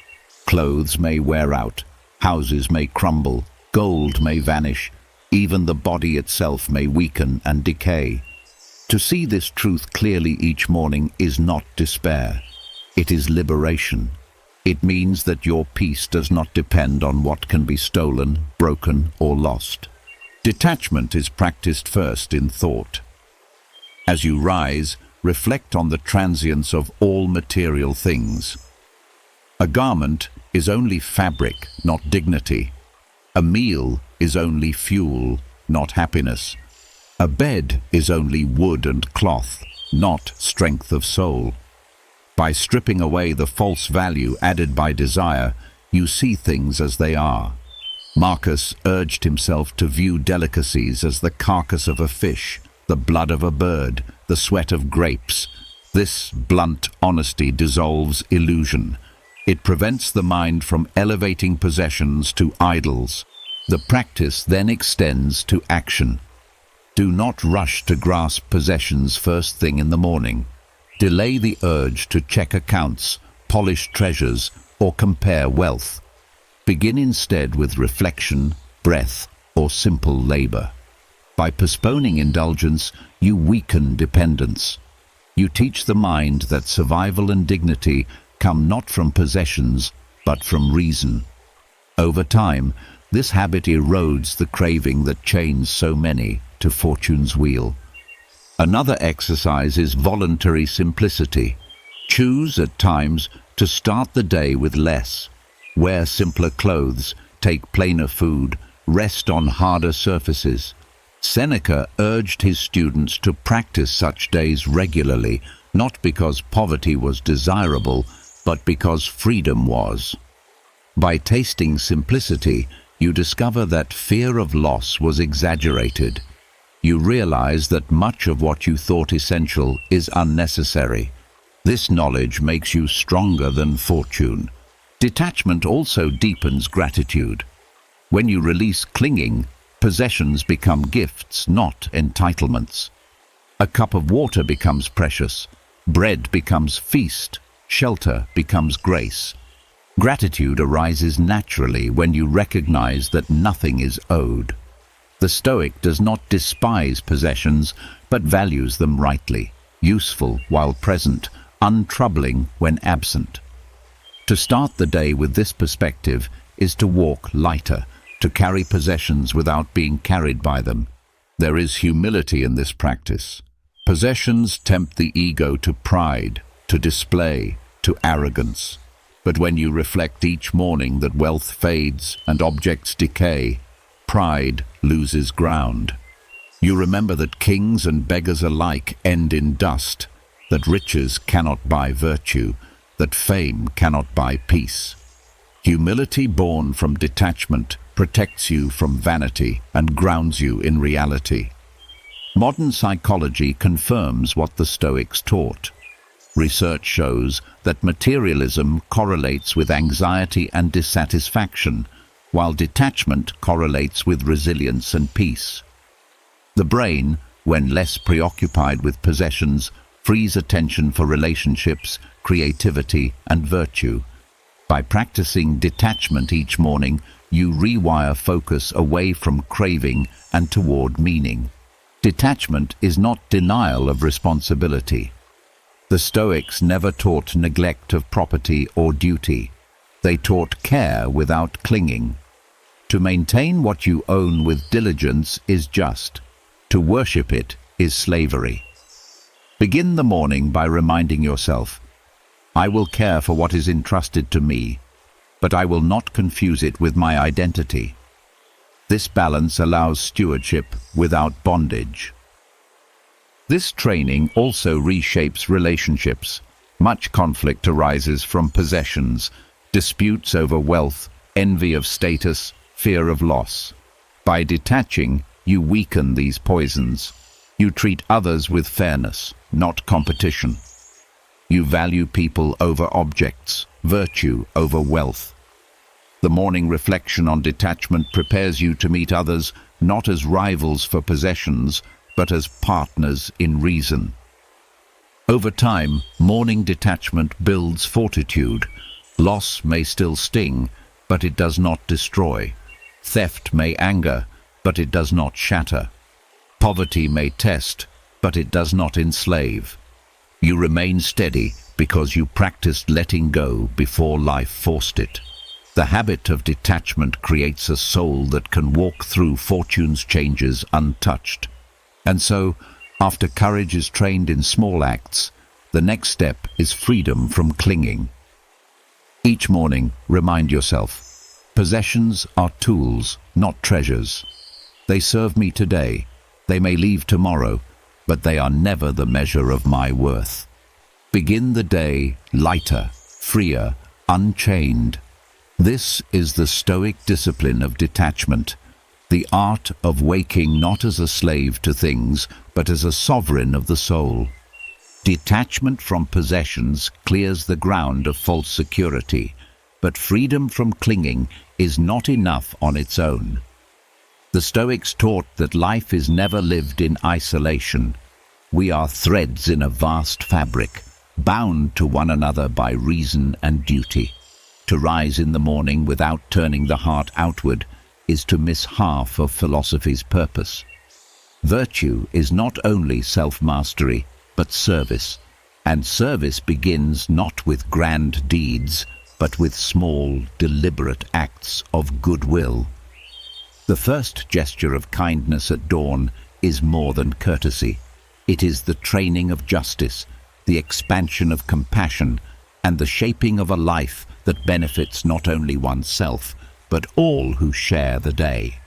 Clothes may wear out, houses may crumble, gold may vanish, even the body itself may weaken and decay. To see this truth clearly each morning is not despair. It is liberation. It means that your peace does not depend on what can be stolen, broken, or lost. Detachment is practiced first in thought. As you rise, reflect on the transience of all material things. A garment is only fabric, not dignity. A meal is only fuel, not happiness. A bed is only wood and cloth, not strength of soul. By stripping away the false value added by desire, you see things as they are. Marcus urged himself to view delicacies as the carcass of a fish, the blood of a bird, the sweat of grapes. This blunt honesty dissolves illusion. It prevents the mind from elevating possessions to idols. The practice then extends to action. Do not rush to grasp possessions first thing in the morning. Delay the urge to check accounts, polish treasures, or compare wealth. Begin instead with reflection, breath, or simple labor. By postponing indulgence, you weaken dependence. You teach the mind that survival and dignity come not from possessions, but from reason. Over time, this habit erodes the craving that chains so many to fortune's wheel. Another exercise is voluntary simplicity. Choose at times to start the day with less. Wear simpler clothes, take plainer food, rest on harder surfaces. Seneca urged his students to practice such days regularly, not because poverty was desirable, but because freedom was. By tasting simplicity, you discover that fear of loss was exaggerated. You realize that much of what you thought essential is unnecessary. This knowledge makes you stronger than fortune. Detachment also deepens gratitude. When you release clinging, possessions become gifts, not entitlements. A cup of water becomes precious. Bread becomes feast. Shelter becomes grace. Gratitude arises naturally when you recognize that nothing is owed. The Stoic does not despise possessions, but values them rightly, useful while present, untroubling when absent. To start the day with this perspective is to walk lighter, to carry possessions without being carried by them. There is humility in this practice. Possessions tempt the ego to pride, to display, to arrogance. But when you reflect each morning that wealth fades and objects decay, pride loses ground. You remember that kings and beggars alike end in dust, that riches cannot buy virtue, that fame cannot buy peace. Humility born from detachment protects you from vanity and grounds you in reality. Modern psychology confirms what the Stoics taught. Research shows that materialism correlates with anxiety and dissatisfaction, while detachment correlates with resilience and peace. The brain, when less preoccupied with possessions, frees attention for relationships, creativity, and virtue. By practicing detachment each morning, you rewire focus away from craving and toward meaning. Detachment is not denial of responsibility. The Stoics never taught neglect of property or duty. They taught care without clinging. To maintain what you own with diligence is just. To worship it is slavery. Begin the morning by reminding yourself, I will care for what is entrusted to me, but I will not confuse it with my identity. This balance allows stewardship without bondage. This training also reshapes relationships. Much conflict arises from possessions, disputes over wealth, envy of status, fear of loss. By detaching, you weaken these poisons. You treat others with fairness, not competition. You value people over objects, virtue over wealth. The morning reflection on detachment prepares you to meet others not as rivals for possessions, but as partners in reason. Over time, morning detachment builds fortitude. Loss may still sting, but it does not destroy. Theft may anger, but it does not shatter. Poverty may test, but it does not enslave. You remain steady because you practiced letting go before life forced it. The habit of detachment creates a soul that can walk through fortune's changes untouched. And so, after courage is trained in small acts, the next step is freedom from clinging. Each morning, remind yourself, possessions are tools, not treasures. They serve me today. They may leave tomorrow, but they are never the measure of my worth. Begin the day lighter, freer, unchained. This is the Stoic discipline of detachment, the art of waking not as a slave to things, but as a sovereign of the soul. Detachment from possessions clears the ground of false security, but freedom from clinging is not enough on its own. The Stoics taught that life is never lived in isolation. We are threads in a vast fabric, bound to one another by reason and duty. To rise in the morning without turning the heart outward is to miss half of philosophy's purpose. Virtue is not only self-mastery, but service, and service begins not with grand deeds, but with small, deliberate acts of goodwill. The first gesture of kindness at dawn is more than courtesy. It is the training of justice, the expansion of compassion, and the shaping of a life that benefits not only oneself, but all who share the day.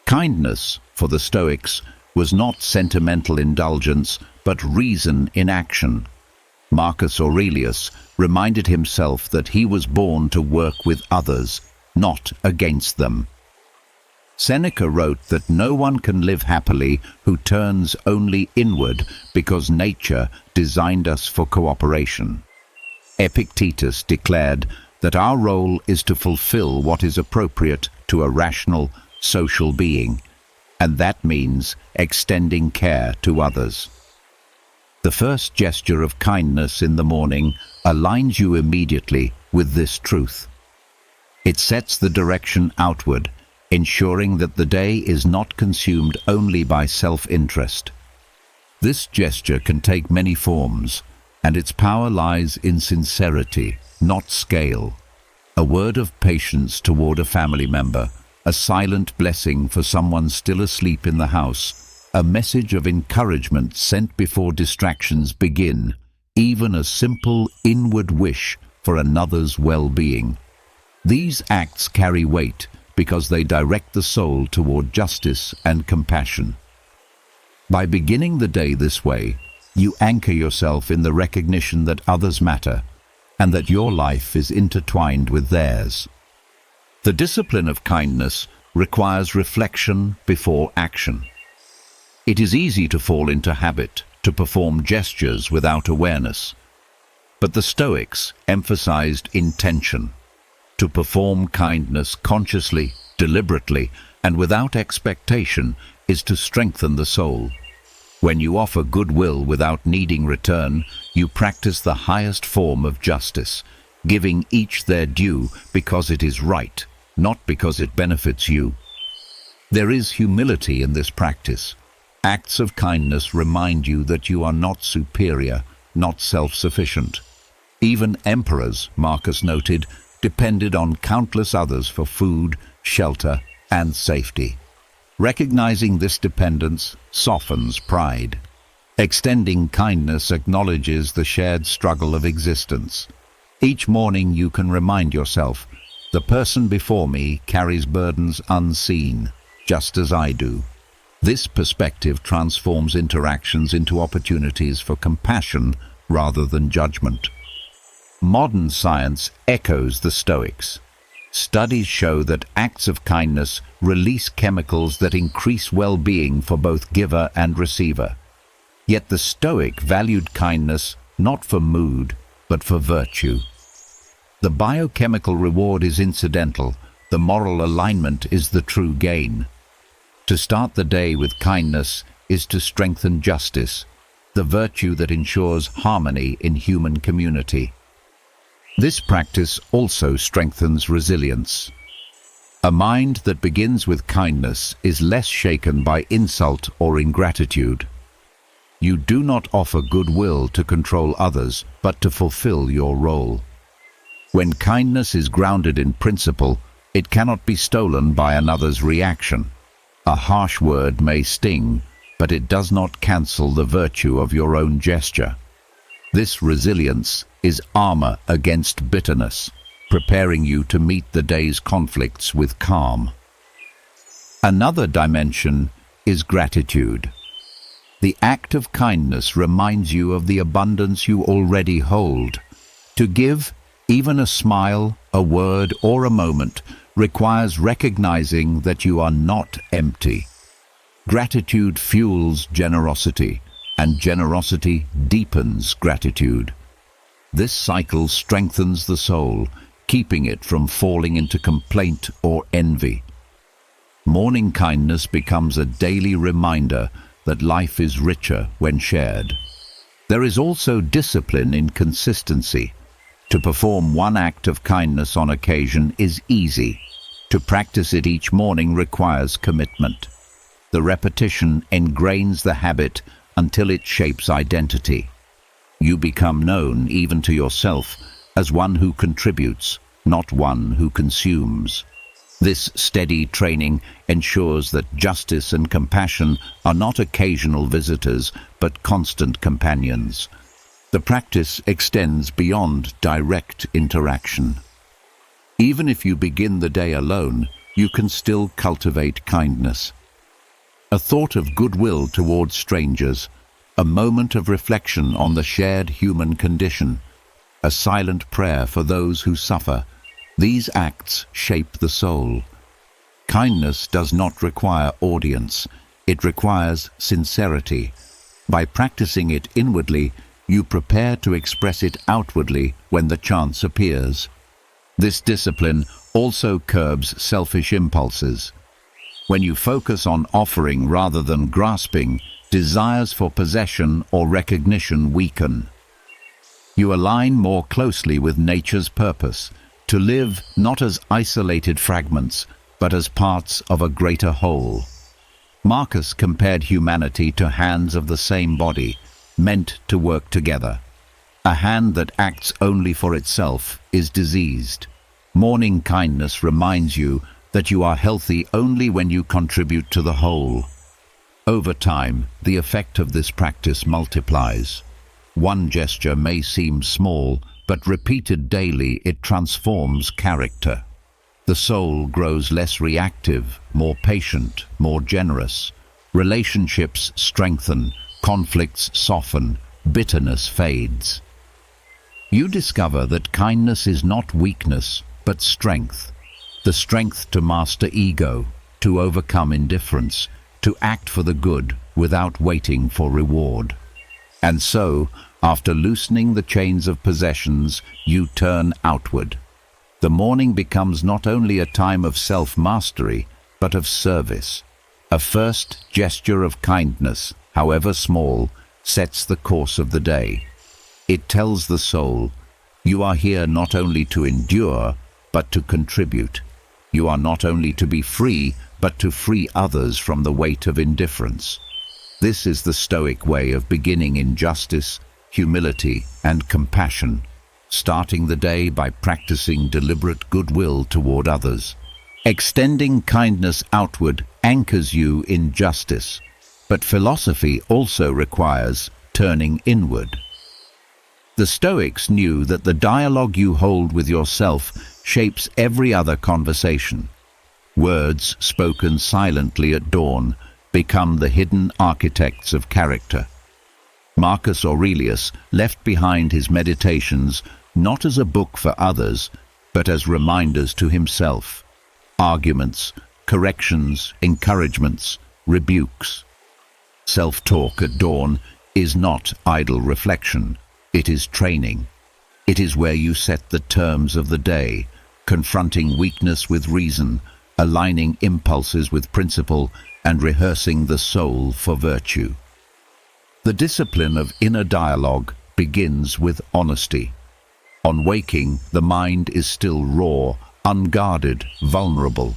Kindness, for the Stoics, was not sentimental indulgence, but reason in action. Marcus Aurelius reminded himself that he was born to work with others, not against them. Seneca wrote that no one can live happily who turns only inward because nature designed us for cooperation. Epictetus declared that our role is to fulfill what is appropriate to a rational, social being, and that means extending care to others. The first gesture of kindness in the morning aligns you immediately with this truth. It sets the direction outward, ensuring that the day is not consumed only by self-interest. This gesture can take many forms, and its power lies in sincerity, not scale. A word of patience toward a family member, a silent blessing for someone still asleep in the house, a message of encouragement sent before distractions begin, even a simple inward wish for another's well-being. These acts carry weight because they direct the soul toward justice and compassion. By beginning the day this way, you anchor yourself in the recognition that others matter and that your life is intertwined with theirs. The discipline of kindness requires reflection before action. It is easy to fall into habit, to perform gestures without awareness. But the Stoics emphasized intention, to perform kindness consciously, deliberately, and without expectation is to strengthen the soul. When you offer goodwill without needing return, you practice the highest form of justice, giving each their due because it is right, not because it benefits you. There is humility in this practice. Acts of kindness remind you that you are not superior, not self-sufficient. Even emperors, Marcus noted, depended on countless others for food, shelter, and safety. Recognizing this dependence softens pride. Extending kindness acknowledges the shared struggle of existence. Each morning you can remind yourself, the person before me carries burdens unseen, just as I do. This perspective transforms interactions into opportunities for compassion rather than judgment. Modern science echoes the Stoics. Studies show that acts of kindness release chemicals that increase well-being for both giver and receiver. Yet the Stoic valued kindness not for mood, but for virtue. The biochemical reward is incidental, the moral alignment is the true gain. To start the day with kindness is to strengthen justice, the virtue that ensures harmony in human community. This practice also strengthens resilience. A mind that begins with kindness is less shaken by insult or ingratitude. You do not offer goodwill to control others, but to fulfill your role. When kindness is grounded in principle, it cannot be stolen by another's reaction. A harsh word may sting, but it does not cancel the virtue of your own gesture. This resilience is armor against bitterness, preparing you to meet the day's conflicts with calm. Another dimension is gratitude. The act of kindness reminds you of the abundance you already hold. To give, even a smile, a word, or a moment, requires recognizing that you are not empty. Gratitude fuels generosity, and generosity deepens gratitude. This cycle strengthens the soul, keeping it from falling into complaint or envy. Morning kindness becomes a daily reminder that life is richer when shared. There is also discipline in consistency. To perform one act of kindness on occasion is easy. To practice it each morning requires commitment. The repetition ingrains the habit until it shapes identity. You become known, even to yourself, as one who contributes, not one who consumes. This steady training ensures that justice and compassion are not occasional visitors, but constant companions. The practice extends beyond direct interaction. Even if you begin the day alone, you can still cultivate kindness. A thought of goodwill towards strangers, a moment of reflection on the shared human condition, a silent prayer for those who suffer. These acts shape the soul. Kindness does not require audience, it requires sincerity. By practicing it inwardly, you prepare to express it outwardly when the chance appears. This discipline also curbs selfish impulses. When you focus on offering rather than grasping, desires for possession or recognition weaken. You align more closely with nature's purpose, to live not as isolated fragments, but as parts of a greater whole. Marcus compared humanity to hands of the same body, meant to work together. A hand that acts only for itself is diseased. Morning kindness reminds you that you are healthy only when you contribute to the whole. Over time, the effect of this practice multiplies. One gesture may seem small, but repeated daily, it transforms character. The soul grows less reactive, more patient, more generous. Relationships strengthen, conflicts soften, bitterness fades. You discover that kindness is not weakness, but strength. The strength to master ego, to overcome indifference, to act for the good without waiting for reward. And so, after loosening the chains of possessions, you turn outward. The morning becomes not only a time of self-mastery, but of service. A first gesture of kindness, however small, sets the course of the day. It tells the soul, you are here not only to endure, but to contribute. You are not only to be free, but to free others from the weight of indifference. This is the Stoic way of beginning in justice, humility, and compassion, starting the day by practicing deliberate goodwill toward others. Extending kindness outward anchors you in justice, but philosophy also requires turning inward. The Stoics knew that the dialogue you hold with yourself shapes every other conversation. Words spoken silently at dawn become the hidden architects of character. Marcus Aurelius left behind his Meditations not as a book for others, but as reminders to himself. Arguments, corrections, encouragements, rebukes. Self-talk at dawn is not idle reflection. It is training. It is where you set the terms of the day, confronting weakness with reason, aligning impulses with principle, and rehearsing the soul for virtue. The discipline of inner dialogue begins with honesty. On waking, the mind is still raw, unguarded, vulnerable.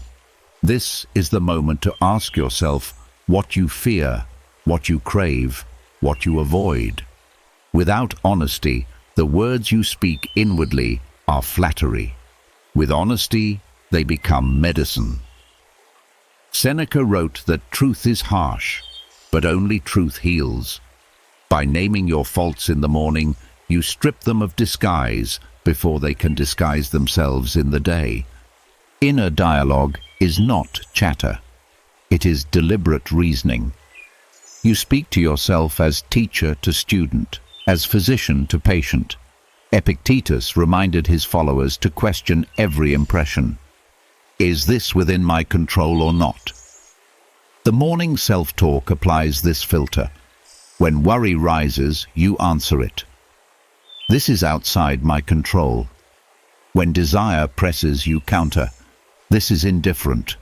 This is the moment to ask yourself what you fear, what you crave, what you avoid. Without honesty, the words you speak inwardly are flattery. With honesty, they become medicine. Seneca wrote that truth is harsh, but only truth heals. By naming your faults in the morning, you strip them of disguise before they can disguise themselves in the day. Inner dialogue is not chatter. It is deliberate reasoning. You speak to yourself as teacher to student, as physician to patient. Epictetus reminded his followers to question every impression. Is this within my control or not? The morning self-talk applies this filter. When worry rises, you answer it. This is outside my control. When desire presses, you counter. This is indifferent.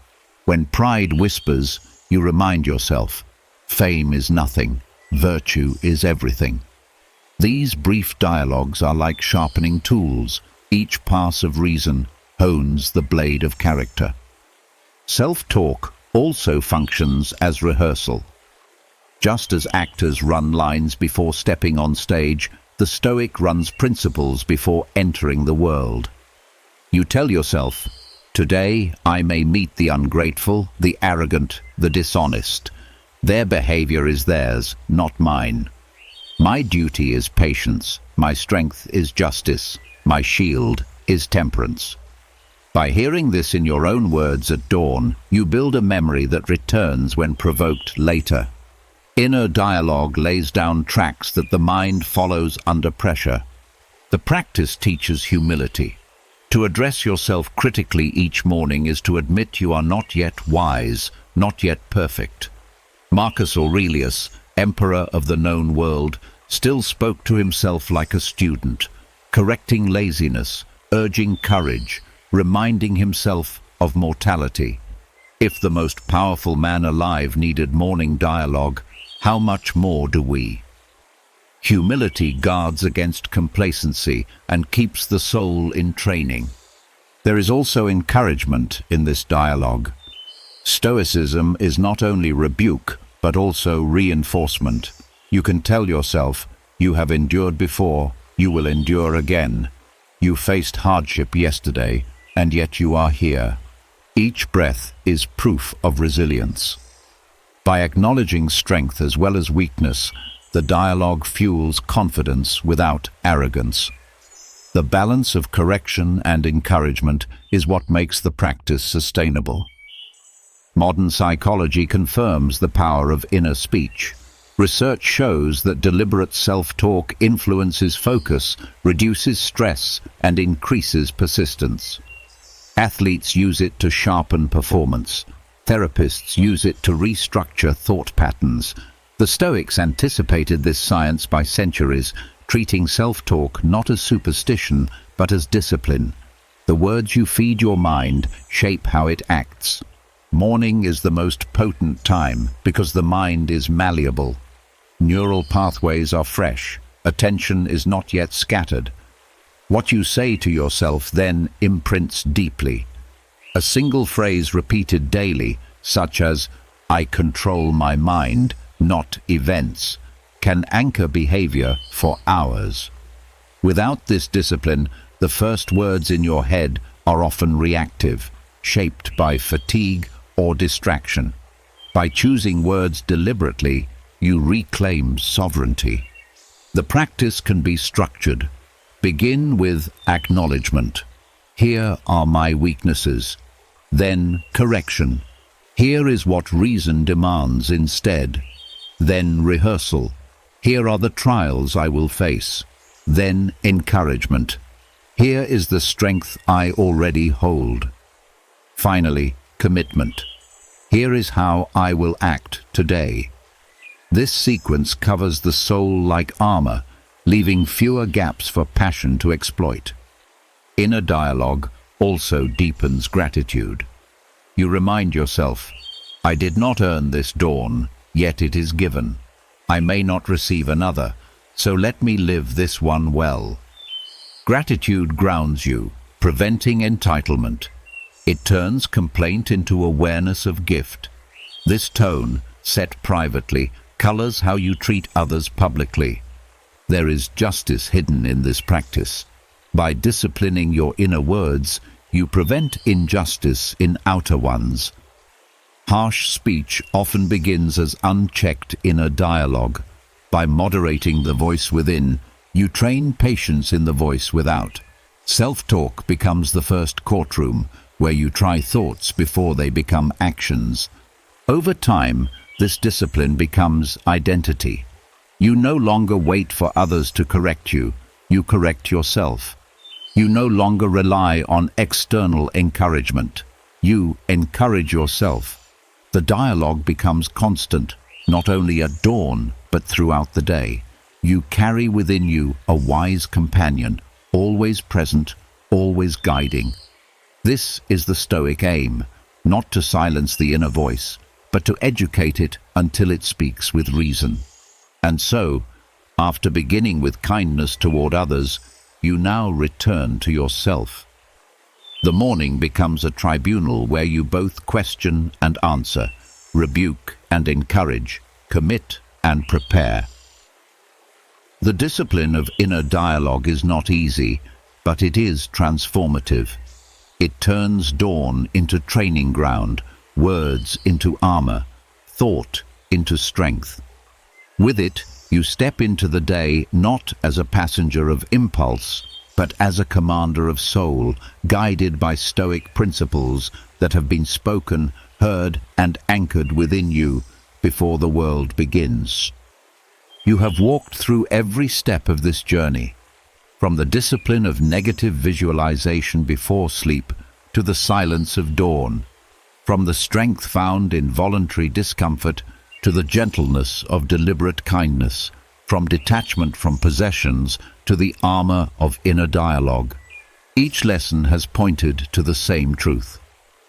When pride whispers, you remind yourself. Fame is nothing. Virtue is everything. These brief dialogues are like sharpening tools. Each pass of reason hones the blade of character. Self-talk also functions as rehearsal. Just as actors run lines before stepping on stage, the Stoic runs principles before entering the world. You tell yourself, today I may meet the ungrateful, the arrogant, the dishonest. Their behavior is theirs, not mine. My duty is patience, my strength is justice, my shield is temperance. By hearing this in your own words at dawn, you build a memory that returns when provoked later. Inner dialogue lays down tracks that the mind follows under pressure. The practice teaches humility. To address yourself critically each morning is to admit you are not yet wise, not yet perfect. Marcus Aurelius, emperor of the known world, still spoke to himself like a student, correcting laziness, urging courage, reminding himself of mortality. If the most powerful man alive needed morning dialogue, how much more do we? Humility guards against complacency and keeps the soul in training. There is also encouragement in this dialogue. Stoicism is not only rebuke, but also reinforcement. You can tell yourself, you have endured before, you will endure again. You faced hardship yesterday, and yet you are here. Each breath is proof of resilience. By acknowledging strength as well as weakness, the dialogue fuels confidence without arrogance. The balance of correction and encouragement is what makes the practice sustainable. Modern psychology confirms the power of inner speech. Research shows that deliberate self-talk influences focus, reduces stress, and increases persistence. Athletes use it to sharpen performance. Therapists use it to restructure thought patterns. The Stoics anticipated this science by centuries, treating self-talk not as superstition, but as discipline. The words you feed your mind shape how it acts. Morning is the most potent time because the mind is malleable. Neural pathways are fresh. Attention is not yet scattered. What you say to yourself then imprints deeply. A single phrase repeated daily, such as, "I control my mind, not events," can anchor behavior for hours. Without this discipline, the first words in your head are often reactive, shaped by fatigue or distraction. By choosing words deliberately, you reclaim sovereignty. The practice can be structured. Begin with acknowledgement. Here are my weaknesses. Then correction. Here is what reason demands instead. Then rehearsal. Here are the trials I will face. Then encouragement. Here is the strength I already hold. Finally, commitment. Here is how I will act today. This sequence covers the soul like armor, leaving fewer gaps for passion to exploit. Inner dialogue also deepens gratitude. You remind yourself, I did not earn this dawn, yet it is given. I may not receive another, so let me live this one well. Gratitude grounds you, preventing entitlement. It turns complaint into awareness of gift. This tone, set privately, colors how you treat others publicly. There is justice hidden in this practice. By disciplining your inner words, you prevent injustice in outer ones. Harsh speech often begins as unchecked inner dialogue. By moderating the voice within, you train patience in the voice without. Self-talk becomes the first courtroom, where you try thoughts before they become actions. Over time, this discipline becomes identity. You no longer wait for others to correct you, you correct yourself. You no longer rely on external encouragement. You encourage yourself. The dialogue becomes constant, not only at dawn, but throughout the day. You carry within you a wise companion, always present, always guiding. This is the Stoic aim, not to silence the inner voice, but to educate it until it speaks with reason. And so, after beginning with kindness toward others, you now return to yourself. The morning becomes a tribunal where you both question and answer, rebuke and encourage, commit and prepare. The discipline of inner dialogue is not easy, but it is transformative. It turns dawn into training ground, words into armor, thought into strength. With it, you step into the day not as a passenger of impulse, but as a commander of soul, guided by Stoic principles that have been spoken, heard, and anchored within you before the world begins. You have walked through every step of this journey, from the discipline of negative visualization before sleep to the silence of dawn, from the strength found in voluntary discomfort to the gentleness of deliberate kindness, from detachment from possessions to the armor of inner dialogue. Each lesson has pointed to the same truth.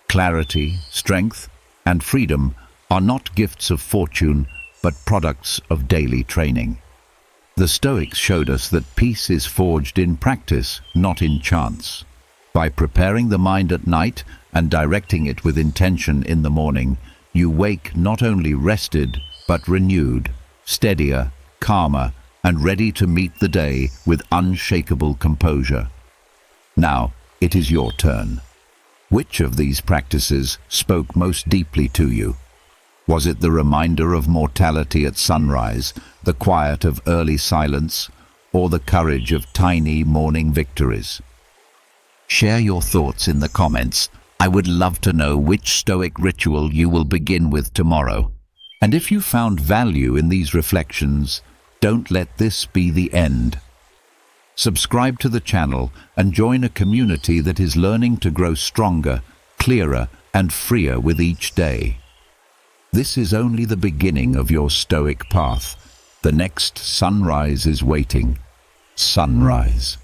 Clarity, strength, and freedom are not gifts of fortune, but products of daily training. The Stoics showed us that peace is forged in practice, not in chance. By preparing the mind at night and directing it with intention in the morning, you wake not only rested, but renewed, steadier, calmer, and ready to meet the day with unshakable composure. Now, it is your turn. Which of these practices spoke most deeply to you? Was it the reminder of mortality at sunrise, the quiet of early silence, or the courage of tiny morning victories? Share your thoughts in the comments. I would love to know which Stoic ritual you will begin with tomorrow. And if you found value in these reflections, don't let this be the end. Subscribe to the channel and join a community that is learning to grow stronger, clearer, and freer with each day. This is only the beginning of your Stoic path. The next sunrise is waiting. Sunrise.